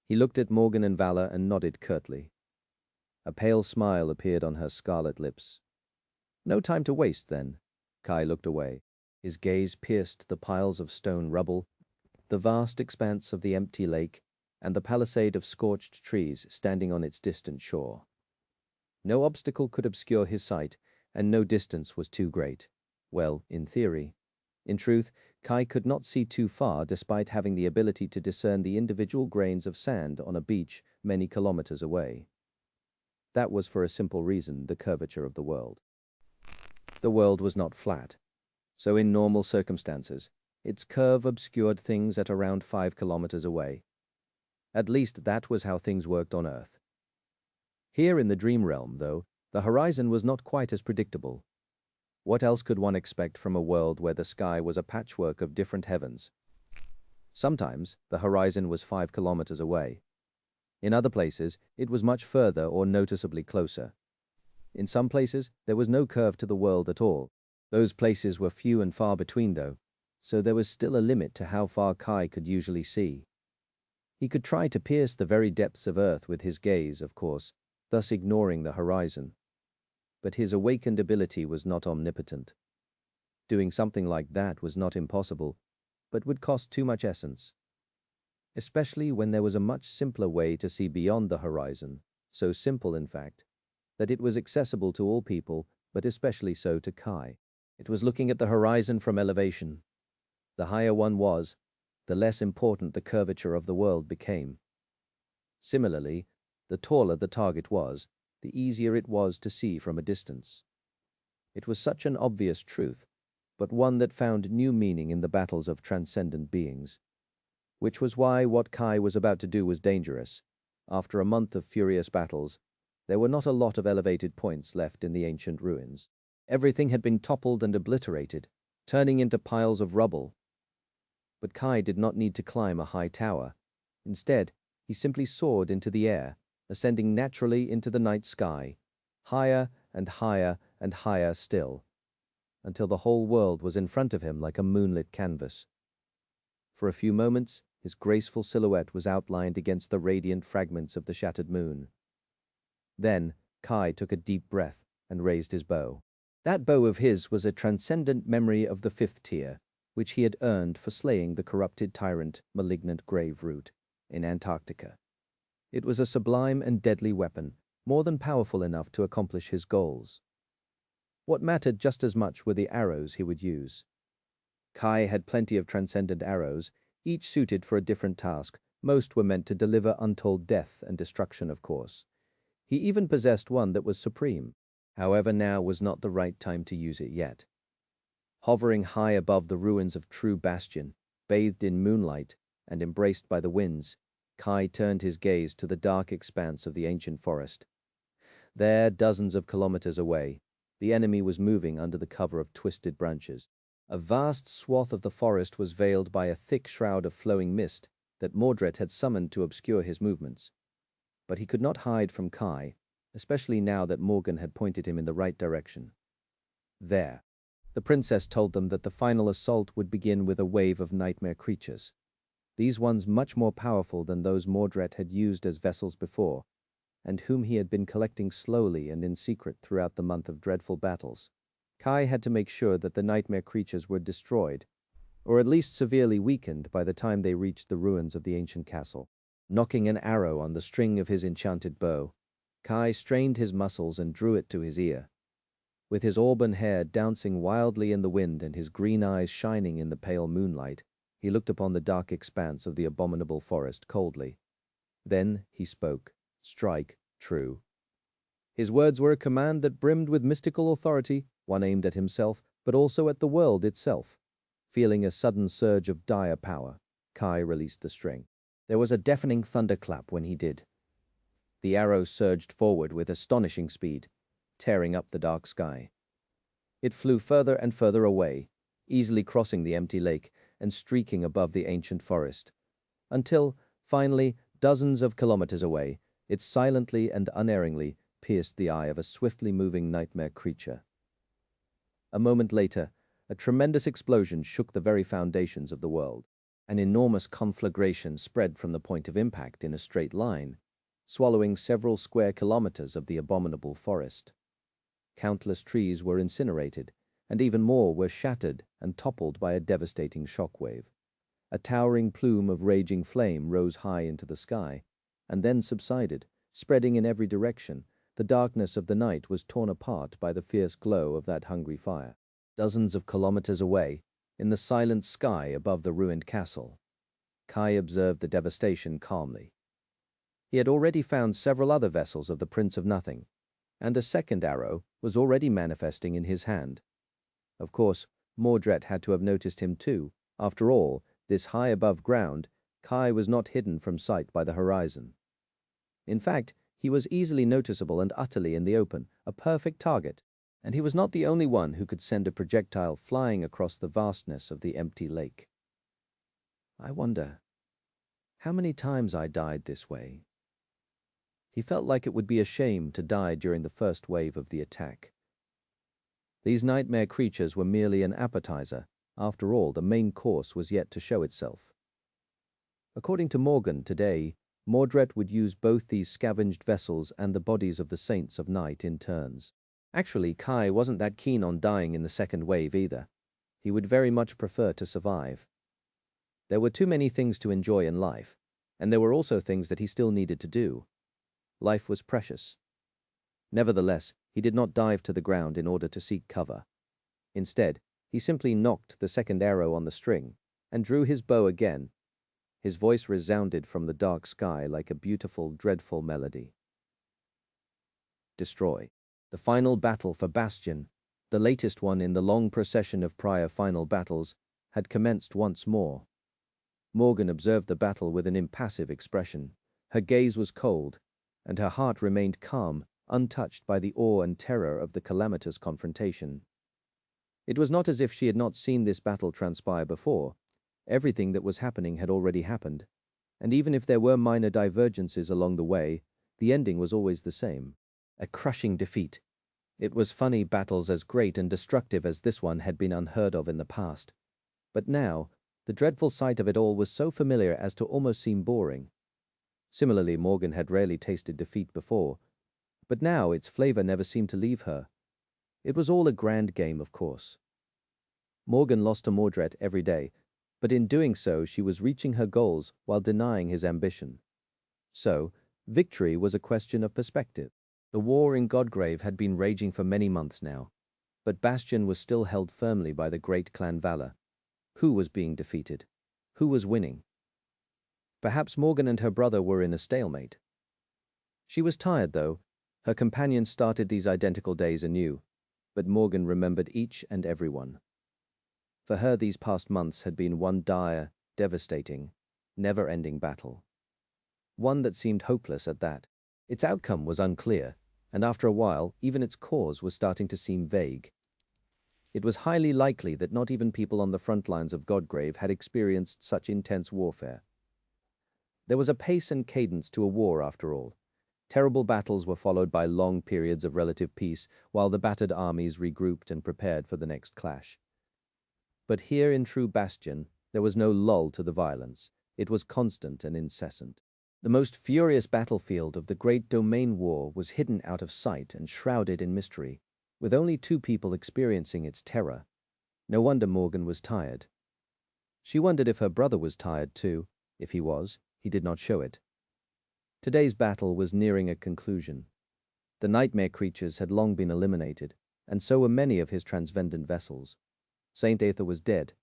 He looked at Morgan and Valor and nodded curtly. A pale smile appeared on her scarlet lips. "No time to waste, then." Kai looked away. His gaze pierced the piles of stone rubble, the vast expanse of the empty lake, and the palisade of scorched trees standing on its distant shore. No obstacle could obscure his sight, and no distance was too great. Well, in theory. In truth, Kai could not see too far despite having the ability to discern the individual grains of sand on a beach many kilometers away. That was for a simple reason: the curvature of the world. The world was not flat, so in normal circumstances, its curve obscured things at around 5 kilometers away. At least that was how things worked on Earth. Here in the dream realm, though, the horizon was not quite as predictable. What else could one expect from a world where the sky was a patchwork of different heavens? Sometimes the horizon was 5 kilometers away. In other places, it was much further or noticeably closer. In some places, there was no curve to the world at all. Those places were few and far between, though, so there was still a limit to how far Kai could usually see. He could try to pierce the very depths of Earth with his gaze, of course, thus ignoring the horizon. But his awakened ability was not omnipotent. Doing something like that was not impossible, but would cost too much essence. Especially when there was a much simpler way to see beyond the horizon, so simple, in fact, that it was accessible to all people, but especially so to Kai. It was looking at the horizon from elevation. The higher one was, the less important the curvature of the world became. Similarly, the taller the target was, the easier it was to see from a distance. It was such an obvious truth, but one that found new meaning in the battles of transcendent beings. Which was why what Kai was about to do was dangerous. After a month of furious battles, there were not a lot of elevated points left in the ancient ruins. Everything had been toppled and obliterated, turning into piles of rubble. But Kai did not need to climb a high tower. Instead, he simply soared into the air, ascending naturally into the night sky, higher and higher and higher still, until the whole world was in front of him like a moonlit canvas. For a few moments, his graceful silhouette was outlined against the radiant fragments of the shattered moon. Then, Kai took a deep breath and raised his bow. That bow of his was a transcendent memory of the 5th tier, which he had earned for slaying the corrupted tyrant Malignant Graveroot in Antarctica. It was a sublime and deadly weapon, more than powerful enough to accomplish his goals. What mattered just as much were the arrows he would use. Kai had plenty of transcendent arrows, each suited for a different task. Most were meant to deliver untold death and destruction, of course. He even possessed one that was supreme. However, now was not the right time to use it yet. Hovering high above the ruins of True Bastion, bathed in moonlight and embraced by the winds, Kai turned his gaze to the dark expanse of the ancient forest. There, dozens of kilometers away, the enemy was moving under the cover of twisted branches. A vast swath of the forest was veiled by a thick shroud of flowing mist that Mordred had summoned to obscure his movements. But he could not hide from Kai, especially now that Morgan had pointed him in the right direction. There. The princess told them that the final assault would begin with a wave of nightmare creatures. These ones much more powerful than those Mordred had used as vessels before, and whom he had been collecting slowly and in secret throughout the month of dreadful battles. Kai had to make sure that the nightmare creatures were destroyed, or at least severely weakened by the time they reached the ruins of the ancient castle. Knocking an arrow on the string of his enchanted bow, Kai strained his muscles and drew it to his ear. With his auburn hair dancing wildly in the wind and his green eyes shining in the pale moonlight, he looked upon the dark expanse of the abominable forest coldly. Then he spoke. Strike, true. His words were a command that brimmed with mystical authority, one aimed at himself, but also at the world itself. Feeling a sudden surge of dire power, Kai released the string. There was a deafening thunderclap when he did. The arrow surged forward with astonishing speed, tearing up the dark sky. It flew further and further away, easily crossing the empty lake and streaking above the ancient forest, until, finally, dozens of kilometers away, it silently and unerringly pierced the eye of a swiftly moving nightmare creature. A moment later, a tremendous explosion shook the very foundations of the world. An enormous conflagration spread from the point of impact in a straight line, swallowing several square kilometers of the abominable forest. Countless trees were incinerated, and even more were shattered and toppled by a devastating shockwave. A towering plume of raging flame rose high into the sky, and then subsided, spreading in every direction. The darkness of the night was torn apart by the fierce glow of that hungry fire. Dozens of kilometers away, in the silent sky above the ruined castle, Kai observed the devastation calmly. He had already found several other vessels of the Prince of Nothing, and a second arrow was already manifesting in his hand. Of course, Mordred had to have noticed him too. After all, this high above ground, Kai was not hidden from sight by the horizon. In fact, he was easily noticeable and utterly in the open, a perfect target, and he was not the only one who could send a projectile flying across the vastness of the empty lake. I wonder how many times I died this way. He felt like it would be a shame to die during the first wave of the attack. These nightmare creatures were merely an appetizer. After all, the main course was yet to show itself. According to Morgan, today, Mordred would use both these scavenged vessels and the bodies of the saints of night in turns. Actually, Kai wasn't that keen on dying in the second wave either. He would very much prefer to survive. There were too many things to enjoy in life, and there were also things that he still needed to do. Life was precious. Nevertheless, he did not dive to the ground in order to seek cover. Instead, he simply knocked the second arrow on the string and drew his bow again. His voice resounded from the dark sky like a beautiful, dreadful melody. Destroy. The final battle for Bastion, the latest one in the long procession of prior final battles, had commenced once more. Morgan observed the battle with an impassive expression. Her gaze was cold, and her heart remained calm, untouched by the awe and terror of the calamitous confrontation. It was not as if she had not seen this battle transpire before. Everything that was happening had already happened, and even if there were minor divergences along the way, the ending was always the same. A crushing defeat. It was funny battles as great and destructive as this one had been unheard of in the past. But now, the dreadful sight of it all was so familiar as to almost seem boring. Similarly, Morgan had rarely tasted defeat before, but now its flavor never seemed to leave her. It was all a grand game, of course. Morgan lost to Mordred every day, but in doing so she was reaching her goals while denying his ambition. So, victory was a question of perspective. The war in Godgrave had been raging for many months now, but Bastion was still held firmly by the great clan Valor. Who was being defeated? Who was winning? Perhaps Morgan and her brother were in a stalemate. She was tired, though. Her companions started these identical days anew, but Morgan remembered each and every one. For her, these past months had been one dire, devastating, never-ending battle. One that seemed hopeless at that. Its outcome was unclear, and after a while, even its cause was starting to seem vague. It was highly likely that not even people on the front lines of Godgrave had experienced such intense warfare. There was a pace and cadence to a war, after all. Terrible battles were followed by long periods of relative peace, while the battered armies regrouped and prepared for the next clash. But here in true Bastion, there was no lull to the violence. It was constant and incessant. The most furious battlefield of the great domain war was hidden out of sight and shrouded in mystery, with only 2 people experiencing its terror. No wonder Morgan was tired. She wondered if her brother was tired too. If he was, he did not show it. Today's battle was nearing a conclusion. The nightmare creatures had long been eliminated, and so were many of his transcendent vessels. Saint Aether was dead.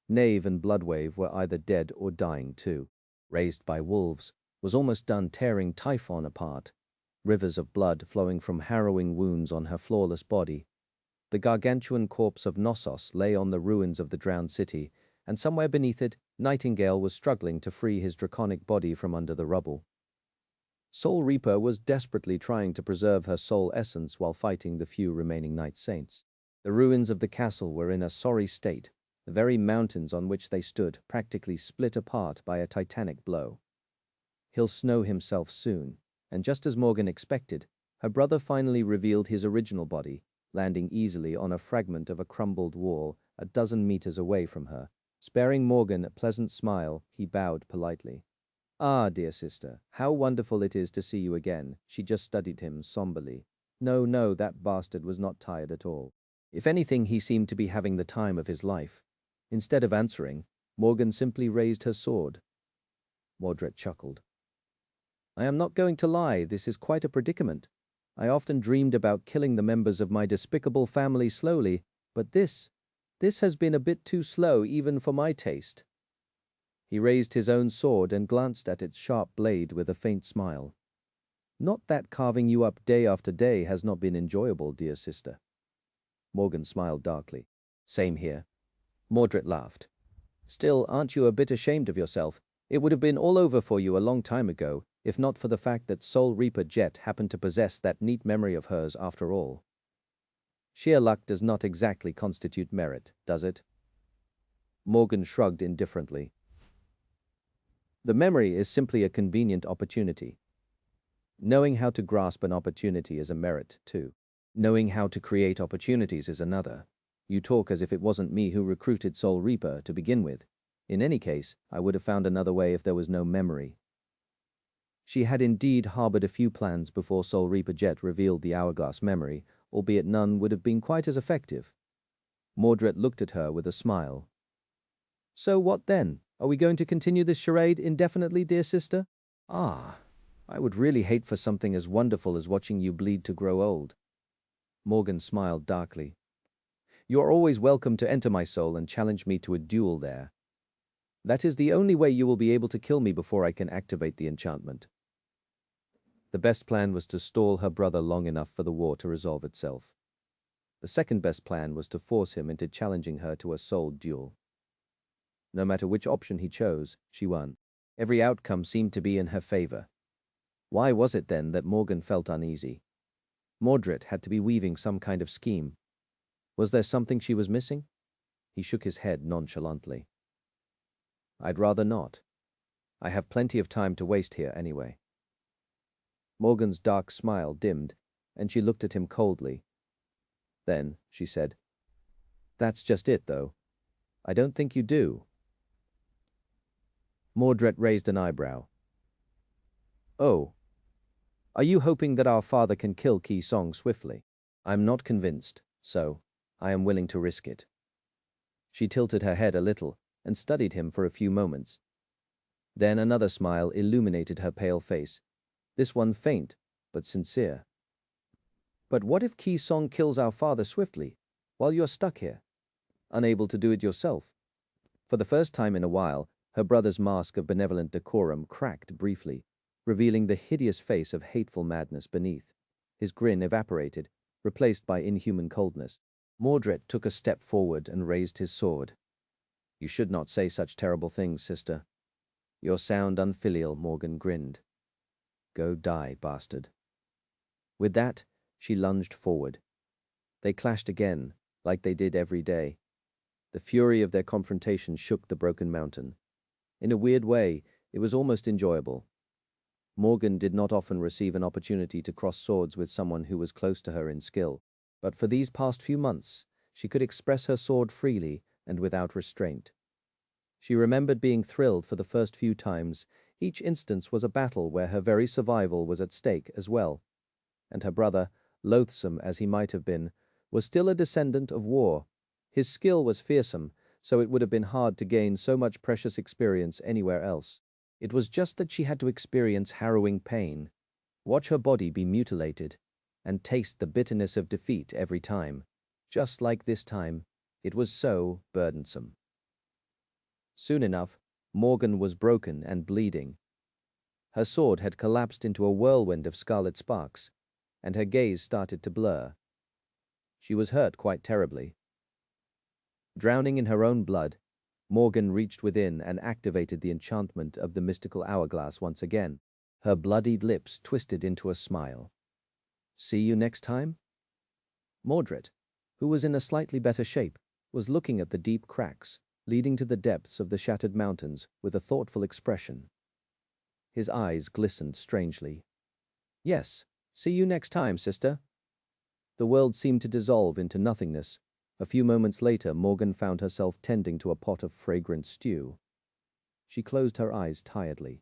Knave and Bloodwave were either dead or dying too. Raised by wolves, was almost done tearing Typhon apart, rivers of blood flowing from harrowing wounds on her flawless body. The gargantuan corpse of Knossos lay on the ruins of the drowned city, and somewhere beneath it, Nightingale was struggling to free his draconic body from under the rubble. Soul Reaper was desperately trying to preserve her soul essence while fighting the few remaining Night Saints. The ruins of the castle were in a sorry state, the very mountains on which they stood practically split apart by a titanic blow. He'll snow himself soon, and just as Morgan expected, her brother finally revealed his original body, landing easily on a fragment of a crumbled wall a dozen meters away from her. Sparing Morgan a pleasant smile, he bowed politely. "Ah, dear sister, how wonderful it is to see you again." She just studied him somberly. No, that bastard was not tired at all. If anything, he seemed to be having the time of his life. Instead of answering, Morgan simply raised her sword. Mordred chuckled. "I am not going to lie, this is quite a predicament. I often dreamed about killing the members of my despicable family slowly, but this has been a bit too slow even for my taste." He raised his own sword and glanced at its sharp blade with a faint smile. "Not that carving you up day after day has not been enjoyable, dear sister." Morgan smiled darkly. "Same here." Mordred laughed. "Still, aren't you a bit ashamed of yourself? It would have been all over for you a long time ago, if not for the fact that Soul Reaper Jet happened to possess that neat memory of hers after all. Sheer luck does not exactly constitute merit, does it?" Morgan shrugged indifferently. "The memory is simply a convenient opportunity. Knowing how to grasp an opportunity is a merit, too. Knowing how to create opportunities is another. You talk as if it wasn't me who recruited Soul Reaper to begin with. In any case, I would have found another way if there was no memory." She had indeed harbored a few plans before Soul Reaper Jet revealed the hourglass memory, albeit none would have been quite as effective. Mordred looked at her with a smile. "So what then? Are we going to continue this charade indefinitely, dear sister?" "Ah, I would really hate for something as wonderful as watching you bleed to grow old." Morgan smiled darkly. "You are always welcome to enter my soul and challenge me to a duel there. That is the only way you will be able to kill me before I can activate the enchantment." The best plan was to stall her brother long enough for the war to resolve itself. The second best plan was to force him into challenging her to a soul duel. No matter which option he chose, she won. Every outcome seemed to be in her favor. Why was it then that Morgan felt uneasy? Mordred had to be weaving some kind of scheme. Was there something she was missing? He shook his head nonchalantly. "I'd rather not. I have plenty of time to waste here anyway." Morgan's dark smile dimmed, and she looked at him coldly. Then she said, "That's just it, though. I don't think you do." Mordred raised an eyebrow. "Oh, are you hoping that our father can kill Ki Song swiftly? I'm not convinced, so I am willing to risk it." She tilted her head a little and studied him for a few moments. Then another smile illuminated her pale face, this one faint but sincere. "But what if Ki Song kills our father swiftly, while you're stuck here, unable to do it yourself?" For the first time in a while, her brother's mask of benevolent decorum cracked briefly, revealing the hideous face of hateful madness beneath. His grin evaporated, replaced by inhuman coldness. Mordred took a step forward and raised his sword. "You should not say such terrible things, sister." "You're sound unfilial," Morgan grinned. "Go die, bastard." With that, she lunged forward. They clashed again, like they did every day. The fury of their confrontation shook the broken mountain. In a weird way, it was almost enjoyable. Morgan did not often receive an opportunity to cross swords with someone who was close to her in skill, but for these past few months, she could express her sword freely and without restraint. She remembered being thrilled for the first few times. Each instance was a battle where her very survival was at stake as well. And her brother, loathsome as he might have been, was still a descendant of war. His skill was fearsome, so it would have been hard to gain so much precious experience anywhere else. It was just that she had to experience harrowing pain, watch her body be mutilated, and taste the bitterness of defeat every time. Just like this time, it was so burdensome. Soon enough, Morgan was broken and bleeding. Her sword had collapsed into a whirlwind of scarlet sparks, and her gaze started to blur. She was hurt quite terribly. Drowning in her own blood, Morgan reached within and activated the enchantment of the mystical hourglass once again. Her bloodied lips twisted into a smile. See you next time? Mordred, who was in a slightly better shape, was looking at the deep cracks leading to the depths of the shattered mountains with a thoughtful expression. His eyes glistened strangely. Yes, see you next time, sister. The world seemed to dissolve into nothingness. A few moments later, Morgan found herself tending to a pot of fragrant stew. She closed her eyes tiredly.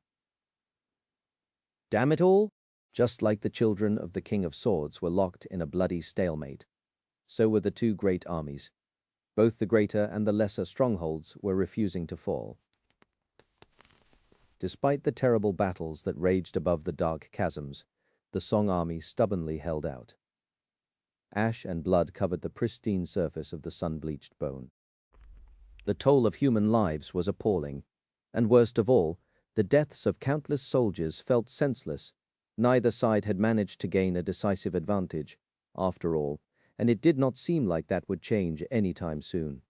Damn it all! Just like the children of the King of Swords were locked in a bloody stalemate, so were the two great armies. Both the greater and the lesser strongholds were refusing to fall. Despite the terrible battles that raged above the dark chasms, the Song army stubbornly held out. Ash and blood covered the pristine surface of the sun-bleached bone. The toll of human lives was appalling, and worst of all, the deaths of countless soldiers felt senseless. Neither side had managed to gain a decisive advantage, after all, and it did not seem like that would change any time soon.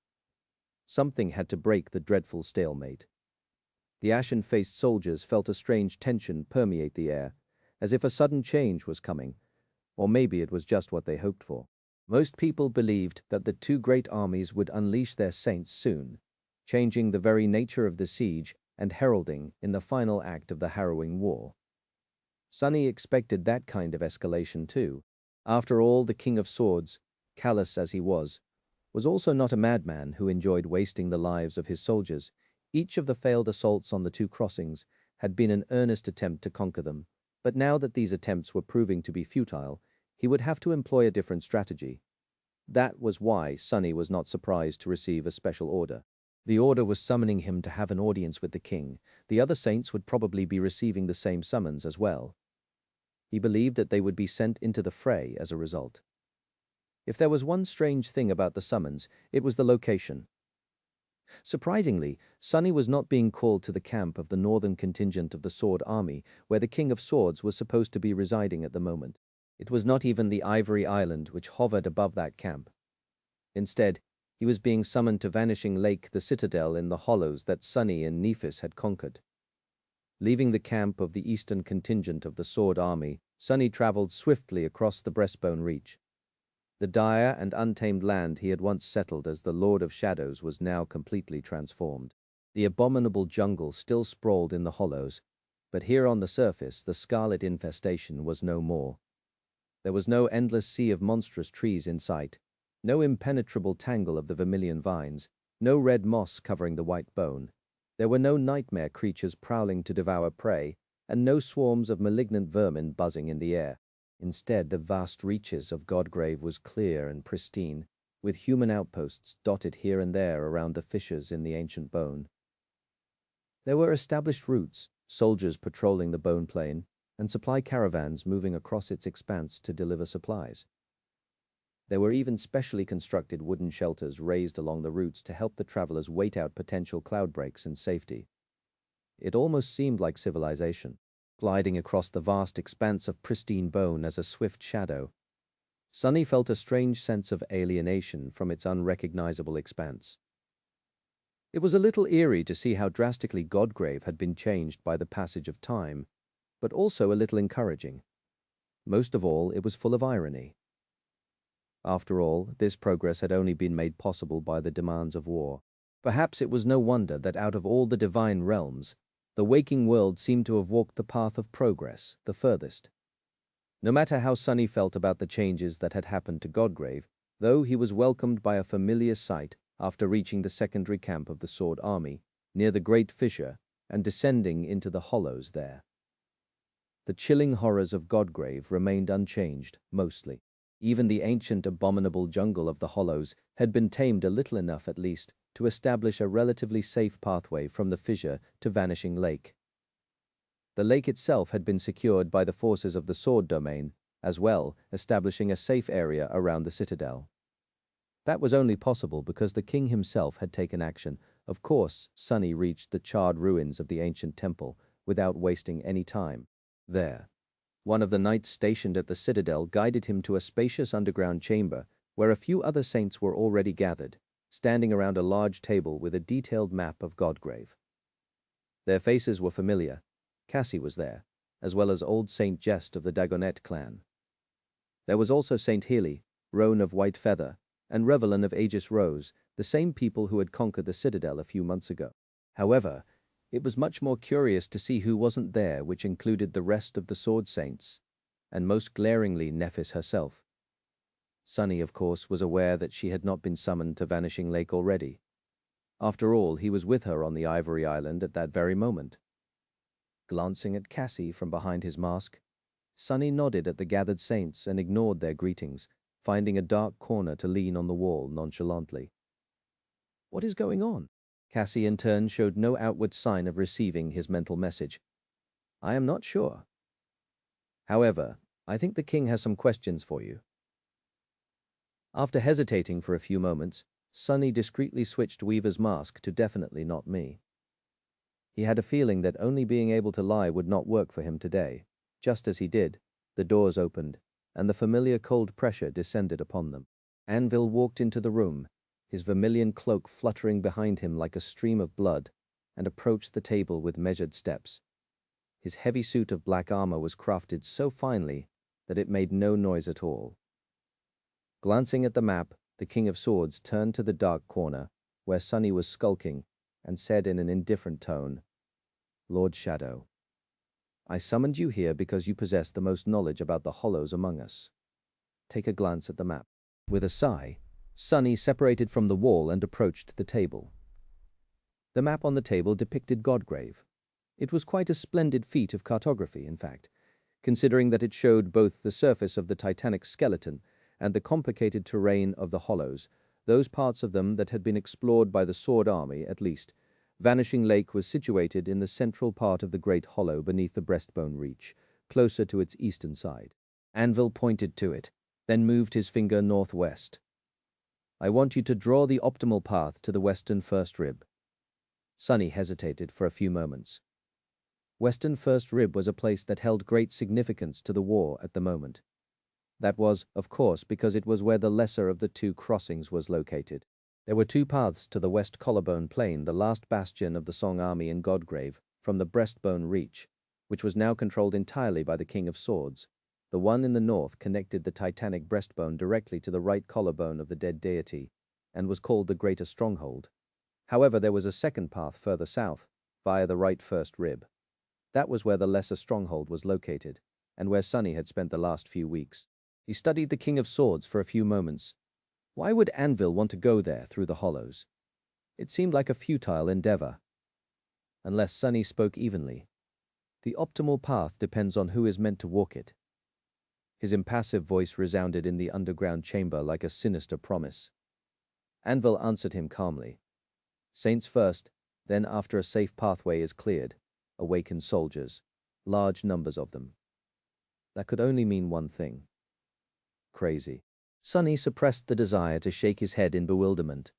Something had to break the dreadful stalemate. The ashen-faced soldiers felt a strange tension permeate the air, as if a sudden change was coming, or maybe it was just what they hoped for. Most people believed that the two great armies would unleash their saints soon, changing the very nature of the siege and heralding in the final act of the harrowing war. Sunny expected that kind of escalation too. After all, the King of Swords, callous as he was also not a madman who enjoyed wasting the lives of his soldiers. Each of the failed assaults on the two crossings had been an earnest attempt to conquer them, but now that these attempts were proving to be futile, he would have to employ a different strategy. That was why Sunny was not surprised to receive a special order. The order was summoning him to have an audience with the king. The other saints would probably be receiving the same summons as well. He believed that they would be sent into the fray as a result. If there was one strange thing about the summons, it was the location. Surprisingly, Sunny was not being called to the camp of the northern contingent of the Sword Army, where the King of Swords was supposed to be residing at the moment. It was not even the Ivory Island which hovered above that camp. Instead, he was being summoned to Vanishing Lake, the citadel in the hollows that Sunny and Nephis had conquered. Leaving the camp of the eastern contingent of the Sword Army, Sunny traveled swiftly across the Breastbone Reach. The dire and untamed land he had once settled as the Lord of Shadows was now completely transformed. The abominable jungle still sprawled in the hollows, but here on the surface the scarlet infestation was no more. There was no endless sea of monstrous trees in sight, no impenetrable tangle of the vermilion vines, no red moss covering the white bone. There were no nightmare creatures prowling to devour prey, and no swarms of malignant vermin buzzing in the air. Instead, the vast reaches of Godgrave was clear and pristine, with human outposts dotted here and there around the fissures in the ancient bone. There were established routes, soldiers patrolling the bone plain, and supply caravans moving across its expanse to deliver supplies. There were even specially constructed wooden shelters raised along the routes to help the travelers wait out potential cloud breaks in safety. It almost seemed like civilization, gliding across the vast expanse of pristine bone as a swift shadow. Sunny felt a strange sense of alienation from its unrecognizable expanse. It was a little eerie to see how drastically Godgrave had been changed by the passage of time, but also a little encouraging. Most of all, it was full of irony. After all, this progress had only been made possible by the demands of war. Perhaps it was no wonder that out of all the divine realms, the waking world seemed to have walked the path of progress the furthest. No matter how Sunny felt about the changes that had happened to Godgrave, though he was welcomed by a familiar sight after reaching the secondary camp of the Sword Army, near the Great Fissure, and descending into the hollows there. The chilling horrors of Godgrave remained unchanged, mostly. Even the ancient abominable jungle of the hollows had been tamed a little enough at least to establish a relatively safe pathway from the fissure to Vanishing Lake. The lake itself had been secured by the forces of the Sword Domain, as well, establishing a safe area around the citadel. That was only possible because the king himself had taken action. Of course, Sunny reached the charred ruins of the ancient temple without wasting any time. There, one of the knights stationed at the citadel guided him to a spacious underground chamber where a few other saints were already gathered. standing around a large table with a detailed map of Godgrave. Their faces were familiar. Cassie was there, as well as old Saint Jest of the Dagonet clan. There was also Saint Healy, Roan of White Feather, and Revelin of Aegis Rose, the same people who had conquered the citadel a few months ago. However, it was much more curious to see who wasn't there, which included the rest of the Sword Saints, and most glaringly Nephis herself. Sunny, of course, was aware that she had not been summoned to Vanishing Lake already. After all, he was with her on the Ivory Island at that very moment. Glancing at Cassie from behind his mask, Sunny nodded at the gathered saints and ignored their greetings, finding a dark corner to lean on the wall nonchalantly. What is going on? Cassie in turn showed no outward sign of receiving his mental message. I am not sure. However, I think the king has some questions for you. After hesitating for a few moments, Sunny discreetly switched Weaver's mask to definitely not me. He had a feeling that only being able to lie would not work for him today. Just as he did, the doors opened, and the familiar cold pressure descended upon them. Anvil walked into the room, his vermilion cloak fluttering behind him like a stream of blood, and approached the table with measured steps. His heavy suit of black armor was crafted so finely that it made no noise at all. Glancing at the map, the King of Swords turned to the dark corner, where Sunny was skulking, and said in an indifferent tone, Lord Shadow, I summoned you here because you possess the most knowledge about the hollows among us. Take a glance at the map. With a sigh, Sunny separated from the wall and approached the table. The map on the table depicted Godgrave. It was quite a splendid feat of cartography, in fact, considering that it showed both the surface of the titanic skeleton and the complicated terrain of the hollows, those parts of them that had been explored by the Sword Army at least. Vanishing Lake was situated in the central part of the great hollow beneath the breastbone reach, closer to its eastern side. Anvil pointed to it, then moved his finger northwest. I want you to draw the optimal path to the western first rib. Sunny hesitated for a few moments. Western First Rib was a place that held great significance to the war at the moment. That was, of course, because it was where the lesser of the two crossings was located. There were two paths to the West Collarbone Plain, the last bastion of the Song Army in Godgrave, from the Breastbone Reach, which was now controlled entirely by the King of Swords. The one in the north connected the titanic breastbone directly to the right collarbone of the dead deity, and was called the Greater Stronghold. However, there was a second path further south, via the right first rib. That was where the lesser stronghold was located, and where Sunny had spent the last few weeks. He studied the King of Swords for a few moments. Why would Anvil want to go there through the hollows? It seemed like a futile endeavor. Unless Sunny spoke evenly. The optimal path depends on who is meant to walk it. His impassive voice resounded in the underground chamber like a sinister promise. Anvil answered him calmly. Saints first, then after a safe pathway is cleared, awaken soldiers, large numbers of them. That could only mean one thing. Crazy. Sunny suppressed the desire to shake his head in bewilderment.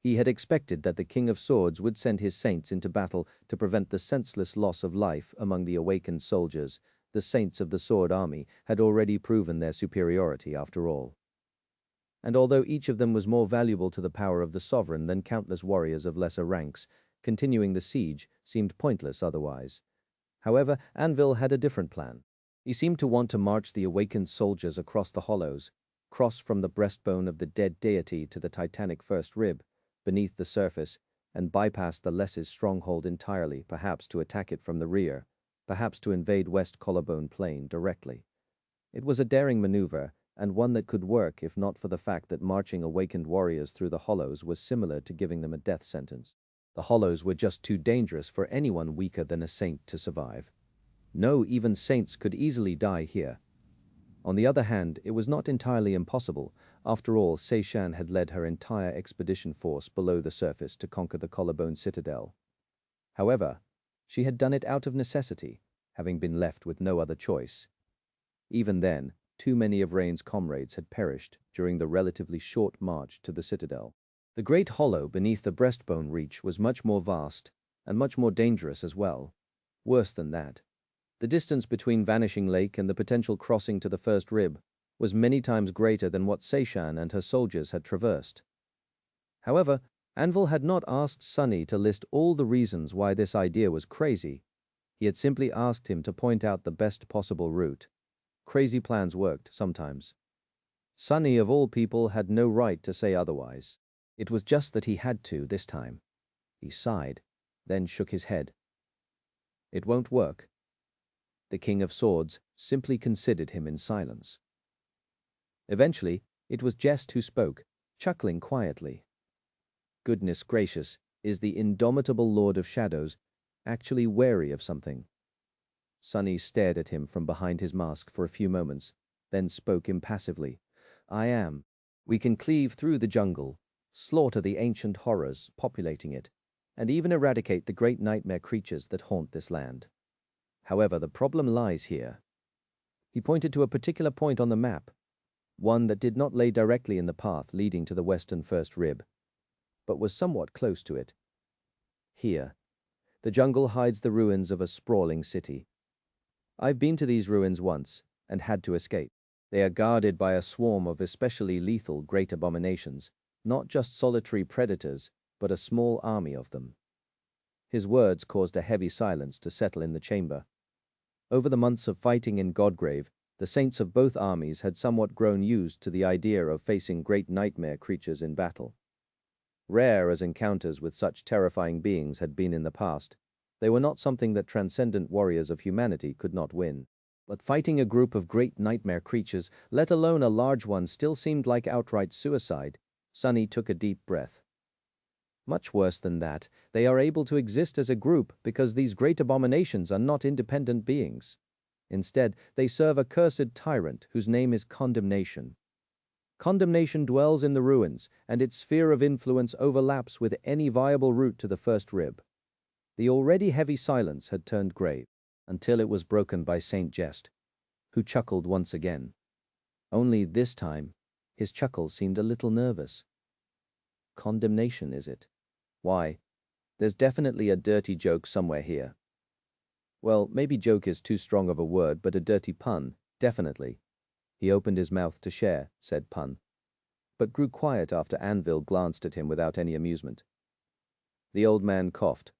He had expected that the King of Swords would send his saints into battle to prevent the senseless loss of life among the awakened soldiers. The saints of the Sword Army had already proven their superiority after all. And although each of them was more valuable to the power of the sovereign than countless warriors of lesser ranks, continuing the siege seemed pointless otherwise. However, Anvil had a different plan. He seemed to want to march the awakened soldiers across the hollows, cross from the breastbone of the dead deity to the titanic first rib, beneath the surface, and bypass the Less's stronghold entirely, perhaps to attack it from the rear, perhaps to invade West Collarbone Plain directly. It was a daring maneuver, and one that could work if not for the fact that marching awakened warriors through the hollows was similar to giving them a death sentence. The hollows were just too dangerous for anyone weaker than a saint to survive. No, even saints could easily die here. On the other hand, it was not entirely impossible. After all, Seishan had led her entire expedition force below the surface to conquer the Collarbone Citadel. However, she had done it out of necessity, having been left with no other choice. Even then, too many of Rain's comrades had perished during the relatively short march to the Citadel. The great hollow beneath the breastbone reach was much more vast, and much more dangerous as well. Worse than that, the distance between Vanishing Lake and the potential crossing to the first rib was many times greater than what Seishan and her soldiers had traversed. However, Anvil had not asked Sunny to list all the reasons why this idea was crazy. He had simply asked him to point out the best possible route. Crazy plans worked sometimes. Sunny, of all people, had no right to say otherwise. It was just that he had to this time. He sighed, then shook his head. It won't work. The King of Swords simply considered him in silence. Eventually, it was Jest who spoke, chuckling quietly. Goodness gracious, is the indomitable Lord of Shadows actually wary of something? Sunny stared at him from behind his mask for a few moments, then spoke impassively. I am. We can cleave through the jungle, slaughter the ancient horrors populating it, and even eradicate the great nightmare creatures that haunt this land. However, the problem lies here. He pointed to a particular point on the map, one that did not lay directly in the path leading to the western first rib, but was somewhat close to it. Here, the jungle hides the ruins of a sprawling city. I've been to these ruins once and had to escape. They are guarded by a swarm of especially lethal great abominations, not just solitary predators, but a small army of them. His words caused a heavy silence to settle in the chamber. Over the months of fighting in Godgrave, the saints of both armies had somewhat grown used to the idea of facing great nightmare creatures in battle. Rare as encounters with such terrifying beings had been in the past, they were not something that transcendent warriors of humanity could not win. But fighting a group of great nightmare creatures, let alone a large one, still seemed like outright suicide. Sunny took a deep breath. Much worse than that, they are able to exist as a group because these great abominations are not independent beings. Instead, they serve a cursed tyrant whose name is Condemnation. Condemnation dwells in the ruins, and its sphere of influence overlaps with any viable route to the first rib. The already heavy silence had turned grave, until it was broken by Saint Jest, who chuckled once again. Only this time, his chuckle seemed a little nervous. Condemnation, is it? Why, there's definitely a dirty joke somewhere here. Well, maybe joke is too strong of a word, but a dirty pun, definitely. He opened his mouth to share, said Pun, but grew quiet after Anvil glanced at him without any amusement. The old man coughed.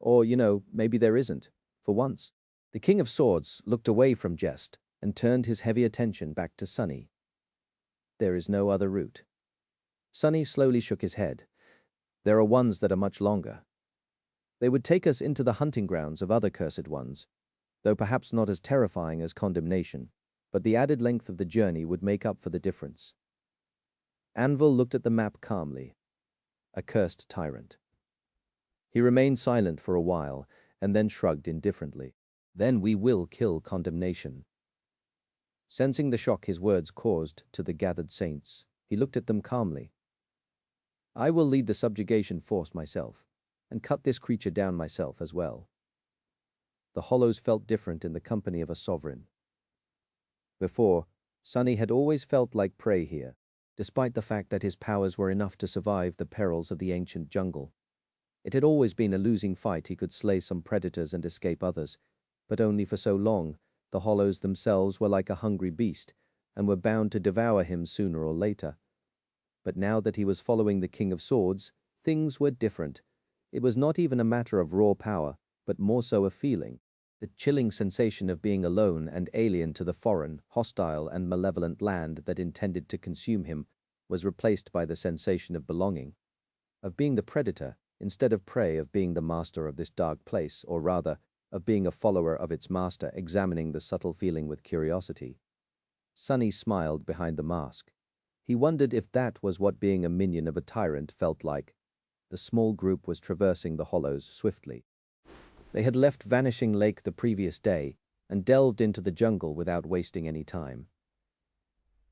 Or, maybe there isn't, for once. The King of Swords looked away from Jest and turned his heavy attention back to Sunny. There is no other route. Sunny slowly shook his head. There are ones that are much longer. They would take us into the hunting grounds of other cursed ones, though perhaps not as terrifying as Condemnation, but the added length of the journey would make up for the difference. Anvil looked at the map calmly. A cursed tyrant. He remained silent for a while, and then shrugged indifferently. Then we will kill Condemnation. Sensing the shock his words caused to the gathered saints, he looked at them calmly. I will lead the subjugation force myself, and cut this creature down myself as well. The Hollows felt different in the company of a sovereign. Before, Sunny had always felt like prey here, despite the fact that his powers were enough to survive the perils of the ancient jungle. It had always been a losing fight. He could slay some predators and escape others, but only for so long. The Hollows themselves were like a hungry beast, and were bound to devour him sooner or later. But now that he was following the King of Swords, things were different. It was not even a matter of raw power, but more so a feeling. The chilling sensation of being alone and alien to the foreign, hostile and malevolent land that intended to consume him was replaced by the sensation of belonging, of being the predator instead of prey, of being the master of this dark place, or rather, of being a follower of its master, examining the subtle feeling with curiosity. Sunny smiled behind the mask. He wondered if that was what being a minion of a tyrant felt like. The small group was traversing the Hollows swiftly. They had left Vanishing Lake the previous day and delved into the jungle without wasting any time.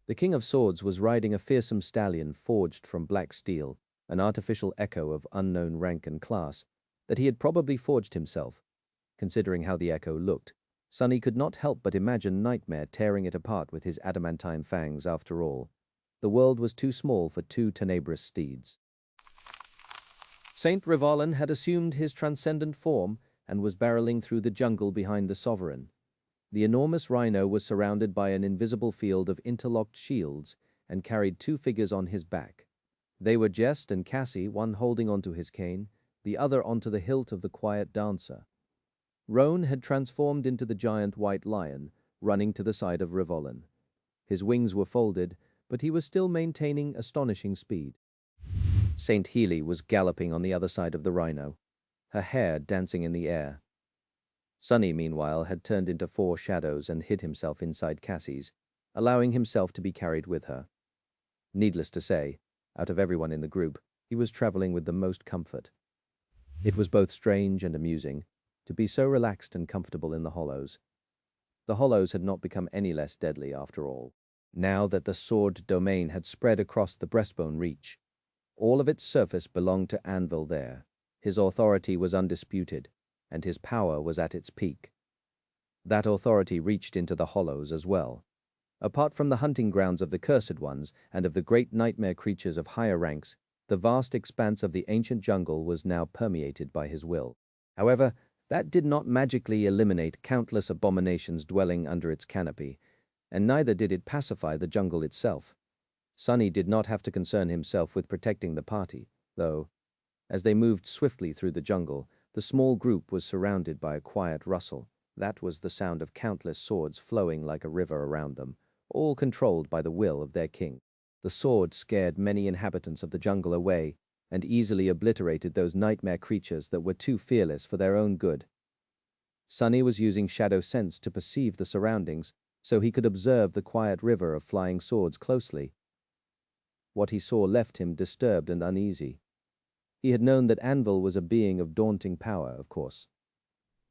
The King of Swords was riding a fearsome stallion forged from black steel, an artificial echo of unknown rank and class that he had probably forged himself. Considering how the echo looked, Sunny could not help but imagine Nightmare tearing it apart with his adamantine fangs. After all, the world was too small for two tenebrous steeds. Saint Rivalan had assumed his transcendent form and was barreling through the jungle behind the sovereign. The enormous rhino was surrounded by an invisible field of interlocked shields and carried two figures on his back. They were Jest and Cassie, one holding onto his cane, the other onto the hilt of the quiet dancer. Roan had transformed into the giant white lion, running to the side of Rivolin. His wings were folded, but he was still maintaining astonishing speed. Saint Healy was galloping on the other side of the rhino, her hair dancing in the air. Sunny, meanwhile, had turned into 4 shadows and hid himself inside Cassie's, allowing himself to be carried with her. Needless to say, out of everyone in the group, he was traveling with the most comfort. It was both strange and amusing to be so relaxed and comfortable in the hollows. The hollows had not become any less deadly after all. Now that the sword domain had spread across the breastbone reach, all of its surface belonged to Anvil there. His authority was undisputed, and his power was at its peak. That authority reached into the hollows as well. Apart from the hunting grounds of the Cursed Ones and of the great nightmare creatures of higher ranks, the vast expanse of the ancient jungle was now permeated by his will. However, that did not magically eliminate countless abominations dwelling under its canopy, and neither did it pacify the jungle itself. Sunny did not have to concern himself with protecting the party, though, as they moved swiftly through the jungle, the small group was surrounded by a quiet rustle. That was the sound of countless swords flowing like a river around them, all controlled by the will of their king. The sword scared many inhabitants of the jungle away and easily obliterated those nightmare creatures that were too fearless for their own good. Sunny was using shadow sense to perceive the surroundings, so he could observe the quiet river of flying swords closely. What he saw left him disturbed and uneasy. He had known that Anvil was a being of daunting power, of course.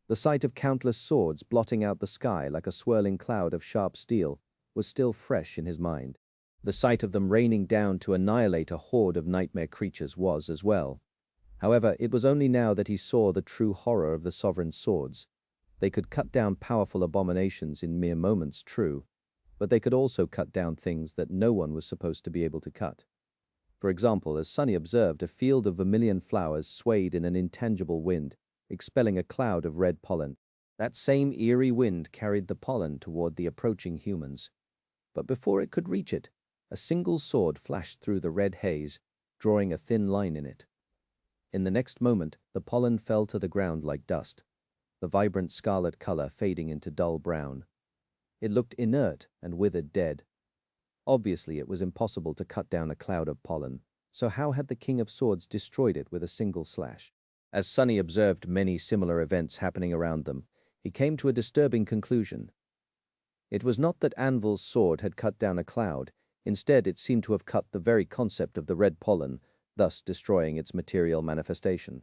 The sight of countless swords blotting out the sky like a swirling cloud of sharp steel was still fresh in his mind. The sight of them raining down to annihilate a horde of nightmare creatures was as well. However, it was only now that he saw the true horror of the sovereign's swords. They could cut down powerful abominations in mere moments, true, but they could also cut down things that no one was supposed to be able to cut. For example, as Sunny observed, a field of vermilion flowers swayed in an intangible wind, expelling a cloud of red pollen. That same eerie wind carried the pollen toward the approaching humans. But before it could reach it, a single sword flashed through the red haze, drawing a thin line in it. In the next moment, the pollen fell to the ground like dust, the vibrant scarlet color fading into dull brown. It looked inert and withered dead. Obviously, it was impossible to cut down a cloud of pollen, so how had the King of Swords destroyed it with a single slash? As Sunny observed many similar events happening around them, he came to a disturbing conclusion. It was not that Anvil's sword had cut down a cloud. Instead, it seemed to have cut the very concept of the red pollen, thus destroying its material manifestation.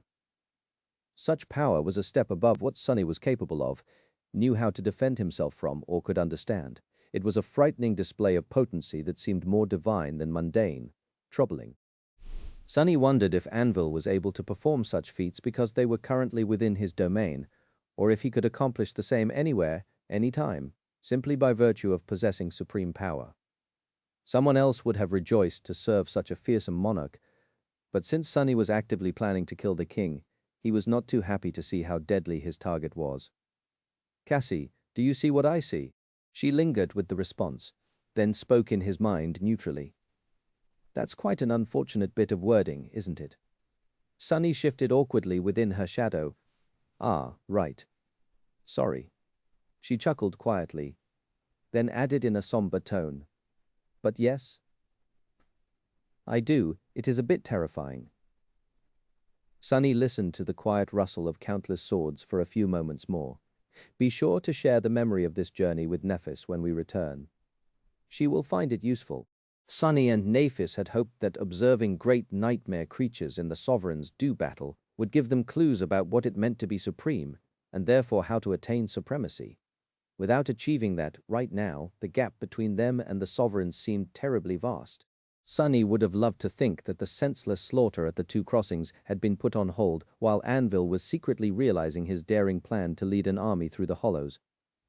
Such power was a step above what Sunny was capable of, knew how to defend himself from, or could understand. It was a frightening display of potency that seemed more divine than mundane, troubling. Sunny wondered if Anvil was able to perform such feats because they were currently within his domain, or if he could accomplish the same anywhere, anytime, simply by virtue of possessing supreme power. Someone else would have rejoiced to serve such a fearsome monarch, but since Sunny was actively planning to kill the king, he was not too happy to see how deadly his target was. "Cassie, do you see what I see?" She lingered with the response, then spoke in his mind neutrally. "That's quite an unfortunate bit of wording, isn't it?" Sunny shifted awkwardly within her shadow. "Ah, right. Sorry." She chuckled quietly, then added in a somber tone, "But yes, I do. It is a bit terrifying." Sunny listened to the quiet rustle of countless swords for a few moments more. Be sure to share the memory of this journey with Nephis when we return. She will find it useful. Sunny and Nephis had hoped that observing great nightmare creatures in the Sovereign's dew battle would give them clues about what it meant to be supreme, and therefore how to attain supremacy. Without achieving that, right now, the gap between them and the Sovereigns seemed terribly vast. Sunny would have loved to think that the senseless slaughter at the two crossings had been put on hold while Anvil was secretly realizing his daring plan to lead an army through the hollows.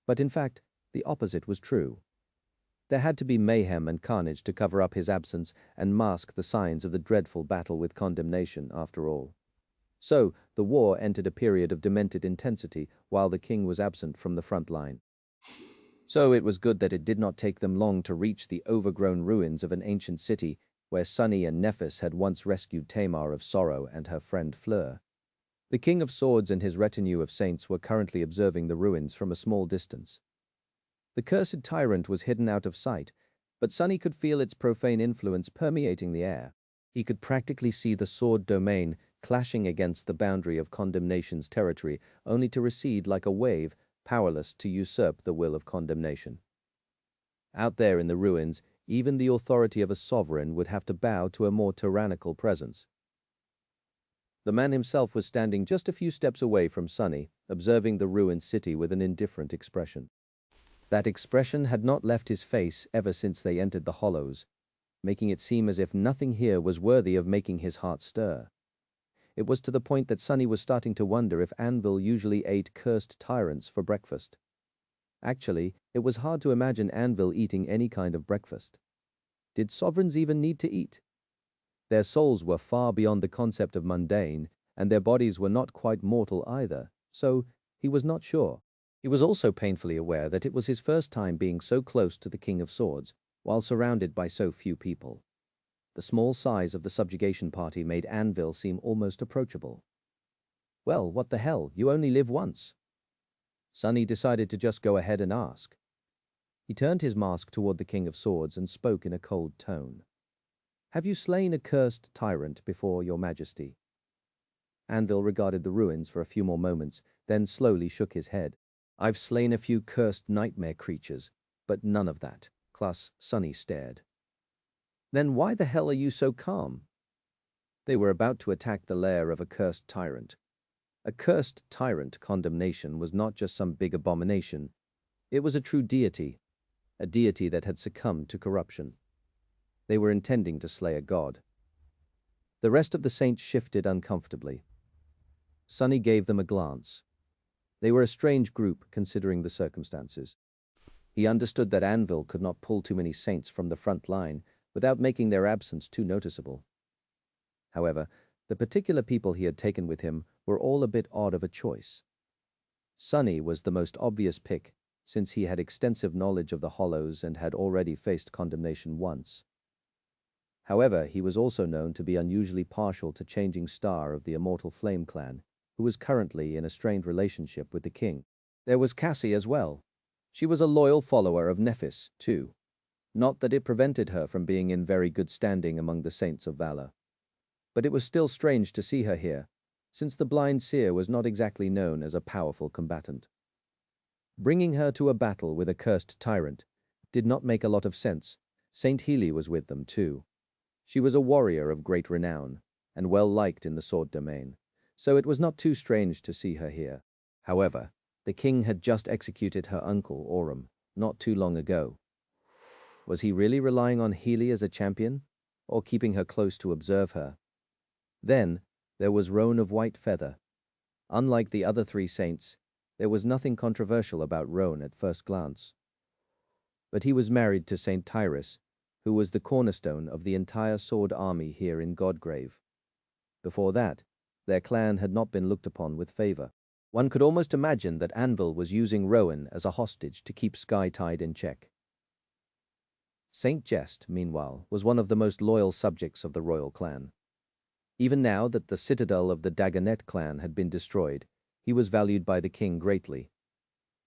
But in fact, the opposite was true. There had to be mayhem and carnage to cover up his absence and mask the signs of the dreadful battle with condemnation, after all. So, the war entered a period of demented intensity while the king was absent from the front line. So it was good that it did not take them long to reach the overgrown ruins of an ancient city where Sunny and Nephis had once rescued Tamar of Sorrow and her friend Fleur. The King of Swords and his retinue of saints were currently observing the ruins from a small distance. The cursed tyrant was hidden out of sight, but Sunny could feel its profane influence permeating the air. He could practically see the sword domain clashing against the boundary of condemnation's territory, only to recede like a wave, powerless to usurp the will of condemnation. Out there in the ruins, even the authority of a sovereign would have to bow to a more tyrannical presence. The man himself was standing just a few steps away from Sunny, observing the ruined city with an indifferent expression. That expression had not left his face ever since they entered the hollows, making it seem as if nothing here was worthy of making his heart stir. It was to the point that Sunny was starting to wonder if Anvil usually ate cursed tyrants for breakfast. Actually, it was hard to imagine Anvil eating any kind of breakfast. Did sovereigns even need to eat? Their souls were far beyond the concept of mundane, and their bodies were not quite mortal either, so he was not sure. He was also painfully aware that it was his first time being so close to the King of Swords, while surrounded by so few people. The small size of the subjugation party made Anvil seem almost approachable. Well, what the hell, you only live once. Sunny decided to just go ahead and ask. He turned his mask toward the King of Swords and spoke in a cold tone. Have you slain a cursed tyrant before, your majesty? Anvil regarded the ruins for a few more moments, then slowly shook his head. I've slain a few cursed nightmare creatures, but none of that. Plus, Sunny stared. Then why the hell are you so calm? They were about to attack the lair of a cursed tyrant. A cursed tyrant condemnation was not just some big abomination. It was a true deity, a deity that had succumbed to corruption. They were intending to slay a god. The rest of the saints shifted uncomfortably. Sunny gave them a glance. They were a strange group, considering the circumstances. He understood that Anvil could not pull too many saints from the front line without making their absence too noticeable. However, the particular people he had taken with him were all a bit odd of a choice. Sunny was the most obvious pick, since he had extensive knowledge of the Hollows and had already faced condemnation once. However, he was also known to be unusually partial to Changing Star of the Immortal Flame clan, who was currently in a strained relationship with the king. There was Cassie as well. She was a loyal follower of Nephis, too. Not that it prevented her from being in very good standing among the saints of Valor. But it was still strange to see her here, since the blind seer was not exactly known as a powerful combatant. Bringing her to a battle with a cursed tyrant did not make a lot of sense. Saint Healy was with them, too. She was a warrior of great renown, and well liked in the sword domain, so it was not too strange to see her here. However, the king had just executed her uncle, Aurum, not too long ago. Was he really relying on Healy as a champion, or keeping her close to observe her? Then, there was Roan of White Feather. Unlike the other three saints, there was nothing controversial about Roan at first glance. But he was married to Saint Tyrus, who was the cornerstone of the entire sword army here in Godgrave. Before that, their clan had not been looked upon with favor. One could almost imagine that Anvil was using Rowan as a hostage to keep Skytide in check. Saint Jest, meanwhile, was one of the most loyal subjects of the royal clan. Even now that the citadel of the Dagonet clan had been destroyed, he was valued by the king greatly.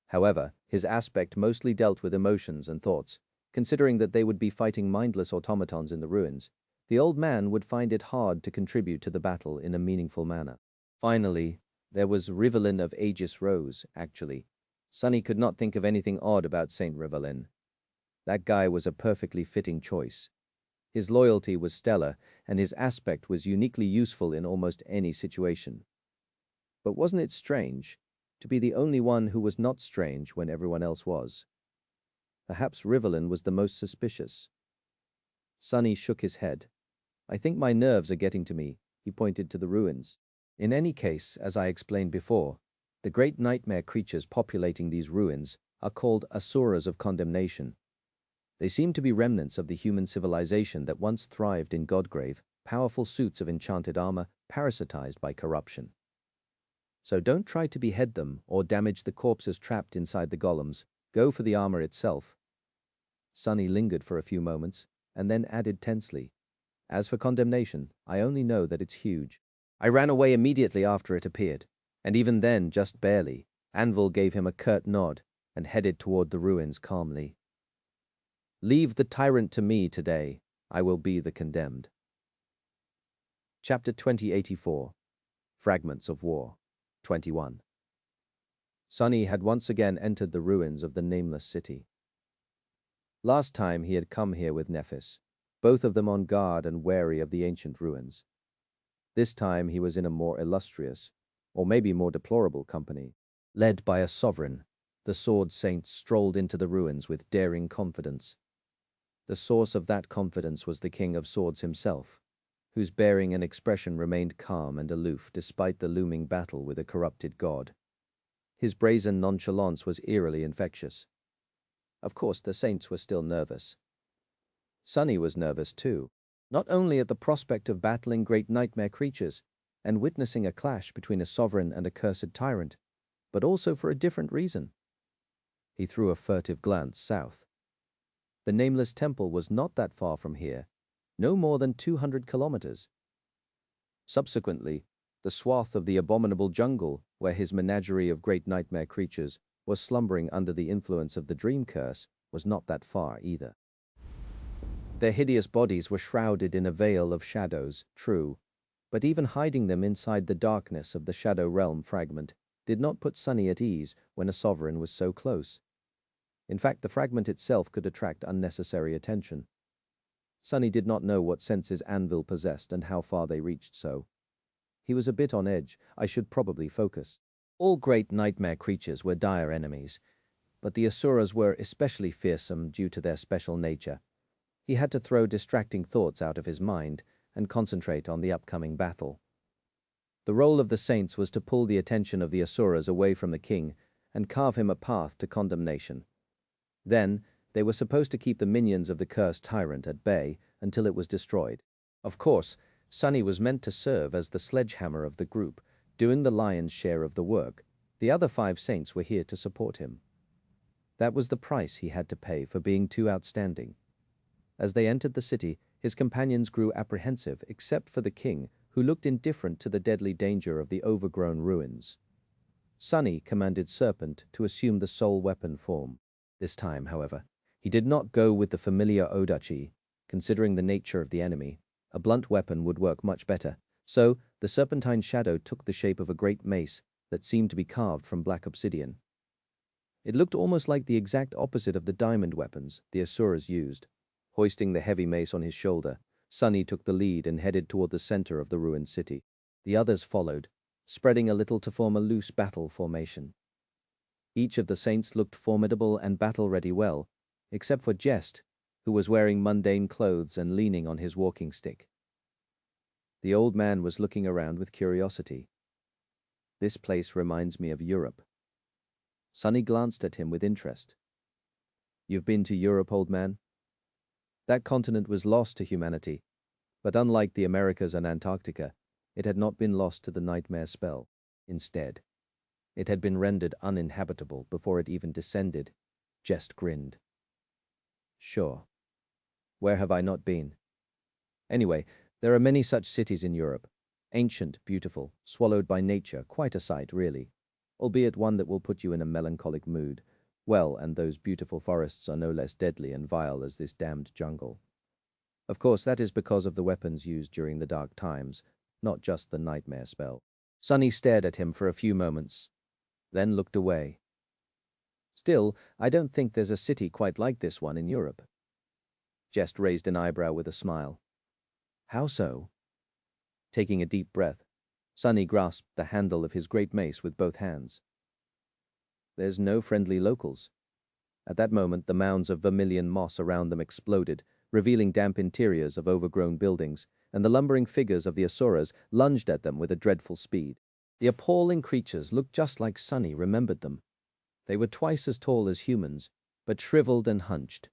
However, his aspect mostly dealt with emotions and thoughts. Considering that they would be fighting mindless automatons in the ruins, the old man would find it hard to contribute to the battle in a meaningful manner. Finally, there was Rivelin of Aegis Rose, actually. Sunny could not think of anything odd about Saint Rivelin. That guy was a perfectly fitting choice. His loyalty was stellar, and his aspect was uniquely useful in almost any situation. But wasn't it strange to be the only one who was not strange when everyone else was? Perhaps Rivelin was the most suspicious. Sunny shook his head. I think my nerves are getting to me, he pointed to the ruins. In any case, as I explained before, the great nightmare creatures populating these ruins are called Asuras of Condemnation. They seem to be remnants of the human civilization that once thrived in Godgrave, powerful suits of enchanted armor parasitized by corruption. So don't try to behead them or damage the corpses trapped inside the golems. Go for the armor itself. Sunny lingered for a few moments, and then added tensely, As for condemnation, I only know that it's huge. I ran away immediately after it appeared, and even then just barely. Anvil gave him a curt nod and headed toward the ruins calmly. Leave the tyrant to me today. I will be the condemned. Chapter 2084. Fragments of War. 21. Sunny had once again entered the ruins of the nameless city. Last time he had come here with Nephis, both of them on guard and wary of the ancient ruins. This time he was in a more illustrious, or maybe more deplorable company. Led by a sovereign, the sword saints strolled into the ruins with daring confidence. The source of that confidence was the King of Swords himself, whose bearing and expression remained calm and aloof despite the looming battle with a corrupted god. His brazen nonchalance was eerily infectious. Of course, the saints were still nervous. Sunny was nervous too, not only at the prospect of battling great nightmare creatures and witnessing a clash between a sovereign and a cursed tyrant, but also for a different reason. He threw a furtive glance south. The nameless temple was not that far from here, no more than 200 kilometers. Subsequently, the swath of the abominable jungle, where his menagerie of great nightmare creatures was slumbering under the influence of the dream curse, was not that far either. Their hideous bodies were shrouded in a veil of shadows, true, but even hiding them inside the darkness of the Shadow Realm fragment did not put Sunny at ease when a sovereign was so close. In fact, the fragment itself could attract unnecessary attention. Sunny did not know what senses Anvil possessed and how far they reached so. He was a bit on edge. I should probably focus. All great nightmare creatures were dire enemies, but the Asuras were especially fearsome due to their special nature. He had to throw distracting thoughts out of his mind and concentrate on the upcoming battle. The role of the saints was to pull the attention of the Asuras away from the king and carve him a path to condemnation. Then, they were supposed to keep the minions of the cursed tyrant at bay until it was destroyed. Of course, Sunny was meant to serve as the sledgehammer of the group, doing the lion's share of the work. The other 5 saints were here to support him. That was the price he had to pay for being too outstanding. As they entered the city, his companions grew apprehensive, except for the king, who looked indifferent to the deadly danger of the overgrown ruins. Sunny commanded Serpent to assume the sole weapon form. This time, however, he did not go with the familiar Odachi. Considering the nature of the enemy, a blunt weapon would work much better, so the serpentine shadow took the shape of a great mace that seemed to be carved from black obsidian. It looked almost like the exact opposite of the diamond weapons the Asuras used. Hoisting the heavy mace on his shoulder, Sunny took the lead and headed toward the center of the ruined city. The others followed, spreading a little to form a loose battle formation. Each of the saints looked formidable and battle-ready well, except for Jest, who was wearing mundane clothes and leaning on his walking stick. The old man was looking around with curiosity. This place reminds me of Europe. Sunny glanced at him with interest. You've been to Europe, old man? That continent was lost to humanity, but unlike the Americas and Antarctica, it had not been lost to the nightmare spell. Instead, it had been rendered uninhabitable before it even descended. Jest grinned. Sure. Where have I not been? Anyway, there are many such cities in Europe. Ancient, beautiful, swallowed by nature, quite a sight, really. Albeit one that will put you in a melancholic mood. Well, and those beautiful forests are no less deadly and vile as this damned jungle. Of course, that is because of the weapons used during the dark times, not just the nightmare spell. Sunny stared at him for a few moments, then looked away. Still, I don't think there's a city quite like this one in Europe. Jest raised an eyebrow with a smile. How so? Taking a deep breath, Sunny grasped the handle of his great mace with both hands. There's no friendly locals. At that moment, the mounds of vermilion moss around them exploded, revealing damp interiors of overgrown buildings, and the lumbering figures of the Asuras lunged at them with a dreadful speed. The appalling creatures looked just like Sunny remembered them. They were twice as tall as humans, but shriveled and hunched.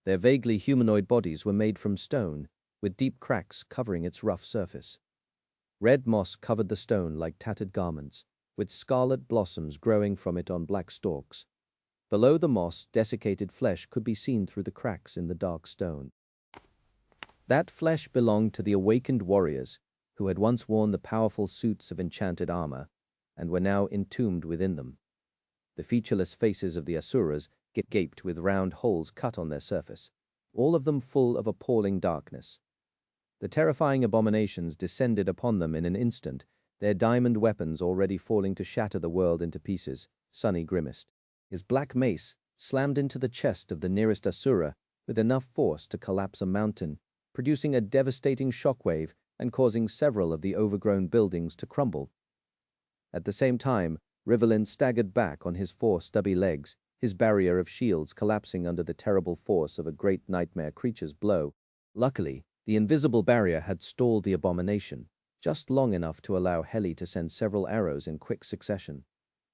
Their vaguely humanoid bodies were made from stone, with deep cracks covering its rough surface. Red moss covered the stone like tattered garments, with scarlet blossoms growing from it on black stalks. Below the moss, desiccated flesh could be seen through the cracks in the dark stone. That flesh belonged to the awakened warriors who had once worn the powerful suits of enchanted armor and were now entombed within them. The featureless faces of the asuras gaped with round holes cut on their surface, all of them full of appalling darkness. The terrifying abominations descended upon them in an instant, their diamond weapons already falling to shatter the world into pieces. Sunny grimaced. His black mace slammed into the chest of the nearest asura with enough force to collapse a mountain, producing a devastating shockwave and causing several of the overgrown buildings to crumble. At the same time, Rivellin staggered back on his four stubby legs, his barrier of shields collapsing under the terrible force of a great nightmare creature's blow. Luckily, the invisible barrier had stalled the abomination, just long enough to allow Heli to send several arrows in quick succession,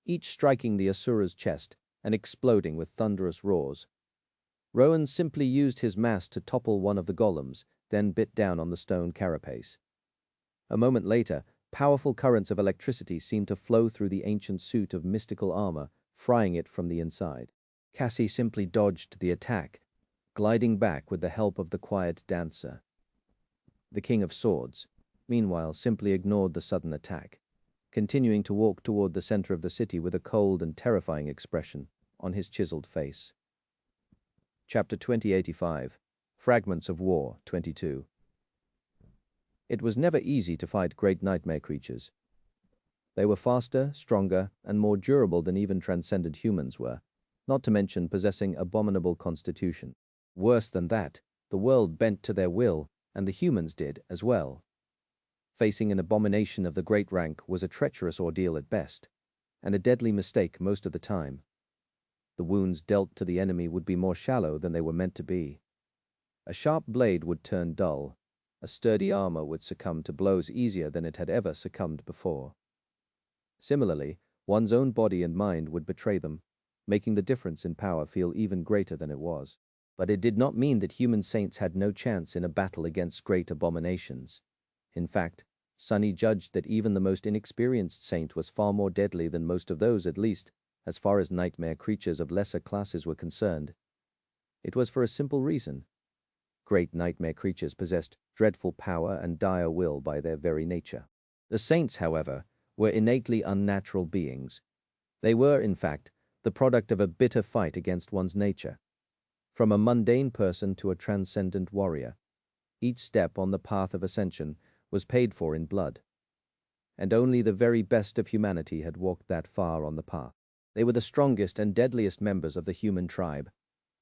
each striking the asura's chest and exploding with thunderous roars. Rowan simply used his mass to topple one of the golems, then bit down on the stone carapace. A moment later, powerful currents of electricity seemed to flow through the ancient suit of mystical armor, frying it from the inside. Cassie simply dodged the attack, gliding back with the help of the quiet dancer. The King of Swords, meanwhile, simply ignored the sudden attack, continuing to walk toward the center of the city with a cold and terrifying expression on his chiseled face. Chapter 2085, Fragments of War, 22. It was never easy to fight great nightmare creatures. They were faster, stronger, and more durable than even transcendent humans were, not to mention possessing abominable constitution. Worse than that, the world bent to their will, and the humans did as well. Facing an abomination of the great rank was a treacherous ordeal at best, and a deadly mistake most of the time. The wounds dealt to the enemy would be more shallow than they were meant to be. A sharp blade would turn dull. A sturdy armor would succumb to blows easier than it had ever succumbed before. Similarly, one's own body and mind would betray them, making the difference in power feel even greater than it was. But it did not mean that human saints had no chance in a battle against great abominations. In fact, Sunny judged that even the most inexperienced saint was far more deadly than most of those, at least, as far as nightmare creatures of lesser classes were concerned. It was for a simple reason. Great nightmare creatures possessed dreadful power and dire will by their very nature. The saints, however, were innately unnatural beings. They were, in fact, the product of a bitter fight against one's nature. From a mundane person to a transcendent warrior, each step on the path of ascension was paid for in blood. And only the very best of humanity had walked that far on the path. They were the strongest and deadliest members of the human tribe,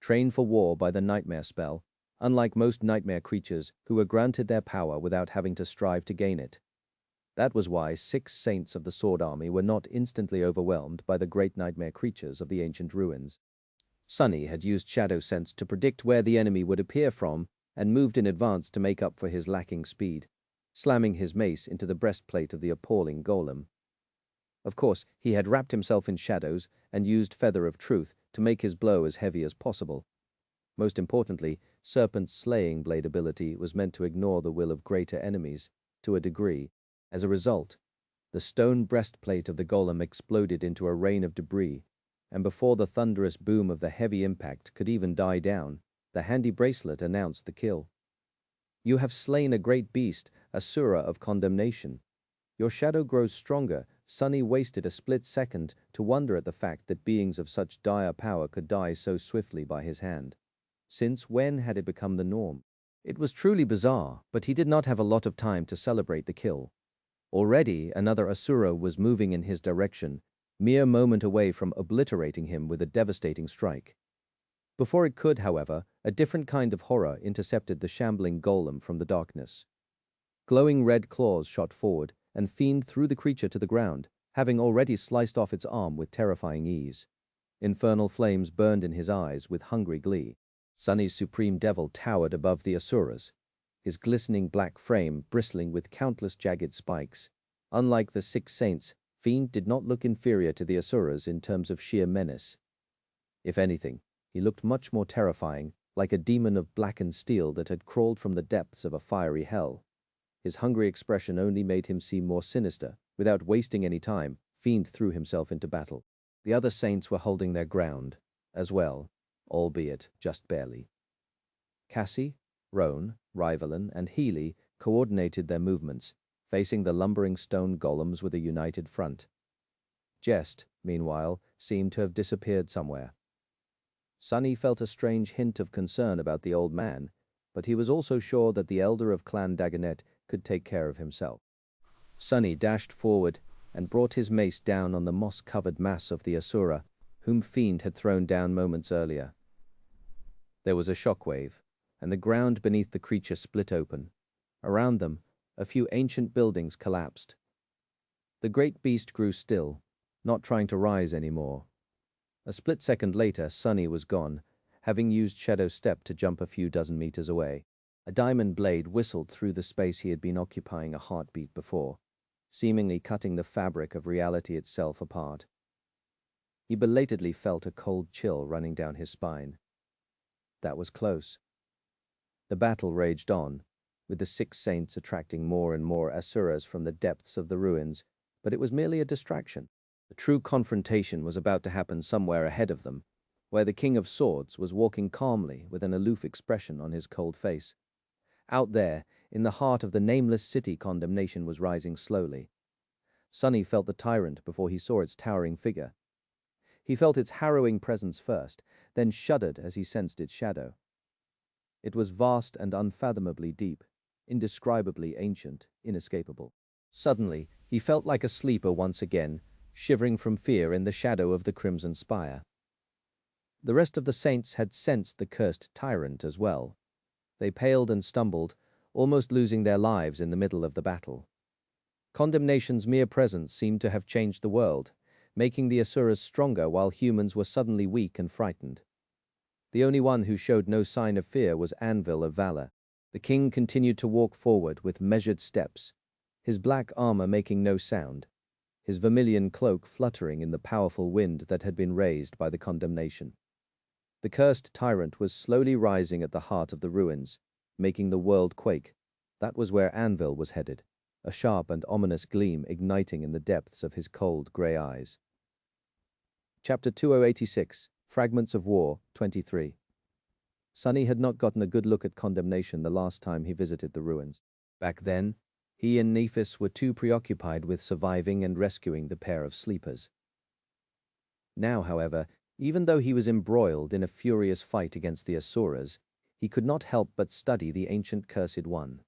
trained for war by the nightmare spell, unlike most nightmare creatures who were granted their power without having to strive to gain it. That was why 6 saints of the Sword Army were not instantly overwhelmed by the great nightmare creatures of the ancient ruins. Sunny had used shadow sense to predict where the enemy would appear from and moved in advance to make up for his lacking speed, slamming his mace into the breastplate of the appalling golem. Of course, he had wrapped himself in shadows and used Feather of Truth to make his blow as heavy as possible. Most importantly, Serpent's slaying blade ability was meant to ignore the will of greater enemies, to a degree. As a result, the stone breastplate of the golem exploded into a rain of debris, and before the thunderous boom of the heavy impact could even die down, the handy bracelet announced the kill. You have slain a great beast, Asura of condemnation. Your shadow grows stronger. Sunny wasted a split second to wonder at the fact that beings of such dire power could die so swiftly by his hand. Since when had it become the norm? It was truly bizarre, but he did not have a lot of time to celebrate the kill. Already another Asura was moving in his direction, mere moment away from obliterating him with a devastating strike. Before it could, however, a different kind of horror intercepted the shambling golem from the darkness. Glowing red claws shot forward and fiend threw the creature to the ground, having already sliced off its arm with terrifying ease. Infernal flames burned in his eyes with hungry glee. Sunny's supreme devil towered above the Asuras, his glistening black frame bristling with countless jagged spikes. Unlike the 6 saints, Fiend did not look inferior to the Asuras in terms of sheer menace. If anything, he looked much more terrifying, like a demon of blackened steel that had crawled from the depths of a fiery hell. His hungry expression only made him seem more sinister. Without wasting any time, Fiend threw himself into battle. The other saints were holding their ground, as well, albeit just barely. Cassie, Roan, Rivalan, and Healy coordinated their movements, facing the lumbering stone golems with a united front. Jest, meanwhile, seemed to have disappeared somewhere. Sunny felt a strange hint of concern about the old man, but he was also sure that the elder of Clan Dagonet could take care of himself. Sunny dashed forward and brought his mace down on the moss-covered mass of the Asura, whom Fiend had thrown down moments earlier. There was a shockwave, and the ground beneath the creature split open. Around them, a few ancient buildings collapsed. The great beast grew still, not trying to rise anymore. A split second later, Sunny was gone, having used Shadow Step to jump a few dozen meters away. A diamond blade whistled through the space he had been occupying a heartbeat before, seemingly cutting the fabric of reality itself apart. He belatedly felt a cold chill running down his spine. That was close. The battle raged on, with the six saints attracting more and more Asuras from the depths of the ruins, but it was merely a distraction. The true confrontation was about to happen somewhere ahead of them, where the King of Swords was walking calmly with an aloof expression on his cold face. Out there, in the heart of the nameless city, condemnation was rising slowly. Sunny felt the tyrant before he saw its towering figure. He felt its harrowing presence first, then shuddered as he sensed its shadow. It was vast and unfathomably deep, indescribably ancient, inescapable. Suddenly, he felt like a sleeper once again, shivering from fear in the shadow of the Crimson Spire. The rest of the saints had sensed the cursed tyrant as well. They paled and stumbled, almost losing their lives in the middle of the battle. Condemnation's mere presence seemed to have changed the world, making the Asuras stronger while humans were suddenly weak and frightened. The only one who showed no sign of fear was Anvil of Valor. The king continued to walk forward with measured steps, his black armor making no sound, his vermilion cloak fluttering in the powerful wind that had been raised by the condemnation. The cursed tyrant was slowly rising at the heart of the ruins, making the world quake. That was where Anvil was headed, a sharp and ominous gleam igniting in the depths of his cold grey eyes. Chapter 2086, Fragments of War, 23. Sunny had not gotten a good look at condemnation the last time he visited the ruins. Back then, he and Nephis were too preoccupied with surviving and rescuing the pair of sleepers. Now, however, even though he was embroiled in a furious fight against the Asuras, he could not help but study the ancient Cursed One.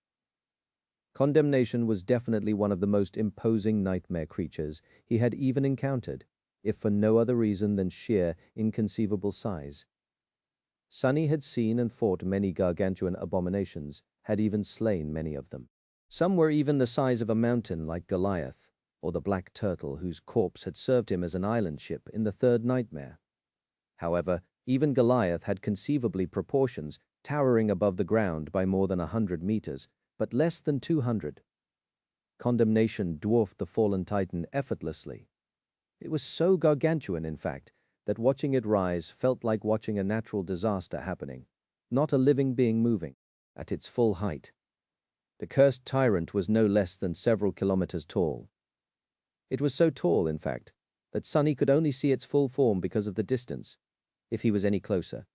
Condemnation was definitely one of the most imposing nightmare creatures he had even encountered, if for no other reason than sheer, inconceivable size. Sunny had seen and fought many gargantuan abominations, had even slain many of them. Some were even the size of a mountain like Goliath, or the black turtle whose corpse had served him as an island ship in the third nightmare. However, even Goliath had conceivably proportions, towering above the ground by more than 100 meters, but less than 200. Condemnation dwarfed the fallen titan effortlessly. It was so gargantuan, in fact, that watching it rise felt like watching a natural disaster happening, not a living being moving. At its full height, the cursed tyrant was no less than several kilometers tall. It was so tall, in fact, that Sunny could only see its full form because of the distance. If he was any closer,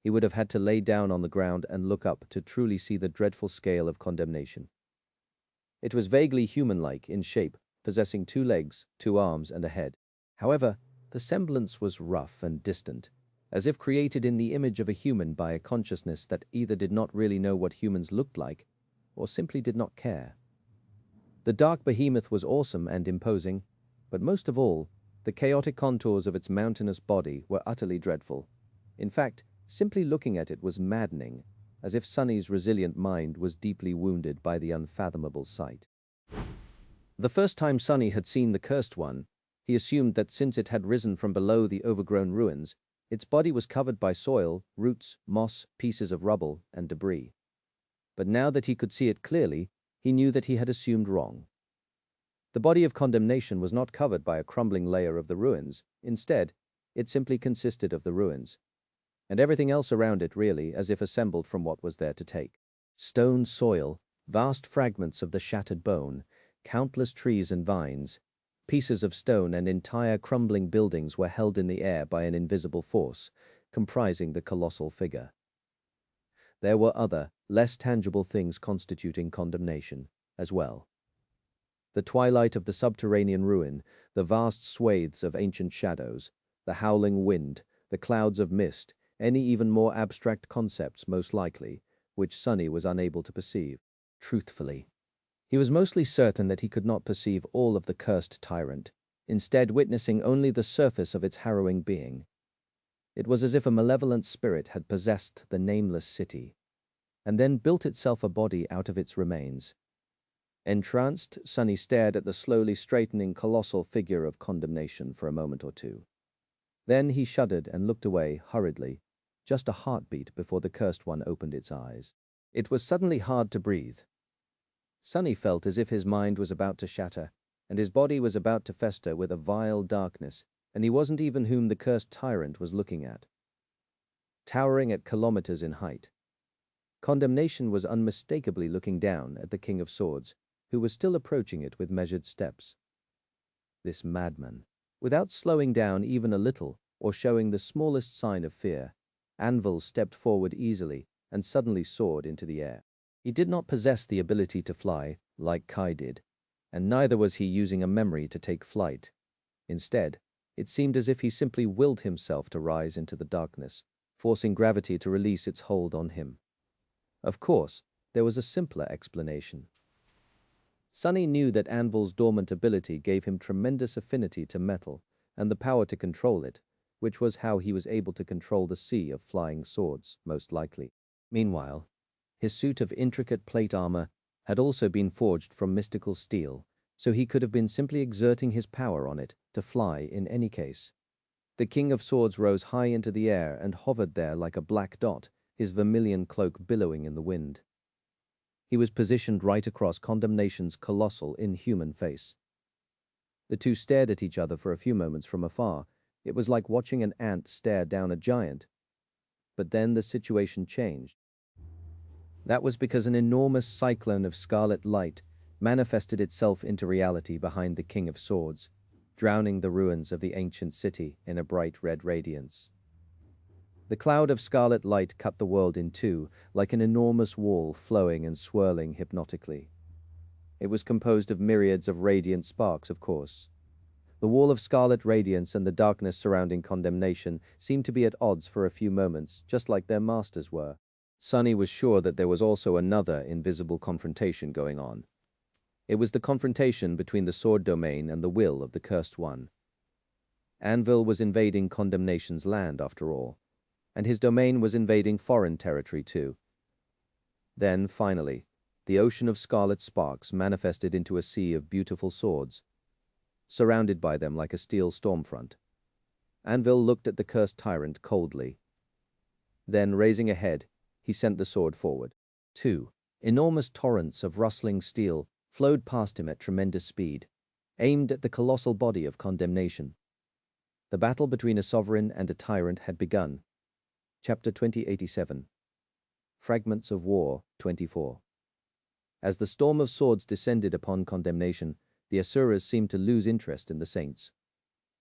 he would have had to lay down on the ground and look up to truly see the dreadful scale of condemnation. It was vaguely human-like in shape, possessing 2 legs, 2 arms, and a head. However, the semblance was rough and distant, as if created in the image of a human by a consciousness that either did not really know what humans looked like, or simply did not care. The dark behemoth was awesome and imposing, but most of all, the chaotic contours of its mountainous body were utterly dreadful. In fact, simply looking at it was maddening, as if Sunny's resilient mind was deeply wounded by the unfathomable sight. The first time Sunny had seen the Cursed One, he assumed that since it had risen from below the overgrown ruins, its body was covered by soil, roots, moss, pieces of rubble, and debris. But now that he could see it clearly, he knew that he had assumed wrong. The body of condemnation was not covered by a crumbling layer of the ruins. Instead, it simply consisted of the ruins, and everything else around it really as if assembled from what was there to take. Stone soil, vast fragments of the shattered bone, countless trees and vines, pieces of stone and entire crumbling buildings were held in the air by an invisible force, comprising the colossal figure. there were other, less tangible things constituting condemnation, as well. The twilight of the subterranean ruin, the vast swathes of ancient shadows, the howling wind, the clouds of mist, any even more abstract concepts most likely, which Sunny was unable to perceive. Truthfully, he was mostly certain that he could not perceive all of the cursed tyrant, instead witnessing only the surface of its harrowing being. It was as if a malevolent spirit had possessed the nameless city, and then built itself a body out of its remains. Entranced, Sunny stared at the slowly straightening colossal figure of condemnation for a moment or two. Then he shuddered and looked away hurriedly, just a heartbeat before the cursed one opened its eyes. It was suddenly hard to breathe. Sunny felt as if his mind was about to shatter, and his body was about to fester with a vile darkness, and he wasn't even whom the cursed tyrant was looking at. Towering at kilometers in height, condemnation was unmistakably looking down at the King of Swords, who was still approaching it with measured steps. This madman, without slowing down even a little or showing the smallest sign of fear, Anvil stepped forward easily and suddenly soared into the air. He did not possess the ability to fly, like Kai did, and neither was he using a memory to take flight. Instead, it seemed as if he simply willed himself to rise into the darkness, forcing gravity to release its hold on him. Of course, there was a simpler explanation. Sunny knew that Anvil's dormant ability gave him tremendous affinity to metal and the power to control it, which was how he was able to control the sea of flying swords, most likely. Meanwhile, his suit of intricate plate armor had also been forged from mystical steel, so he could have been simply exerting his power on it to fly in any case. The King of Swords rose high into the air and hovered there like a black dot, his vermilion cloak billowing in the wind. He was positioned right across Condemnation's colossal, inhuman face. The two stared at each other for a few moments from afar. It was like watching an ant stare down a giant. But then the situation changed. That was because an enormous cyclone of scarlet light manifested itself into reality behind the King of Swords, drowning the ruins of the ancient city in a bright red radiance. The cloud of scarlet light cut the world in two, like an enormous wall flowing and swirling hypnotically. It was composed of myriads of radiant sparks, of course. The wall of scarlet radiance and the darkness surrounding Condemnation seemed to be at odds for a few moments, just like their masters were. Sunny was sure that there was also another invisible confrontation going on. It was the confrontation between the sword domain and the will of the Cursed One. Anvil was invading Condemnation's land, after all, and his domain was invading foreign territory too. Then, finally, the ocean of scarlet sparks manifested into a sea of beautiful swords, surrounded by them like a steel stormfront. Anvil looked at the cursed tyrant coldly. Then, raising a head, he sent the sword forward. Two enormous torrents of rustling steel flowed past him at tremendous speed, aimed at the colossal body of Condemnation. The battle between a sovereign and a tyrant had begun. Chapter 2087. Fragments of War 24. As the storm of swords descended upon Condemnation, the Asuras seemed to lose interest in the saints.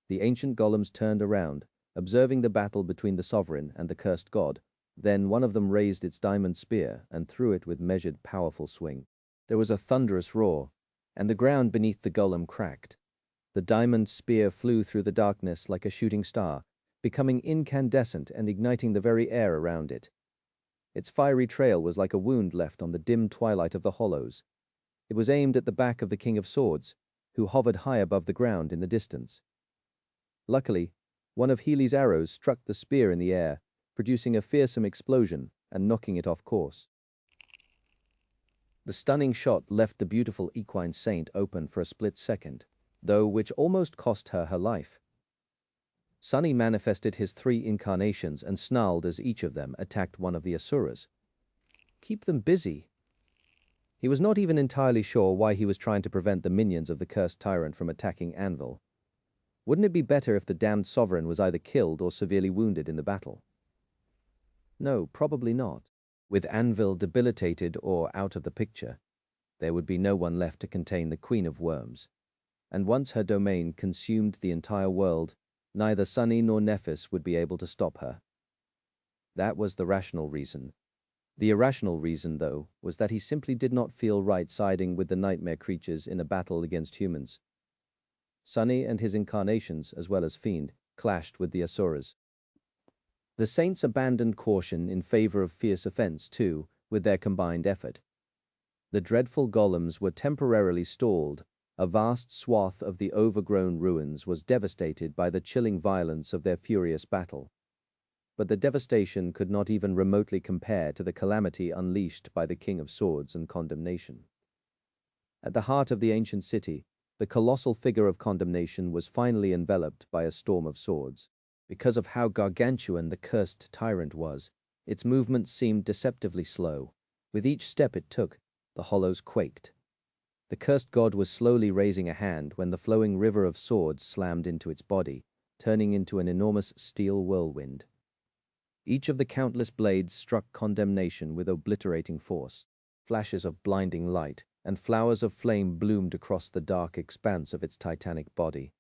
The ancient golems turned around, observing the battle between the sovereign and the cursed god. Then one of them raised its diamond spear and threw it with measured, powerful swing. There was a thunderous roar, and the ground beneath the golem cracked. The diamond spear flew through the darkness like a shooting star, becoming incandescent and igniting the very air around it. Its fiery trail was like a wound left on the dim twilight of the hollows. It was aimed at the back of the King of Swords, who hovered high above the ground in the distance. Luckily, one of Healy's arrows struck the spear in the air, producing a fearsome explosion and knocking it off course. The stunning shot left the beautiful equine saint open for a split second, though which almost cost her her life. Sunny manifested his 3 incarnations and snarled as each of them attacked one of the Asuras. Keep them busy. He was not even entirely sure why he was trying to prevent the minions of the cursed tyrant from attacking Anvil. Wouldn't it be better if the damned sovereign was either killed or severely wounded in the battle? No, probably not. With Anvil debilitated or out of the picture, there would be no one left to contain the Queen of Worms. And once her domain consumed the entire world, neither Sunny nor Nephis would be able to stop her. That was the rational reason. The irrational reason, though, was that he simply did not feel right siding with the nightmare creatures in a battle against humans. Sunny and his incarnations, as well as Fiend, clashed with the Asuras. The saints abandoned caution in favor of fierce offense, too, with their combined effort. The dreadful golems were temporarily stalled. A vast swath of the overgrown ruins was devastated by the chilling violence of their furious battle. But the devastation could not even remotely compare to the calamity unleashed by the King of Swords and Condemnation. At the heart of the ancient city, the colossal figure of Condemnation was finally enveloped by a storm of swords. Because of how gargantuan the cursed tyrant was, its movements seemed deceptively slow. With each step it took, the hollows quaked. The cursed god was slowly raising a hand when the flowing river of swords slammed into its body, turning into an enormous steel whirlwind. Each of the countless blades struck Condemnation with obliterating force. Flashes of blinding light and flowers of flame bloomed across the dark expanse of its titanic body.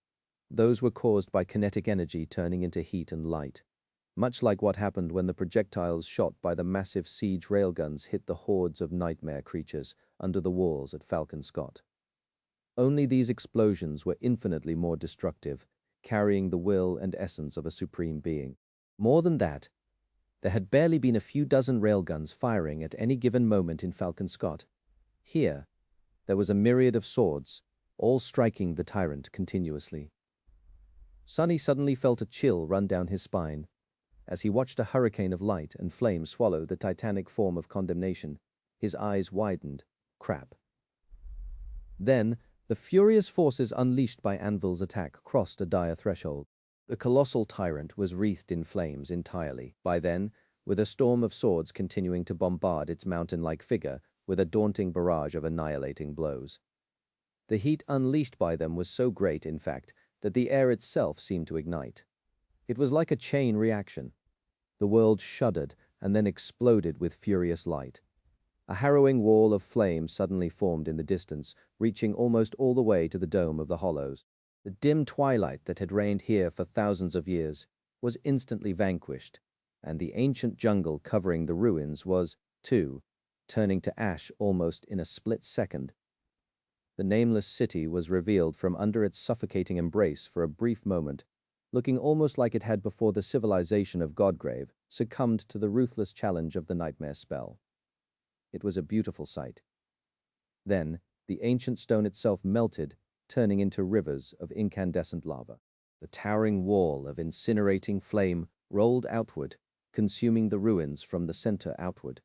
Those were caused by kinetic energy turning into heat and light, much like what happened when the projectiles shot by the massive siege railguns hit the hordes of nightmare creatures under the walls at Falcon Scott. Only these explosions were infinitely more destructive, carrying the will and essence of a supreme being. More than that, there had barely been a few dozen railguns firing at any given moment in Falcon Scott. Here, there was a myriad of swords, all striking the tyrant continuously. Sunny suddenly felt a chill run down his spine. As he watched a hurricane of light and flame swallow the titanic form of Condemnation, his eyes widened. Crap. Then, the furious forces unleashed by Anvil's attack crossed a dire threshold. The colossal tyrant was wreathed in flames entirely, by then, with a storm of swords continuing to bombard its mountain-like figure with a daunting barrage of annihilating blows. The heat unleashed by them was so great, in fact, that the air itself seemed to ignite. It was like a chain reaction. The world shuddered and then exploded with furious light. A harrowing wall of flame suddenly formed in the distance, reaching almost all the way to the dome of the hollows. The dim twilight that had reigned here for thousands of years was instantly vanquished, and the ancient jungle covering the ruins was, too, turning to ash almost in a split second. The nameless city was revealed from under its suffocating embrace for a brief moment, looking almost like it had before the civilization of Godgrave succumbed to the ruthless challenge of the nightmare spell. It was a beautiful sight. Then, the ancient stone itself melted, turning into rivers of incandescent lava. The towering wall of incinerating flame rolled outward, consuming the ruins from the center outward.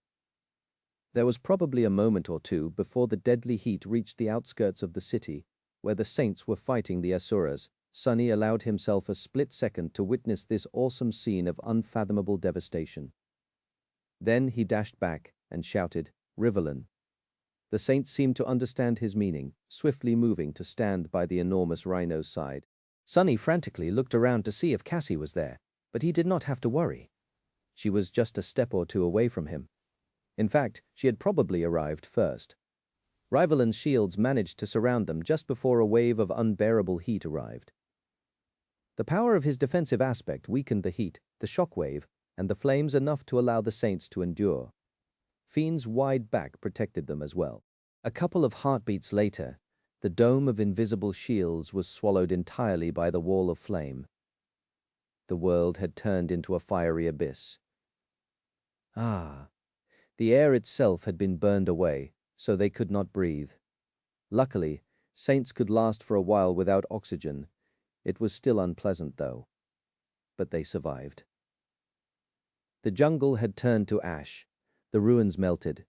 There was probably a moment or two before the deadly heat reached the outskirts of the city, where the saints were fighting the Asuras. Sunny allowed himself a split second to witness this awesome scene of unfathomable devastation. Then he dashed back and shouted, "Rivelin." The saint seemed to understand his meaning, swiftly moving to stand by the enormous rhino's side. Sunny frantically looked around to see if Cassie was there, but he did not have to worry. She was just a step or two away from him. In fact, she had probably arrived first. Rivelin's shields managed to surround them just before a wave of unbearable heat arrived. The power of his defensive aspect weakened the heat, the shock wave, and the flames enough to allow the saints to endure. Fiend's wide back protected them as well. A couple of heartbeats later, the dome of invisible shields was swallowed entirely by the wall of flame. The world had turned into a fiery abyss. The air itself had been burned away, so they could not breathe. Luckily, saints could last for a while without oxygen. It was still unpleasant, though. But they survived. The jungle had turned to ash. The ruins melted.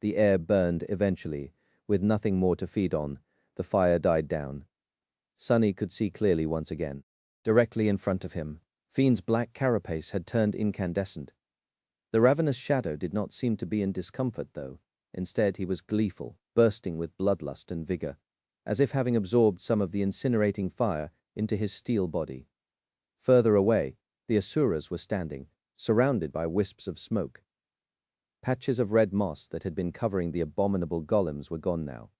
The air burned eventually. With nothing more to feed on, the fire died down. Sunny could see clearly once again. Directly in front of him, Fiend's black carapace had turned incandescent. The ravenous shadow did not seem to be in discomfort, though. Instead, he was gleeful, bursting with bloodlust and vigor, as if having absorbed some of the incinerating fire into his steel body. Further away, the Asuras were standing, surrounded by wisps of smoke. Patches of red moss that had been covering the abominable golems were gone now,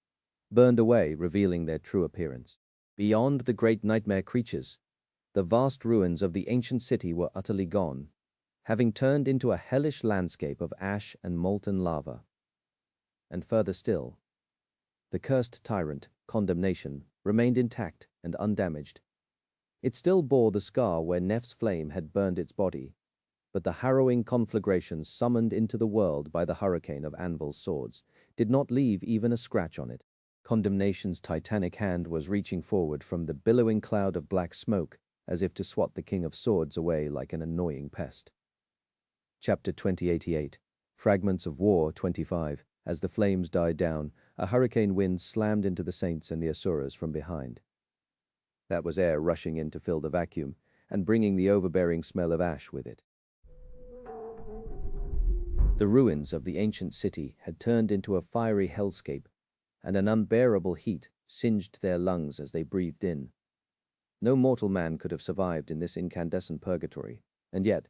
burned away, revealing their true appearance. Beyond the great nightmare creatures, the vast ruins of the ancient city were utterly gone. having turned into a hellish landscape of ash and molten lava. And further still, the cursed tyrant, Condemnation, remained intact and undamaged. It still bore the scar where Nef's flame had burned its body, but the harrowing conflagrations summoned into the world by the hurricane of Anvil's swords did not leave even a scratch on it. Condemnation's titanic hand was reaching forward from the billowing cloud of black smoke as if to swat the King of Swords away like an annoying pest. Chapter 2088, Fragments of War 25. As the flames died down, a hurricane wind slammed into the Saints and the Asuras from behind. That was air rushing in to fill the vacuum and bringing the overbearing smell of ash with it. The ruins of the ancient city had turned into a fiery hellscape, and an unbearable heat singed their lungs as they breathed in. No mortal man could have survived in this incandescent purgatory, and yet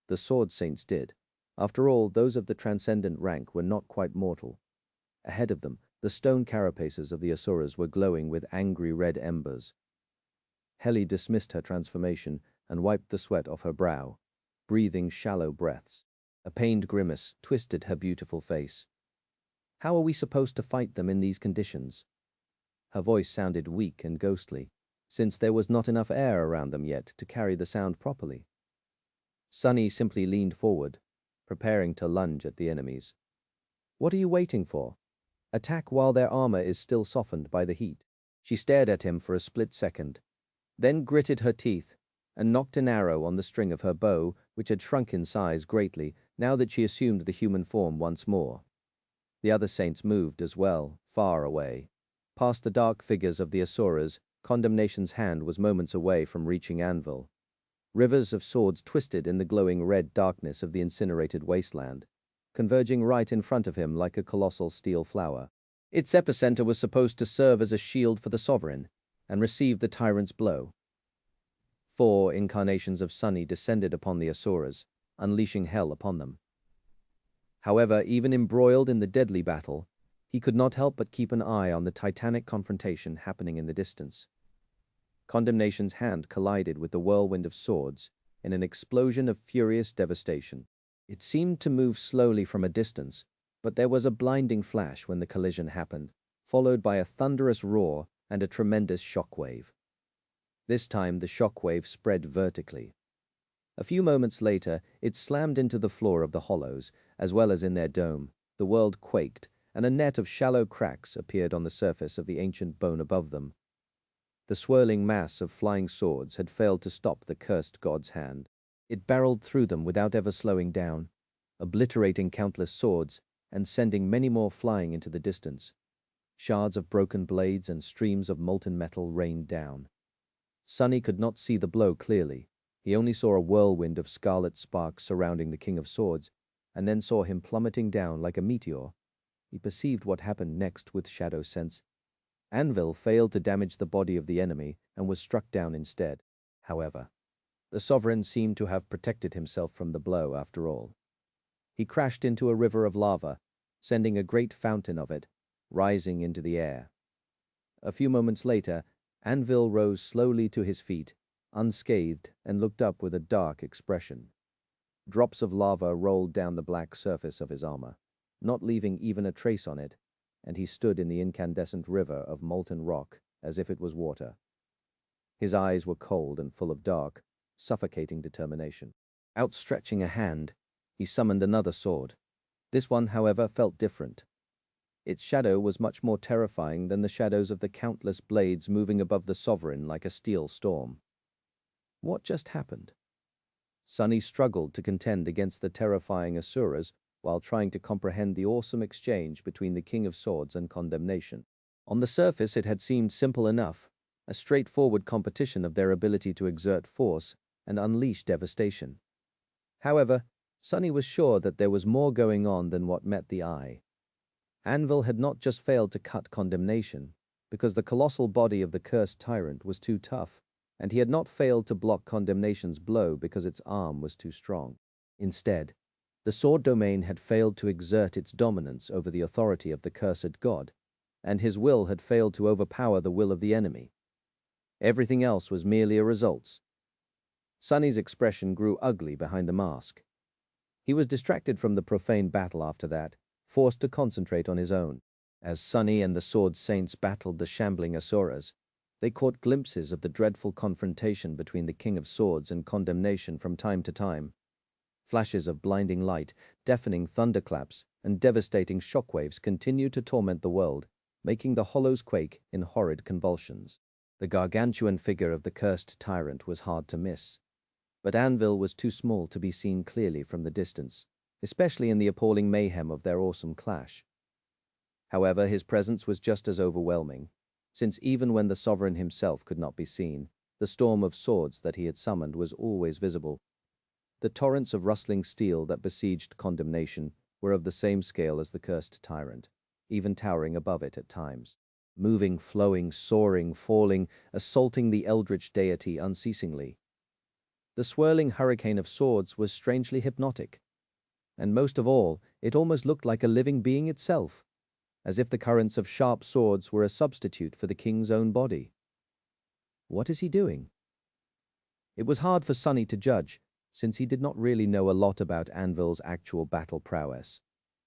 the Sword Saints did. After all, those of the transcendent rank were not quite mortal. Ahead of them, the stone carapaces of the Asuras were glowing with angry red embers. Heli dismissed her transformation and wiped the sweat off her brow, breathing shallow breaths. A pained grimace twisted her beautiful face. How are we supposed to fight them in these conditions? Her voice sounded weak and ghostly, since there was not enough air around them yet to carry the sound properly. Sunny simply leaned forward, preparing to lunge at the enemies. What are you waiting for? Attack while their armor is still softened by the heat. She stared at him for a split second, then gritted her teeth and knocked an arrow on the string of her bow, which had shrunk in size greatly now that she assumed the human form once more. The other saints moved as well, far away. Past the dark figures of the Asuras, Condemnation's hand was moments away from reaching Anvil. Rivers of swords twisted in the glowing red darkness of the incinerated wasteland, converging right in front of him like a colossal steel flower. Its epicenter was supposed to serve as a shield for the sovereign, and receive the tyrant's blow. 4 incarnations of Sunny descended upon the Asuras, unleashing hell upon them. However, even embroiled in the deadly battle, he could not help but keep an eye on the titanic confrontation happening in the distance. Condemnation's hand collided with the whirlwind of swords in an explosion of furious devastation. It seemed to move slowly from a distance, but there was a blinding flash when the collision happened, followed by a thunderous roar and a tremendous shockwave. This time the shockwave spread vertically. A few moments later, it slammed into the floor of the hollows, as well as in their dome. The world quaked, and a net of shallow cracks appeared on the surface of the ancient bone above them. The swirling mass of flying swords had failed to stop the cursed god's hand. It barreled through them without ever slowing down, obliterating countless swords and sending many more flying into the distance. Shards of broken blades and streams of molten metal rained down. Sunny could not see the blow clearly. He only saw a whirlwind of scarlet sparks surrounding the King of Swords, and then saw him plummeting down like a meteor. He perceived what happened next with shadow sense. Anvil failed to damage the body of the enemy and was struck down instead. However, the sovereign seemed to have protected himself from the blow after all. He crashed into a river of lava, sending a great fountain of it rising into the air. A few moments later, Anvil rose slowly to his feet, unscathed, and looked up with a dark expression. Drops of lava rolled down the black surface of his armor, not leaving even a trace on it, and he stood in the incandescent river of molten rock as if it was water. His eyes were cold and full of dark, suffocating determination. Outstretching a hand, he summoned another sword. This one, however, felt different. Its shadow was much more terrifying than the shadows of the countless blades moving above the sovereign like a steel storm. What just happened? Sunny struggled to contend against the terrifying Asuras while trying to comprehend the awesome exchange between the King of Swords and Condemnation. On the surface it had seemed simple enough, a straightforward competition of their ability to exert force and unleash devastation. However, Sunny was sure that there was more going on than what met the eye. Anvil had not just failed to cut Condemnation, because the colossal body of the cursed tyrant was too tough, and he had not failed to block Condemnation's blow because its arm was too strong. Instead, the sword domain had failed to exert its dominance over the authority of the cursed god, and his will had failed to overpower the will of the enemy. Everything else was merely a result. Sunny's expression grew ugly behind the mask. He was distracted from the profane battle after that, forced to concentrate on his own. As Sunny and the Sword Saints battled the shambling asuras, they caught glimpses of the dreadful confrontation between the King of Swords and Condemnation from time to time. Flashes of blinding light, deafening thunderclaps, and devastating shockwaves continued to torment the world, making the hollows quake in horrid convulsions. The gargantuan figure of the cursed tyrant was hard to miss, but Anvil was too small to be seen clearly from the distance, especially in the appalling mayhem of their awesome clash. However, his presence was just as overwhelming, since even when the sovereign himself could not be seen, the storm of swords that he had summoned was always visible. The torrents of rustling steel that besieged Condemnation were of the same scale as the cursed tyrant, even towering above it at times. Moving, flowing, soaring, falling, assaulting the eldritch deity unceasingly. The swirling hurricane of swords was strangely hypnotic, and most of all, it almost looked like a living being itself, as if the currents of sharp swords were a substitute for the king's own body. What is he doing? It was hard for Sunny to judge, since he did not really know a lot about Anvil's actual battle prowess,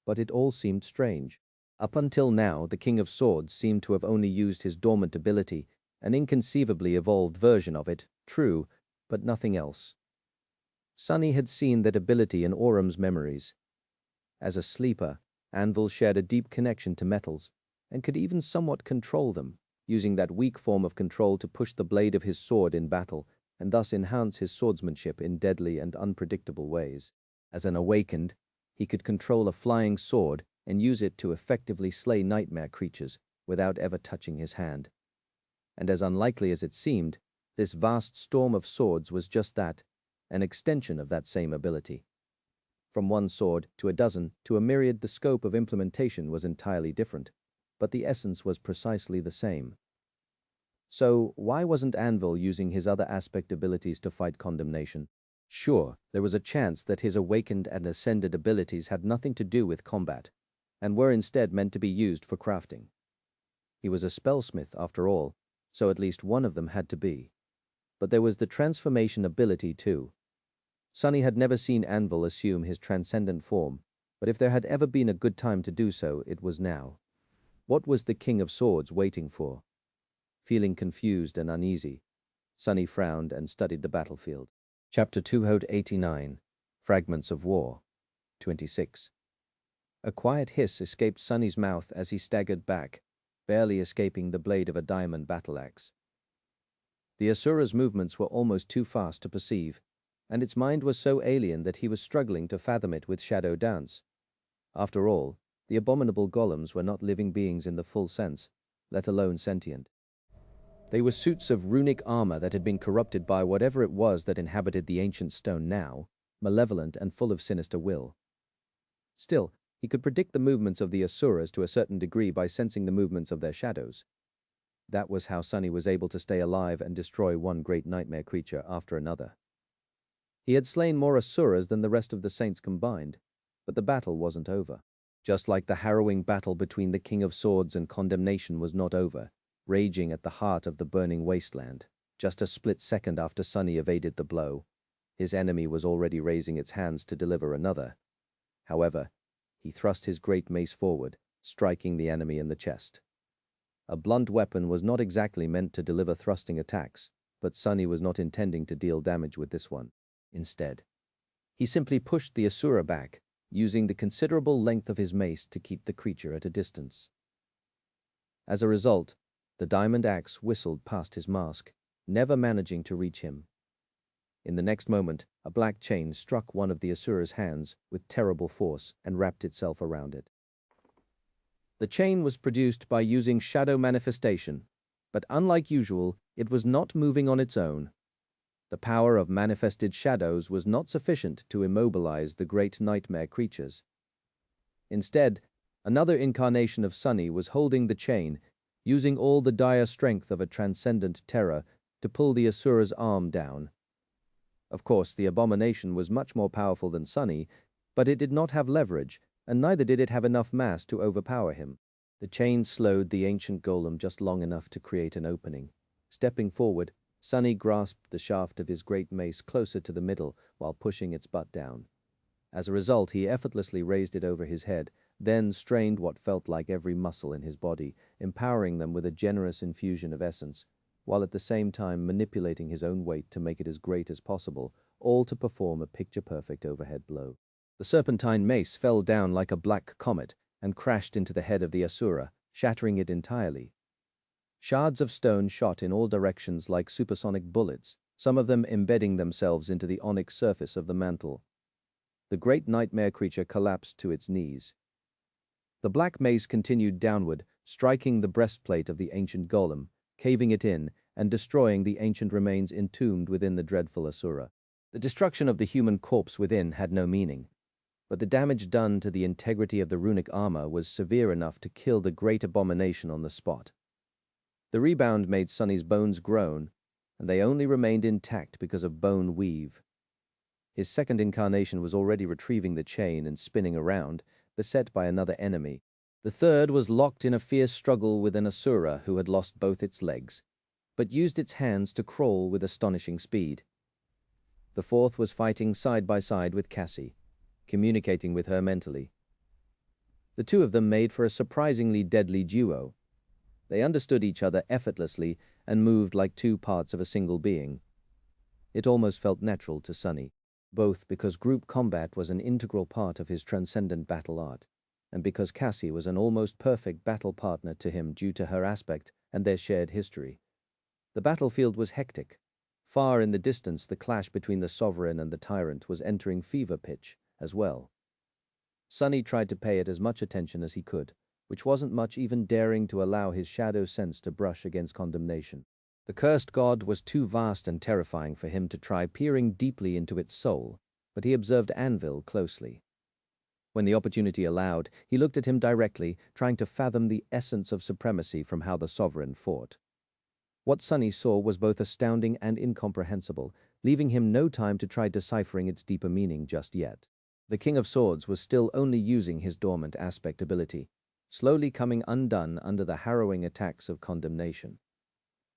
but it all seemed strange. Up until now, the King of Swords seemed to have only used his dormant ability, an inconceivably evolved version of it, true, but nothing else. Sunny had seen that ability in Orum's memories. As a sleeper, Anvil shared a deep connection to metals, and could even somewhat control them, using that weak form of control to push the blade of his sword in battle, and thus enhance his swordsmanship in deadly and unpredictable ways. As an awakened, he could control a flying sword and use it to effectively slay nightmare creatures without ever touching his hand. And as unlikely as it seemed, this vast storm of swords was just that, an extension of that same ability. From one sword to a dozen to a myriad, the scope of implementation was entirely different, but the essence was precisely the same. So why wasn't Anvil using his other aspect abilities to fight Condemnation? Sure, there was a chance that his awakened and ascended abilities had nothing to do with combat, and were instead meant to be used for crafting. He was a spellsmith, after all, so at least one of them had to be. But there was the transformation ability too. Sunny had never seen Anvil assume his transcendent form, but if there had ever been a good time to do so, it was now. What was the King of Swords waiting for? Feeling confused and uneasy, Sunny frowned and studied the battlefield. Chapter 289, Fragments of War, 26. A quiet hiss escaped Sunny's mouth as he staggered back, barely escaping the blade of a diamond battle-axe. The Asura's movements were almost too fast to perceive, and its mind was so alien that he was struggling to fathom it with shadow dance. After all, the abominable golems were not living beings in the full sense, let alone sentient. They were suits of runic armor that had been corrupted by whatever it was that inhabited the ancient stone now, malevolent and full of sinister will. Still, he could predict the movements of the Asuras to a certain degree by sensing the movements of their shadows. That was how Sunny was able to stay alive and destroy one great nightmare creature after another. He had slain more Asuras than the rest of the saints combined, but the battle wasn't over. Just like the harrowing battle between the King of Swords and Condemnation was not over, raging at the heart of the burning wasteland. Just a split second after Sunny evaded the blow, his enemy was already raising its hands to deliver another. However, he thrust his great mace forward, striking the enemy in the chest. A blunt weapon was not exactly meant to deliver thrusting attacks, but Sunny was not intending to deal damage with this one. Instead, he simply pushed the Asura back, using the considerable length of his mace to keep the creature at a distance. As a result, the diamond axe whistled past his mask, never managing to reach him. In the next moment, a black chain struck one of the Asura's hands with terrible force and wrapped itself around it. The chain was produced by using shadow manifestation, but unlike usual, it was not moving on its own. The power of manifested shadows was not sufficient to immobilize the great nightmare creatures. Instead, another incarnation of Sunny was holding the chain, using all the dire strength of a transcendent terror to pull the Asura's arm down. Of course, the abomination was much more powerful than Sunny, but it did not have leverage, and neither did it have enough mass to overpower him. The chain slowed the ancient golem just long enough to create an opening. Stepping forward, Sunny grasped the shaft of his great mace closer to the middle while pushing its butt down. As a result, he effortlessly raised it over his head, then strained what felt like every muscle in his body, empowering them with a generous infusion of essence, while at the same time manipulating his own weight to make it as great as possible, all to perform a picture-perfect overhead blow. The serpentine mace fell down like a black comet and crashed into the head of the Asura, shattering it entirely. Shards of stone shot in all directions like supersonic bullets, some of them embedding themselves into the onyx surface of the mantle. The great nightmare creature collapsed to its knees. The black mace continued downward, striking the breastplate of the ancient golem, caving it in, and destroying the ancient remains entombed within the dreadful Asura. The destruction of the human corpse within had no meaning, but the damage done to the integrity of the runic armor was severe enough to kill the great abomination on the spot. The rebound made Sunny's bones groan, and they only remained intact because of bone weave. His second incarnation was already retrieving the chain and spinning around, beset by another enemy. The third was locked in a fierce struggle with an Asura who had lost both its legs, but used its hands to crawl with astonishing speed. The fourth was fighting side by side with Cassie, communicating with her mentally. The two of them made for a surprisingly deadly duo. They understood each other effortlessly and moved like two parts of a single being. It almost felt natural to Sunny, both because group combat was an integral part of his transcendent battle art, and because Cassie was an almost perfect battle partner to him due to her aspect and their shared history. The battlefield was hectic. Far in the distance, the clash between the sovereign and the tyrant was entering fever pitch as well. Sunny tried to pay it as much attention as he could, which wasn't much, even daring to allow his shadow sense to brush against condemnation. The cursed god was too vast and terrifying for him to try peering deeply into its soul, but he observed Anvil closely. When the opportunity allowed, he looked at him directly, trying to fathom the essence of supremacy from how the sovereign fought. What Sunny saw was both astounding and incomprehensible, leaving him no time to try deciphering its deeper meaning just yet. The King of Swords was still only using his dormant aspect ability, slowly coming undone under the harrowing attacks of condemnation.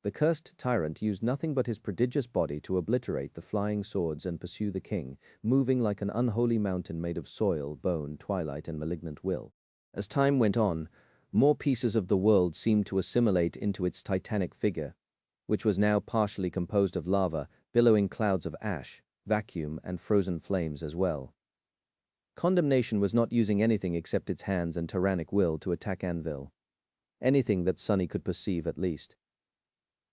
The cursed tyrant used nothing but his prodigious body to obliterate the flying swords and pursue the king, moving like an unholy mountain made of soil, bone, twilight, and malignant will. As time went on, more pieces of the world seemed to assimilate into its titanic figure, which was now partially composed of lava, billowing clouds of ash, vacuum, and frozen flames as well. Condemnation was not using anything except its hands and tyrannic will to attack Anvil. Anything that Sunny could perceive, at least.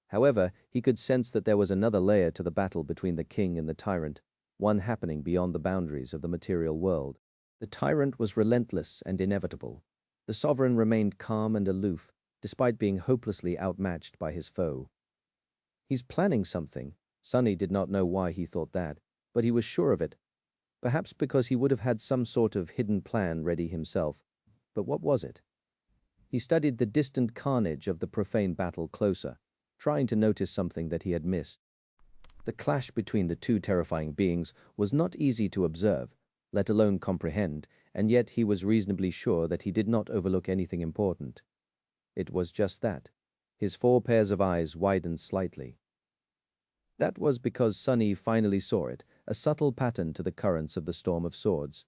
However, he could sense that there was another layer to the battle between the king and the tyrant, one happening beyond the boundaries of the material world. The tyrant was relentless and inevitable. The sovereign remained calm and aloof, despite being hopelessly outmatched by his foe. He's planning something. Sunny did not know why he thought that, but he was sure of it. Perhaps because he would have had some sort of hidden plan ready himself. But what was it? He studied the distant carnage of the profane battle closer, trying to notice something that he had missed. The clash between the two terrifying beings was not easy to observe, let alone comprehend, and yet he was reasonably sure that he did not overlook anything important. It was just that. His 4 pairs of eyes widened slightly. That was because Sunny finally saw it, a subtle pattern to the currents of the storm of swords.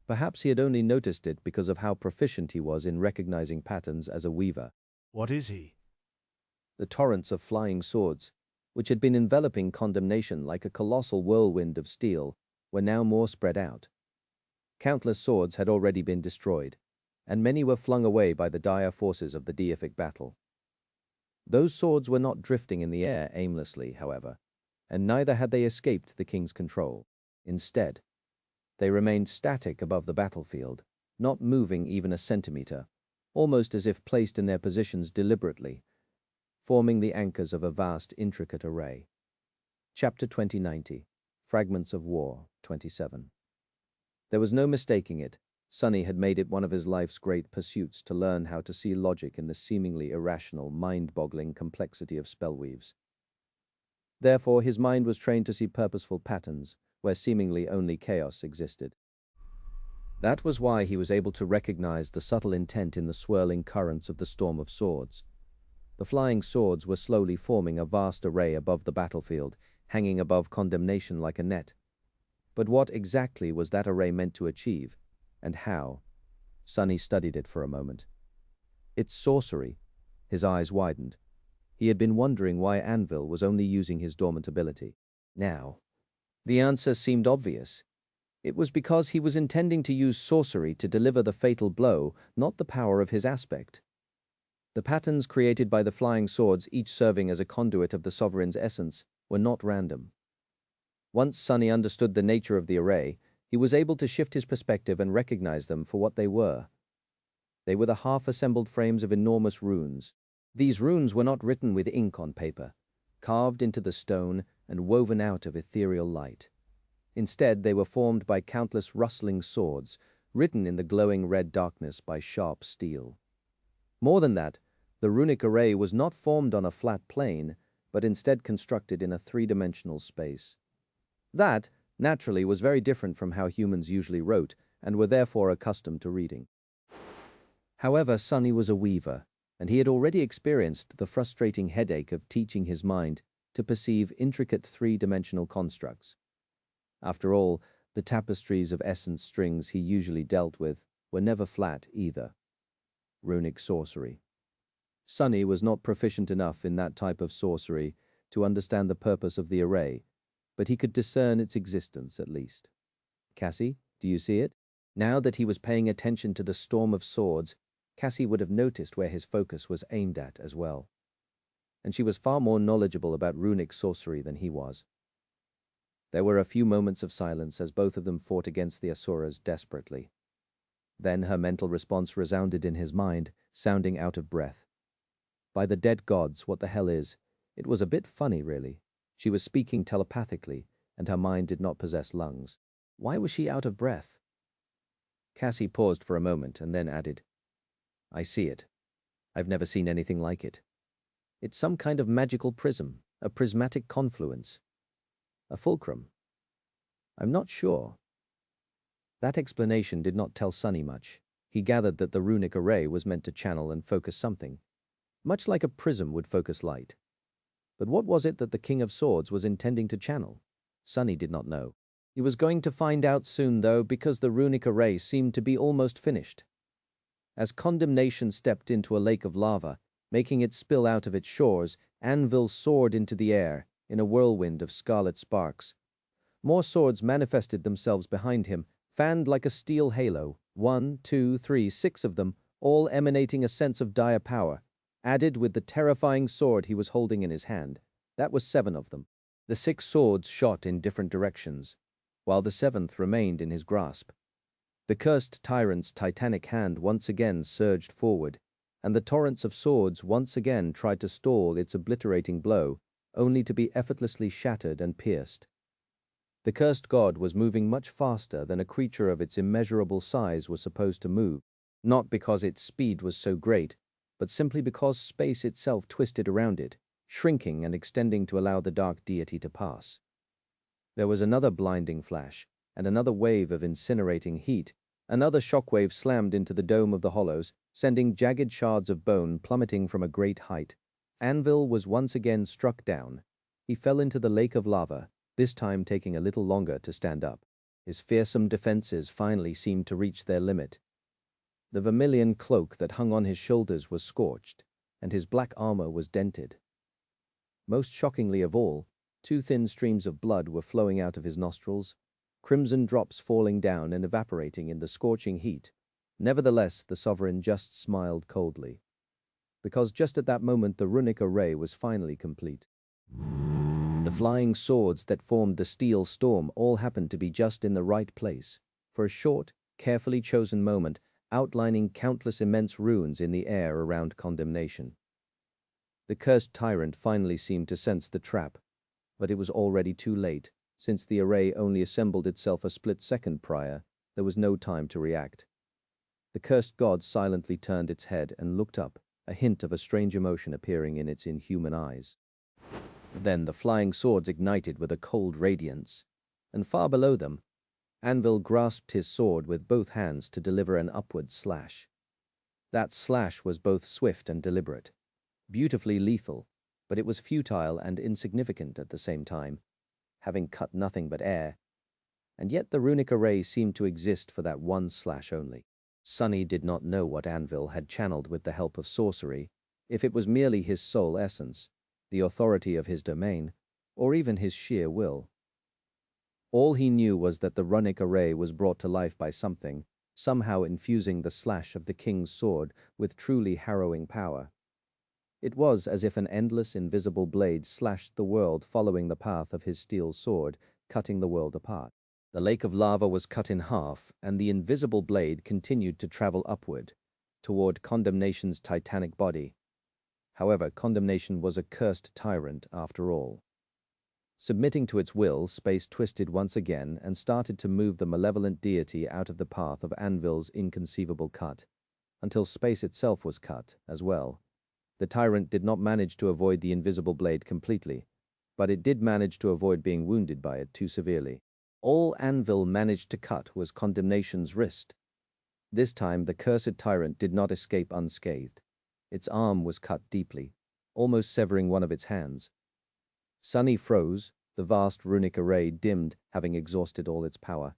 Perhaps he had only noticed it because of how proficient he was in recognizing patterns as a weaver. What is he? The torrents of flying swords, which had been enveloping condemnation like a colossal whirlwind of steel, were now more spread out. Countless swords had already been destroyed, and many were flung away by the dire forces of the deific battle. Those swords were not drifting in the air aimlessly, however, and neither had they escaped the king's control. Instead, they remained static above the battlefield, not moving even a centimeter, almost as if placed in their positions deliberately, forming the anchors of a vast, intricate array. Chapter 2090, Fragments of War, 27. There was no mistaking it. Sunny had made it one of his life's great pursuits to learn how to see logic in the seemingly irrational, mind-boggling complexity of spellweaves. Therefore, his mind was trained to see purposeful patterns where seemingly only chaos existed. That was why he was able to recognize the subtle intent in the swirling currents of the storm of swords. The flying swords were slowly forming a vast array above the battlefield, hanging above condemnation like a net. But what exactly was that array meant to achieve, and how? Sunny studied it for a moment. It's sorcery. His eyes widened. He had been wondering why Anvil was only using his dormant ability. Now, the answer seemed obvious. It was because he was intending to use sorcery to deliver the fatal blow, not the power of his aspect. The patterns created by the flying swords, each serving as a conduit of the sovereign's essence, were not random. Once Sunny understood the nature of the array, he was able to shift his perspective and recognize them for what they were. They were the half-assembled frames of enormous runes. These runes were not written with ink on paper, carved into the stone and woven out of ethereal light. Instead, they were formed by countless rustling swords, written in the glowing red darkness by sharp steel. More than that, the runic array was not formed on a flat plane, but instead constructed in a three-dimensional space. That, naturally, was very different from how humans usually wrote, and were therefore accustomed to reading. However, Sunny was a weaver, and he had already experienced the frustrating headache of teaching his mind to perceive intricate three-dimensional constructs. After all, the tapestries of essence strings he usually dealt with were never flat either. Runic sorcery. Sunny was not proficient enough in that type of sorcery to understand the purpose of the array, but he could discern its existence at least. Cassie, do you see it? Now that he was paying attention to the storm of swords, Cassie would have noticed where his focus was aimed at as well. And she was far more knowledgeable about runic sorcery than he was. There were a few moments of silence as both of them fought against the Asuras desperately. Then her mental response resounded in his mind, sounding out of breath. By the dead gods, what the hell is? It was a bit funny, really. She was speaking telepathically, and her mind did not possess lungs. Why was she out of breath? Cassie paused for a moment and then added, I see it. I've never seen anything like it. It's some kind of magical prism, a prismatic confluence. A fulcrum. I'm not sure. That explanation did not tell Sunny much. He gathered that the runic array was meant to channel and focus something, much like a prism would focus light. But what was it that the King of Swords was intending to channel? Sunny did not know. He was going to find out soon, though, because the runic array seemed to be almost finished. As condemnation stepped into a lake of lava, making it spill out of its shores, Anvil soared into the air in a whirlwind of scarlet sparks. More swords manifested themselves behind him, fanned like a steel halo, 1, 2, 3, 6 of them, all emanating a sense of dire power, added with the terrifying sword he was holding in his hand. That was 7 of them. The 6 swords shot in different directions, while the 7th remained in his grasp. The cursed tyrant's titanic hand once again surged forward, and the torrents of swords once again tried to stall its obliterating blow, only to be effortlessly shattered and pierced. The cursed god was moving much faster than a creature of its immeasurable size was supposed to move, not because its speed was so great, but simply because space itself twisted around it, shrinking and extending to allow the dark deity to pass. There was another blinding flash, and another wave of incinerating heat. Another shockwave slammed into the dome of the hollows, sending jagged shards of bone plummeting from a great height. Anvil was once again struck down. He fell into the lake of lava, this time taking a little longer to stand up. His fearsome defenses finally seemed to reach their limit. The vermilion cloak that hung on his shoulders was scorched, and his black armor was dented. Most shockingly of all, 2 thin streams of blood were flowing out of his nostrils, crimson drops falling down and evaporating in the scorching heat. Nevertheless, the sovereign just smiled coldly, because just at that moment the runic array was finally complete. The flying swords that formed the steel storm all happened to be just in the right place, for a short, carefully chosen moment, outlining countless immense runes in the air around condemnation. The cursed tyrant finally seemed to sense the trap, but it was already too late. Since the array only assembled itself a split second prior, there was no time to react. The cursed god silently turned its head and looked up, a hint of a strange emotion appearing in its inhuman eyes. Then the flying swords ignited with a cold radiance, and far below them, Anvil grasped his sword with both hands to deliver an upward slash. That slash was both swift and deliberate, beautifully lethal, but it was futile and insignificant at the same time. Having cut nothing but air, And yet the runic array seemed to exist for that one slash only. Sunny did not know what Anvil had channeled with the help of sorcery, if it was merely his soul essence, the authority of his domain, or even his sheer will. All he knew was that the runic array was brought to life by something, somehow infusing the slash of the king's sword with truly harrowing power. It was as if an endless invisible blade slashed the world following the path of his steel sword, cutting the world apart. The lake of lava was cut in half, and the invisible blade continued to travel upward, toward Condemnation's titanic body. However, Condemnation was a cursed tyrant after all. Submitting to its will, space twisted once again and started to move the malevolent deity out of the path of Anvil's inconceivable cut, until space itself was cut as well. The tyrant did not manage to avoid the invisible blade completely, but it did manage to avoid being wounded by it too severely. All Anvil managed to cut was Condemnation's wrist. This time the cursed tyrant did not escape unscathed. Its arm was cut deeply, almost severing one of its hands. Sunny froze, the vast runic array dimmed, having exhausted all its power.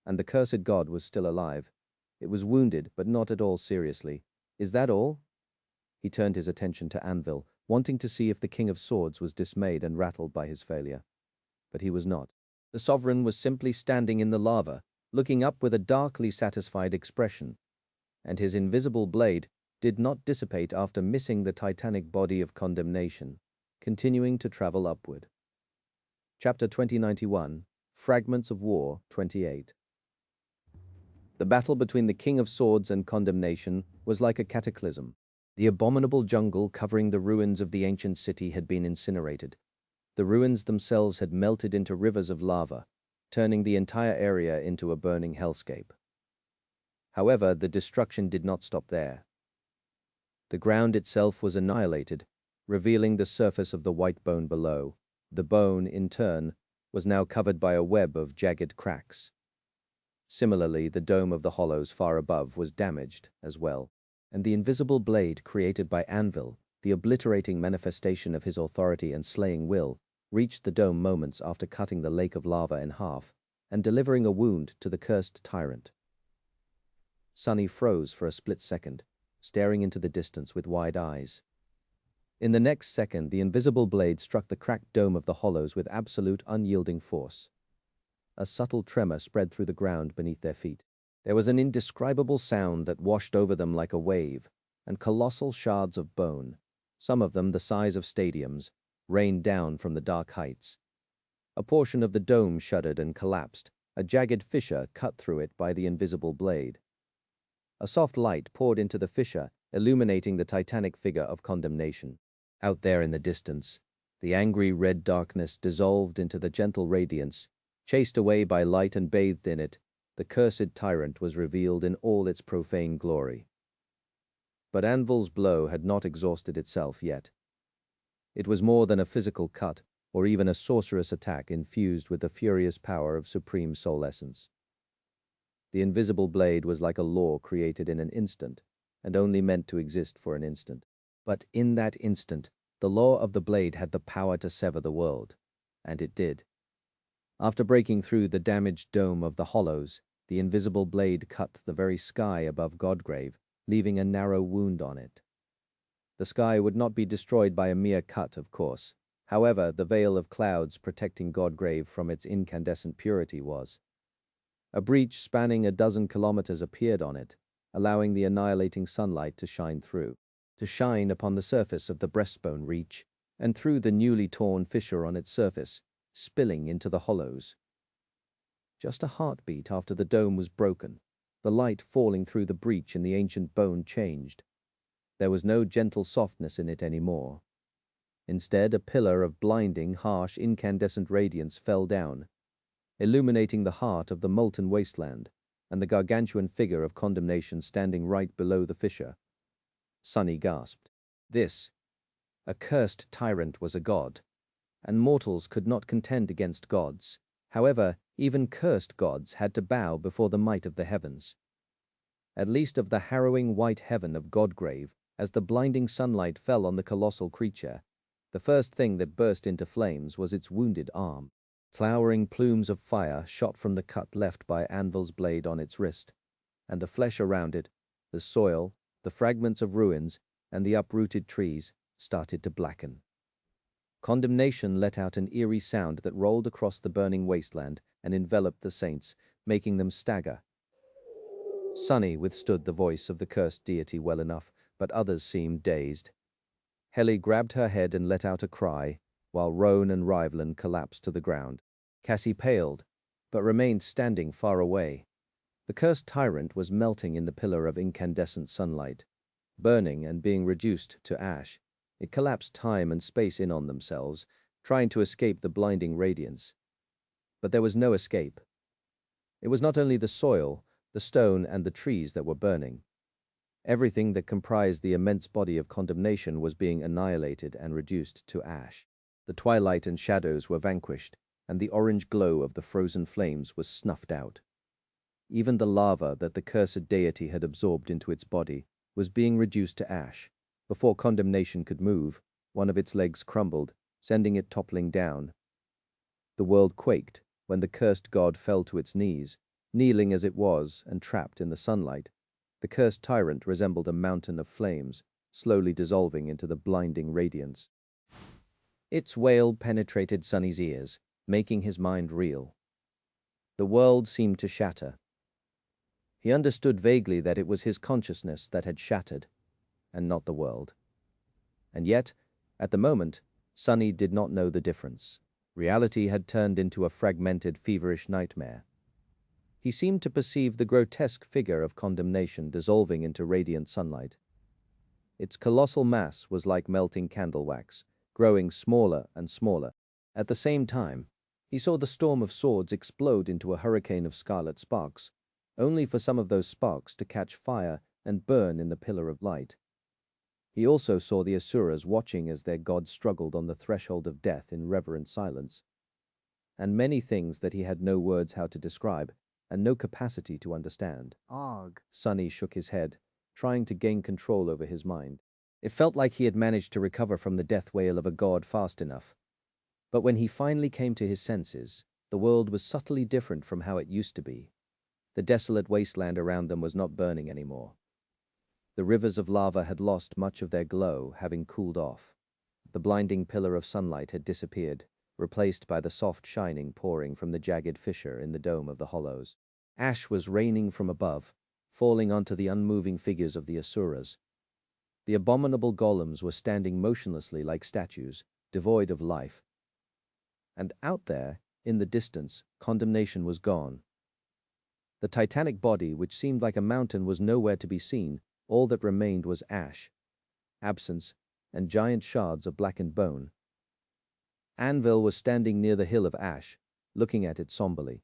And the cursed god was still alive. It was wounded, but not at all seriously. Is that all? He turned his attention to Anvil, wanting to see if the King of Swords was dismayed and rattled by his failure. But he was not. The sovereign was simply standing in the lava, looking up with a darkly satisfied expression. And his invisible blade did not dissipate after missing the titanic body of Condemnation, continuing to travel upward. Chapter 2091, Fragments of War 28. The battle between the King of Swords and Condemnation was like a cataclysm. The abominable jungle covering the ruins of the ancient city had been incinerated. The ruins themselves had melted into rivers of lava, turning the entire area into a burning hellscape. However, the destruction did not stop there. The ground itself was annihilated, revealing the surface of the white bone below. The bone, in turn, was now covered by a web of jagged cracks. Similarly, the dome of the hollows far above was damaged as well, and the invisible blade created by Anvil, the obliterating manifestation of his authority and slaying will, reached the dome moments after cutting the lake of lava in half and delivering a wound to the cursed tyrant. Sunny froze for a split second, staring into the distance with wide eyes. In the next second, the invisible blade struck the cracked dome of the hollows with absolute unyielding force. A subtle tremor spread through the ground beneath their feet. There was an indescribable sound that washed over them like a wave, and colossal shards of bone, some of them the size of stadiums, rained down from the dark heights. A portion of the dome shuddered and collapsed, a jagged fissure cut through it by the invisible blade. A soft light poured into the fissure, illuminating the titanic figure of Condemnation. Out there in the distance, the angry red darkness dissolved into the gentle radiance. Chased away by light and bathed in it, the cursed tyrant was revealed in all its profane glory. But Anvil's blow had not exhausted itself yet. It was more than a physical cut, or even a sorcerous attack infused with the furious power of supreme soul essence. The invisible blade was like a law created in an instant, and only meant to exist for an instant. But in that instant, the law of the blade had the power to sever the world, and it did. After breaking through the damaged dome of the hollows, the invisible blade cut the very sky above Godgrave, leaving a narrow wound on it. The sky would not be destroyed by a mere cut, of course. However, the veil of clouds protecting Godgrave from its incandescent purity was. A breach spanning a dozen kilometers appeared on it, allowing the annihilating sunlight to shine upon the surface of the breastbone reach, and through the newly torn fissure on its surface, spilling into the hollows. Just a heartbeat after the dome was broken, the light falling through the breach in the ancient bone changed. There was no gentle softness in it anymore. Instead, a pillar of blinding, harsh, incandescent radiance fell down, illuminating the heart of the molten wasteland and the gargantuan figure of Condemnation standing right below the fissure. Sunny gasped. This accursed tyrant was a god, and mortals could not contend against gods. However, even cursed gods had to bow before the might of the heavens. At least of the harrowing white heaven of Godgrave, as the blinding sunlight fell on the colossal creature, the first thing that burst into flames was its wounded arm. Towering plumes of fire shot from the cut left by Anvil's blade on its wrist, and the flesh around it, the soil, the fragments of ruins, and the uprooted trees started to blacken. Condemnation let out an eerie sound that rolled across the burning wasteland and enveloped the saints, making them stagger. Sunny withstood the voice of the cursed deity well enough, but others seemed dazed. Helly grabbed her head and let out a cry, while Roan and Rivelan collapsed to the ground. Cassie paled, but remained standing far away. The cursed tyrant was melting in the pillar of incandescent sunlight, burning and being reduced to ash. It collapsed time and space in on themselves, trying to escape the blinding radiance. But there was no escape. It was not only the soil, the stone, and the trees that were burning. Everything that comprised the immense body of condemnation was being annihilated and reduced to ash. The twilight and shadows were vanquished, and the orange glow of the frozen flames was snuffed out. Even the lava that the cursed deity had absorbed into its body was being reduced to ash. Before condemnation could move, one of its legs crumbled, sending it toppling down. The world quaked when the cursed god fell to its knees, kneeling as it was and trapped in the sunlight. The cursed tyrant resembled a mountain of flames, slowly dissolving into the blinding radiance. Its wail penetrated Sunny's ears, making his mind reel. The world seemed to shatter. He understood vaguely that it was his consciousness that had shattered, and not the world. And yet, at the moment, Sunny did not know the difference. Reality had turned into a fragmented, feverish nightmare. He seemed to perceive the grotesque figure of condemnation dissolving into radiant sunlight. Its colossal mass was like melting candle wax, growing smaller and smaller. At the same time, he saw the storm of swords explode into a hurricane of scarlet sparks, only for some of those sparks to catch fire and burn in the pillar of light. He also saw the Asuras watching as their god struggled on the threshold of death in reverent silence. And many things that he had no words how to describe, and no capacity to understand. Sunny shook his head, trying to gain control over his mind. It felt like he had managed to recover from the death wail of a god fast enough. But when he finally came to his senses, the world was subtly different from how it used to be. The desolate wasteland around them was not burning anymore. The rivers of lava had lost much of their glow, having cooled off. The blinding pillar of sunlight had disappeared, replaced by the soft shining pouring from the jagged fissure in the dome of the hollows. Ash was raining from above, falling onto the unmoving figures of the Asuras. The abominable golems were standing motionlessly like statues, devoid of life. And out there, in the distance, condemnation was gone. The titanic body, which seemed like a mountain, was nowhere to be seen. All that remained was ash, absence, and giant shards of blackened bone. Anvil was standing near the hill of ash, looking at it somberly.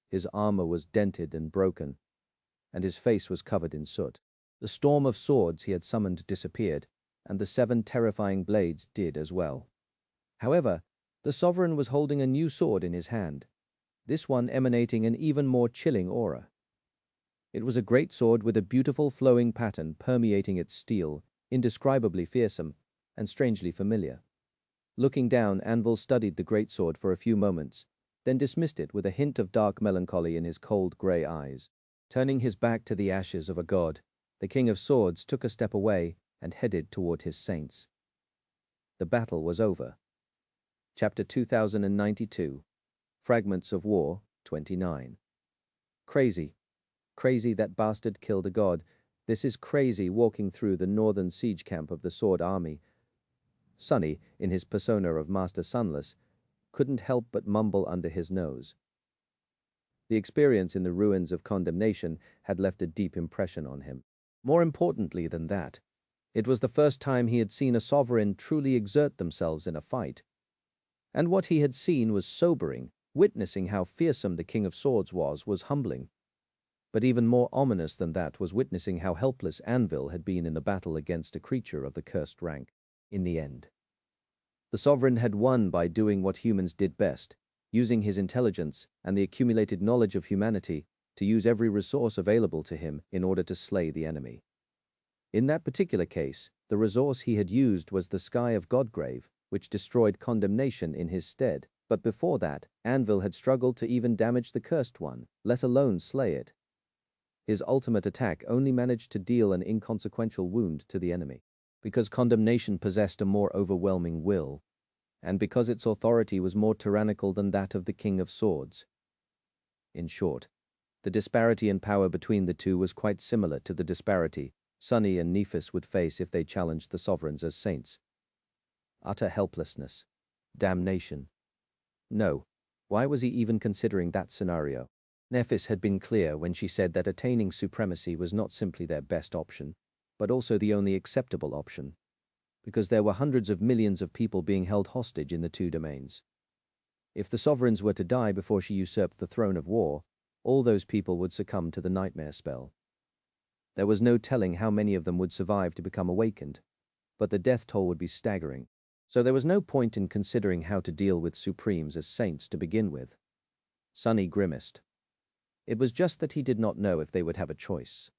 His armor was dented and broken, and his face was covered in soot. The storm of swords he had summoned disappeared, and the 7 terrifying blades did as well. However, the sovereign was holding a new sword in his hand, this one emanating an even more chilling aura. It was a great sword with a beautiful flowing pattern permeating its steel, indescribably fearsome and strangely familiar. Looking down, Anvil studied the great sword for a few moments, then dismissed it with a hint of dark melancholy in his cold grey eyes. Turning his back to the ashes of a god, the King of Swords took a step away and headed toward his saints. The battle was over. Chapter 2092, Fragments of War, 29. Crazy. Crazy that bastard killed a god. This is crazy walking through the northern siege camp of the Sword Army. Sunny, in his persona of Master Sunless, couldn't help but mumble under his nose. The experience in the ruins of condemnation had left a deep impression on him. More importantly than that, it was the first time he had seen a sovereign truly exert themselves in a fight. And what he had seen was sobering. Witnessing how fearsome the King of Swords was humbling. But even more ominous than that was witnessing how helpless Anvil had been in the battle against a creature of the cursed rank. In the end, the sovereign had won by doing what humans did best, using his intelligence and the accumulated knowledge of humanity to use every resource available to him in order to slay the enemy. In that particular case, the resource he had used was the sky of Godgrave, which destroyed condemnation in his stead. But before that, Anvil had struggled to even damage the cursed one, let alone slay it. His ultimate attack only managed to deal an inconsequential wound to the enemy, because condemnation possessed a more overwhelming will, and because its authority was more tyrannical than that of the King of Swords. In short, the disparity in power between the two was quite similar to the disparity Sunny and Nephis would face if they challenged the sovereigns as saints. Utter helplessness. Damnation. No, why was he even considering that scenario? Nephis had been clear when she said that attaining supremacy was not simply their best option, but also the only acceptable option, because there were hundreds of millions of people being held hostage in the two domains. If the sovereigns were to die before she usurped the throne of war, all those people would succumb to the nightmare spell. There was no telling how many of them would survive to become awakened, but the death toll would be staggering, so there was no point in considering how to deal with supremes as saints to begin with. Sunny grimaced. It was just that he did not know if they would have a choice.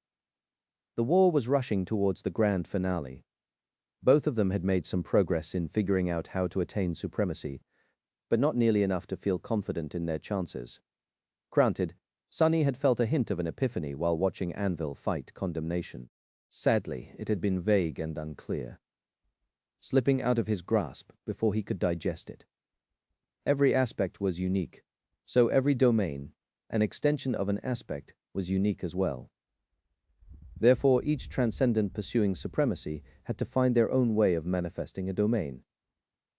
The war was rushing towards the grand finale. Both of them had made some progress in figuring out how to attain supremacy, but not nearly enough to feel confident in their chances. Granted, Sunny had felt a hint of an epiphany while watching Anvil fight condemnation. Sadly, it had been vague and unclear, slipping out of his grasp before he could digest it. Every aspect was unique, so every domain, an extension of an aspect, was unique as well. Therefore, each transcendent pursuing supremacy had to find their own way of manifesting a domain.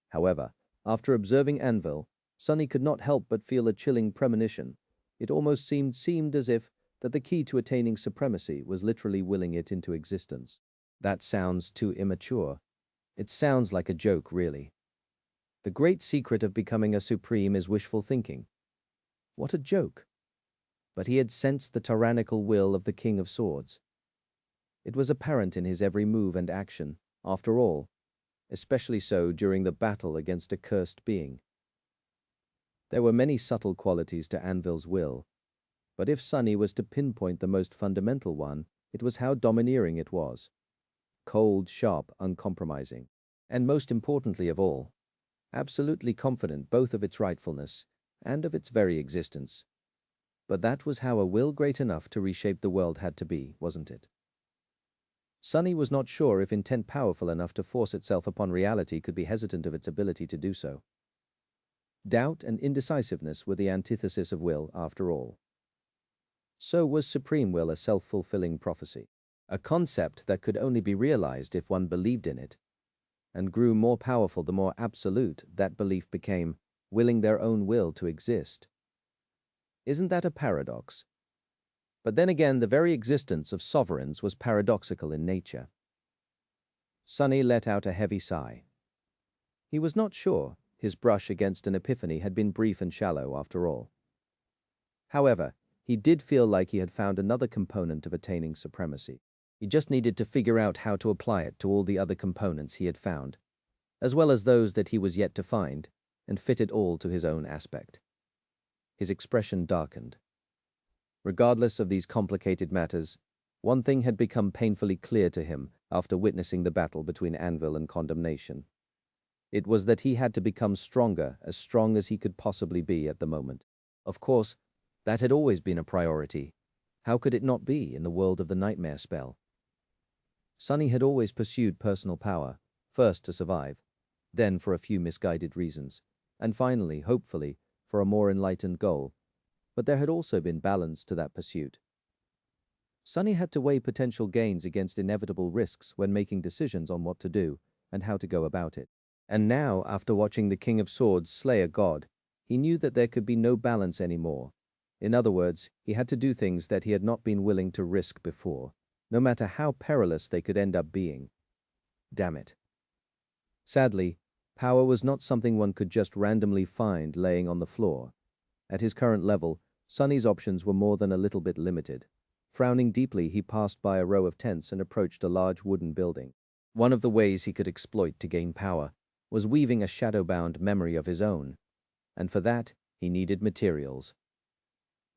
However, after observing Anvil, Sunny could not help but feel a chilling premonition. It almost seemed as if that the key to attaining supremacy was literally willing it into existence. That sounds too immature. It sounds like a joke, really. The great secret of becoming a supreme is wishful thinking. What a joke! But he had sensed the tyrannical will of the King of Swords. It was apparent in his every move and action, after all, especially so during the battle against a cursed being. There were many subtle qualities to Anvil's will, but if Sunny was to pinpoint the most fundamental one, it was how domineering it was. Cold, sharp, uncompromising, and most importantly of all, absolutely confident both of its rightfulness and of its very existence. But that was how a will great enough to reshape the world had to be, wasn't it? Sunny was not sure if intent powerful enough to force itself upon reality could be hesitant of its ability to do so. Doubt and indecisiveness were the antithesis of will, after all. So was supreme will a self-fulfilling prophecy, a concept that could only be realized if one believed in it, and grew more powerful the more absolute that belief became, willing their own will to exist. Isn't that a paradox? But then again, the very existence of sovereigns was paradoxical in nature. Sunny let out a heavy sigh. He was not sure. His brush against an epiphany had been brief and shallow, after all. However, he did feel like he had found another component of attaining supremacy. He just needed to figure out how to apply it to all the other components he had found, as well as those that he was yet to find, and fit it all to his own aspect. His expression darkened. Regardless of these complicated matters, one thing had become painfully clear to him after witnessing the battle between Anvil and condemnation. It was that he had to become stronger, as strong as he could possibly be at the moment. Of course, that had always been a priority. How could it not be in the world of the nightmare spell? Sunny had always pursued personal power, first to survive, then for a few misguided reasons, and finally, hopefully, for a more enlightened goal. But there had also been balance to that pursuit. Sunny had to weigh potential gains against inevitable risks when making decisions on what to do and how to go about it. And now, after watching the King of Swords slay a god, he knew that there could be no balance anymore. In other words, he had to do things that he had not been willing to risk before, no matter how perilous they could end up being. Damn it. Sadly, power was not something one could just randomly find laying on the floor. At his current level, Sunny's options were more than a little bit limited. Frowning deeply, he passed by a row of tents and approached a large wooden building. One of the ways he could exploit to gain power was weaving a shadow-bound memory of his own, and for that, he needed materials.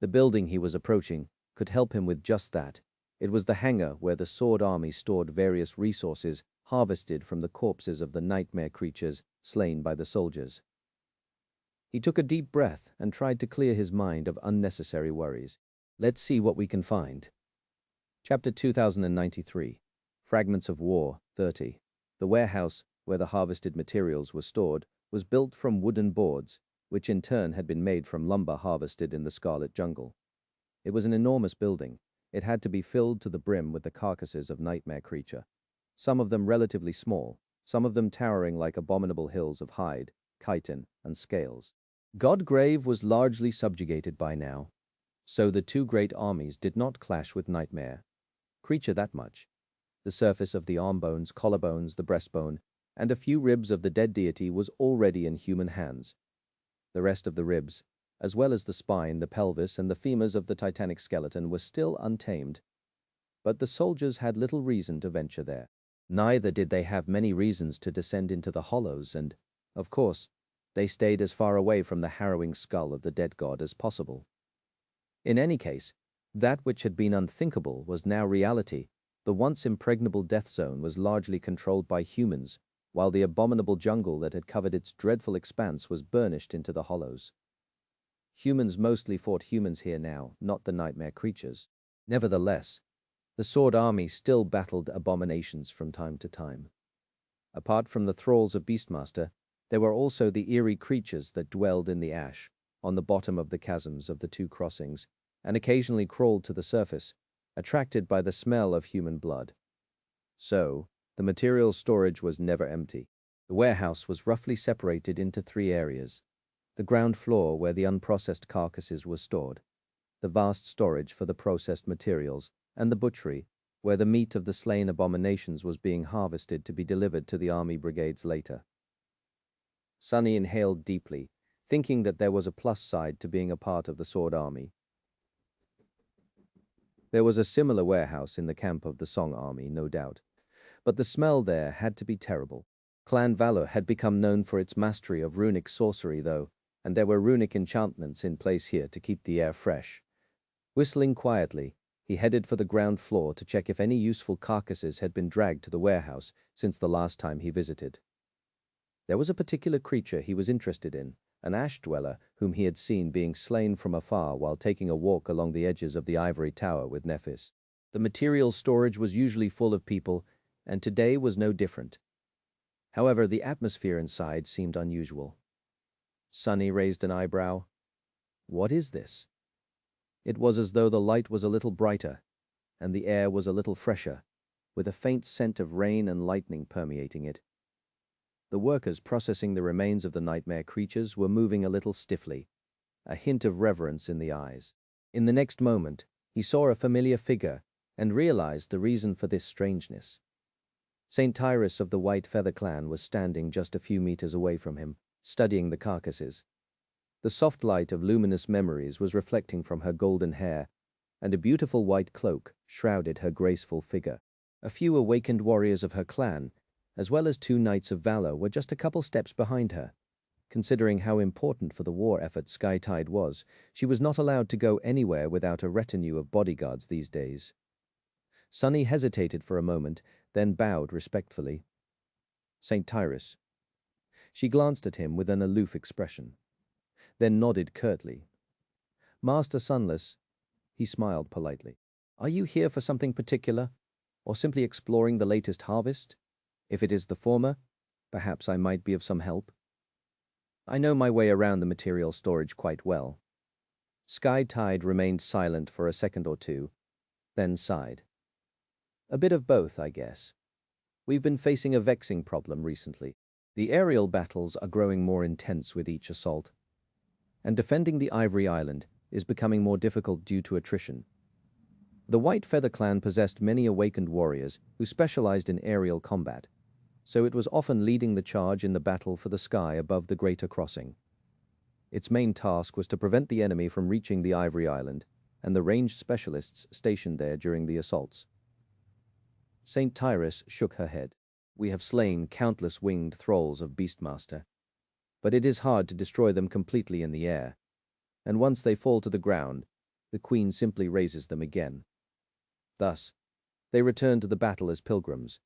The building he was approaching could help him with just that. It was the hangar where the Sword Army stored various resources harvested from the corpses of the nightmare creatures slain by the soldiers. He took a deep breath and tried to clear his mind of unnecessary worries. Let's see what we can find. Chapter 2093. Fragments of War, 30. The warehouse, where the harvested materials were stored, was built from wooden boards, which in turn had been made from lumber harvested in the Scarlet Jungle. It was an enormous building. It had to be filled to the brim with the carcasses of nightmare creature, some of them relatively small, some of them towering like abominable hills of hide, chitin, and scales. Godgrave was largely subjugated by now, so the two great armies did not clash with nightmare creature that much. The surface of the arm bones, collarbones, the breastbone, and a few ribs of the dead deity was already in human hands. The rest of the ribs, as well as the spine, the pelvis, and the femurs of the titanic skeleton, were still untamed. But the soldiers had little reason to venture there. Neither did they have many reasons to descend into the hollows, and, of course, they stayed as far away from the harrowing skull of the dead god as possible. In any case, that which had been unthinkable was now reality. The once impregnable death zone was largely controlled by humans, while the abominable jungle that had covered its dreadful expanse was burnished into the hollows. Humans mostly fought humans here now, not the nightmare creatures. Nevertheless, the Sword Army still battled abominations from time to time. Apart from the thralls of Beastmaster, there were also the eerie creatures that dwelled in the ash, on the bottom of the chasms of the two crossings, and occasionally crawled to the surface, attracted by the smell of human blood. So, the material storage was never empty. The warehouse was roughly separated into three areas: the ground floor, where the unprocessed carcasses were stored, the vast storage for the processed materials, and the butchery, where the meat of the slain abominations was being harvested to be delivered to the army brigades later. Sunny inhaled deeply, thinking that there was a plus side to being a part of the Sword Army. There was a similar warehouse in the camp of the Song Army, no doubt, but the smell there had to be terrible. Clan Valor had become known for its mastery of runic sorcery, though, and there were runic enchantments in place here to keep the air fresh. Whistling quietly, he headed for the ground floor to check if any useful carcasses had been dragged to the warehouse since the last time he visited. There was a particular creature he was interested in, an ash dweller whom he had seen being slain from afar while taking a walk along the edges of the ivory tower with Nephis. The material storage was usually full of people, and today was no different. However, the atmosphere inside seemed unusual. Sunny raised an eyebrow. What is this? It was as though the light was a little brighter, and the air was a little fresher, with a faint scent of rain and lightning permeating it. The workers processing the remains of the nightmare creatures were moving a little stiffly, a hint of reverence in the eyes. In the next moment, he saw a familiar figure and realized the reason for this strangeness. St. Tyrus of the White Feather Clan was standing just a few meters away from him, studying the carcasses. The soft light of luminous memories was reflecting from her golden hair, and a beautiful white cloak shrouded her graceful figure. A few awakened warriors of her clan, as well as two knights of valor, were just a couple steps behind her. Considering how important for the war effort Skytide was, she was not allowed to go anywhere without a retinue of bodyguards these days. Sunny hesitated for a moment, then bowed respectfully. St. Tyrus. She glanced at him with an aloof expression, then nodded curtly. Master Sunless. He smiled politely. Are you here for something particular, or simply exploring the latest harvest? If it is the former, perhaps I might be of some help. I know my way around the material storage quite well. Skytide remained silent for a second or two, then sighed. A bit of both, I guess. We've been facing a vexing problem recently. The aerial battles are growing more intense with each assault, and defending the Ivory Island is becoming more difficult due to attrition. The White Feather Clan possessed many awakened warriors who specialized in aerial combat, so it was often leading the charge in the battle for the sky above the Greater Crossing. Its main task was to prevent the enemy from reaching the Ivory Island and the ranged specialists stationed there during the assaults. St. Tyrus shook her head. We have slain countless winged thralls of Beastmaster, but it is hard to destroy them completely in the air, and once they fall to the ground, the Queen simply raises them again. Thus, they return to the battle as pilgrims.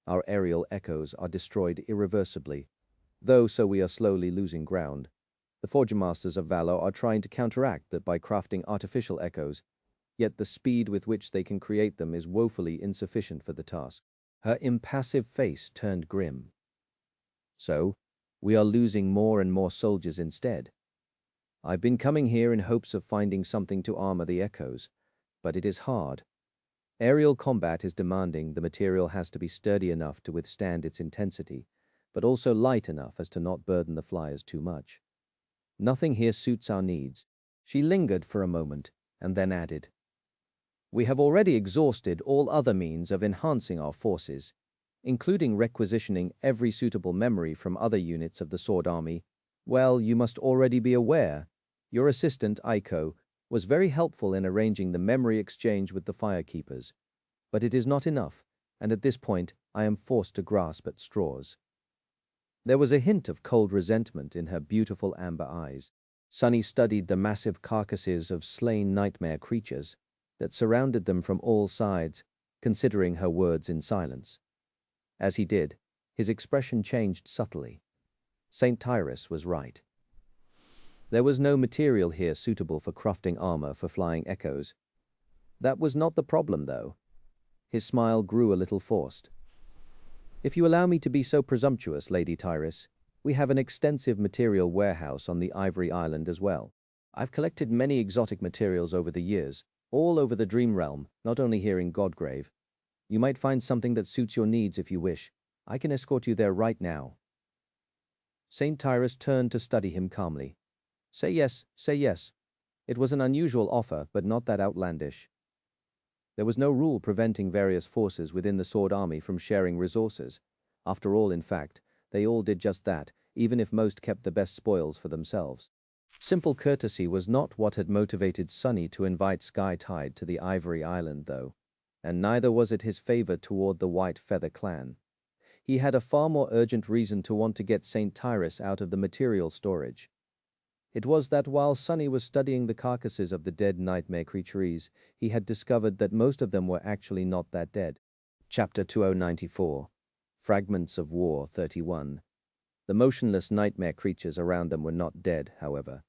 Our aerial echoes are destroyed irreversibly, though so we are slowly losing ground. The Forger Masters of Valor are trying to counteract that by crafting artificial echoes, yet the speed with which they can create them is woefully insufficient for the task. Her impassive face turned grim. So, we are losing more and more soldiers instead. I've been coming here in hopes of finding something to armor the echoes, but it is hard. Aerial combat is demanding. The material has to be sturdy enough to withstand its intensity, but also light enough as to not burden the flyers too much. Nothing here suits our needs. She lingered for a moment, and then added, "We have already exhausted all other means of enhancing our forces, including requisitioning every suitable memory from other units of the Sword Army. Well, you must already be aware, your assistant, Aiko, was very helpful in arranging the memory exchange with the Firekeepers. But it is not enough, and at this point I am forced to grasp at straws." There was a hint of cold resentment in her beautiful amber eyes. Sunny studied the massive carcasses of slain nightmare creatures that surrounded them from all sides, considering her words in silence. As he did, his expression changed subtly. Saint Tyrus was right. There was no material here suitable for crafting armor for flying echoes. That was not the problem, though. His smile grew a little forced. "If you allow me to be so presumptuous, Lady Tyrus, we have an extensive material warehouse on the Ivory Island as well. I've collected many exotic materials over the years, all over the Dream Realm, not only here in Godgrave. You might find something that suits your needs if you wish. I can escort you there right now." Saint Tyrus turned to study him calmly. Say yes, say yes. It was an unusual offer, but not that outlandish. There was no rule preventing various forces within the Sword Army from sharing resources. After all, in fact, they all did just that, even if most kept the best spoils for themselves. Simple courtesy was not what had motivated Sunny to invite Sky Tide to the Ivory Island, though, and neither was it his favor toward the White Feather clan. He had a far more urgent reason to want to get Saint Tyrus out of the material storage. It was that while Sunny was studying the carcasses of the dead nightmare creatures, he had discovered that most of them were actually not that dead. Chapter 2094, Fragments of War 31. The motionless nightmare creatures around them were not dead, however.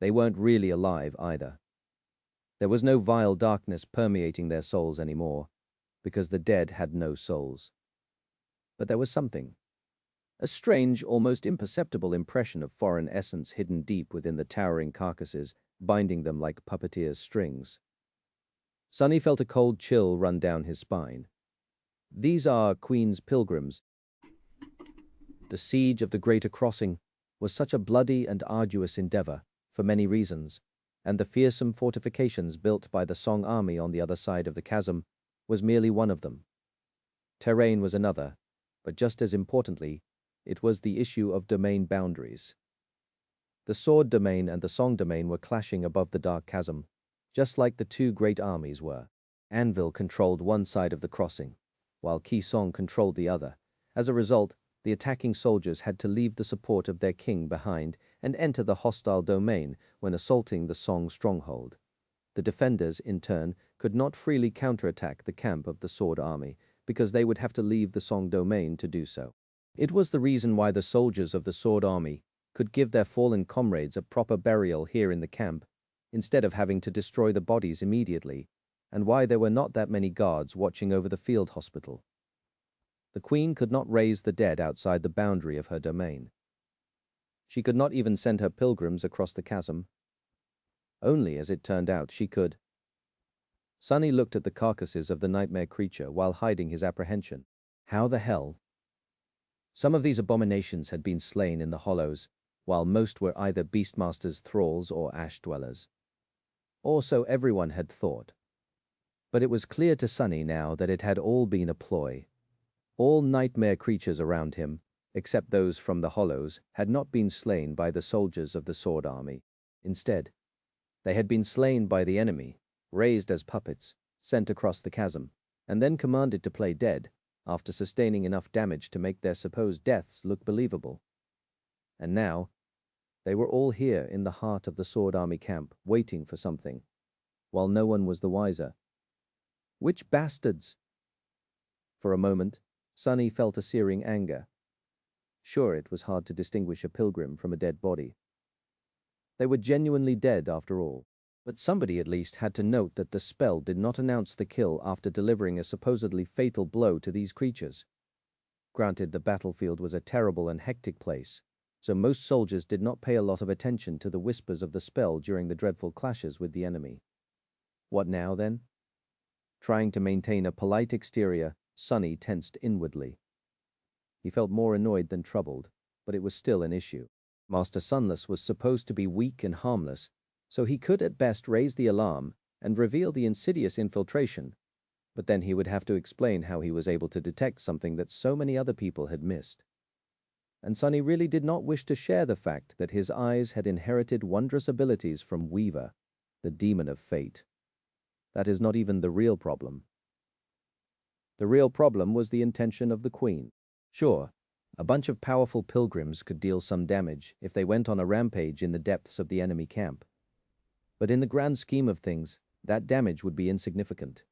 They weren't really alive either. There was no vile darkness permeating their souls anymore, because the dead had no souls. But there was something. A strange, almost imperceptible impression of foreign essence hidden deep within the towering carcasses, binding them like puppeteers' strings. Sunny felt a cold chill run down his spine. These are Queen's pilgrims. The siege of the Greater Crossing was such a bloody and arduous endeavor, for many reasons, and the fearsome fortifications built by the Song army on the other side of the chasm was merely one of them. Terrain was another, but just as importantly, it was the issue of domain boundaries. The Sword domain and the Song domain were clashing above the dark chasm, just like the two great armies were. Anvil controlled one side of the crossing, while Ki Song controlled the other. As a result, the attacking soldiers had to leave the support of their king behind and enter the hostile domain when assaulting the Song stronghold. The defenders, in turn, could not freely counterattack the camp of the Sword army, because they would have to leave the Song domain to do so. It was the reason why the soldiers of the Sword army could give their fallen comrades a proper burial here in the camp, instead of having to destroy the bodies immediately, and why there were not that many guards watching over the field hospital. The Queen could not raise the dead outside the boundary of her domain. She could not even send her pilgrims across the chasm. Only, as it turned out, she could. Sunny looked at the carcasses of the nightmare creature while hiding his apprehension. How the hell? Some of these abominations had been slain in the hollows, while most were either Beastmaster's thralls or ash dwellers. Or so everyone had thought. But it was clear to Sunny now that it had all been a ploy. All nightmare creatures around him, except those from the hollows, had not been slain by the soldiers of the Sword army. Instead, they had been slain by the enemy, raised as puppets, sent across the chasm, and then commanded to play dead, after sustaining enough damage to make their supposed deaths look believable. And now, they were all here in the heart of the Sword army camp, waiting for something, while no one was the wiser. Which bastards? For a moment, Sunny felt a searing anger. Sure, it was hard to distinguish a pilgrim from a dead body. They were genuinely dead after all. But somebody at least had to note that the spell did not announce the kill after delivering a supposedly fatal blow to these creatures. Granted, the battlefield was a terrible and hectic place, so most soldiers did not pay a lot of attention to the whispers of the spell during the dreadful clashes with the enemy. What now, then? Trying to maintain a polite exterior, Sunny tensed inwardly. He felt more annoyed than troubled, but it was still an issue. Master Sunless was supposed to be weak and harmless, so he could at best raise the alarm and reveal the insidious infiltration, but then he would have to explain how he was able to detect something that so many other people had missed. And Sunny really did not wish to share the fact that his eyes had inherited wondrous abilities from Weaver, the demon of fate. That is not even the real problem. The real problem was the intention of the Queen. Sure, a bunch of powerful pilgrims could deal some damage if they went on a rampage in the depths of the enemy camp. But in the grand scheme of things, that damage would be insignificant.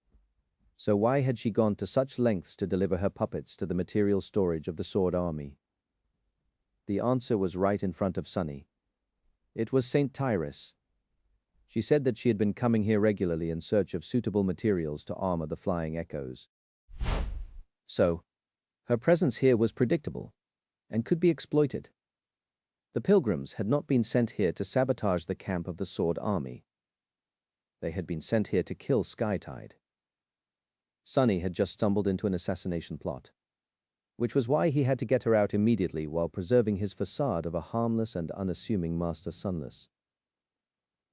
So why had she gone to such lengths to deliver her puppets to the material storage of the Sword Army? The answer was right in front of Sunny. It was St. Tyrus. She said that she had been coming here regularly in search of suitable materials to armor the flying echoes. So, her presence here was predictable and could be exploited. The pilgrims had not been sent here to sabotage the camp of the Sword Army. They had been sent here to kill Skytide. Sunny had just stumbled into an assassination plot, which was why he had to get her out immediately while preserving his facade of a harmless and unassuming Master Sunless.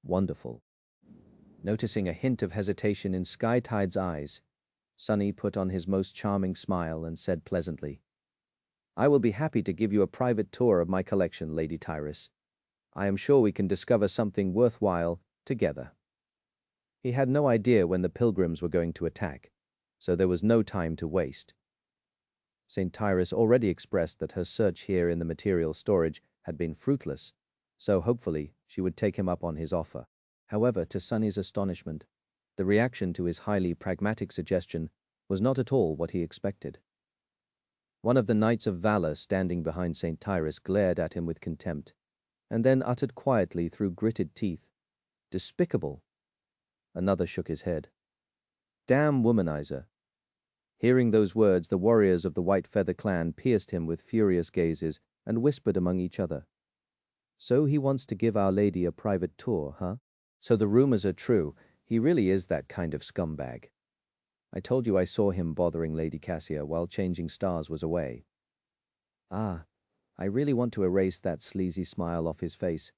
Wonderful. Noticing a hint of hesitation in Skytide's eyes, Sunny put on his most charming smile and said pleasantly, "I will be happy to give you a private tour of my collection, Lady Tyrus. I am sure we can discover something worthwhile together." He had no idea when the pilgrims were going to attack, so there was no time to waste. St. Tyrus already expressed that her search here in the material storage had been fruitless, so hopefully she would take him up on his offer. However, to Sunny's astonishment, the reaction to his highly pragmatic suggestion was not at all what he expected. One of the Knights of Valor standing behind St. Tyrus glared at him with contempt, and then uttered quietly through gritted teeth, "Despicable." Another shook his head. "Damn womanizer." Hearing those words, the warriors of the White Feather clan pierced him with furious gazes and whispered among each other, "So he wants to give Our Lady a private tour, huh? So the rumors are true. He really is that kind of scumbag. I told you I saw him bothering Lady Cassia while changing stars was away." Ah, I really want to erase that sleazy smile off his face.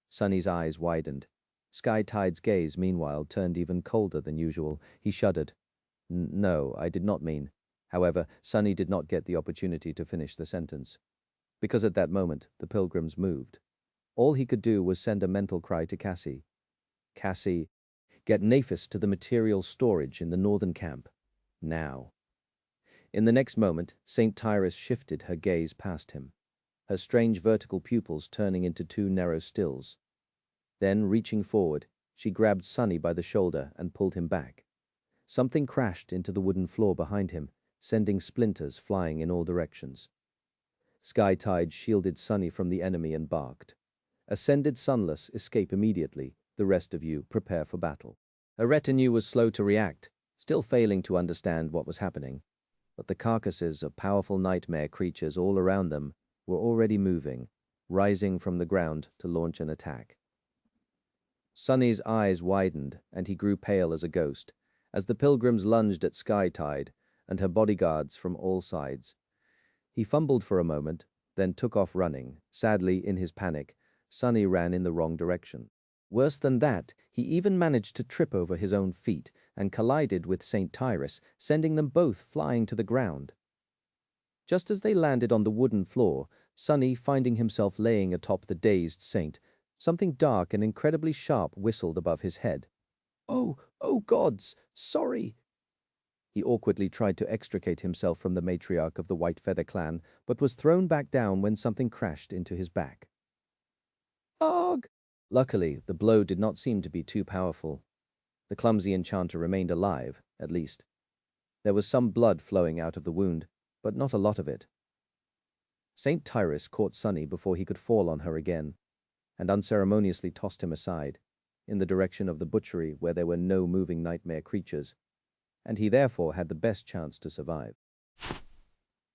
Sunny's eyes widened. Skytide's gaze, meanwhile, turned even colder than usual. He shuddered. No, I did not mean." However, Sunny did not get the opportunity to finish the sentence, because at that moment the pilgrims moved. All he could do was send a mental cry to Cassie. "Cassie, get Naphis to the material storage in the northern camp. Now." In the next moment, St. Tyrus shifted her gaze past him, her strange vertical pupils turning into two narrow stills. Then, reaching forward, she grabbed Sunny by the shoulder and pulled him back. Something crashed into the wooden floor behind him, sending splinters flying in all directions. Skytide shielded Sunny from the enemy and barked, "Ascended Sunless, escape immediately. The rest of you, prepare for battle." Her retinue was slow to react, still failing to understand what was happening, but the carcasses of powerful nightmare creatures all around them were already moving, rising from the ground to launch an attack. Sunny's eyes widened, and he grew pale as a ghost, as the pilgrims lunged at Skytide and her bodyguards from all sides. He fumbled for a moment, then took off running. Sadly, in his panic, Sunny ran in the wrong direction. Worse than that, he even managed to trip over his own feet and collided with St. Tyrus, sending them both flying to the ground. Just as they landed on the wooden floor, Sunny, finding himself laying atop the dazed saint, something dark and incredibly sharp whistled above his head. Oh gods, sorry!" He awkwardly tried to extricate himself from the matriarch of the White Feather clan, but was thrown back down when something crashed into his back. "Ugh!" Luckily, the blow did not seem to be too powerful. The clumsy enchanter remained alive, at least. There was some blood flowing out of the wound, but not a lot of it. St. Tyrus caught Sunny before he could fall on her again. and unceremoniously tossed him aside, in the direction of the butchery where there were no moving nightmare creatures, and he therefore had the best chance to survive.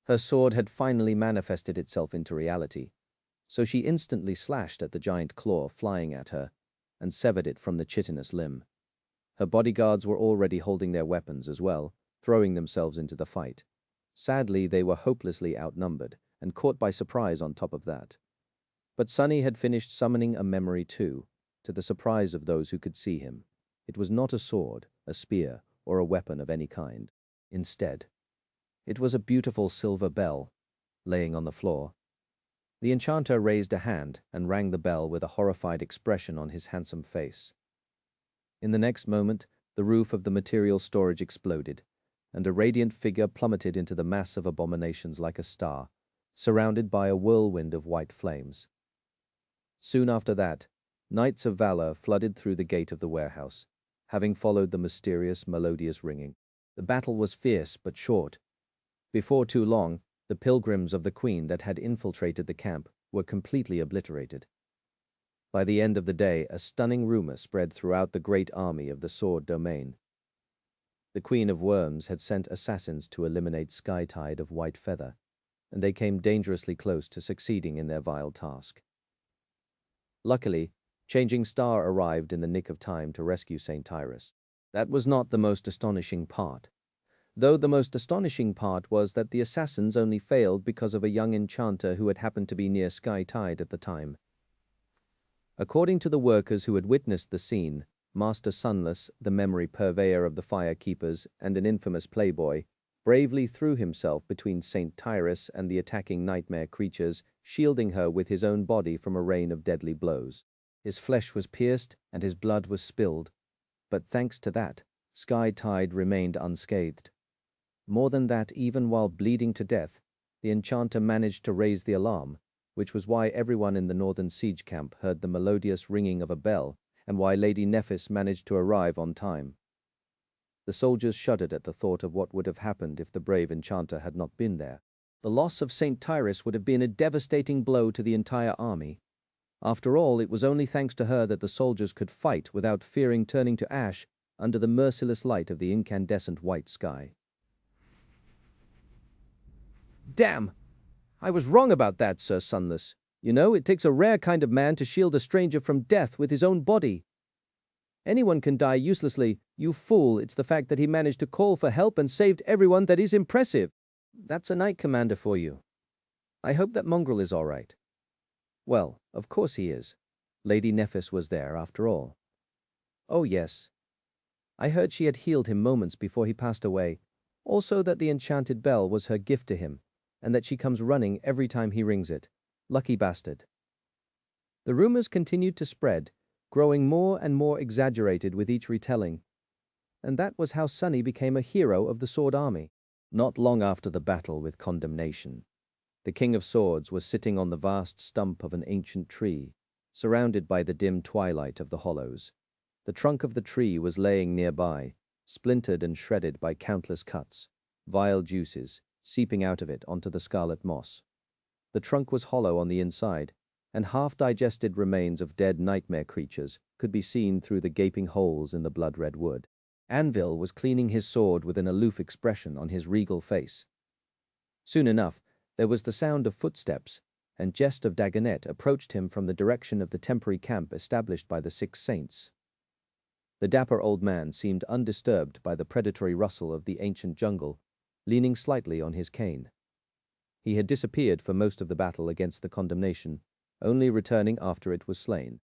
Her sword had finally manifested itself into reality, so she instantly slashed at the giant claw flying at her and severed it from the chitinous limb. Her bodyguards were already holding their weapons as well, throwing themselves into the fight. Sadly, they were hopelessly outnumbered and caught by surprise on top of that. But Sunny had finished summoning a memory too, to the surprise of those who could see him. It was not a sword, a spear, or a weapon of any kind. Instead, it was a beautiful silver bell, laying on the floor. The enchanter raised a hand and rang the bell with a horrified expression on his handsome face. In the next moment, the roof of the material storage exploded, and a radiant figure plummeted into the mass of abominations like a star, surrounded by a whirlwind of white flames. Soon after that, knights of Valor flooded through the gate of the warehouse, having followed the mysterious, melodious ringing. The battle was fierce but short. Before too long, the pilgrims of the Queen that had infiltrated the camp were completely obliterated. By the end of the day, a stunning rumor spread throughout the great army of the Sword Domain. The Queen of Worms had sent assassins to eliminate Skytide of White Feather, and they came dangerously close to succeeding in their vile task. Luckily, Changing Star arrived in the nick of time to rescue St. Tyrus. That was not the most astonishing part, though the most astonishing part was that the assassins only failed because of a young enchanter who had happened to be near Skytide at the time. According to the workers who had witnessed the scene, Master Sunless, the memory purveyor of the Fire Keepers and an infamous playboy, bravely threw himself between St. Tyrus and the attacking nightmare creatures, shielding her with his own body from a rain of deadly blows. His flesh was pierced and his blood was spilled, but thanks to that, Skytide remained unscathed. More than that, even while bleeding to death, the enchanter managed to raise the alarm, which was why everyone in the northern siege camp heard the melodious ringing of a bell and why Lady Nephis managed to arrive on time. The soldiers shuddered at the thought of what would have happened if the brave enchanter had not been there. The loss of St. Tyrus would have been a devastating blow to the entire army. After all, it was only thanks to her that the soldiers could fight without fearing turning to ash under the merciless light of the incandescent white sky. Damn! I was wrong about that, Sir Sunless. You know, it takes a rare kind of man to shield a stranger from death with his own body. Anyone can die uselessly. You fool, it's the fact that he managed to call for help and saved everyone that is impressive. That's a knight commander for you. I hope that mongrel is all right. Well, of course he is. Lady Nephis was there, after all. Oh, yes. I heard she had healed him moments before he passed away. Also that the enchanted bell was her gift to him, and that she comes running every time he rings it. Lucky bastard. The rumors continued to spread, growing more and more exaggerated with each retelling. And that was how Sunny became a hero of the Sword Army. Not long after the battle with Condemnation, the King of Swords was sitting on the vast stump of an ancient tree, surrounded by the dim twilight of the hollows. The trunk of the tree was laying nearby, splintered and shredded by countless cuts, vile juices seeping out of it onto the scarlet moss. The trunk was hollow on the inside, and half-digested remains of dead nightmare creatures could be seen through the gaping holes in the blood-red wood. Anvil was cleaning his sword with an aloof expression on his regal face. Soon enough, there was the sound of footsteps, and Jest of Dagonet approached him from the direction of the temporary camp established by the 6 saints. The dapper old man seemed undisturbed by the predatory rustle of the ancient jungle, leaning slightly on his cane. He had disappeared for most of the battle against the Condemnation, only returning after it was slain.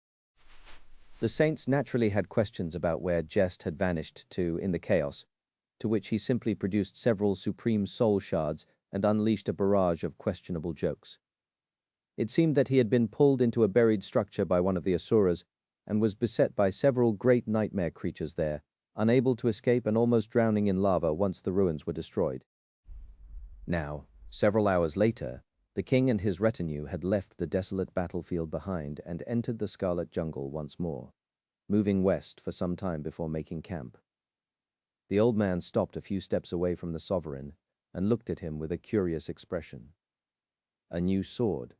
The saints naturally had questions about where Jest had vanished to in the chaos, to which he simply produced several supreme soul shards and unleashed a barrage of questionable jokes. It seemed that he had been pulled into a buried structure by one of the Asuras and was beset by several great nightmare creatures there, unable to escape and almost drowning in lava once the ruins were destroyed. Now, several hours later, the king and his retinue had left the desolate battlefield behind and entered the Scarlet Jungle once more, moving west for some time before making camp. The old man stopped a few steps away from the sovereign and looked at him with a curious expression. A new sword.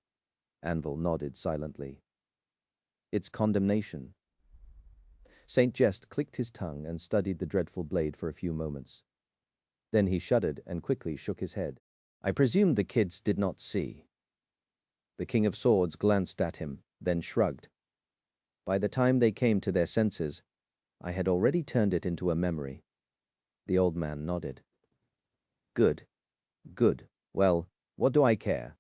Anvil nodded silently. It's condemnation. Saint Jest clicked his tongue and studied the dreadful blade for a few moments. Then he shuddered and quickly shook his head. I presume the kids did not see. The King of Swords glanced at him, then shrugged. By the time they came to their senses, I had already turned it into a memory. The old man nodded. Good. Good. Well, what do I care?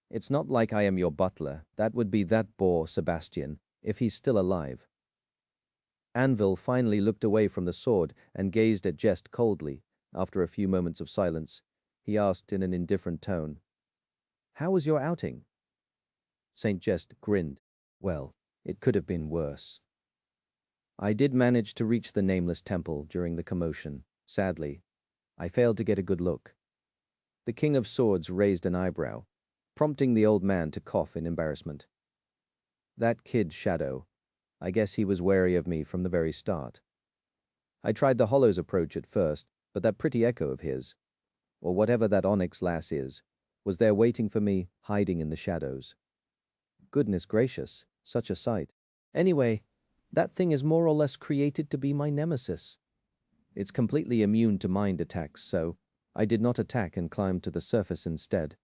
It's not like I am your butler. That would be that boor Sebastian, if he's still alive. Anvil finally looked away from the sword and gazed at Jest coldly. After a few moments of silence, he asked in an indifferent tone, "How was your outing?" Saint Jest grinned. Well, it could have been worse. I did manage to reach the nameless temple during the commotion. Sadly, I failed to get a good look. The King of Swords raised an eyebrow, prompting the old man to cough in embarrassment. That kid Shadow, I guess he was wary of me from the very start. I tried the Hollows approach at first, but that pretty echo of his, or whatever that onyx lass is, was there waiting for me, hiding in the shadows. Goodness gracious, such a sight. Anyway, that thing is more or less created to be my nemesis. It's completely immune to mind attacks, so I did not attack and climbed to the surface instead.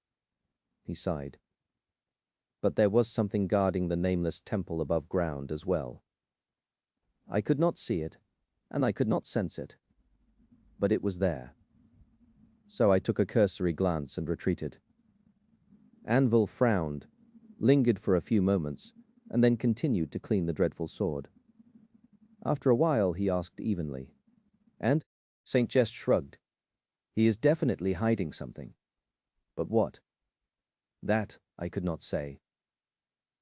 He sighed. But there was something guarding the nameless temple above ground as well. I could not see it, and I could not sense it. But it was there. So I took a cursory glance and retreated. Anvil frowned, lingered for a few moments, and then continued to clean the dreadful sword. After a while, he asked evenly, "And?" Saint Jest shrugged. "He is definitely hiding something. But what?" That I could not say.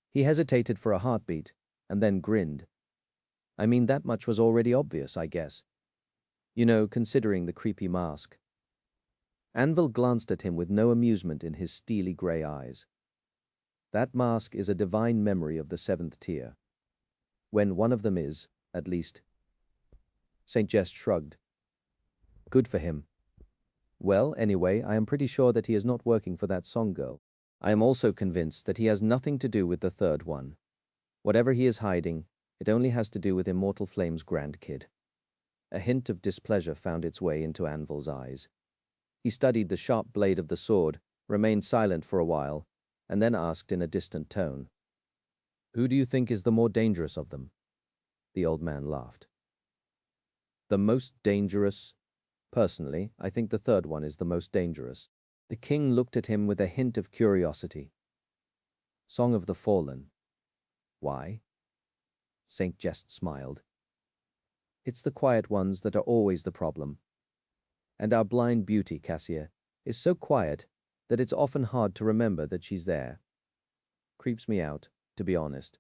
He hesitated for a heartbeat, and then grinned. I mean, that much was already obvious, I guess. You know, considering the creepy mask. Anvil glanced at him with no amusement in his steely grey eyes. That mask is a divine memory of the 7th tier. When one of them is, at least. Saint Jest shrugged. Good for him. Well, anyway, I am pretty sure that he is not working for that song girl. I am also convinced that he has nothing to do with the third one. Whatever he is hiding, it only has to do with Immortal Flame's grandkid. A hint of displeasure found its way into Anvil's eyes. He studied the sharp blade of the sword, remained silent for a while, and then asked in a distant tone, "Who do you think is the more dangerous of them?" The old man laughed. The most dangerous? Personally, I think the third one is the most dangerous. The king looked at him with a hint of curiosity. Song of the Fallen. Why? Saint Jest smiled. It's the quiet ones that are always the problem. And our blind beauty, Cassia, is so quiet that it's often hard to remember that she's there. Creeps me out, to be honest.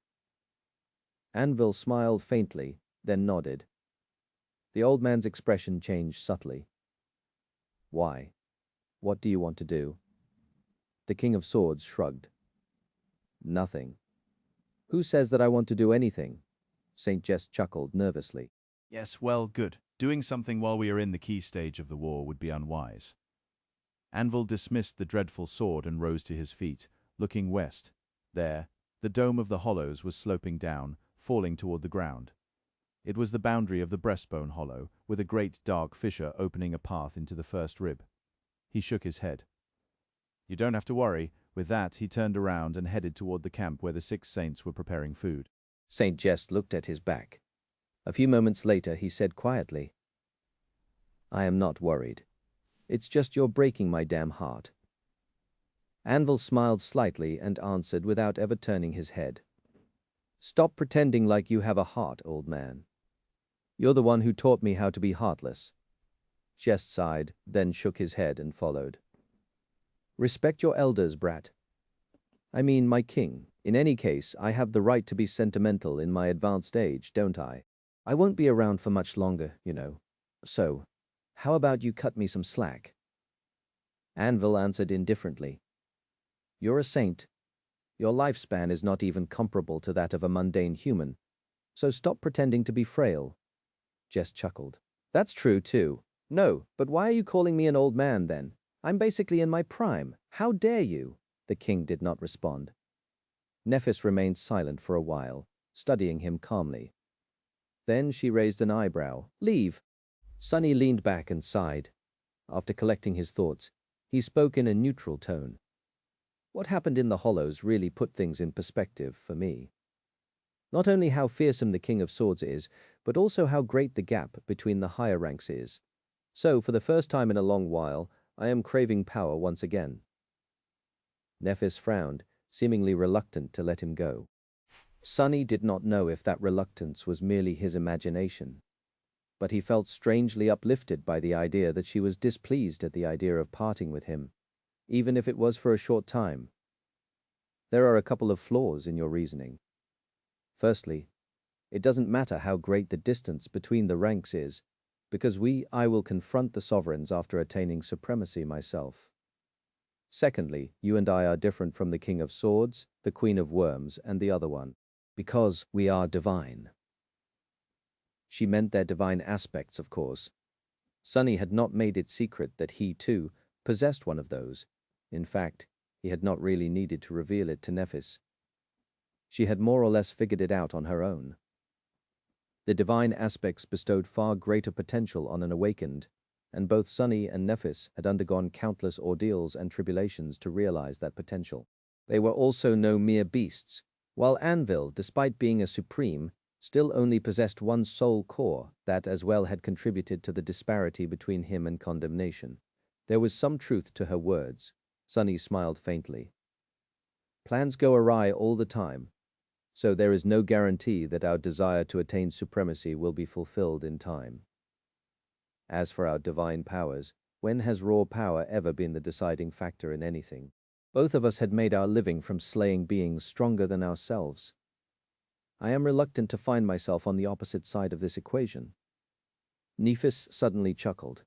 Anvil smiled faintly, then nodded. The old man's expression changed subtly. Why? What do you want to do? The King of Swords shrugged. Nothing. Who says that I want to do anything? Saint Jest chuckled nervously. Yes, well, good. Doing something while we are in the key stage of the war would be unwise. Anvil dismissed the dreadful sword and rose to his feet, looking west. There, the dome of the hollows was sloping down, falling toward the ground. It was the boundary of the breastbone hollow, with a great dark fissure opening a path into the first rib. He shook his head. You don't have to worry. With that, he turned around and headed toward the camp where the 6 saints were preparing food. Saint Jest looked at his back. A few moments later, he said quietly, I am not worried. It's just you're breaking my damn heart. Anvil smiled slightly and answered without ever turning his head. Stop pretending like you have a heart, old man. You're the one who taught me how to be heartless. Jest sighed, then shook his head and followed. Respect your elders, brat. I mean, my king. In any case, I have the right to be sentimental in my advanced age, don't I? I won't be around for much longer, you know. So, how about you cut me some slack? Anvil answered indifferently. You're a saint. Your lifespan is not even comparable to that of a mundane human, so stop pretending to be frail. Jest chuckled. That's true, too. No, but why are you calling me an old man, then? I'm basically in my prime. How dare you? The king did not respond. Nephis remained silent for a while, studying him calmly. Then she raised an eyebrow. Leave. Sunny leaned back and sighed. After collecting his thoughts, he spoke in a neutral tone. What happened in the Hollows really put things in perspective for me. Not only how fearsome the King of Swords is, but also how great the gap between the higher ranks is. So, for the first time in a long while, I am craving power once again. Nephis frowned, seemingly reluctant to let him go. Sunny did not know if that reluctance was merely his imagination, but he felt strangely uplifted by the idea that she was displeased at the idea of parting with him, even if it was for a short time. There are a couple of flaws in your reasoning. Firstly, it doesn't matter how great the distance between the ranks is, because I will confront the sovereigns after attaining supremacy myself. Secondly, you and I are different from the King of Swords, the Queen of Worms, and the other one, because we are divine. She meant their divine aspects, of course. Sunny had not made it secret that he, too, possessed one of those. In fact, he had not really needed to reveal it to Nephis. She had more or less figured it out on her own. The divine aspects bestowed far greater potential on an awakened, and both Sunny and Nephis had undergone countless ordeals and tribulations to realize that potential. They were also no mere beasts, while Anvil, despite being a supreme, still only possessed one soul core that as well had contributed to the disparity between him and condemnation. There was some truth to her words. Sunny smiled faintly. Plans go awry all the time, so there is no guarantee that our desire to attain supremacy will be fulfilled in time. As for our divine powers, when has raw power ever been the deciding factor in anything? Both of us had made our living from slaying beings stronger than ourselves. I am reluctant to find myself on the opposite side of this equation. Nephis suddenly chuckled.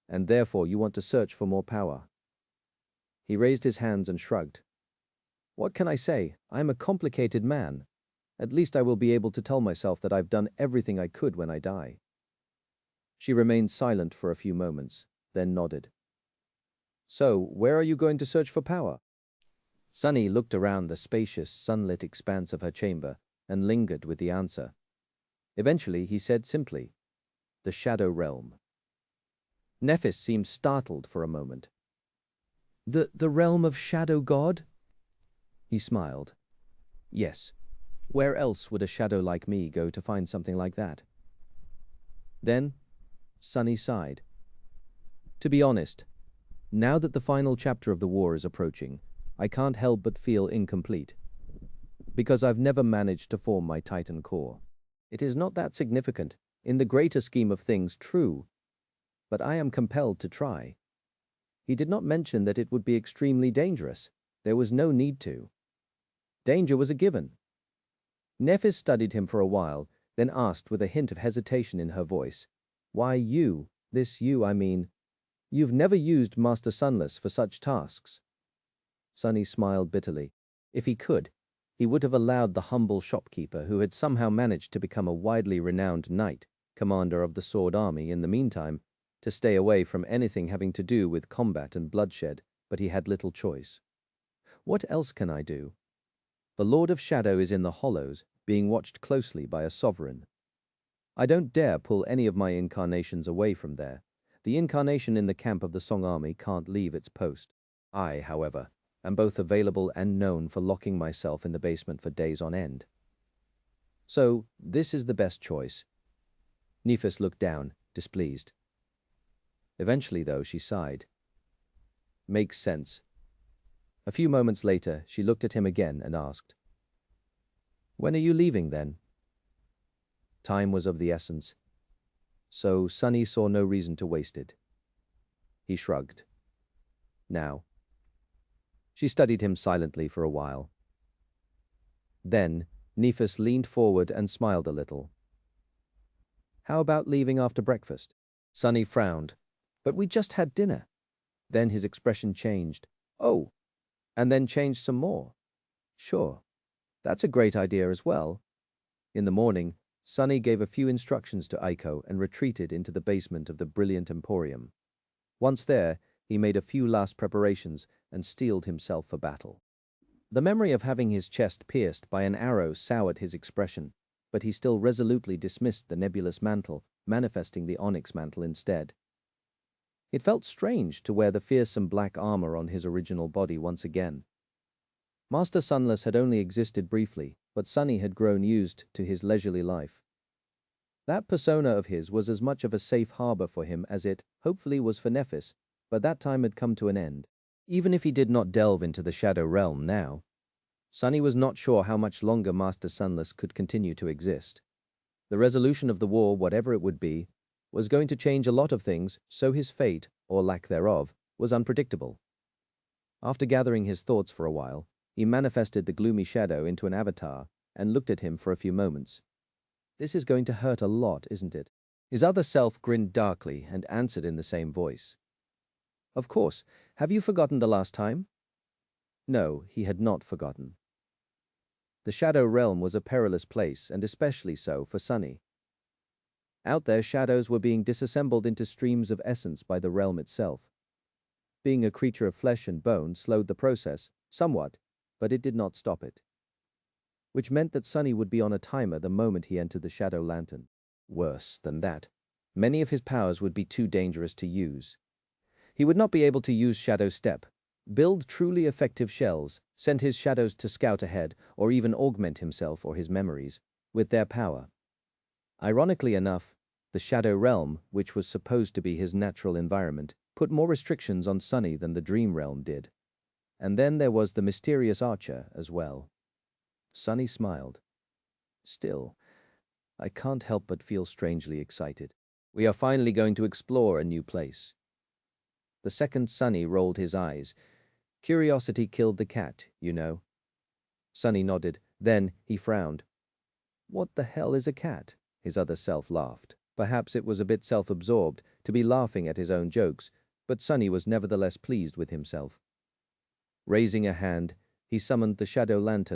And therefore you want to search for more power. He raised his hands and shrugged. What can I say? I am a complicated man. At least I will be able to tell myself that I've done everything I could when I die. She remained silent for a few moments, then nodded. So, where are you going to search for power? Sunny looked around the spacious, sunlit expanse of her chamber and lingered with the answer. Eventually, he said simply, the Shadow Realm. Nephis seemed startled for a moment. The realm of Shadow God? He smiled. Yes. Where else would a shadow like me go to find something like that? Then, Sunny sighed. To be honest, now that the final chapter of the war is approaching, I can't help but feel incomplete. Because I've never managed to form my Titan core. It is not that significant, in the greater scheme of things, true, but I am compelled to try. He did not mention that it would be extremely dangerous. There was no need to. Danger was a given. Nephis studied him for a while, then asked with a hint of hesitation in her voice, Why you, I mean, you've never used Master Sunless for such tasks. Sunny smiled bitterly. If he could, he would have allowed the humble shopkeeper who had somehow managed to become a widely renowned knight, commander of the Sword Army in the meantime, to stay away from anything having to do with combat and bloodshed, but he had little choice. What else can I do? The Lord of Shadow is in the Hollows, being watched closely by a sovereign. I don't dare pull any of my incarnations away from there. The incarnation in the camp of the Song Army can't leave its post. I, however, am both available and known for locking myself in the basement for days on end. So, this is the best choice. Nephis looked down, displeased. Eventually, though, she sighed. Makes sense. A few moments later, she looked at him again and asked, When are you leaving, then? Time was of the essence, so Sunny saw no reason to waste it. He shrugged. Now. She studied him silently for a while. Then, Nephis leaned forward and smiled a little. How about leaving after breakfast? Sunny frowned. But we just had dinner. Then his expression changed. Oh, and then changed some more. Sure, that's a great idea as well. In the morning, Sunny gave a few instructions to Aiko and retreated into the basement of the brilliant emporium. Once there, he made a few last preparations and steeled himself for battle. The memory of having his chest pierced by an arrow soured his expression, but he still resolutely dismissed the nebulous mantle, manifesting the onyx mantle instead. It felt strange to wear the fearsome black armor on his original body once again. Master Sunless had only existed briefly, but Sunny had grown used to his leisurely life. That persona of his was as much of a safe harbor for him as it, hopefully, was for Nephis, but that time had come to an end. Even if he did not delve into the Shadow Realm now, Sunny was not sure how much longer Master Sunless could continue to exist. The resolution of the war, whatever it would be, was going to change a lot of things, so his fate, or lack thereof, was unpredictable. After gathering his thoughts for a while, he manifested the gloomy shadow into an avatar and looked at him for a few moments. This is going to hurt a lot, isn't it? His other self grinned darkly and answered in the same voice. Of course. Have you forgotten the last time? No, he had not forgotten. The Shadow Realm was a perilous place, and especially so for Sunny. Out there, shadows were being disassembled into streams of essence by the realm itself. Being a creature of flesh and bone slowed the process, somewhat, but it did not stop it. Which meant that Sunny would be on a timer the moment he entered the Shadow Lantern. Worse than that, many of his powers would be too dangerous to use. He would not be able to use Shadow Step, build truly effective shells, send his shadows to scout ahead, or even augment himself or his memories with their power. Ironically enough, the Shadow Realm, which was supposed to be his natural environment, put more restrictions on Sunny than the Dream Realm did. And then there was the mysterious archer as well. Sunny smiled. Still, I can't help but feel strangely excited. We are finally going to explore a new place. The second Sunny rolled his eyes. Curiosity killed the cat, you know. Sunny nodded. Then he frowned. What the hell is a cat? His other self laughed. Perhaps it was a bit self-absorbed to be laughing at his own jokes, but Sunny was nevertheless pleased with himself. Raising a hand, he summoned the Shadow Lantern